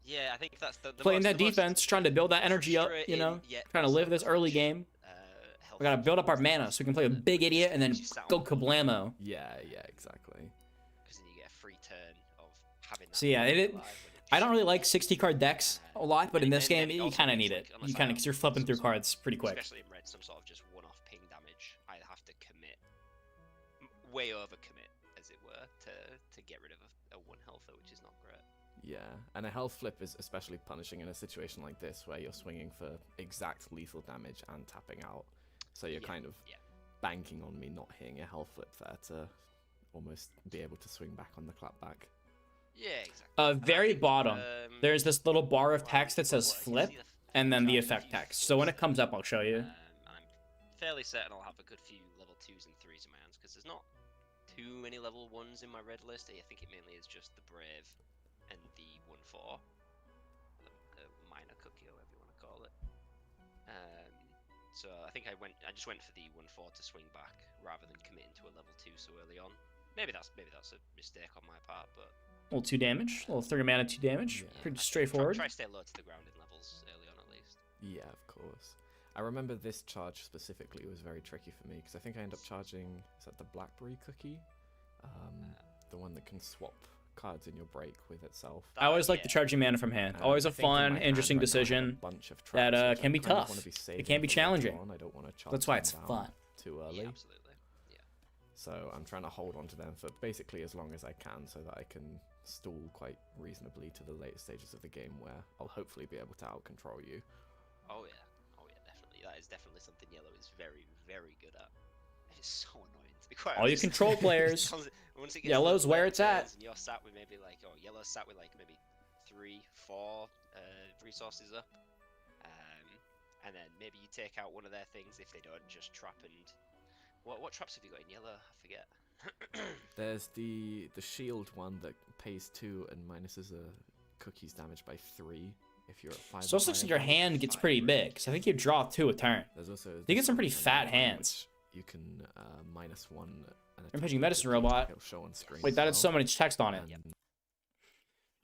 Yeah, I think that's the playing that defense, trying to build that energy up. You know, trying to live this early game. We gotta build up our mana so we can play a big idiot and then go kablamo. Yeah, exactly. Because then you get a free turn of having that. So yeah, I don't really like 60 card decks a lot, but in this game, you kind of need it. You kind of, because you're flipping through cards pretty quick. Especially in red, some sort of just one-off ping damage. I have to commit, way over commit, as it were, to get rid of a 1 healther, which is not great. Yeah, and a health flip is especially punishing in a situation like this where you're swinging for exact lethal damage and tapping out. So you're kind of banking on me not hitting a health flip there to almost be able to swing back on the clapback. Yeah, exactly. Very bottom, there's this little bar of text that says flip, and then the effect text. So when it comes up, I'll show you. I'm fairly certain I'll have a good few level 2s and 3s in my hands, because there's not too many level 1s in my red list. I think it mainly is just the Brave and the 1/4. The minor cookie, or whatever you want to call it. So I think I just went for the 1/4 to swing back, rather than committing to a level 2 so early on. Maybe that's a mistake on my part, but... A little 2 damage, a little 3 mana 2 damage. Yeah. Pretty straightforward. Try to stay low to the ground in levels early on, at least. Yeah, of course. I remember this charge specifically was very tricky for me because I think I ended up charging, is that the blackberry cookie? The one that can swap cards in your break with itself. I always like the charging mana from hand. Always a fun, interesting decision that can be tough. It can be challenging. I don't want to charge. That's why it's fun. Too early. Yeah, absolutely. Yeah. So I'm trying to hold on to them for basically as long as I can so that I can stall quite reasonably to the later stages of the game where I'll hopefully be able to out-control you. Oh yeah, definitely. That is definitely something yellow is very, very good at. It is so annoying to be quite honest. All you control players. Yellow's where it's at. And you're sat with maybe like, yellow's sat with like maybe 3-4 resources up. And then maybe you take out one of their things if they don't just trap and What traps have you got in yellow? I forget. There's the shield one that pays 2 and minuses a cookie's damage by 3 if you're at 5. So it looks like your hand gets pretty big. So I think you draw 2 a turn. There's also you get some pretty fat hands. You can -1. I'm pitching medicine robot. Show on screen. Wait, that had so much text on it.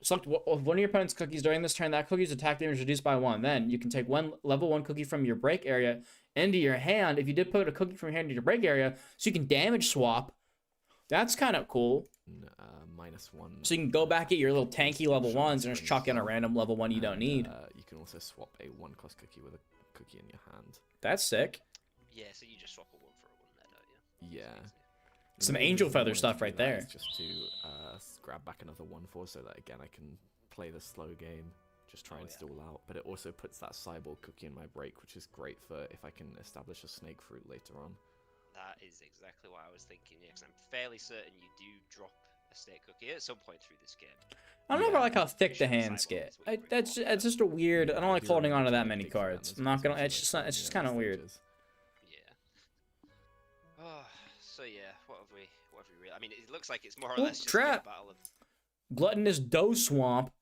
Select one of your opponent's cookies during this turn. That cookie's attack damage is reduced by 1. Then you can take one level 1 cookie from your break area into your hand. If you did put a cookie from your hand into your break area, so you can damage swap. That's kind of cool. -1. So you can go back at your little tanky level 1s and just chuck in a random level 1 you don't need. You can also swap a 1-cost cookie with a cookie in your hand. That's sick. Yeah, so you just swap a 1 for a 1 there, don't you? Yeah. Some angel feather stuff right there. Just to grab back another 1/4 so that again I can play the slow game, just try and stall out. But it also puts that cyborg cookie in my break, which is great for if I can establish a snake fruit later on. That is exactly what I was thinking. Yeah, because I'm fairly certain you do drop a snake cookie at some point through this game. I don't ever like how thick the hands get. It's just a weird. I don't like holding on to that many cards. I'm not gonna. It's just kind of weird. Oh, so yeah, what have we really? I mean, it looks like it's more or less just trap. a battle of. Gluttonous Dough Swamp.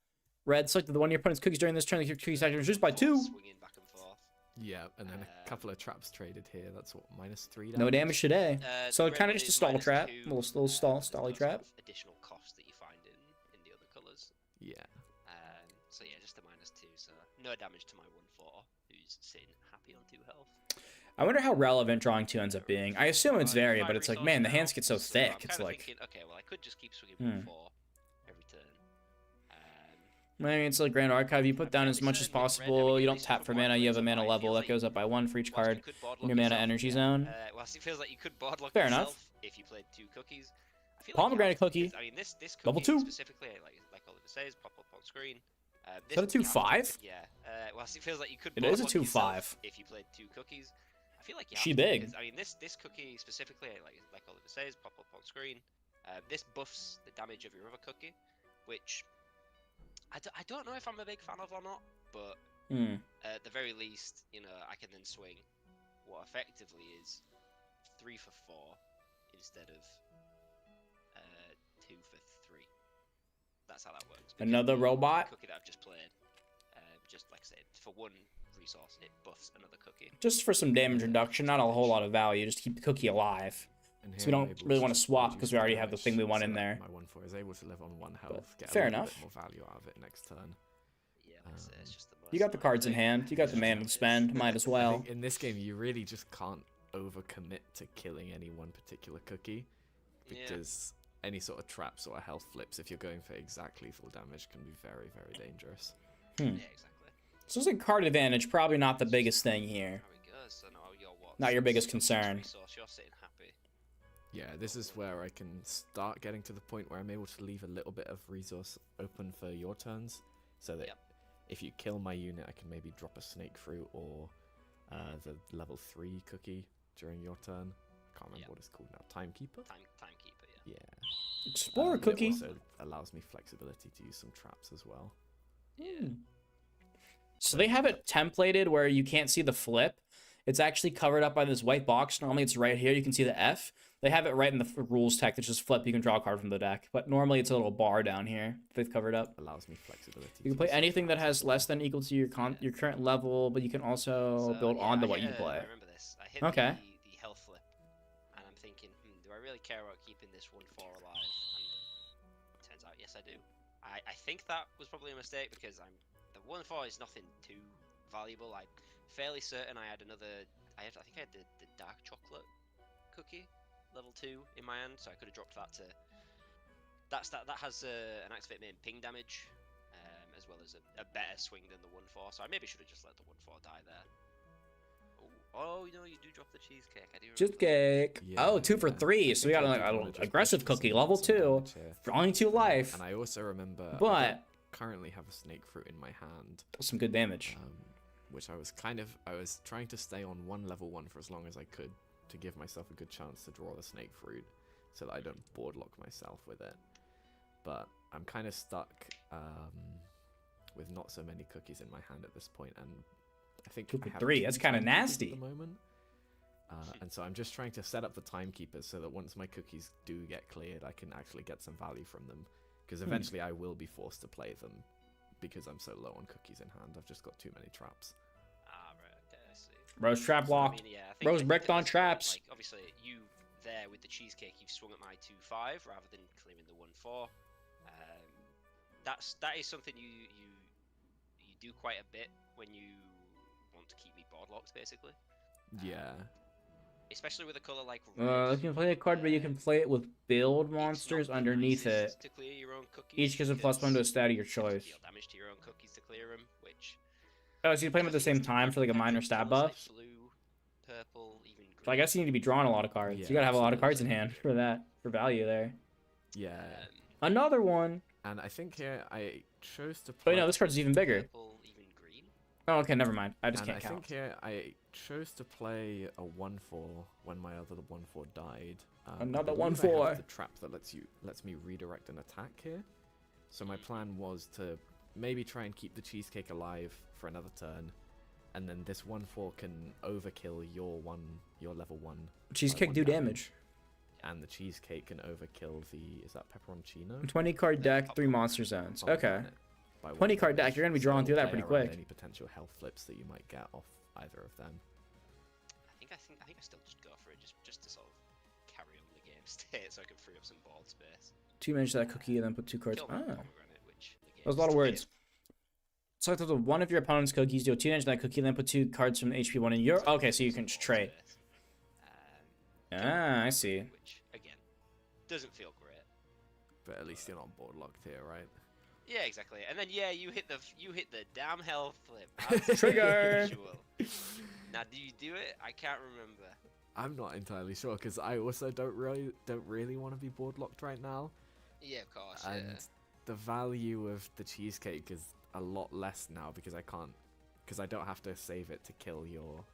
Red, select the one of your opponent's cookies during this turn. The cookie action reduced by 2. Swinging back and forth. Yeah, and then a couple of traps traded here. That's what -3. No damage today. So kind of just a stall trap, little stally trap. Additional cost that you find in the other colors. Yeah. So yeah, just a -2. So no damage to my 1/4, who's sitting happy on 2 health. I wonder how relevant drawing 2 ends up being. I assume it's varied, but it's like, man, the hands get so thick. It's like. Thinking, okay, well I could just keep swinging 1/4 every turn. I mean, it's like Grand Archive. You put down as much as possible. You don't tap for mana. You have a mana level that goes up by 1 for each card in your mana energy zone. Whilst it feels like you could board lock Fair yourself enough. if you played 2 cookies. I feel Pomegranate cookie. I mean, this cookie level 2. specifically, like Oliver says, pop up on screen. Is that a 2/5? Yeah. Whilst it feels like you could. It board is a lock 2/5. yourself if you played 2 cookies. I feel like you have She to, big. because, I mean, this cookie specifically, like Oliver says, pop up on screen. This buffs the damage of your other cookie, which I don't know if I'm a big fan of or not, but at the very least, you know, I can then swing what effectively is 3 for 4 instead of 2 for 3. That's how that works. Another robot? Cookie that I've just played, just like I said, for 1 resource, it buffs another cookie. Just for some damage reduction, not a whole lot of value. Just keep the cookie alive. So we don't really want to swap because we already have the thing we want in there. My 1/4 is able to live on 1 health. Get fair a little enough. bit more value out of it next turn. Yeah, it's just the most You got the cards in hand. You got the mana to spend. Might as well. I think in this game, you really just can't overcommit to killing any one particular cookie because any sort of traps or health flips, if you're going for exact lethal damage, can be very, very dangerous. Yeah, exactly. So it's like card advantage, probably not the biggest thing here. So now you're what? Not your biggest concern. Resource, you're sitting happy. Yeah, this is where I can start getting to the point where I'm able to leave a little bit of resource open for your turns, so that if you kill my unit, I can maybe drop a snake fruit or the level 3 cookie during your turn. Can't remember what it's called now. Timekeeper? Timekeeper, yeah. Explorer cookie. It also allows me flexibility to use some traps as well. Yeah. So they have it templated where you can't see the flip. It's actually covered up by this white box. Normally it's right here. You can see the F. They have it right in the rules tech. It's just flip. You can draw a card from the deck. But normally it's a little bar down here. They've covered up. Allows me flexibility. You can play anything that has less than equal to your current level, but you can also build onto what you play. I remember this. I hit the health flip, and I'm thinking, do I really care about keeping this 1/4 alive? And it turns out, yes, I do. I think that was probably a mistake because the 1/4 is nothing too valuable. I'm fairly certain I had another. I think I had the dark chocolate cookie level 2 in my hand, so I could have dropped that to. That has an activate main ping damage, as well as a better swing than the 1/4. So I maybe should have just let the 1/4 die there. Oh, you know, you do drop the cheesecake. I do. Cheesecake. Yeah, oh, 2 for 3. So we got an aggressive cookie, level 2, for only 2 life. And I also remember, but I don't currently have a snake fruit in my hand. Some good damage. Which I was trying to stay on 1 level 1 for as long as I could to give myself a good chance to draw the snake fruit, so that I don't board lock myself with it. But I'm kind of stuck with not so many cookies in my hand at this point, and I think 2 for 3. That's kind of nasty. At the moment. And so I'm just trying to set up the timekeepers so that once my cookies do get cleared, I can actually get some value from them. Because eventually I will be forced to play them because I'm so low on cookies in hand. I've just got too many traps. Right, okay, I see. Rose trap locked. Rose bricked on traps. Like, obviously, you there with the cheesecake, you've swung at my 2-5 rather than clearing the 1-4. That is something you do quite a bit when you want to keep me board locked, basically. Yeah. Especially with a color like red. You can play a card, but you can play it with build monsters underneath it. To clear your own cookies, Each gives a +1 to a stat of your choice. Deal damage to your own cookies to clear them, which. Oh, so you play them at the same time for like a minor stat buff? Like blue, purple, even green. So I guess you need to be drawing a lot of cards. Yeah, you gotta have a lot of cards in hand for that, for value there. Yeah. Another one. And I think here I chose to play... But no, this card's even bigger. Purple, even green. Oh, okay, never mind. I just and can't I count. think here I chose to play a 1-4 when my other 1-4 died. Another I believe 1-4. I have the trap that lets me redirect an attack here. So my plan was to maybe try and keep the cheesecake alive for another turn, and then this 1-4 can overkill your level 1. Cheesecake do damage. And the cheesecake can overkill the, is that pepperoncino? 20 card deck, 3 monster zones. Okay. 20 card deck, you're gonna be drawing through that pretty quick. Any potential health flips that you might get off either of them. I think I still just go for it just to sort of carry on the game state so I can free up some board space. 2 manage that cookie and then put 2 cards. Kill Ah. my pomegranate, which the That was a lot of words. Select up to one of your opponent's cookies, deal 2 damage to that cookie, then put 2 cards from the HP one in your. Okay, so you can just trade. I see. Which again doesn't feel great. But at least you're not board locked here, right? Yeah, exactly. And then yeah, you hit the damn hell flip. Trigger. Now, do you do it? I can't remember. I'm not entirely sure because I also don't really want to be board locked right now. Yeah, of course. And the value of the cheesecake is a lot less now because I don't have to save it to kill your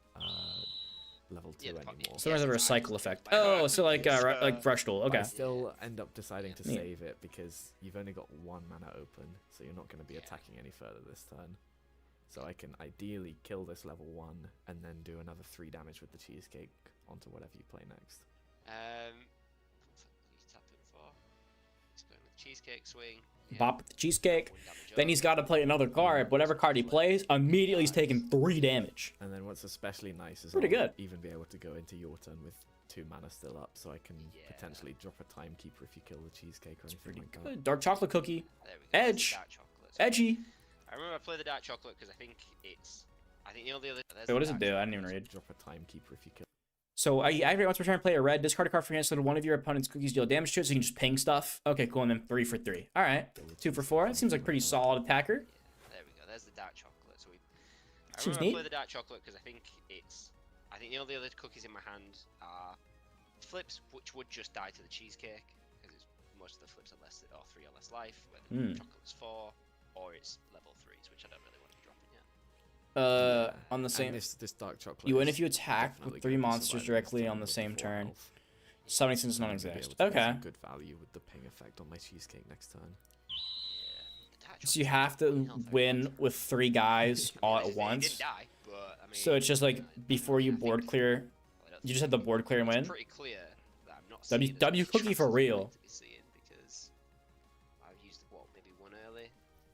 level 2 anymore. So there's a recycle effect. Oh, so like Rush Duel. Okay. I still end up deciding to save it because you've only got 1 mana open, so you're not going to be attacking any further this turn. So I can ideally kill this level 1 and then do another 3 damage with the cheesecake onto whatever you play next. He's tapping for. He's going with cheesecake swing. Bop the cheesecake. Then he's got to play another card. Whatever card he plays, immediately he's taking 3 damage. And then what's especially nice is pretty good. Even be able to go into your turn with 2 mana still up, so I can potentially drop a timekeeper if you kill the cheesecake or anything like that. Good. Dark chocolate cookie. Edge. Edgy. I remember I played the dark chocolate because I think the only other. Wait, what does it do? I didn't even read. Drop a timekeeper if you kill. So I activate once per turn, play a red, discard a card for your hand so that one of your opponent's cookies deal damage to it, so you can just ping stuff. Okay, cool, and then 3 for 3. All right, 2 for 4. That seems like pretty solid attacker. Yeah, there we go. There's the dark chocolate. So I Seems remember neat. I played the dark chocolate because I think the only other cookies in my hand are flips, which would just die to the cheesecake because most of the flips are 3 or less life. Whether chocolate's 4 or it's level 3s, which I don't really want to be dropping yet. On the same. This dark chocolate. You win if you attack with 3 monsters directly on the same turn. 70 cents non-exist. Okay. Good value with the ping effect on my cheesecake next turn. So you have to win with 3 guys all at once. So it's just like before you board clear, you just have the board clear and win. Pretty clear that I'm not W cookie for real. Because I've used maybe 1 early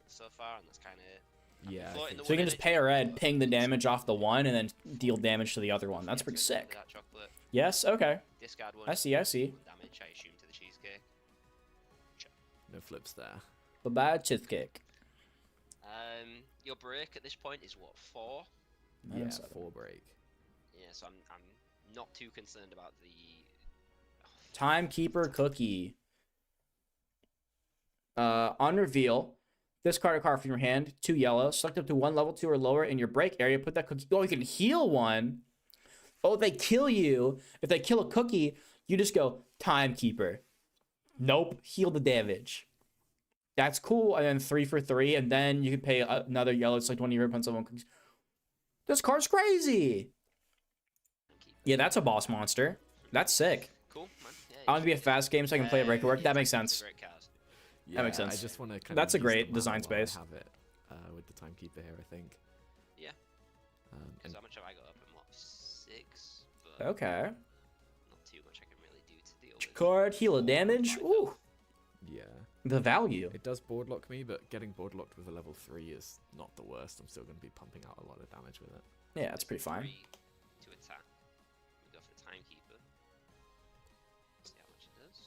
so far, and that's kind of it. Yeah. So you can just pay a red, ping the damage off the one, and then deal damage to the other one. That's pretty sick. Yes. Okay. Discard 1. I see. 1 damage, I assume, to the cheesecake. No flips there. Bye-bye, cheesecake. Your break at this point is what, 4? Yeah, 4 break. Yeah, so I'm not too concerned about the Timekeeper cookie. On reveal, discard a card from your hand, 2 yellow. Select up to 1 level 2 or lower in your break area. Put that cookie. Oh, you can heal 1. Oh, if they kill you. If they kill a cookie, you just go Timekeeper. Nope. Heal the damage. That's cool. And then 3 for 3, and then you can pay another yellow. Select one of your opponent's level 1 cookies. This card's crazy. Yeah, that's a boss monster. That's sick. Cool, man. I want to be a fast game so I can play a break work. That makes sense. Yeah, That makes sense. I just want to. That's a great design space. Have it with the timekeeper here, I think. Yeah. Because how much have I got up in what, 6? but Okay. not too much I can really do to deal with. Card, heal a damage. Ooh. Yeah. The value. It does board lock me, but getting board locked with a level 3 is not the worst. I'm still going to be pumping out a lot of damage with it. Yeah, that's pretty fine. To attack. We go for the timekeeper. See how much it does.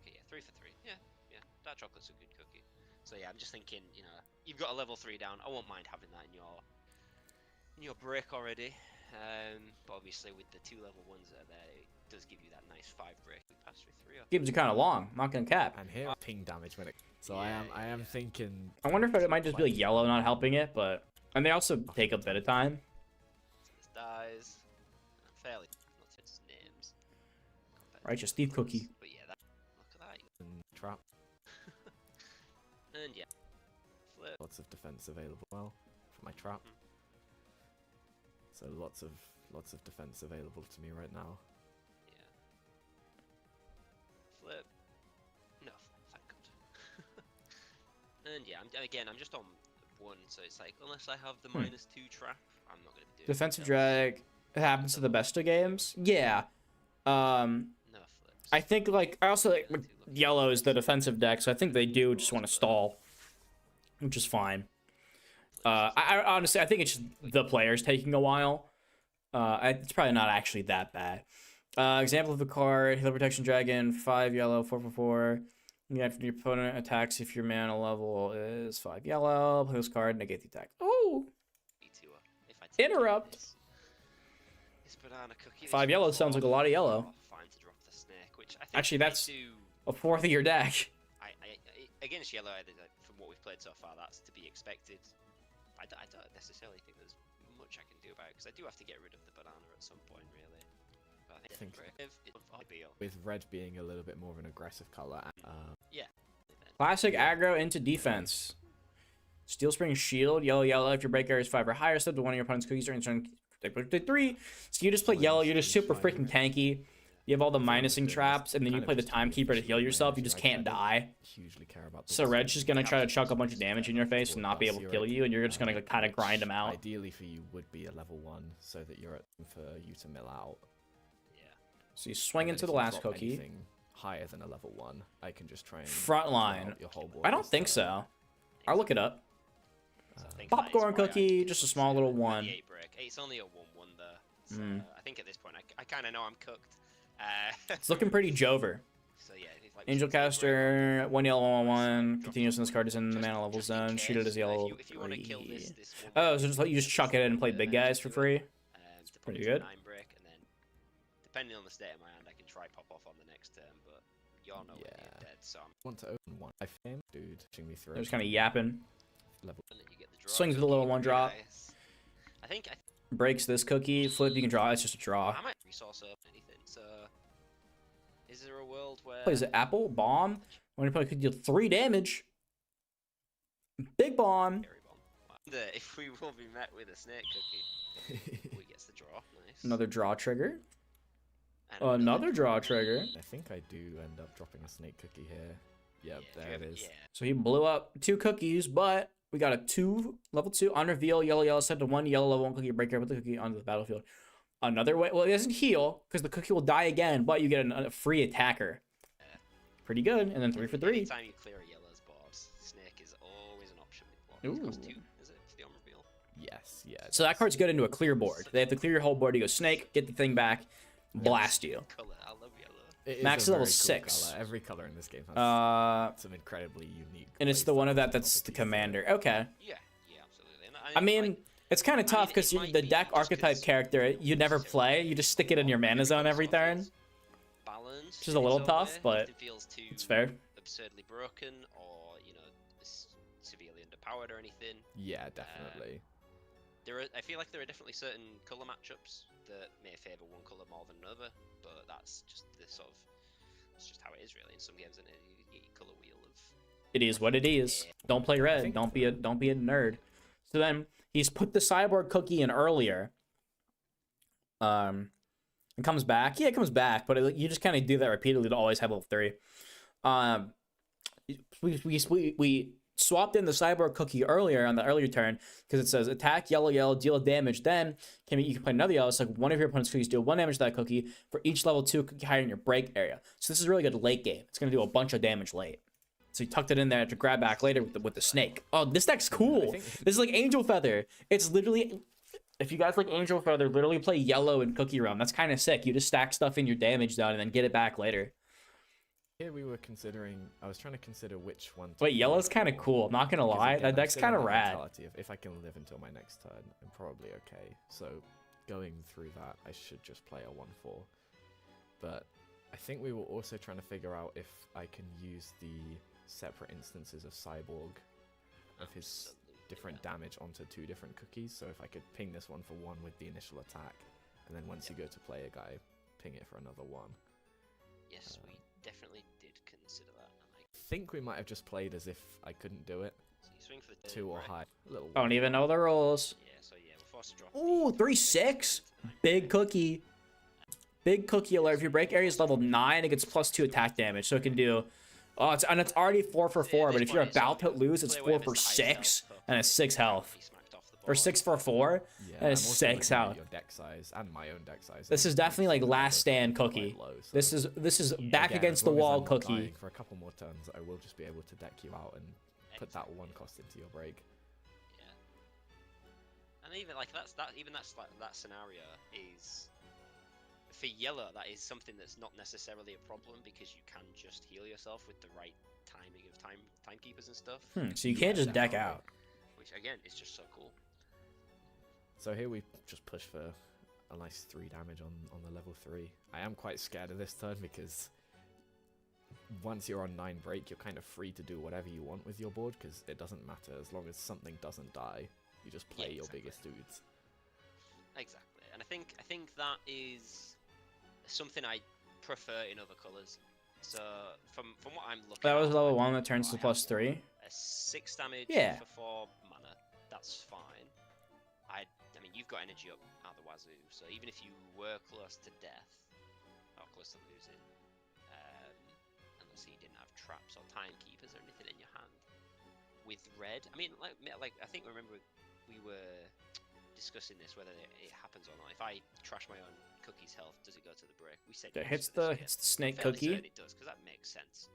Okay, yeah, 3 for 3. Yeah, yeah. Dark chocolate's a good cookie. So yeah, I'm just thinking, you know, you've got a level 3 down. I won't mind having that in your break already. But obviously with the 2 level 1s that are there, it does give you that nice 5 break. We passed through 3. Games are kind of long. I'm not gonna cap. And here ping damage when it. So yeah, I am thinking. I wonder if it might just be like yellow not helping it, but and they also take a bit of time. So this dies. I'm fairly not its names. Righteous thief cookie. But yeah, look at that. And trap. And yeah. Flip. Lots of defense available well for my trap. So lots of defense available to me right now. Yeah. Flip. No, thank God. And yeah, I'm just on 1, so it's like unless I have the -2 trap, I'm not gonna do Defensive drag. It happens to the best of games. Yeah. No flips. I think like I also like yellow is the defensive deck, so I think they do just want to stall, which is fine. I honestly I think it's just the players taking a while. It's probably not actually that bad. Example of a card: Healer Protection Dragon, 5 yellow, 4/4. After your opponent attacks, if your mana level is 5 yellow, play this card, negate the attack. Oh! Interrupt. This banana cookie. 5 yellow sounds like a lot of yellow. Fine to drop the snake, which I think Actually, that's a fourth of your deck. Against yellow, from what we've played so far, that's to be expected. I don't necessarily think there's much I can do about it because I do have to get rid of the banana at some point, really. But I think with red being a little bit more of an aggressive color. Yeah. Classic aggro into defense. Steel Spring Shield, yellow. If your break area is 5 or higher, step to one of your opponent's cookies during turn 3. So you just play yellow. You're just super freaking tanky. You have all the minusing traps, and then you play the timekeeper to heal yourself. You just can't die. So red's just gonna try to chuck a bunch of damage in your face and not be able to kill you, and you're just gonna kind of grind them out. Ideally for you would be a level 1, so that you're for you to mill out. Yeah. So you swing into the last cookie. Anything higher than a level 1, I can just try and frontline. Your whole board I don't think so. I'll look it up. Popcorn cookie, just a small little 1. It's only a 1/1 though. So I think at this point I kind of know I'm cooked. It's looking pretty Jover. So yeah, like Angel Caster, 1 yellow, 1/1. Continuous when this card is in the mana level zone. Shoot it as yellow. If you want to kill this oh, so you just chuck it in and play big guys for free? Pretty good. 9 break, and then depending on the state of my hand, I can try pop off on the next turn, but y'all know when you're dead, so I'm want to open 1. I think, dude, pushing me through. They're just kind of yapping. Level. Swings with a little 1 drop. I think breaks this cookie. Flip, you can draw. It's just a draw. I might resource up anything. So, is there a world where plays an apple bomb? When you play, could deal 3 damage. Big bomb. If we will be met with a snake cookie, we gets the draw. Nice. Another draw trigger. Another draw trigger. I think I do end up dropping a snake cookie here. Yep, there it is. So he blew up 2 cookies, but we got a level 2 on reveal. Yellow set to 1 yellow level 1 cookie. Break with the cookie onto the battlefield. Another way. Well, it doesn't heal because the cookie will die again, but you get a free attacker. Pretty good. And then 3 for 3. Anytime you clear a yellow's board, snake is always an option with board. It costs 2, is it, for the on reveal? Yes, yeah. So that card's good into a clear board. They have to clear your whole board. You go snake, get the thing back, blast you. Color. I love yellow. Max level 6. Color. Every color in this game has some incredibly unique. And it's the one of that's the commander. Okay. Yeah, absolutely. And I mean, it's kind of tough because the deck archetype character you never play. You just stick it in your mana zone every turn. Which is a little tough, but it's fair. Absurdly broken, or severely underpowered, or anything. Yeah, definitely. I feel like there are definitely certain color matchups that may favor one color more than another, but that's just it's just how it is really. In some games, and you get your color wheel of. It is what it is. Don't play red. Don't be a nerd. So then he's put the cyborg cookie in earlier. It comes back. Yeah, it comes back, but you just kind of do that repeatedly to always have level 3. We swapped in the cyborg cookie earlier on the earlier turn because it says attack yellow yellow, deal damage. Then you can play another yellow. It's like one of your opponent's cookies deal 1 damage to that cookie for each level 2 cookie higher in your break area. So this is really good late game. It's gonna do a bunch of damage late. So you tucked it in there to grab back later with the snake. Oh, this deck's cool. This is like Angel Feather. It's literally, if you guys like Angel Feather, literally play yellow in Cookie Realm. That's kind of sick. You just stack stuff in your damage down and then get it back later. Here we were considering, I was trying to consider which one to Wait, yellow's kind of cool. I'm not gonna lie, that deck's kind of rad. If I can live until my next turn, I'm probably okay. So going through that, I should just play a 1/4. But I think we were also trying to figure out if I can use the separate instances of Cyborg of his different damage onto 2 different cookies. So if I could ping this one for 1 with the initial attack, and then once you go to play a guy, ping it for another 1. Yes, we definitely did consider that. I think we might have just played as if I couldn't do it. So you swing for the 2 or high. Don't even know the rules. Yeah, so yeah, we're forced to drop. Ooh, 3/6. Big cookie. Big cookie alert. If your break area is level 9, it gets +2 attack damage. So it can do. Oh, it's already 4 for 4. But if you're about to lose, it's 4 for 6 and it's 6 health. Or 6 for 4 and it's 6 health. Your deck size and my own deck size. This is definitely like last stand cookie. This is back against the wall cookie. For a couple more turns, I will just be able to deck you out and put that 1 cost into your break. Yeah. And even like that scenario is. For yellow, that is something that's not necessarily a problem because you can just heal yourself with the right timing of timekeepers and stuff. So you can't just deck out. Which again is just so cool. So here we just push for a nice 3 damage on the level 3. I am quite scared of this turn because once you're on 9 break, you're kind of free to do whatever you want with your board because it doesn't matter as long as something doesn't die. You just play your biggest dudes. Exactly, and I think that is something I prefer in other colors. So from what I'm looking That at, was level 1 that turns to +3. A 6 damage for 4 mana. That's fine. I mean, you've got energy up out the wazoo, so even if you were close to death, or close to losing, unless you didn't have traps or timekeepers or anything in your hand, with red, I mean, like I think remember we were discussing this whether it happens or not. If I trash my own cookie's health, does it go to the break? We said it hits the snake cookie. It does because that makes sense.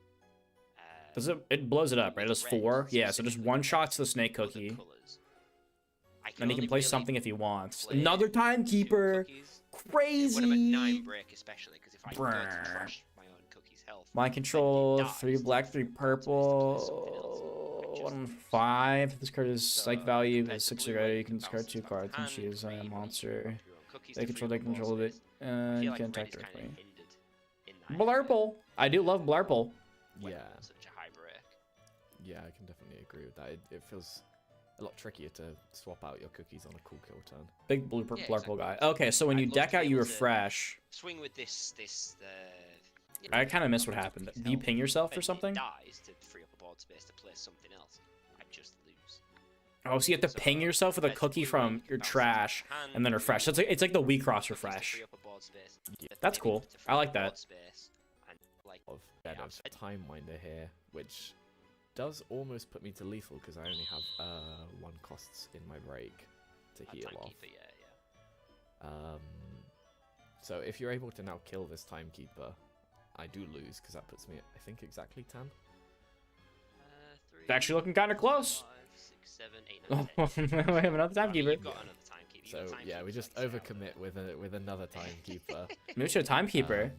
Does it blows it up, right? It does 4. Yeah, so just 1 shot to the snake cookie. And he can play something if he wants. Another timekeeper. Crazy. When I'm at 9 break, especially because if I go to trash my own cookie's health. Mind control, 3 black, 3 purple. 1/5. This card is psych value. Has 6 or greater. You can discard 2 cards and choose a monster. They control of it. And you can attack directly. Blurple. I do love Blurple. Yeah. Such a high break. Yeah, I can definitely agree with that. It feels a lot trickier to swap out your cookies on a cool kill turn. Big Blurple guy. Okay, so when you deck out, you refresh. Swing with this. I kind of missed what happened. Do you ping yourself or something? Dies to free up a board space to play something else. I just lose. Oh, so you have to ping yourself with a cookie from your trash and then refresh. So it's like the Wii Cross refresh. That's cool. I like that. Of Shadow's Time Winder here, which does almost put me to lethal because I only have 1 costs in my break to heal off. So if you're able to now kill this Timekeeper, I do lose because that puts me at, I think, exactly 10. It's actually looking kind of close. 5, 6, 7, 8, 9, 10. We have another Timekeeper. You've got another timekeeper. So yeah, we just overcommit with another Timekeeper. Maybe should Timekeeper.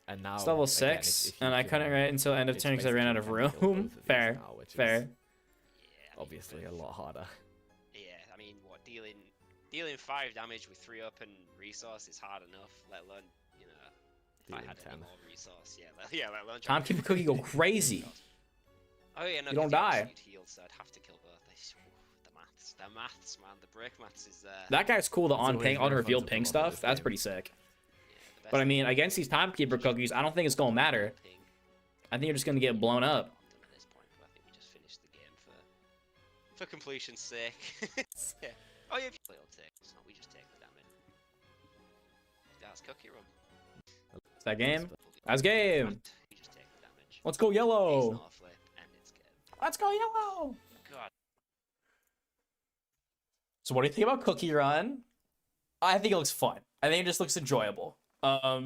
And now it's level 6, again, and I couldn't write until end of turn because I ran out of room. Fair, now, fair. Obviously a lot harder. Yeah, I mean, what dealing 5 damage with 3 up and resource is hard enough. Let alone, you know, if I had 10 more resource, let alone. Timekeeper cookie go crazy. Oh yeah, no, you don't die. Healed, so I'd have to kill both. The maths, man. The break maths is there. That guy's cool. The on reveal ping stuff. That's pretty sick. But I mean, against these Timekeeper cookies, I don't think it's gonna matter. I think you're just gonna get blown up. At this point, I think we just finished the game for completion's sake. Yeah. Oh yeah, if you take, it's not. We just take the damage. That's cookie run. Is that game? That's game. Let's go yellow. Let's go yellow. God. So what do you think about Cookie Run? I think it looks fun. I think it just looks enjoyable. I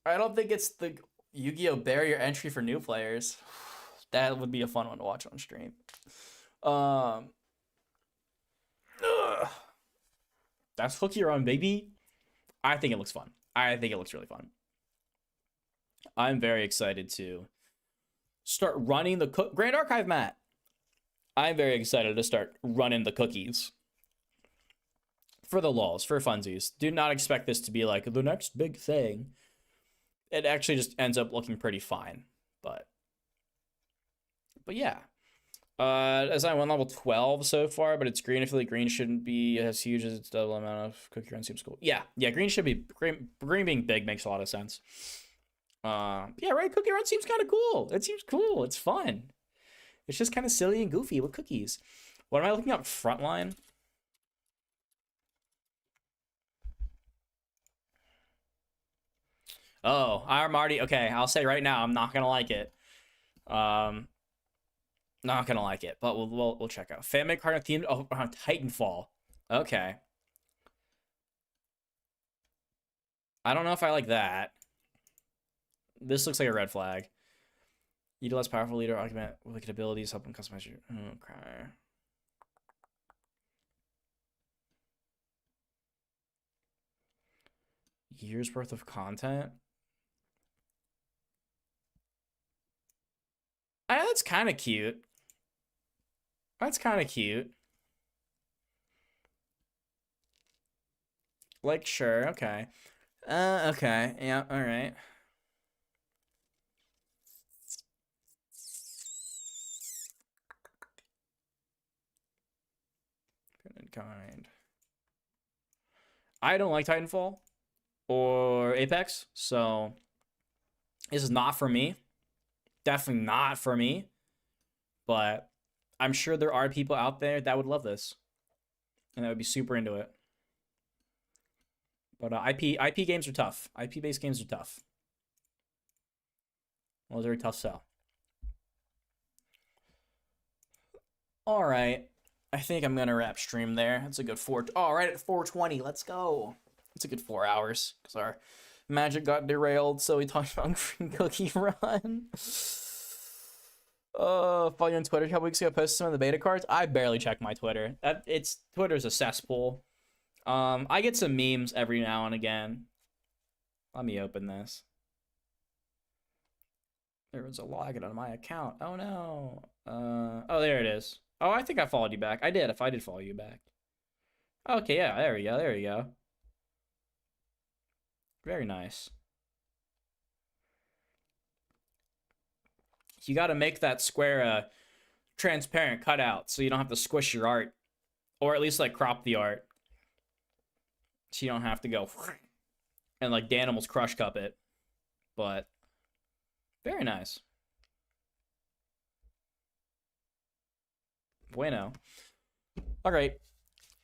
don't think it's the Yu-Gi-Oh! Barrier entry for new players. That would be a fun one to watch on stream. That's Cookie Run, baby. I think it looks fun. I think it looks really fun. I'm very excited to start running the Grand Archive mat. I'm very excited to start running the cookies. For the lulz, for funsies. Do not expect this to be like the next big thing. It actually just ends up looking pretty fine. But yeah. Design 1 level 12 so far, but it's green. I feel like green shouldn't be as huge as its double amount of Cookie Run seems cool. Yeah, green should be green being big makes a lot of sense. Yeah, right. Cookie Run seems kind of cool. It seems cool. It's fun. It's just kind of silly and goofy with cookies. What am I looking up? Frontline. Oh, I'm already okay. I'll say right now, I'm not gonna like it. Not gonna like it, but we'll check out. Fan-made card themed around Titanfall. Okay. I don't know if I like that. This looks like a red flag. Utilize powerful leader augment wicked abilities, help them customize your. Okay. Years worth of content. That's kind of cute. That's kind of cute. Like, sure, okay. Okay, yeah, all right. Kind. I don't like Titanfall or Apex, so this is not for me. Definitely not for me. But I'm sure there are people out there that would love this, and that would be super into it. But IP games are tough. IP based games are tough. Those are a tough sell. All right. I think I'm gonna wrap stream there. That's a good right at 4:20. Let's go. It's a good 4 hours because our magic got derailed. So we talked about Green Cookie Run. Follow you on Twitter a couple weeks ago. Posted some of the beta cards. I barely check my Twitter. Twitter's a cesspool. I get some memes every now and again. Let me open this. There was a login on my account. Oh no. Oh, there it is. Oh, I think I followed you back. I did, if I did follow you back. Okay, yeah, there we go, there we go. Very nice. You gotta make that square transparent cutout so you don't have to squish your art. Or at least, like, crop the art. So you don't have to go and, like, Danimals Crush Cup it. But, very nice. Bueno. All right.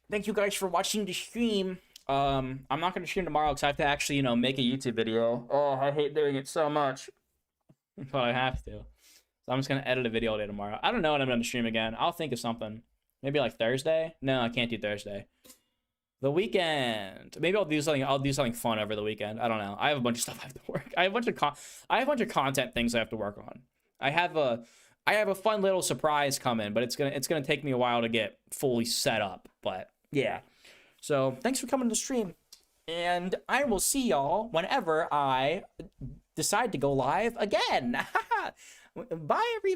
Thank you guys for watching the stream. I'm not going to stream tomorrow because I have to actually, make a YouTube video. Oh, I hate doing it so much. But I have to. So I'm just going to edit a video day tomorrow. I don't know when I'm going to stream again. I'll think of something. Maybe like Thursday? No, I can't do Thursday. The weekend. Maybe I'll do something fun over the weekend. I don't know. I have a bunch of stuff I have to work. I have a bunch of content things I have to work on. I have a fun little surprise coming, but it's gonna take me a while to get fully set up. But yeah. So thanks for coming to the stream. And I will see y'all whenever I decide to go live again. Bye everybody.